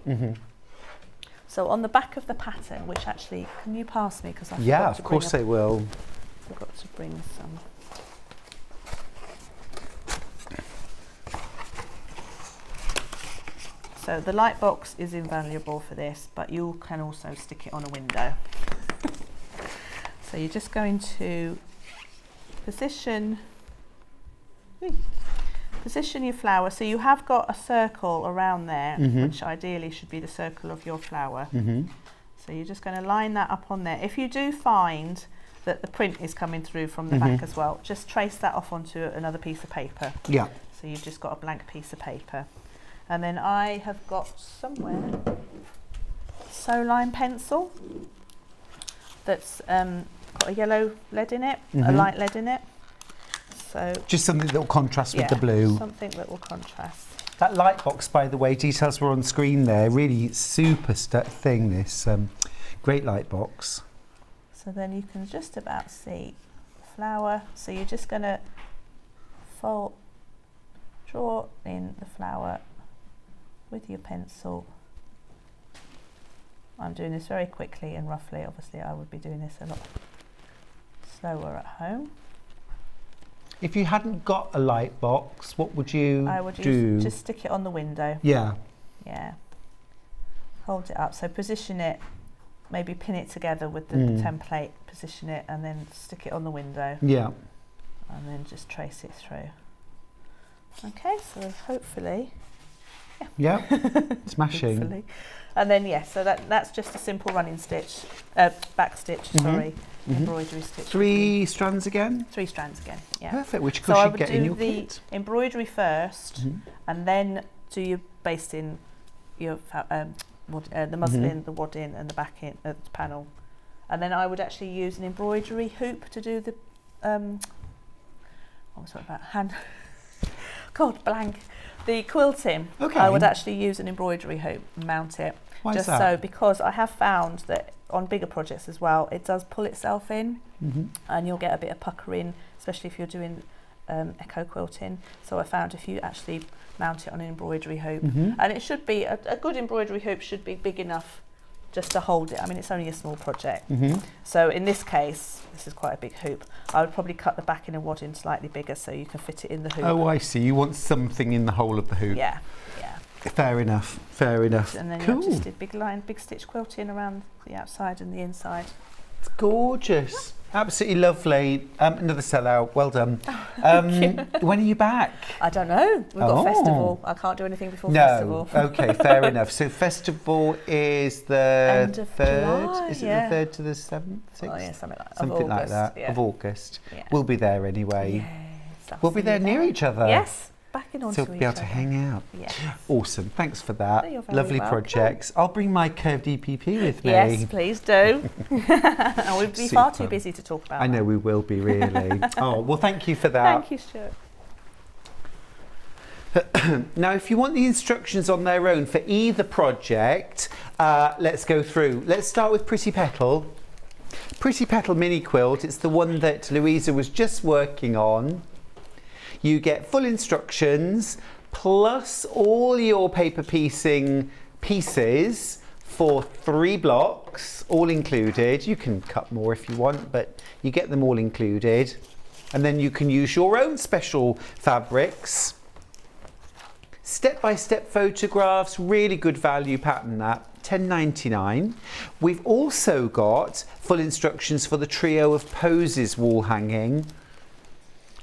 so on the back of the pattern, which actually, can you pass me? Because I Yeah, of course I will. forgot to bring some. So the light box is invaluable for this, but you can also stick it on a window. So you're just going to position your flower. So you have got a circle around there, which ideally should be the circle of your flower. So you're just going to line that up on there. If you do find that the print is coming through from the back as well, just trace that off onto another piece of paper. Yeah. So you've just got a blank piece of paper. And then I have got somewhere sew line pencil that's got a yellow lead in it, a light lead in it. So just something that will contrast with the blue. Something that will contrast. That light box, by the way, details were on screen there. Really super thing, this great light box. So then you can just about see the flower. So you're just going to draw in the flower with your pencil. I'm doing this very quickly and roughly. Obviously, I would be doing this a lot slower at home. If you hadn't got a light box, what would you I would do? just stick it on the window. Yeah. Yeah. Hold it up. So position it, maybe pin it together with the template, position it, and then stick it on the window. Yeah. And then just trace it through. Okay, so hopefully. Yeah. Smashing. Hopefully. And then so that's just a simple running stitch, back stitch, sorry, embroidery stitch. 3 strands again? 3 strands again, yeah. Perfect, which so could I you would get in do your the kit? embroidery first, and then do your basting, your the muslin, the wadding, and the backing the panel, and then I would actually use an embroidery hoop to do the what was that about hand? God, blank. The quilting. Okay. I would actually use an embroidery hoop and mount it. Why is just that? so, because I have found that on bigger projects as well, it does pull itself in, and you'll get a bit of puckering, especially if you're doing echo quilting. So I found if you actually mount it on an embroidery hoop, and it should be a good embroidery hoop should be big enough just to hold it. I mean, it's only a small project. So in this case, this is quite a big hoop. I would probably cut the backing and wadding slightly bigger so you can fit it in the hoop. Oh, I see. You want something in the hole of the hoop. Yeah, yeah. Fair enough. Fair enough. And then cool. you just did big stitch quilting around the outside and the inside. It's gorgeous. Absolutely lovely. Another sellout. Well done. When are you back? I don't know. We've got a festival. I can't do anything before festival. Okay, fair enough. So festival is the End of 3rd. July, Is it yeah. the 3rd to the 7th? 6th? Oh yeah, something like that. Something like that. Yeah. Of August. Yeah. We'll be there anyway. Yes, We'll be there near each other. Yes, backing onto So each we'll be able other. to hang out. Yes. Awesome. Thanks for that. You're very Lovely welcome. projects. I'll bring my curved EPP with me. Yes, please do. I would be far too Super. busy to talk about I know that. we will be, really. Oh, well, thank you for that. Thank you, Stuart. Now, if you want the instructions on their own for either project, let's go through. Let's start with Pretty Petal. Pretty Petal Mini Quilt. It's the one that Louisa was just working on. You get full instructions plus all your paper piecing pieces for 3 blocks, all included. You can cut more if you want, but you get them all included. And then you can use your own special fabrics. Step-by-step photographs, really good value pattern that, £10.99. We've also got full instructions for the trio of Posies wall hanging.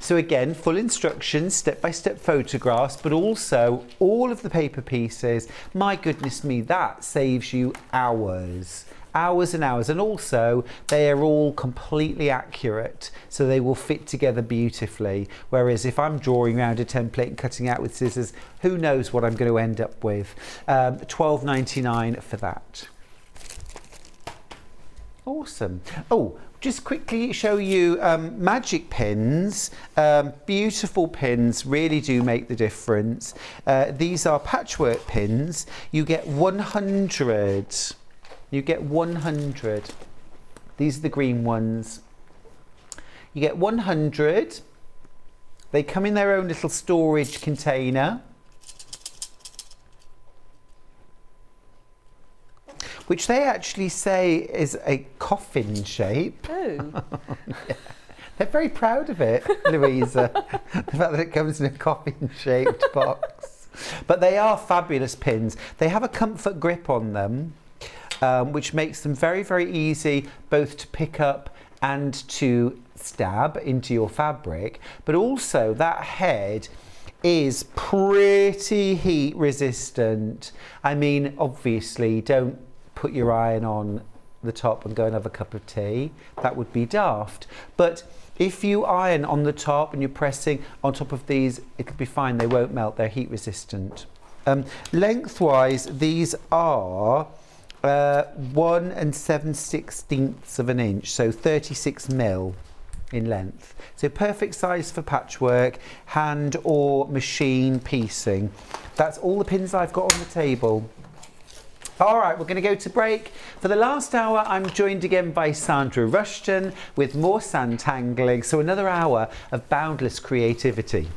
So again, full instructions, step-by-step photographs, but also all of the paper pieces. My goodness me, that saves you hours. Hours and hours, and also they are all completely accurate, so they will fit together beautifully, whereas if I'm drawing around a template and cutting out with scissors, who knows what I'm going to end up with. $12.99 for that. Awesome. Oh, just quickly show you magic pins. Beautiful pins, really do make the difference. These are patchwork pins. You get 100. You get 100. These are the green ones. You get 100. They come in their own little storage container, which they actually say is a coffin shape. Oh. Yeah. They're very proud of it, Louisa, the fact that it comes in a coffin-shaped box. But they are fabulous pins. They have a comfort grip on them, which makes them very, very easy both to pick up and to stab into your fabric. But also that head is pretty heat resistant. I mean, obviously, don't put your iron on the top and go and have a cup of tea. That would be daft. But if you iron on the top and you're pressing on top of these, it'll be fine. They won't melt. They're heat resistant. Lengthwise, these are 1 7/16 of an inch, so 36 mil in length. So perfect size for patchwork, hand or machine piecing. That's all the pins I've got on the table. All right, we're going to go to break. For the last hour, I'm joined again by Sandra Rushton with more Sanntangling, so another hour of boundless creativity.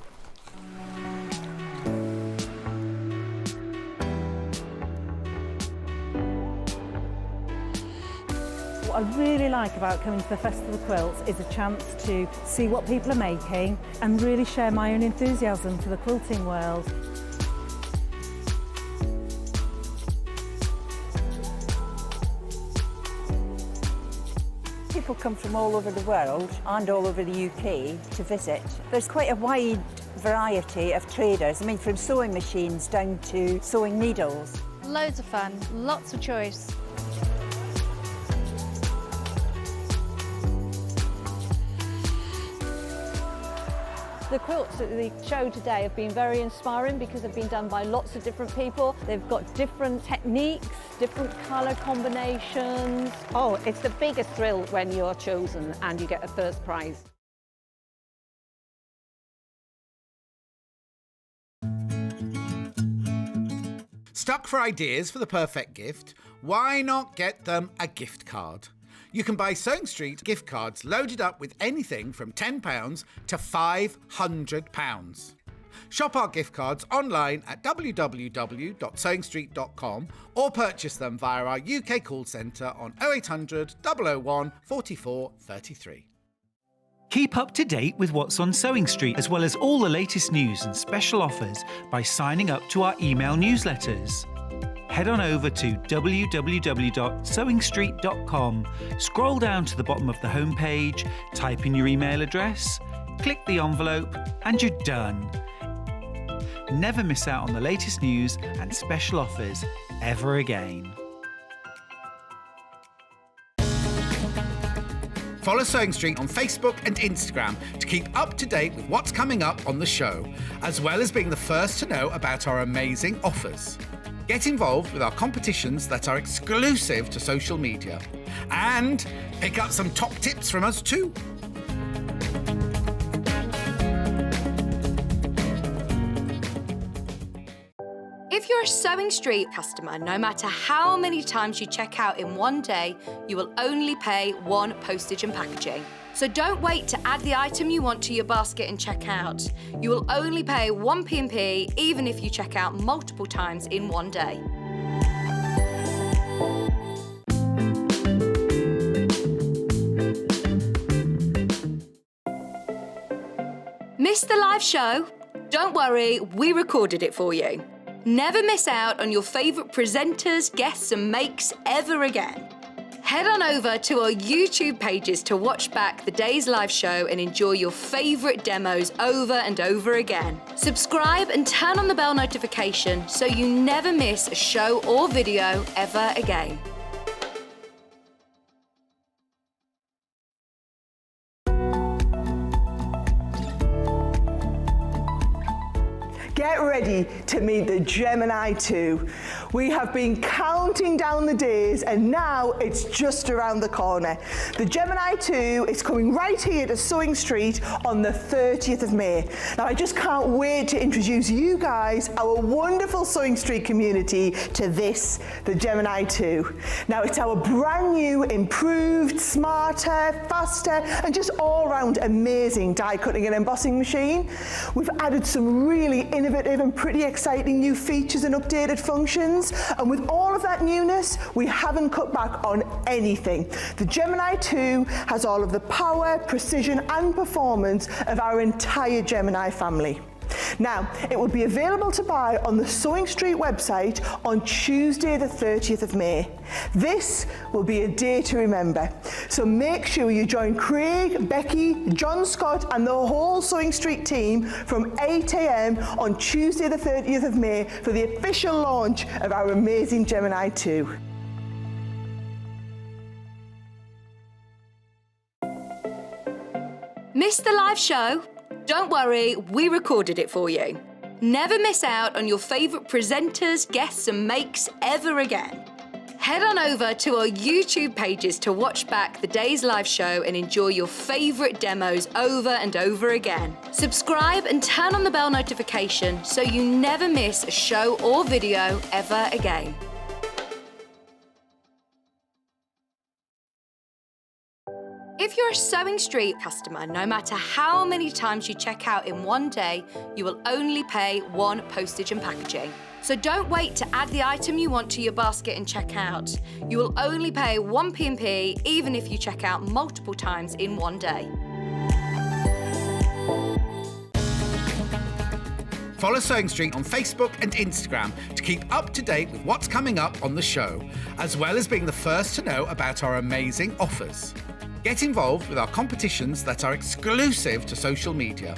What I really like about coming to the Festival of Quilts is a chance to see what people are making and really share my own enthusiasm for the quilting world. People come from all over the world and all over the UK to visit. There's quite a wide variety of traders. I mean, from sewing machines down to sewing needles. Loads of fun, lots of choice. The quilts at the show today have been very inspiring because they've been done by lots of different people. They've got different techniques, different colour combinations. Oh, it's the biggest thrill when you're chosen and you get a first prize. Stuck for ideas for the perfect gift? Why not get them a gift card? You can buy Sewing Street gift cards loaded up with anything from £10 to £500. Shop our gift cards online at www.sewingstreet.com or purchase them via our UK call centre on 0800 001 44 33. Keep up to date with what's on Sewing Street, as well as all the latest news and special offers by signing up to our email newsletters. Head on over to www.sewingstreet.com, scroll down to the bottom of the homepage, type in your email address, click the envelope, and you're done. Never miss out on the latest news and special offers ever again. Follow Sewing Street on Facebook and Instagram to keep up to date with what's coming up on the show, as well as being the first to know about our amazing offers. Get involved with our competitions that are exclusive to social media. And pick up some top tips from us too. If you're a Sewing Street customer, no matter how many times you check out in one day, you will only pay one postage and packaging. So don't wait to add the item you want to your basket and check out. You will only pay one P&P even if you check out multiple times in one day. Missed the live show? Don't worry, we recorded it for you. Never miss out on your favourite presenters, guests and makes ever again. Head on over to our YouTube pages to watch back the day's live show and enjoy your favourite demos over and over again. Subscribe and turn on the bell notification so you never miss a show or video ever again. Get ready to meet the Gemini 2. We have been counting down the days and now it's just around the corner. The Gemini 2 is coming right here to Sewing Street on the 30th of May. Now I just can't wait to introduce you guys, our wonderful Sewing Street community, to this, the Gemini 2. Now it's our brand new, improved, smarter, faster and just all round amazing die cutting and embossing machine. We've added some really innovative and pretty exciting new features and updated functions, and with all of that newness we haven't cut back on anything. The Gemini 2 has all of the power, precision and performance of our entire Gemini family. Now, it will be available to buy on the Sewing Street website on Tuesday the 30th of May. This will be a day to remember, so make sure you join Craig, Becky, John Scott and the whole Sewing Street team from 8 AM on Tuesday the 30th of May for the official launch of our amazing Gemini 2. Missed the live show? Don't worry, we recorded it for you. Never miss out on your favourite presenters, guests and makes ever again. Head on over to our YouTube pages to watch back the day's live show and enjoy your favourite demos over and over again. Subscribe and turn on the bell notification so you never miss a show or video ever again. If you're a Sewing Street customer, no matter how many times you check out in one day, you will only pay one postage and packaging. So don't wait to add the item you want to your basket and check out. You will only pay one P&P even if you check out multiple times in one day. Follow Sewing Street on Facebook and Instagram to keep up to date with what's coming up on the show, as well as being the first to know about our amazing offers. Get involved with our competitions that are exclusive to social media.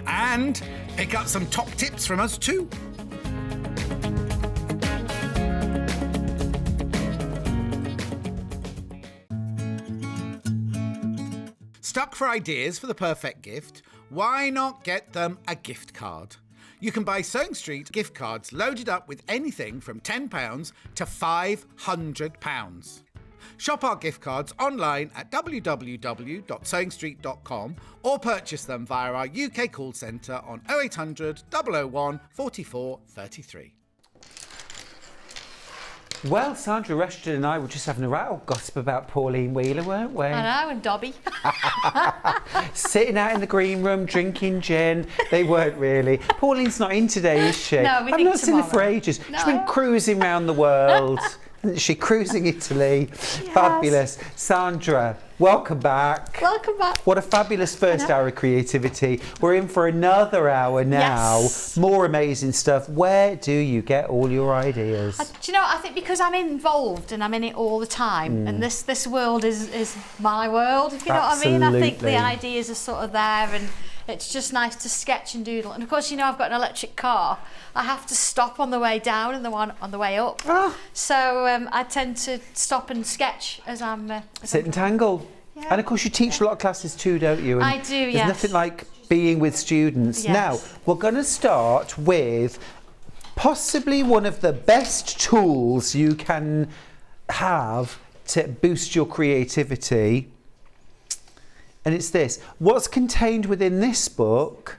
And pick up some top tips from us too. Stuck for ideas for the perfect gift? Why not get them a gift card? You can buy Sewing Street gift cards loaded up with anything from £10 to £500. Shop our gift cards online at www.sewingstreet.com or purchase them via our UK call centre on 0800 001 44 33. Well, Sandra, Rushton and I were just having a rattle gossip about Pauline Wheeler, weren't we? I know, and Dobby. Sitting out in the green room, drinking gin. They weren't really. Pauline's not in today, is she? No, we I've think not seen her for tomorrow. ages. No. She's been cruising around the world. Isn't she? Cruising Italy. Yes. Fabulous. Sandra, welcome back. Welcome back. What a fabulous first hour of creativity. We're in for another hour now. Yes. More amazing stuff. Where do you get all your ideas? Do you know, I think because I'm involved and I'm in it all the time, and this world is my world, if you know what I mean. I think the ideas are sort of there, and it's just nice to sketch and doodle. And of course, you know, I've got an electric car. I have to stop on the way down and the one on the way up. So I tend to stop and sketch as I'm... Sanntangle. Yeah. And of course you teach a lot of classes too, don't you? And I do, yes. There's nothing like being with students. Yes. Now, we're going to start with possibly one of the best tools you can have to boost your creativity. And it's this. What's contained within this book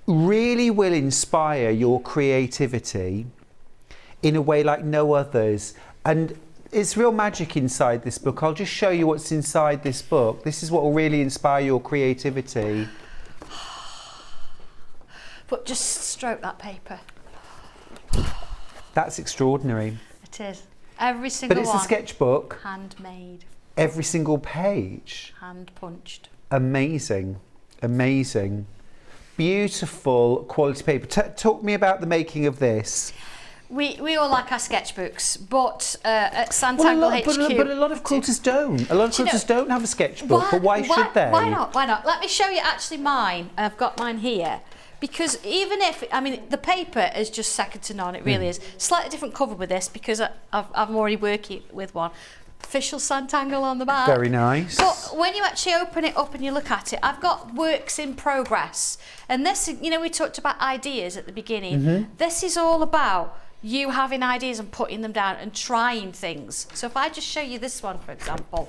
really will inspire your creativity in a way like no others. And it's real magic inside this book. I'll just show you what's inside this book. This is what will really inspire your creativity. But just stroke that paper. That's extraordinary. It is. Every single one. But it's a sketchbook. Handmade. Every single page. Hand punched. Amazing. Amazing. Beautiful quality paper. Talk me about the making of this. We all like our sketchbooks, but at Sanntangle HQ... But a lot of quilters don't. A lot of quilters don't have a sketchbook, but why should they? Why not? Why not? Let me show you actually mine. I've got mine here. Because even if, I mean, the paper is just second to none, it really is. Slightly different cover with this because I'm already working with one. Official Sanntangle on the back. Very nice. But when you actually open it up and you look at it, I've got works in progress. And this, you know, we talked about ideas at the beginning. This is all about you having ideas and putting them down and trying things. So if I just show you this one, for example,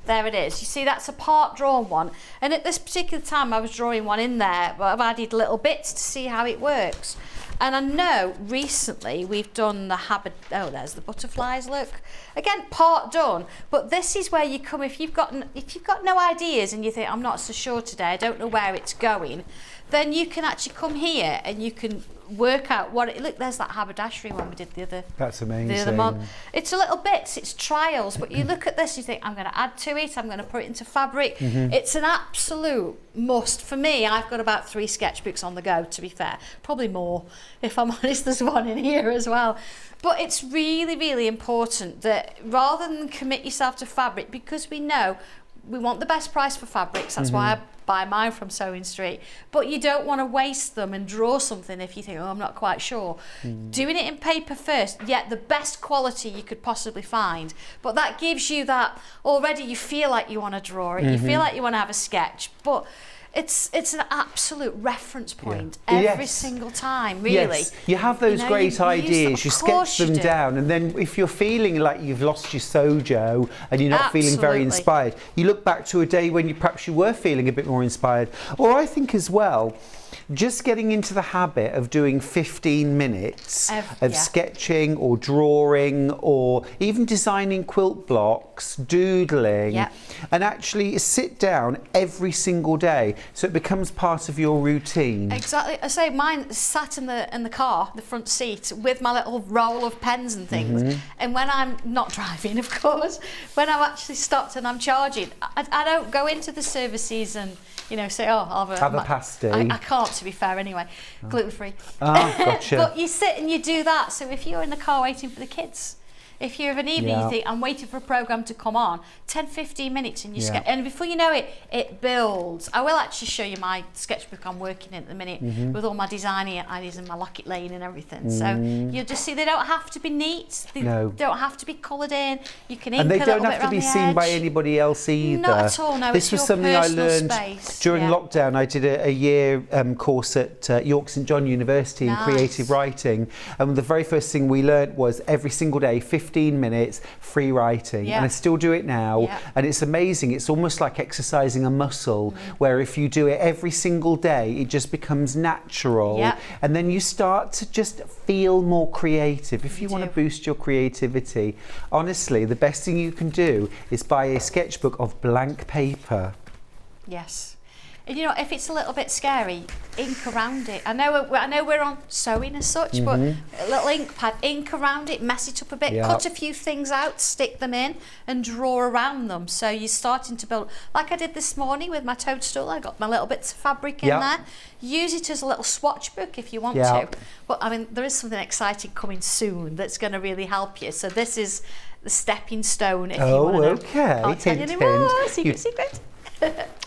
there it is. You see, that's a part drawn one. And at this particular time, I was drawing one in there, but I've added little bits to see how it works. And I know recently we've done the habit. Oh, there's the butterflies. Look, again, part done. But this is where you come if you've got no ideas and you think I'm not so sure today. I don't know where it's going. Then you can actually come here and you can work out what it. Look, there's that haberdashery one we did the other. That's amazing. The other month. It's a little bits. It's trials. But you look at this, you think I'm going to add to it. I'm going to put it into fabric. It's an absolute must for me. I've got about 3 sketchbooks on the go. To be fair, probably more if I'm honest. There's one in here as well. But it's really, really important that rather than commit yourself to fabric, because we know we want the best price for fabrics. That's why I buy mine from Sewing Street. But you don't want to waste them and draw something if you think, oh, I'm not quite sure. Doing it in paper first, yet the best quality you could possibly find. But that gives you that, already you feel like you want to draw it, you feel like you want to have a sketch. But it's an absolute reference point every single time, really. Yes, you have those great ideas, you sketch them down, and then if you're feeling like you've lost your sojo and you're not feeling very inspired, you look back to a day when perhaps you were feeling a bit more inspired. Or I think as well, just getting into the habit of doing 15 minutes of sketching or drawing or even designing quilt blocks, doodling, and actually sit down every single day so it becomes part of your routine. Exactly. I say mine sat in the car, the front seat, with my little roll of pens and things. And when I'm not driving, of course, when I'm actually stopped and I'm charging, I don't go into the services and, you know, say, oh, I'll have a pasty. I can't, to be fair, anyway. Gluten-free. Oh, gotcha. But you sit and you do that. So if you're in the car waiting for the kids, if you're of an evening, you think, I'm waiting for a programme to come on, 10, 15 minutes and you sketch. And before you know it, it builds. I will actually show you my sketchbook I'm working in at the minute with all my designing ideas and my locket lane and everything. So you'll just see they don't have to be neat. They don't have to be coloured in. You can ink and they a little don't bit have to be around the seen by edge. anybody else either. Not at all, no. This was something I learned during lockdown. I did a year course at York St John University in creative writing, and the very first thing we learnt was every single day 15 minutes free writing, and I still do it now, and it's amazing. It's almost like exercising a muscle where if you do it every single day it just becomes natural, and then you start to just feel more creative. If you want to boost your creativity, honestly, the best thing you can do is buy a sketchbook of blank paper. Yes. And you know, if it's a little bit scary, ink around it. I know we're on sewing as such, but a little ink pad, ink around it, mess it up a bit, cut a few things out, stick them in and draw around them. So you're starting to build, like I did this morning with my toadstool. I got my little bits of fabric in there. Use it as a little swatch book if you want to. But I mean, there is something exciting coming soon that's going to really help you. So this is the stepping stone if you want to know. Can't tell you anymore. Secret.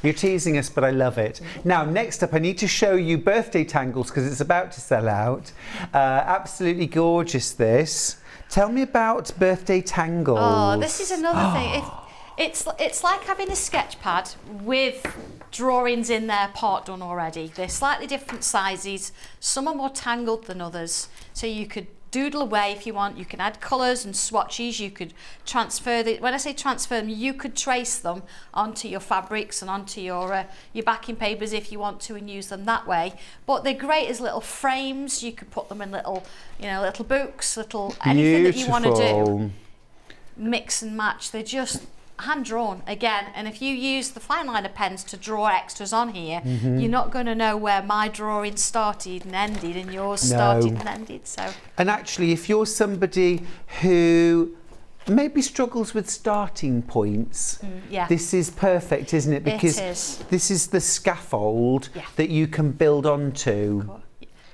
You're teasing us, but I love it. Now, next up, I need to show you birthday tangles because it's about to sell out. Absolutely gorgeous, this. Tell me about birthday tangles. Oh, this is another thing. It's like having a sketch pad with drawings in there, part done already. They're slightly different sizes. Some are more tangled than others. So you could doodle away if you want. You can add colours and swatches. You could transfer when I say transfer them, you could trace them onto your fabrics and onto your backing papers if you want to and use them that way. But they're great as little frames. You could put them in little books, anything that you want to do. Mix and match. They're just hand drawn again, and if you use the fine liner pens to draw extras on here, you're not going to know where my drawing started and ended and yours started and ended. So, and actually, if you're somebody who maybe struggles with starting points, this is perfect, isn't it? Because this is the scaffold that you can build onto.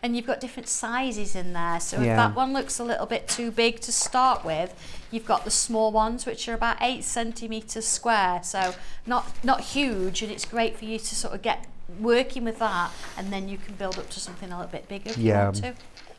and you've got different sizes in there. So if Yeah. that one looks a little bit too big to start with, you've got the small ones which are about 8 centimetres square, so not huge, and it's great for you to sort of get working with that, and then you can build up to something a little bit bigger if you want to.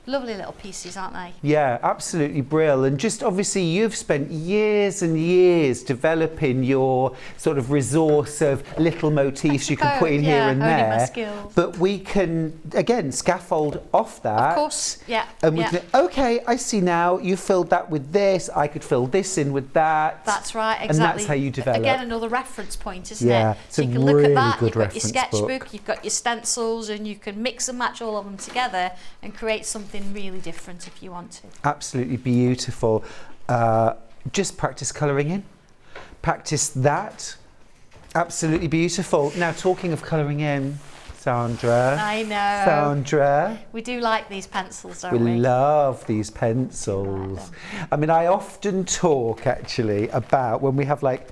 Lovely little pieces, aren't they? Yeah, absolutely brilliant. And just obviously you've spent years and years developing your sort of resource of little motifs you can put in here and honing my there. skills. But we can, again, scaffold off that. Of course, yeah. And we yeah. can, okay, I see now, you filled that with this, I could fill this in with that. That's right, exactly. And that's how you develop. Again, another reference point, isn't Yeah, it? it's So a you can look really at that, good you've got your reference sketchbook, book. you've got your stencils, and you can mix and match all of them together and create something really different if you want to. Absolutely beautiful. Just practice colouring in. Practice that. Absolutely beautiful. Now, talking of colouring in, Sandra. I know. Sandra. We do like these pencils, don't We we? love these pencils. I mean, I often talk actually about when we have like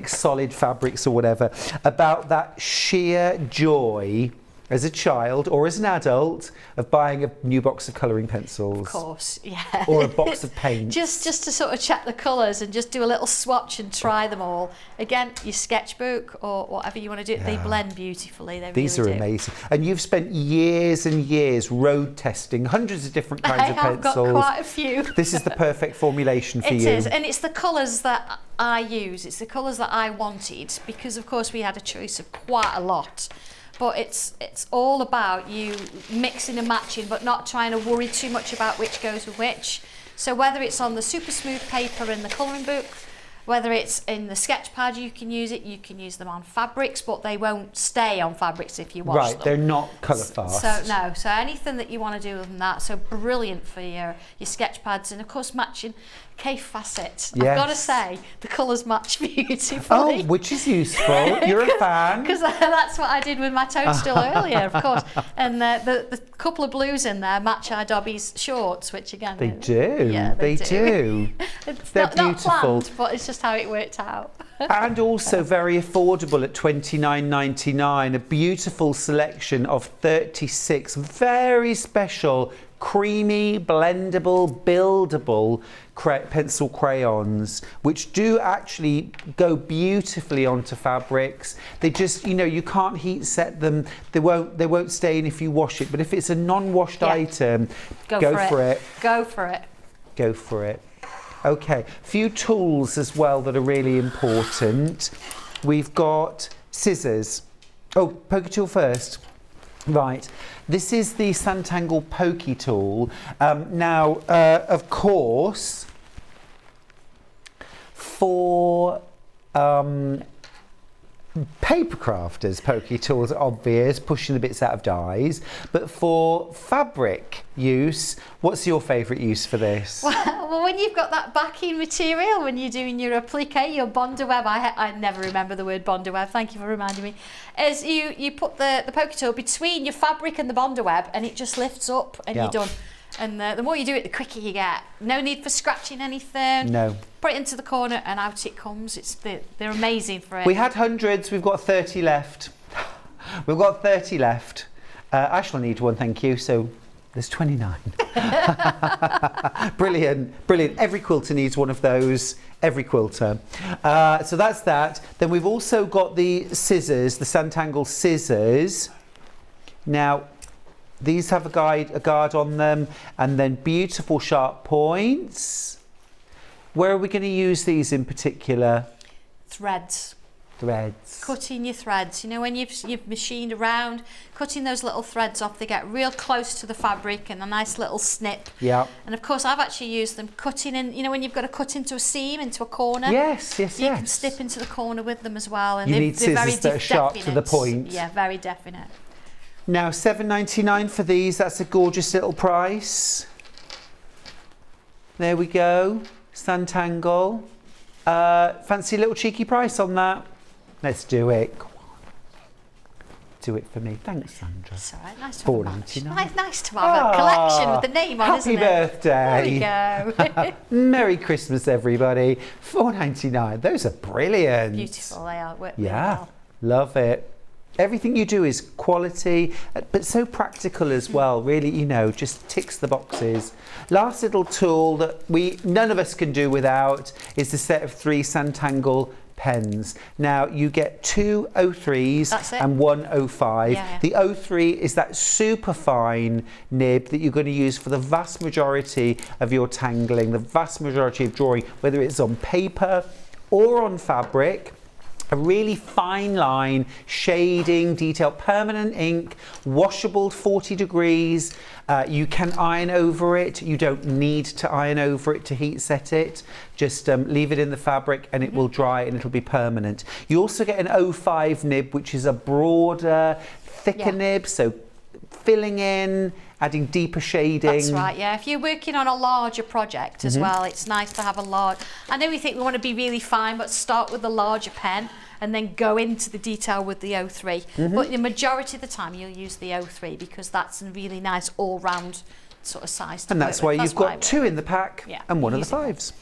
solid fabrics or whatever, about that sheer joy as a child or as an adult of buying a new box of colouring pencils. Of course, yeah. Or a box of paint. just to sort of check the colours and just do a little swatch and try them all. Again, your sketchbook or whatever you want to do, they blend beautifully. They These really are do. amazing. And you've spent years and years road testing hundreds of different kinds of I've pencils. got quite a few. This is the perfect formulation for you. It is, and it's the colours that I use. It's the colours that I wanted, because of course we had a choice of quite a lot. But it's all about you mixing and matching, but not trying to worry too much about which goes with which. So whether it's on the super smooth paper in the colouring book, whether it's in the sketch pad, you can use it. You can use them on fabrics, but they won't stay on fabrics if you wash them. Right, they're not colour fast. So no, so anything that you want to do with that, so brilliant for your sketch pads, and of course matching K facets. Yes. I've got to say, the colours match beautifully. Oh, which is useful. You're a fan. Because that's what I did with my toadstool earlier, of course. And the couple of blues in there match our Dobby's shorts, which again... They do. Yeah, they do. It's They're not beautiful. planned, but it's just how it worked out. And also very affordable at $29.99. A beautiful selection of 36 very special, creamy, blendable, buildable pencil crayons, which do actually go beautifully onto fabrics. They just, you know, you can't heat set them. They won't stay in if you wash it. But if it's a non-washed item, go for it. Go for it. Go for it. Okay, few tools as well that are really important. We've got scissors. Oh, pokey tool first. Right, this is the Sanntangle pokey tool. Now, of course, for paper crafters, pokey tools are obvious, pushing the bits out of dies. But for fabric use, what's your favourite use for this? Well, when you've got that backing material, when you're doing your applique, your bondeweb, I never remember the word bondeweb, thank you for reminding me, is you put the pokey tool between your fabric and the bondeweb, and it just lifts up and you're done. And the more you do it, the quicker you get. No need for scratching anything. No. Put it into the corner and out it comes. They're amazing for it. We had hundreds, we've got 30 left. We've got 30 left. I shall need one, thank you, so there's 29. Brilliant, brilliant. Every quilter needs one of those, every quilter. So that's that. Then we've also got the scissors, the Sanntangle scissors. Now, these have a guard on them, and then beautiful sharp points. Where are we going to use these in particular? Threads. Threads. Cutting your threads. You know, when you've machined around, cutting those little threads off, they get real close to the fabric and a nice little snip. Yeah. And of course, I've actually used them cutting in, you know, when you've got to cut into a seam, into a corner. Yes, yes, you can snip into the corner with them as well. And you need they're very scissors that are sharp to the point. Yeah, very definite. Now, $7.99 for these. That's a gorgeous little price. There we go. Sanntangle. Fancy a little cheeky price on that? Let's do it. Go on. Do it for me. Thanks, Sandra. It's all right. Nice to have a match. $4.99. Nice to have a collection with the name on, isn't it? Happy birthday. There we go. Merry Christmas, everybody. $4.99. Those are brilliant. Beautiful they are. Work really Yeah, well. love it. Everything you do is quality, but so practical as well, really, you know, just ticks the boxes. Last little tool that none of us can do without is the set of 3 Sanntangle pens. Now, you get 2 03s and 1 05. Yeah. The 03 is that super fine nib that you're going to use for the vast majority of your tangling, the vast majority of drawing, whether it's on paper or on fabric. A really fine line, shading, detail, permanent ink, washable 40 degrees. You can iron over it. You don't need to iron over it to heat set it. Just leave it in the fabric and it will dry and it'll be permanent. You also get an 05 nib, which is a broader, thicker nib, so filling in, adding deeper shading. That's right, yeah. If you're working on a larger project as well, it's nice to have a large... I know we think we want to be really fine, but start with the larger pen and then go into the detail with the 03. But the majority of the time you'll use the 03 because that's a really nice all-round sort of size to And that's why you've got 2 in the pack and 1 of the 5s.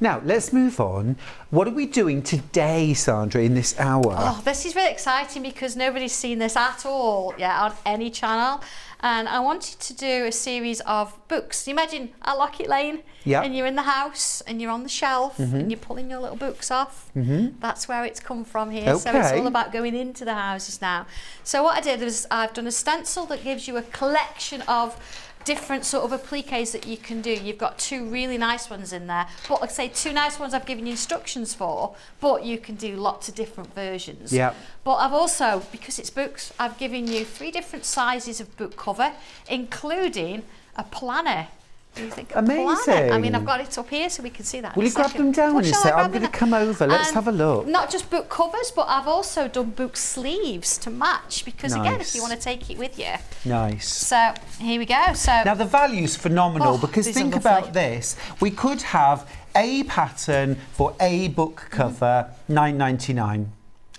Now, let's move on. What are we doing today, Sandra, in this hour? Oh, this is really exciting because nobody's seen this at all yet on any channel. And I wanted to do a series of books. Imagine at Lockett Lane and you're in the house and you're on the shelf and you're pulling your little books off. That's where it's come from here. So it's all about going into the houses now. So what I did was I've done a stencil that gives you a collection of different sort of appliques that you can do. You've got 2 really nice ones in there, but like I say, 2 nice ones I've given you instructions for, but you can do lots of different versions. But I've also, because it's books, I've given you 3 different sizes of book cover, including a planner. You think amazing. I mean, I've got it up here so we can see that. Will you grab them down in a sec? I'm going to come over. Let's have a look. Not just book covers, but I've also done book sleeves to match because again, if you want to take it with you. Nice. So here we go. So now the value's phenomenal because think about this. We could have a pattern for a book cover, £9.99.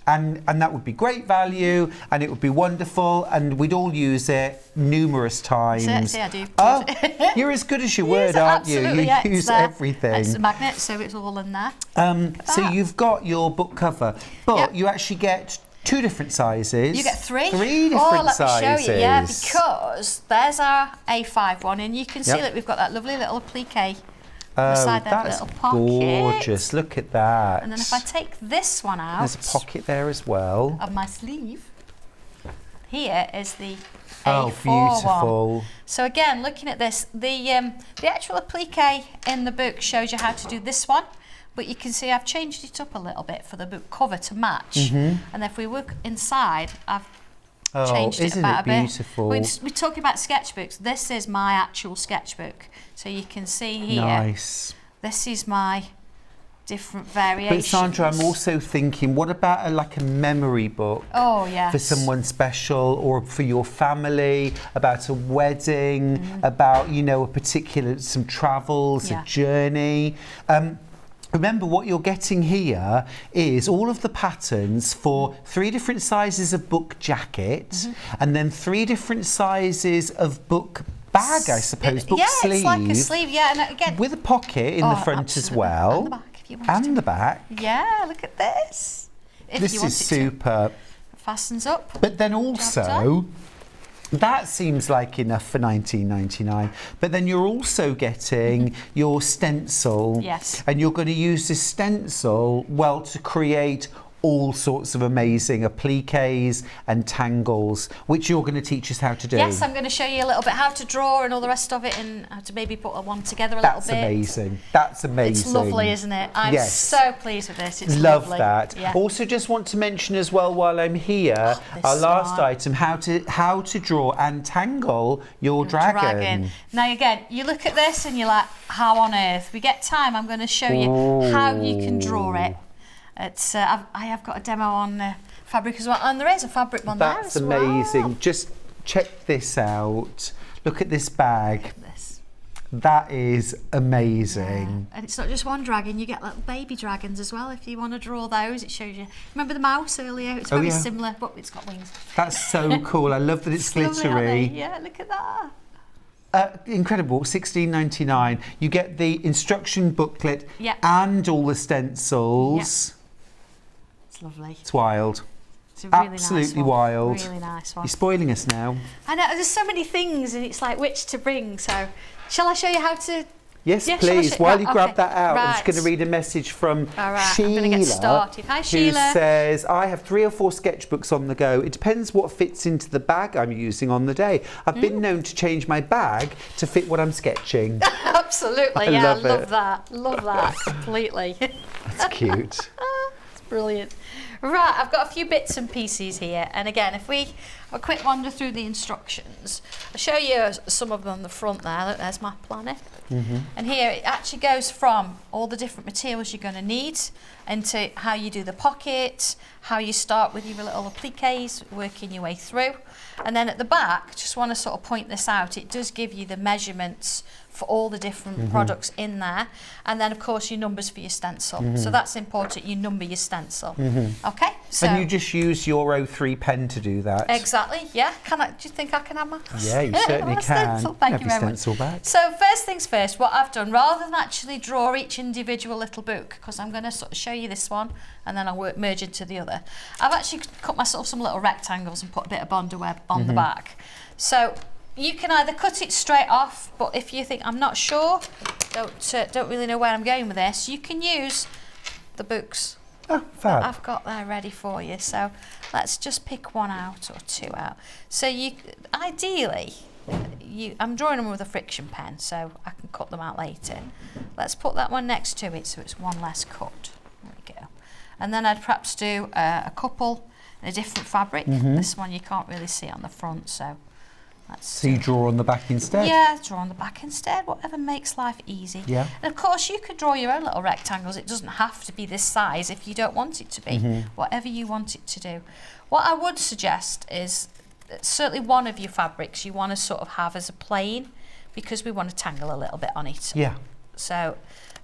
And that would be great value and it would be wonderful and we'd all use it numerous times. See, I do. Oh, you're as good as your word, aren't you? You use everything. It's a magnet, so it's all in there. So you've got your book cover, but you actually get 2 different sizes. You get 3. 3 different sizes. Let me show you, because there's our A5 one and you can see that we've got that lovely little applique. Beside that little pocket. Gorgeous. Look at that. And then if I take this one out, there's a pocket there as well of my sleeve. Here is the A4 beautiful one. So again, looking at this, the actual applique in the book shows you how to do this one, but you can see I've changed it up a little bit for the book cover to match. And if we look inside, I've changed it about a bit. Beautiful? We're talking about sketchbooks. This is my actual sketchbook. So you can see here, nice. This is my different variations. But Sandra, I'm also thinking, what about like a memory book? Oh, yes. For someone special or for your family, about a wedding, about, you know, some travels, a journey. Remember, what you're getting here is all of the patterns for 3 different sizes of book jacket and then 3 different sizes of book bag, I suppose, book sleeve. Yeah, it's like a sleeve, and again... With a pocket in the front as well. And the back, if you want and the back. Yeah, look at this. This is super. It fastens up. But then also... That seems like enough for £19.99, but then you're also getting your stencil. Yes. And you're going to use this stencil, well, to create all sorts of amazing appliques and tangles, which you're going to teach us how to do. Yes, I'm going to show you a little bit how to draw and all the rest of it and how to maybe put one together a little bit. That's amazing. That's amazing. It's lovely, isn't it? I'm so pleased with this. It's lovely. Love that. Yeah. Also just want to mention as well while I'm here, our last item, how to draw and tangle your dragon. Now again, you look at this and you're like, how on earth? We get time, I'm going to show you how you can draw it. It's I have got a demo on fabric as well, and there is a fabric one there as well. That's amazing. Just check this out. Look at this bag. Look at this. That is amazing. And it's not just one dragon, you get little baby dragons as well if you want to draw those. It shows you. Remember the mouse earlier? It's very similar, but it's got wings. That's so cool. I love that it's glittery. Lovely, yeah, look at that. Incredible, £16.99. You get the instruction booklet and all the stencils. It's lovely. It's wild. It's a really Absolutely nice one. wild. Really nice one. You're spoiling us now. I know, there's so many things and it's like which to bring, so shall I show you how to... Yes, Yeah, shall I please. show- While you right, grab okay. that out, I'm just Right. going to read a message from All right, Sheila, I'm going to get started. Hi, Sheila. who says, I have 3 or 4 sketchbooks on the go. It depends what fits into the bag I'm using on the day. I've been known to change my bag to fit what I'm sketching. Absolutely, I yeah, love I love it. that. Love that completely. That's cute. It's brilliant. Right, I've got a few bits and pieces here, and again, if we have a quick wander through the instructions, I'll show you some of them on the front there. Look, there's my planner. And here it actually goes from all the different materials you're going to need into how you do the pocket, how you start with your little appliques, working your way through. And then at the back, just want to sort of point this out, it does give you the measurements for all the different products in there. And then of course your numbers for your stencil. So that's important, you number your stencil. Okay, so. And you just use your 03 pen to do that? Exactly, yeah. Do you think I can have my... Yeah, you certainly my can. stencil? Thank you Have your very much. stencil back. So first things first, what I've done, rather than actually draw each individual little book, because I'm going to sort of show you this one and then I'll merge into the other, I've actually cut myself some little rectangles and put a bit of Bonder web on the back. So you can either cut it straight off, but if you think I'm not sure, don't really know where I'm going with this, you can use the books Oh, fab. that I've got there ready for you. So let's just pick one out or 2 out. So you ideally, I'm drawing them with a friction pen, so I can cut them out later. Let's put that one next to it so it's one less cut. There we go. And then I'd perhaps do a couple in a different fabric. This one you can't really see on the front, so So you draw on the back instead? yeah, draw on the back instead, whatever makes life easy. Yeah. And of course you could draw your own little rectangles. It doesn't have to be this size if you don't want it to be. Whatever you want it to do. What I would suggest is certainly one of your fabrics you want to sort of have as a plain, because we want to tangle a little bit on it. Yeah. So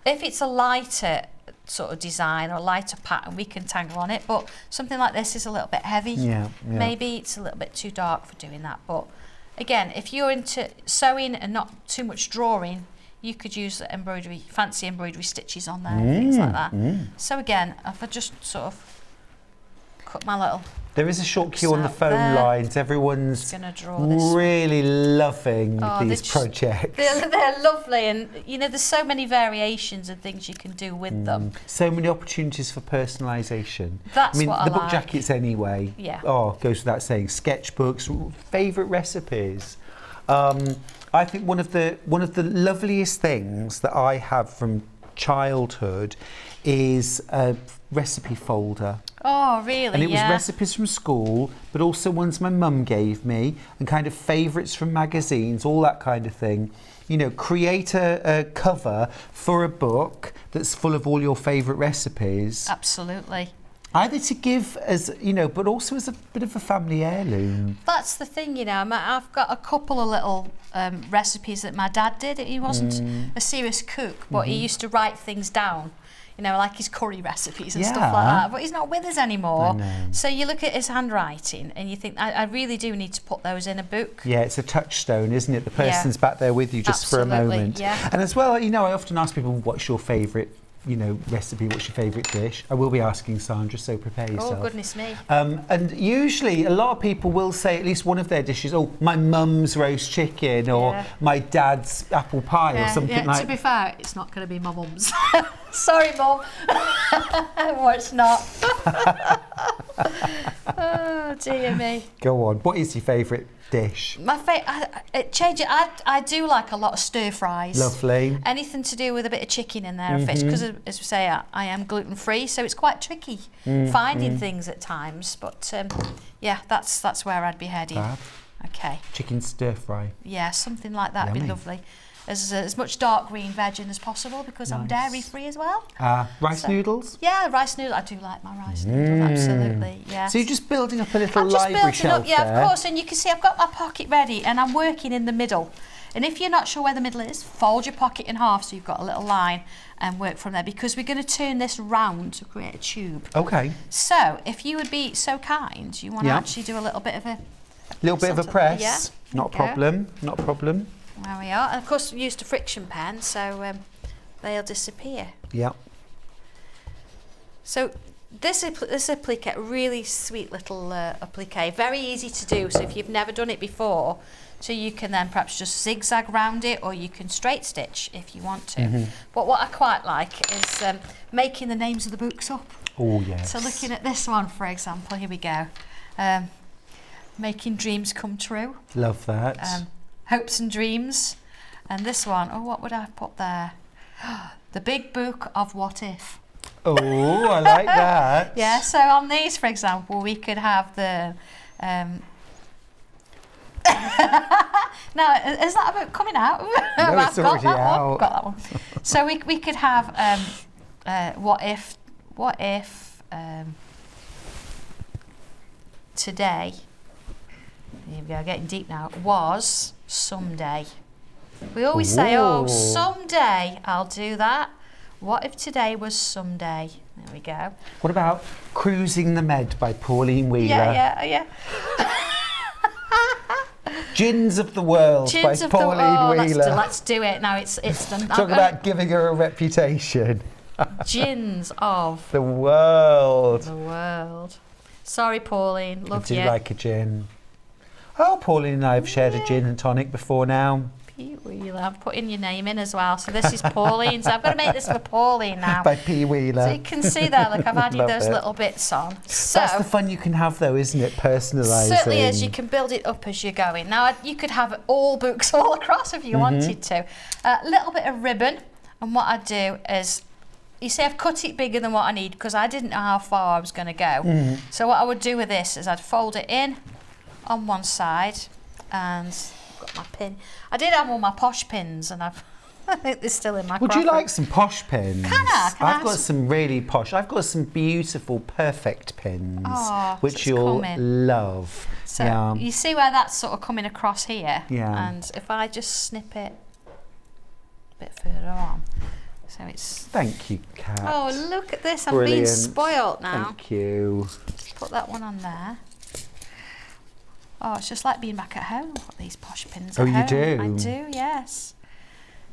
if it's a lighter sort of design or a lighter pattern, we can tangle on it, but something like this is a little bit heavy. Yeah. Maybe it's a little bit too dark for doing that, but again, if you're into sewing and not too much drawing, you could use embroidery, fancy embroidery stitches on there and things like that. So again, if I just sort of cut my little... There is a short queue on the Out phone there. lines. Everyone's Gonna draw this really loving Oh, these they're projects. They're lovely, and you know, there's so many variations and things you can do with them. So many opportunities for personalisation. That's I mean, what I the book like. jackets anyway. Yeah. Oh, goes without saying. Sketchbooks, favourite recipes. I think one of the loveliest things that I have from childhood is a recipe folder. Oh, really? And it was yeah. recipes from school, but also ones my mum gave me, and kind of favourites from magazines, all that kind of thing. You know, create a cover for a book that's full of all your favourite recipes. Absolutely. Either to give as, you know, but also as a bit of a family heirloom. That's the thing, you know. I've got a couple of little recipes that my dad did. He wasn't a serious cook, but he used to write things down. You know, like his curry recipes and stuff like that. But he's not with us anymore. So you look at his handwriting and you think, I really do need to put those in a book. Yeah, it's a touchstone, isn't it? The person's back there with you just for a moment. Yeah. And as well, you know, I often ask people, what's your favourite, you know, recipe? What's your favourite dish? I will be asking Sandra, so prepare yourself. Oh, goodness me. And usually a lot of people will say at least one of their dishes, oh, my mum's roast chicken or my dad's apple pie or something like that. To be fair, it's not going to be my mum's. Sorry, Mum. Well, it's not. Oh, dear me. Go on. What is your favourite dish? My it changes. I do like a lot of stir fries. Lovely. Anything to do with a bit of chicken in there, fish, because as we say, I am gluten free, so it's quite tricky finding things at times. But yeah, that's where I'd be heading. Fab. Okay. Chicken stir fry. Yeah, something like that would be lovely. As much dark green veg in as possible, because I'm dairy free as well. Rice noodles? Yeah, rice noodles. I do like my rice noodles, absolutely. Yeah. So you're just building up a little I'm just library building shelf up, yeah, there. of course. And you can see I've got my pocket ready, and I'm working in the middle. And if you're not sure where the middle is, fold your pocket in half so you've got a little line, and work from there, because we're going to turn this round to create a tube. Okay. So if you would be so kind, you want to actually do a little bit of a press. Yeah. Not a problem. Not a problem. There we are. And of course we used a friction pen, so they'll disappear. Yeah. So this applique, really sweet little applique, very easy to do. So if you've never done it before, so you can then perhaps just zigzag round it, or you can straight stitch if you want to. But what I quite like is making the names of the books up. Oh yes. So looking at this one, for example, here we go. Making dreams come true. Love that. Hopes and dreams. And this one, oh, what would I put there? The big book of what if. Oh, I like that. Yeah, so on these, for example, we could have the... now, is that a book coming out? No, it's already out. Got that one. So we could have what if today, here we go, getting deep now, was someday. We always say, oh, someday I'll do that. What if today was someday? There we go. What about Cruising the Med by Pauline Wheeler? Yeah. Gins of the World by Pauline Wheeler. Let's do it. Now it's done. Talk about giving her a reputation. Gins of the world. The world. Sorry, Pauline. Love you. I do like a gin. Oh, Pauline and I have shared a gin and tonic before now. P. Wheeler. I'm putting your name in as well. So this is Pauline. So I've got to make this for Pauline now. By P. Wheeler. So you can see there, look, I've added those little bits on. So that's the fun you can have though, isn't it? Personalising. Certainly is. You can build it up as you're going. Now, you could have all books all across if you wanted to. A little bit of ribbon. And what I do is, you see, I've cut it bigger than what I need because I didn't know how far I was going to go. So what I would do with this is I'd fold it in on one side, and I've got my pin. I did have all my posh pins, and I think they're still in my Would you like some posh pins? Can I? I've got some really posh. I've got some beautiful perfect pins, which you'll love. So you see where that's sort of coming across here? Yeah. And if I just snip it a bit further on. So it's... Thank you, Kat. Oh, look at this. I'm Brilliant. being spoilt now. Thank you. Just put that one on there. Oh, it's just like being back at home. I've got these posh pins at home. You do? I do, yes.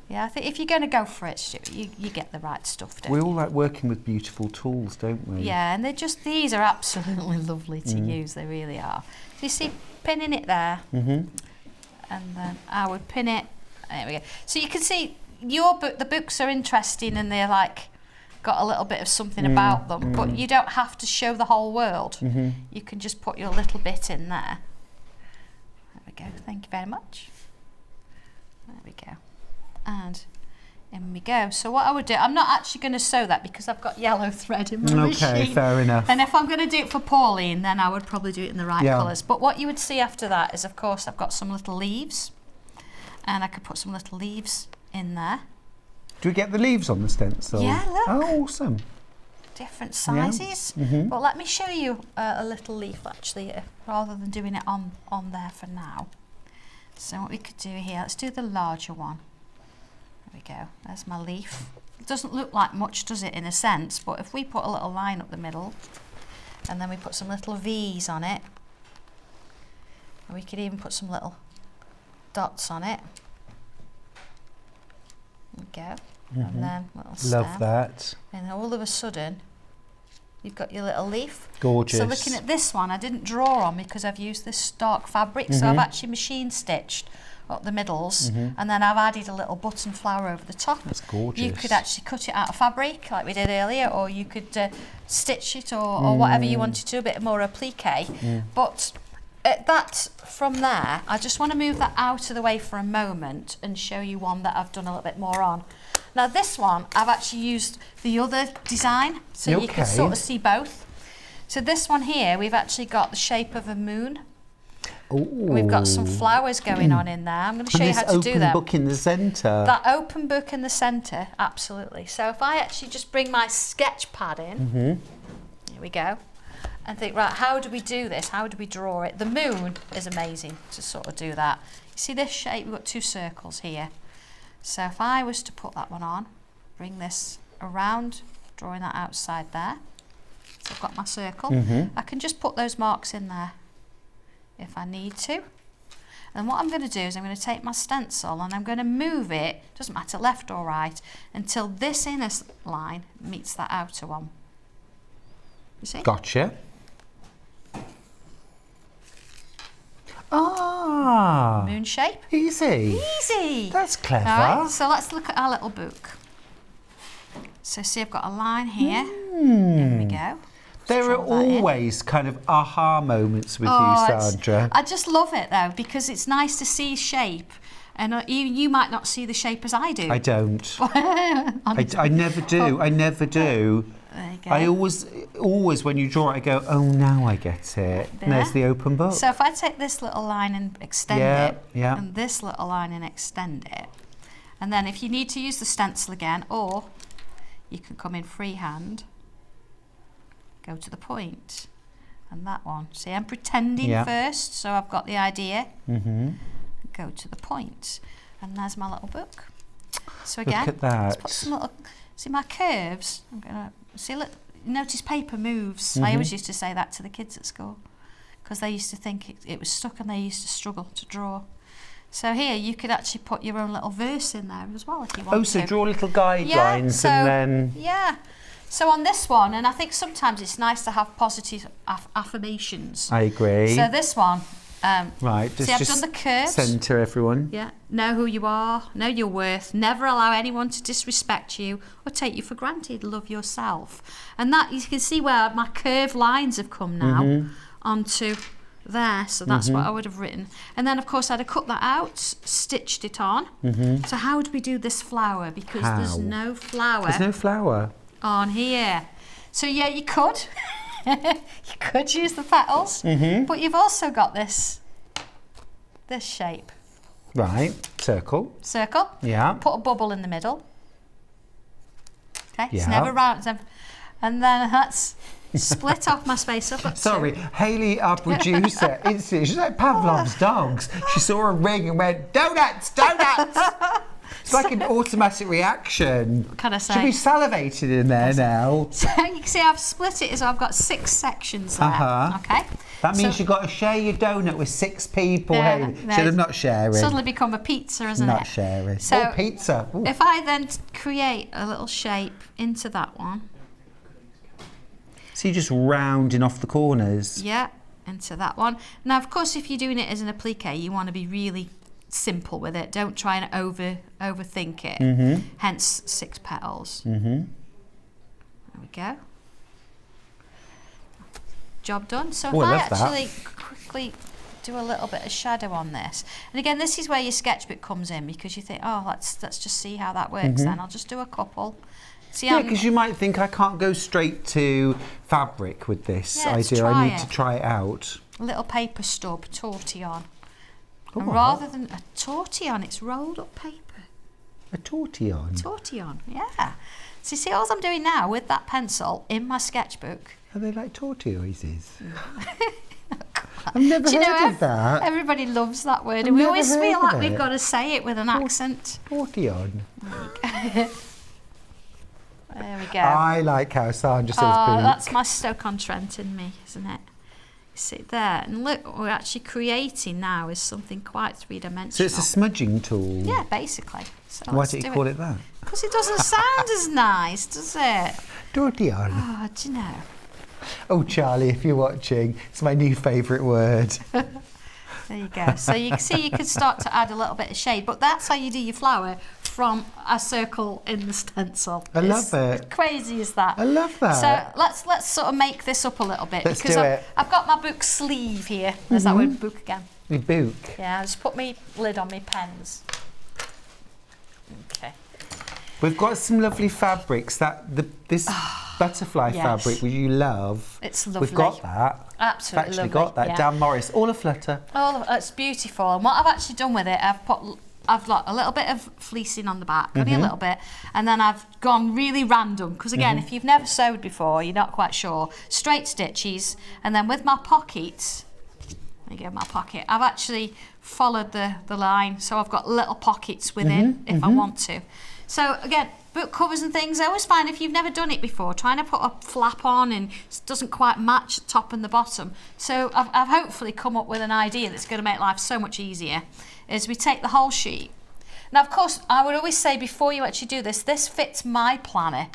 Yeah, I think if you're going to go for it, Stu, you get the right stuff, don't you? We all like working with beautiful tools, don't we? Yeah, and these are absolutely lovely to use. They really are. So you see, pinning it there. And then I would pin it. There we go. So you can see the books are interesting, and they're like got a little bit of something about them, but you don't have to show the whole world. You can just put your little bit in there. There we go. Thank you very much. There we go. And in we go. So what I would do, I'm not actually going to sew that because I've got yellow thread in my machine. Okay, fair enough. And if I'm going to do it for Pauline, then I would probably do it in the right colours. But what you would see after that is, of course, I've got some little leaves, and I could put some little leaves in there. Do we get the leaves on the stencil? Yeah, look. Oh, awesome. Different sizes. But let me show you a little leaf actually, rather than doing it on there for now. So what we could do here, let's do the larger one. There we go. There's my leaf. It doesn't look like much, does it, in a sense? But if we put a little line up the middle, and then we put some little V's on it, and we could even put some little dots on it. There we go. And then little stem. Love that. And then all of a sudden, you've got your little leaf. Gorgeous. So looking at this one, I didn't draw on because I've used this stark fabric, so I've actually machine stitched up the middles, and then I've added a little button flower over the top. That's gorgeous. You could actually cut it out of fabric like we did earlier, or you could stitch it, or whatever you wanted to, a bit more applique. But from there, I just want to move that out of the way for a moment and show you one that I've done a little bit more on. Now this one, I've actually used the other design, so you can sort of see both. So this one here, we've actually got the shape of a moon. Ooh. We've got some flowers going on in there. I'm going to show you how to do open that. book in the centre. That open book in the centre, absolutely. So if I actually just bring my sketch pad in, here we go, and think, right, how do we do this? How do we draw it? The moon is amazing to sort of do that. You see this shape? We've got two circles here. So if I was to put that one on, bring this around, drawing that outside there. So I've got my circle. I can just put those marks in there if I need to. And what I'm going to do is I'm going to take my stencil and I'm going to move it, doesn't matter left or right, until this inner line meets that outer one. You see? Gotcha. Ah. Moon shape. Easy. Easy. That's clever. All right, so let's look at our little book. So see, I've got a line here. There we go. There are always kind of aha moments with you, Sandra. I just love it though, because it's nice to see shape. And you might not see the shape as I do. I don't. I never do. I never do. There you go. I always when you draw it, I go, oh, now I get it. And there's the open book. So if I take this little line and extend it, and this little line and extend it, and then if you need to use the stencil again, or you can come in freehand, go to the point, and that one. See, I'm pretending first, so I've got the idea. Go to the point, and there's my little book. So again, look at that. Let's put some little, see my curves. I'm gonna see. Look, notice paper moves. I always used to say that to the kids at school, because they used to think it was stuck, and they used to struggle to draw. So here you could actually put your own little verse in there as well if you want to. Oh, so draw little guidelines and then. Yeah. So on this one, and I think sometimes it's nice to have positive affirmations. I agree. So this one. Right, see, I've done the curves. Centre everyone. Yeah, know who you are, know your worth, never allow anyone to disrespect you or take you for granted, love yourself. And that, you can see where my curved lines have come now onto there, so that's what I would have written. And then of course I'd have cut that out, stitched it on. So how would we do this flower? Because there's no flower. There's no flower on here. So yeah, you could. You could use the petals, but you've also got this shape. Right, circle. Circle. Yeah. Put a bubble in the middle. Okay, yeah. It's never round. And then that's split off my space up. Sorry, Hayley, our producer, instantly, she's like Pavlov's dogs. She saw a ring and went, donuts, donuts! It's like an automatic reaction. What can I say? Should be salivated in there now. So you can see I've split it, so I've got 6 sections there. Okay. That means you've got to share your donut with 6 people. Hey, should have not sharing. Suddenly become a pizza, isn't it? Not sharing. So pizza. Ooh. If I then create a little shape into that one. So you're just rounding off the corners. Yeah, into that one. Now, of course, if you're doing it as an applique, you want to be really simple with it. Don't try and overthink it. Hence 6 petals. There we go. Job done. So if I actually quickly do a little bit of shadow on this, and again, this is where your sketchbook comes in, because you think, oh, let's just see how that works. Then I'll just do a couple. See, yeah, because you might think I can't go straight to fabric with this idea. I need to try it out. A little paper stub, tortillon. And rather than a tortillon, it's rolled up paper. A tortillon? Tortillon, yeah. So you see, all I'm doing now with that pencil in my sketchbook. Are they like tortoises? I've never heard of that. Everybody loves that word, and we always feel like we've got to say it with an accent. Tortillon. There we go. I like how Sandra says book. That's my Stoke-on-Trent in me, isn't it? See there, and look, what we're actually creating now is something quite 3-dimensional. So it's a smudging tool? Yeah, basically. So why do you call it that? Because it doesn't sound as nice, does it? Tortillon. Oh, do you know? Oh, Charlie, if you're watching, it's my new favourite word. There you go. So you can see you can start to add a little bit of shade, but that's how you do your flower, from a circle in the stencil. I love it. Crazy is that? I love that. So let's sort of make this up a little bit. Let's because do it. I've got my book sleeve here. There's that word book again. Your book. Yeah, I just put my lid on my pens. Okay. We've got some lovely fabrics. This butterfly fabric, which you love. It's lovely. We've got that. Absolutely We've actually lovely. got that. Dan Morris, all aflutter. Oh, it's beautiful. And what I've actually done with it, I've got a little bit of fleecing on the back, only a little bit, and then I've gone really random, because again, if you've never sewed before, you're not quite sure, straight stitches, and then with my pockets, there you go, my pocket, I've actually followed the line, so I've got little pockets within if I want to. So again, book covers and things, I always find if you've never done it before, trying to put a flap on and it doesn't quite match the top and the bottom. So I've hopefully come up with an idea that's going to make life so much easier, is we take the whole sheet. Now, of course, I would always say before you actually do this, this fits my planner.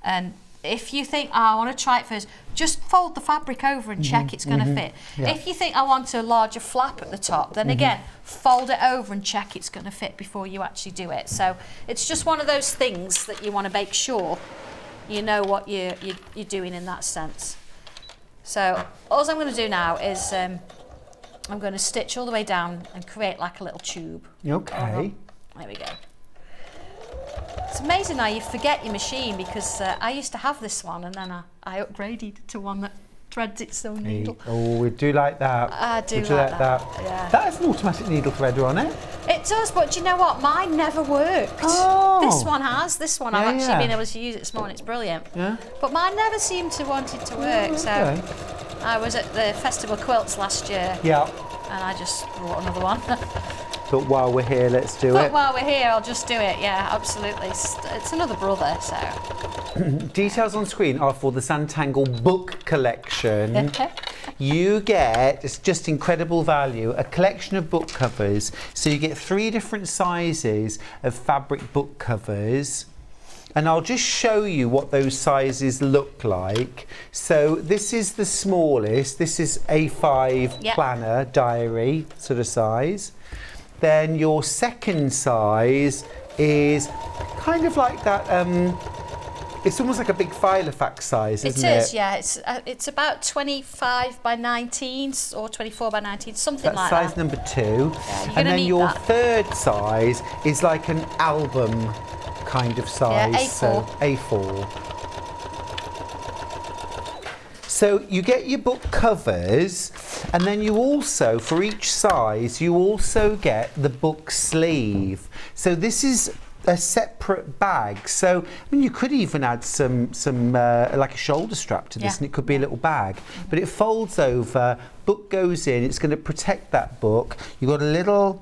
And if you think, oh, I want to try it first, just fold the fabric over and check it's going to fit. Yeah. If you think I want a larger flap at the top, then again, fold it over and check it's going to fit before you actually do it. So it's just one of those things that you want to make sure you know what you're doing in that sense. So all I'm going to do now is I'm going to stitch all the way down and create like a little tube. Okay. There we go. It's amazing how you forget your machine, because I used to have this one and then I upgraded to one that threads its own needle. Oh, we do like that. I do Would like you like that. Yeah. That has an automatic needle threader on it. It does, but do you know what? Mine never worked. Oh. This one has. This one I've actually yeah. been able to use it this morning. It's brilliant. Yeah. But mine never seemed to want it to work. Okay. So I was at the Festival Quilts last year. Yeah. And I just brought another one. But while we're here, let's do But it. while we're here, I'll just do it. Yeah, absolutely. It's another brother, so. Details on screen are for the Sanntangle book collection. You get, it's just incredible value, a collection of book covers. So you get 3 different sizes of fabric book covers. And I'll just show you what those sizes look like. So this is the smallest. This is A5 planner diary sort of size. Then your second size is kind of like that, it's almost like a big Filofax size, isn't it? It is, yeah. It's about 25 by 19 or 24 by 19, something That's like size that. number 2. Yeah, and then your that. third size is like an album kind of size. Yeah, A4. So A4. So you get your book covers, and then you also, for each size, you also get the book sleeve. So this is a separate bag. So I mean, you could even add some like a shoulder strap to this, and it could be a little bag. But it folds over, book goes in. It's going to protect that book. You've got a little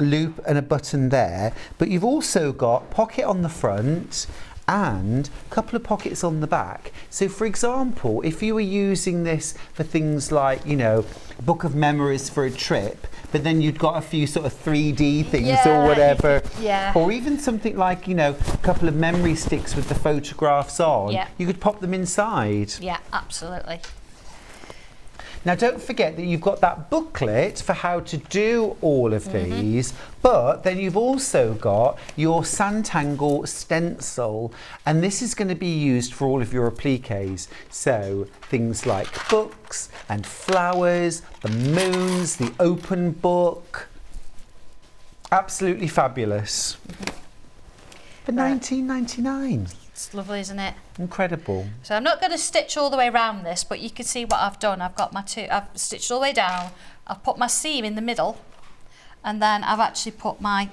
loop and a button there, but you've also got pocket on the front and a couple of pockets on the back. So for example, if you were using this for things like, you know, book of memories for a trip, but then you'd got a few sort of 3D things or whatever, or even something like, you know, a couple of memory sticks with the photographs on, you could pop them inside. Yeah, absolutely. Now don't forget that you've got that booklet for how to do all of these, but then you've also got your Sanntangle stencil, and this is going to be used for all of your appliques. So things like books and flowers, the moons, the open book. Absolutely fabulous. For £19.99. It's lovely, isn't it? Incredible. So I'm not going to stitch all the way around this, but you can see what I've done. I've got my I've stitched all the way down. I've put my seam in the middle, and then I've actually put my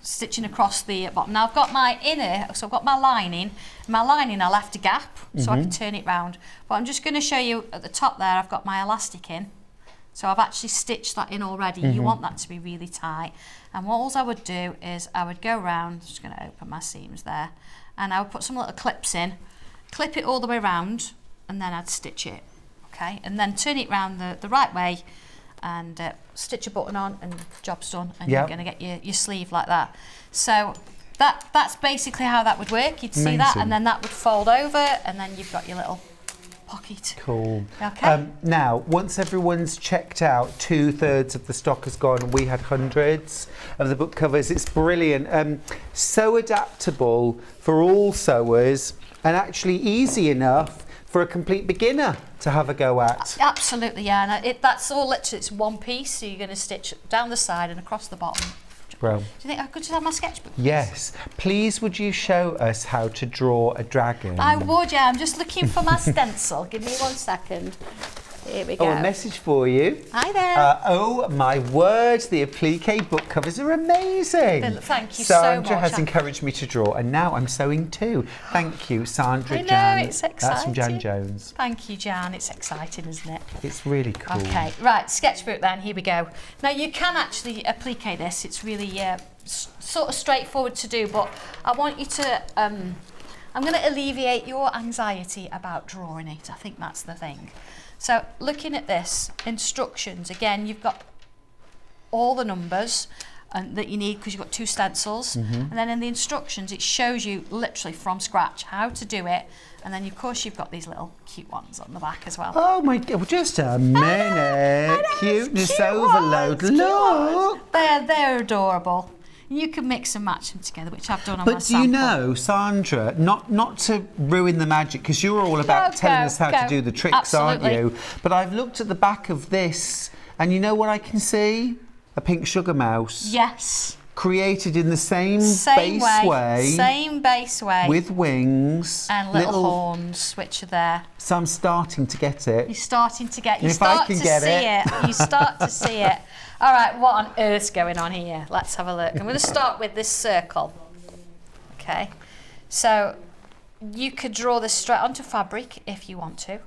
stitching across the bottom. Now I've got my inner, so I've got my lining. My lining, I left a gap so I can turn it round. But I'm just going to show you at the top there, I've got my elastic in. So I've actually stitched that in already. You want that to be really tight. And what I would do is I would go around, just going to open my seams there, and I would put some little clips in, clip it all the way around, and then I'd stitch it, okay? And then turn it round the right way, and stitch a button on, and job's done, and you're going to get your sleeve like that. So that's basically how that would work. You'd see that, and then that would fold over, and then you've got your little pocket. Cool. Okay. Now, once everyone's checked out, 2/3 of the stock has gone. We had hundreds of the book covers. It's brilliant. So adaptable for all sewers, and actually easy enough for a complete beginner to have a go at. Absolutely, yeah. And that's all literally, it's one piece, so you're going to stitch down the side and across the bottom. Bro. Do you think I could just have my sketchbook? Yes. Please, would you show us how to draw a dragon? I would, yeah. I'm just looking for my stencil. Give me 1 second. Here we go. Oh, a message for you. Hi there. Oh my word, the applique book covers are amazing. Thank you so much. Sandra has encouraged me to draw, and now I'm sewing too. Thank you, Sandra. I know, Jan. it's exciting. That's from Jan Jones. Thank you, Jan. It's exciting, isn't it? It's really cool. Okay, right, sketchbook then, here we go. Now you can actually applique this. It's really sort of straightforward to do, but I want you to, I'm going to alleviate your anxiety about drawing it. I think that's the thing. So looking at this, instructions, again, you've got all the numbers. and that you need because you've got 2 stencils. And then in the instructions it shows you literally from scratch how to do it, and then of course you've got these little cute ones on the back as well. Oh my God, just a minute. Cuteness overload. Look. They're adorable. You can mix and match them together, which I've done on my But do you sample. know, Sandra, not to ruin the magic, because you're all about telling us how to do the tricks, aren't you? But I've looked at the back of this, and you know what I can see? A pink sugar mouse. Yes. Created in the same base way. Same base way. With wings. And little horns, which are there. So I'm starting to get it. You're starting to get, you If start I can to get see it. You start to see it. All right, what on earth's going on here? Let's have a look. I'm going to start with this circle. Okay. So you could draw this straight onto fabric if you want to.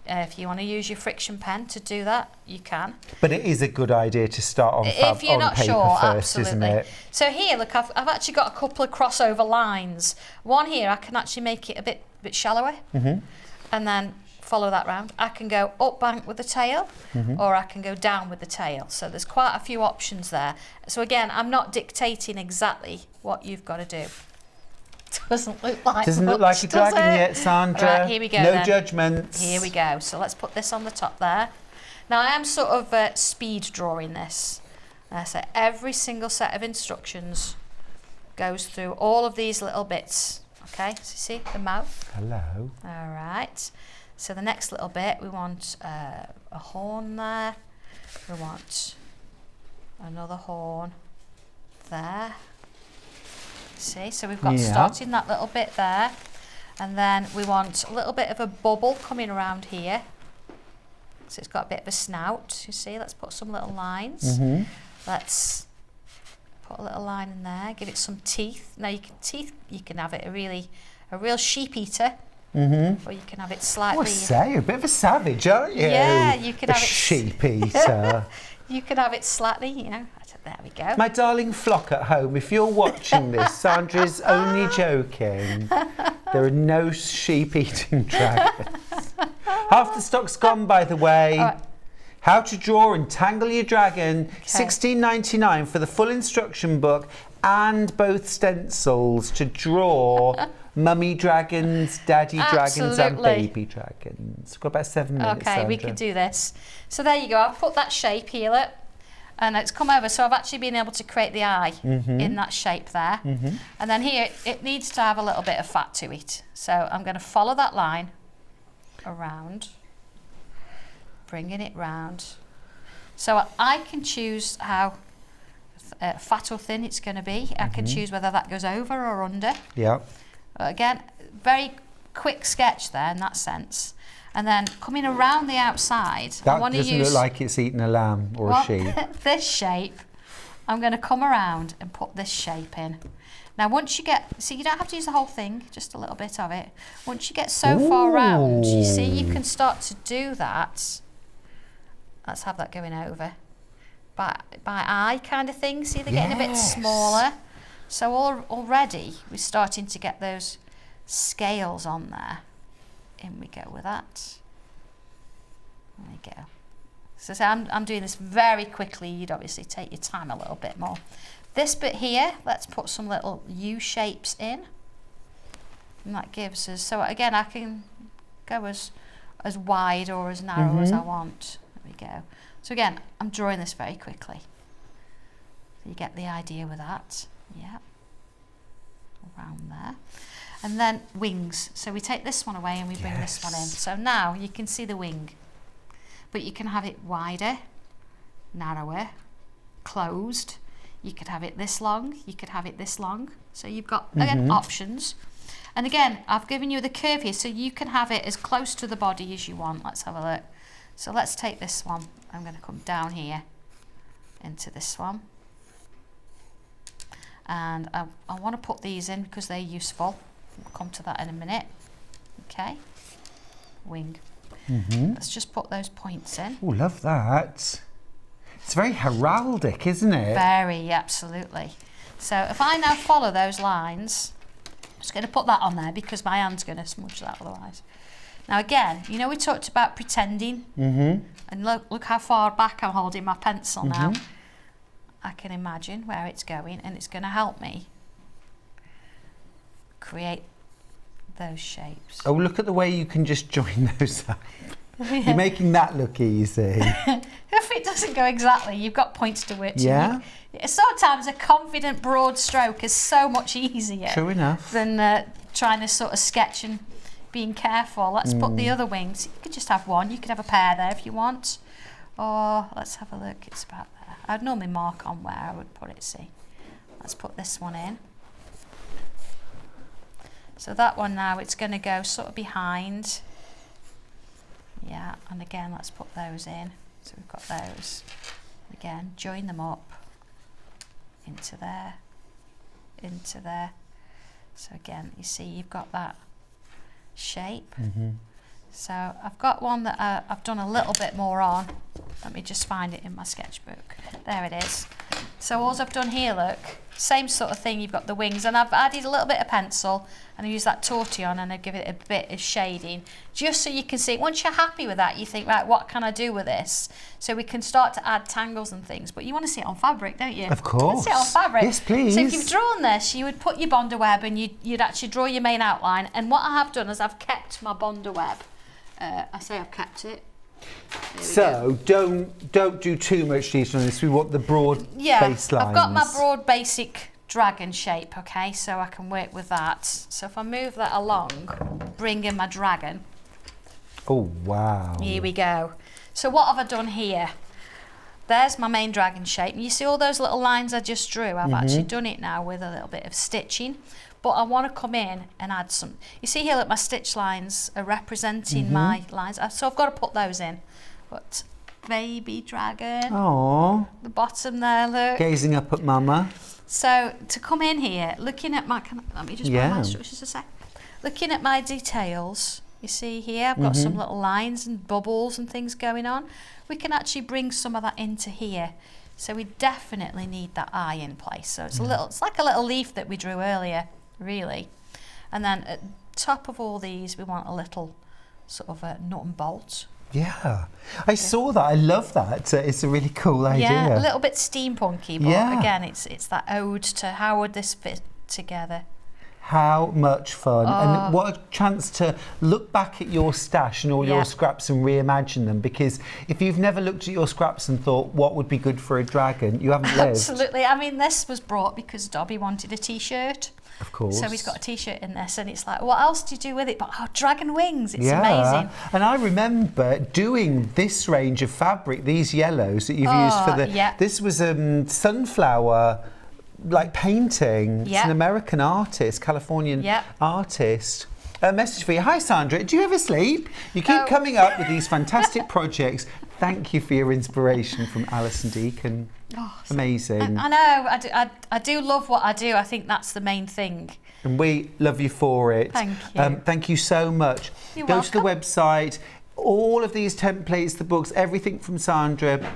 If you want to use your friction pen to do that, you can. But it is a good idea to start on If you're not paper sure, first, isn't absolutely. it? So here, look, I've actually got a couple of crossover lines. One here, I can actually make it a bit shallower, and then follow that round. I can go up bank with the tail, or I can go down with the tail. So there's quite a few options there. So again, I'm not dictating exactly what you've got to do. Doesn't look like Doesn't look like a dragon yet, Sandra. Right, here we go. No then. judgments. Here we go. So let's put this on the top there. Now I am sort of speed drawing this. So every single set of instructions goes through all of these little bits. Okay, so you see the mouth. Hello. All right. So the next little bit, we want a horn there. We want another horn there. See, so we've got starting that little bit there, and then we want a little bit of a bubble coming around here. So it's got a bit of a snout. You see, let's put some little lines. Let's put a little line in there. Give it some teeth. Now you can have it a real sheep eater. Or you can have it slightly. I say, you're a bit of a savage, aren't you? Yeah, you could have it. Sheep eater. You could have it slightly, you know. There we go. My darling flock at home, if you're watching this, Sandra's only joking. There are no sheep-eating dragons. Half the stock's gone, by the way. Right. How to draw and tangle your dragon, $16.99 for the full instruction book and both stencils to draw mummy dragons, daddy dragons and baby dragons. We've got about 7 minutes, Okay, Sandra. we could do this. So there you go. I've put that shape here, look, and it's come over. So I've actually been able to create the eye in that shape there. And then here, it needs to have a little bit of fat to it. So I'm going to follow that line around, bringing it round. So I can choose how fat or thin it's going to be. I can choose whether that goes over or under. Yeah. Again, very quick sketch there in that sense. And then coming around the outside, That I want to doesn't use look like it's eating a lamb or a sheep. this shape. I'm going to come around and put this shape in. Now, once you get, see, you don't have to use the whole thing, just a little bit of it. Once you get so far round, you see, you can start to do that. Let's have that going over. By eye kind of thing. See, they're getting a bit smaller. So already we're starting to get those scales on there. In we go with that. There we go. So I'm doing this very quickly. You'd obviously take your time a little bit more. This bit here, let's put some little U shapes in. And that gives us, so again, I can go as wide or as narrow as I want. There we go. So again, I'm drawing this very quickly. So you get the idea with that. Yeah. Around there. And then wings. So we take this one away and we bring this one in. So now you can see the wing. But you can have it wider, narrower, closed. You could have it this long, you could have it this long. So you've got, again, options. And again, I've given you the curve here, so you can have it as close to the body as you want. Let's have a look. So let's take this one. I'm going to come down here into this one. And I want to put these in because they're useful. We'll come to that in a minute. Okay. Wing. Let's just put those points in. Oh, love that. It's very heraldic, isn't it? Very, absolutely. So if I now follow those lines, I'm just going to put that on there because my hand's going to smudge that otherwise. Now again, you know we talked about pretending, and look how far back I'm holding my pencil now. I can imagine where it's going, and it's going to help me create those shapes. Oh, look at the way you can just join those up. You're making that look easy. If it doesn't go exactly, you've got points to work to. Yeah. Sometimes a confident broad stroke is so much easier. True enough. Than trying to sort of sketch and being careful. Let's put the other wings. You could just have one. You could have a pair there if you want. Or let's have a look. It's about there. I'd normally mark on where I would put it. See. Let's put this one in. So that one now, it's going to go sort of behind. Yeah, and again, let's put those in. So we've got those. Again, join them up into there, into there. So again, you see you've got that shape. So I've got one that I've done a little bit more on. Let me just find it in my sketchbook. There it is. So all I've done here, look, same sort of thing, you've got the wings, and I've added a little bit of pencil, and I use that tortillon and I give it a bit of shading, just so you can see. Once you're happy with that, you think, right, what can I do with this? So we can start to add tangles and things, but you want to see it on fabric, don't you? Of course. You want to see it on fabric. Yes, please. So if you've drawn this, you would put your Bondo web and you'd actually draw your main outline, and what I have done is I've kept my Bondo web. I say I've kept it. So don't do too much detail on this. We want the broad baselines. I've got my broad basic dragon shape, okay, so I can work with that. So if I move that along, bring in my dragon. Oh, wow. Here we go. So what have I done here? There's my main dragon shape. You see all those little lines I just drew? I've actually done it now with a little bit of stitching. But I want to come in and add some. You see here, look, my stitch lines are representing my lines. So I've got to put those in. But baby dragon. Aww. The bottom there, look. Gazing up at Mama. So to come in here, looking at my, let me just put my instructions a sec. Looking at my details, you see here, I've got some little lines and bubbles and things going on. We can actually bring some of that into here. So we definitely need that eye in place. So it's a little, it's like a little leaf that we drew earlier, really. And then at the top of all these, we want a little sort of a nut and bolt. Yeah, I saw that. I love that. It's a really cool idea. Yeah, a little bit steampunky, but again, it's that ode to how would this fit together. How much fun. And what a chance to look back at your stash and all your scraps and reimagine them, because if you've never looked at your scraps and thought what would be good for a dragon, you haven't lived. Absolutely. I mean, this was brought because Dobby wanted a t-shirt. Of course. So he's got a t-shirt in this, and it's like, what else do you do with it? But dragon wings, it's amazing. And I remember doing this range of fabric, these yellows that you've used for the, this was sunflower like painting. It's an American artist, Californian artist. A message for you. Hi Sandra, do you ever sleep? You keep coming up with these fantastic projects. Thank you for your inspiration from Alison Deacon. Amazing. I know, I do love what I do. I think that's the main thing. And we love you for it. Thank you. Thank you so much. You're Go welcome. to the website. All of these templates, the books, everything from Sandra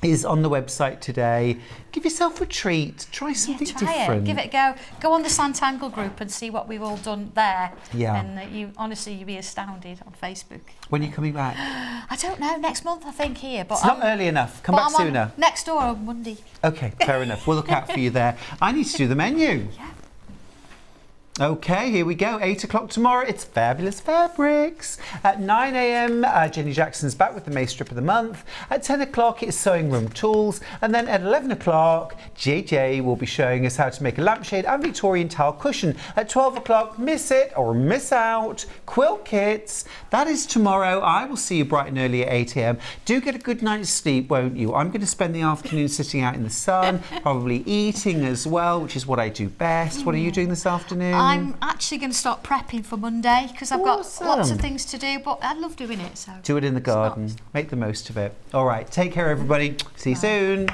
is on the website today. Give yourself a treat. Try something different. Give it a go. Go on the Sanntangle group and see what we've all done there. Yeah. And you honestly, you'll be astounded on Facebook. When are you coming back? I don't know. Next month, I think here. But It's not early enough. Come back sooner. Next door on Monday. Okay, fair enough. We'll look out for you there. I need to do the menu. Yeah. Okay, here we go. 8 o'clock tomorrow. It's Fabulous Fabrics. At 9 a.m, Jenny Jackson's back with the May Strip of the Month. At 10 o'clock, it's Sewing Room Tools. And then at 11 o'clock, JJ will be showing us how to make a lampshade and Victorian tile cushion. At 12 o'clock, miss it or miss out, quilt kits. That is tomorrow. I will see you bright and early at 8 a.m. Do get a good night's sleep, won't you? I'm going to spend the afternoon sitting out in the sun, probably eating as well, which is what I do best. What are you doing this afternoon? I'm actually going to start prepping for Monday because I've got lots of things to do, but I love doing it. So do it in the garden. Make the most of it. All right, take care, everybody. See you soon.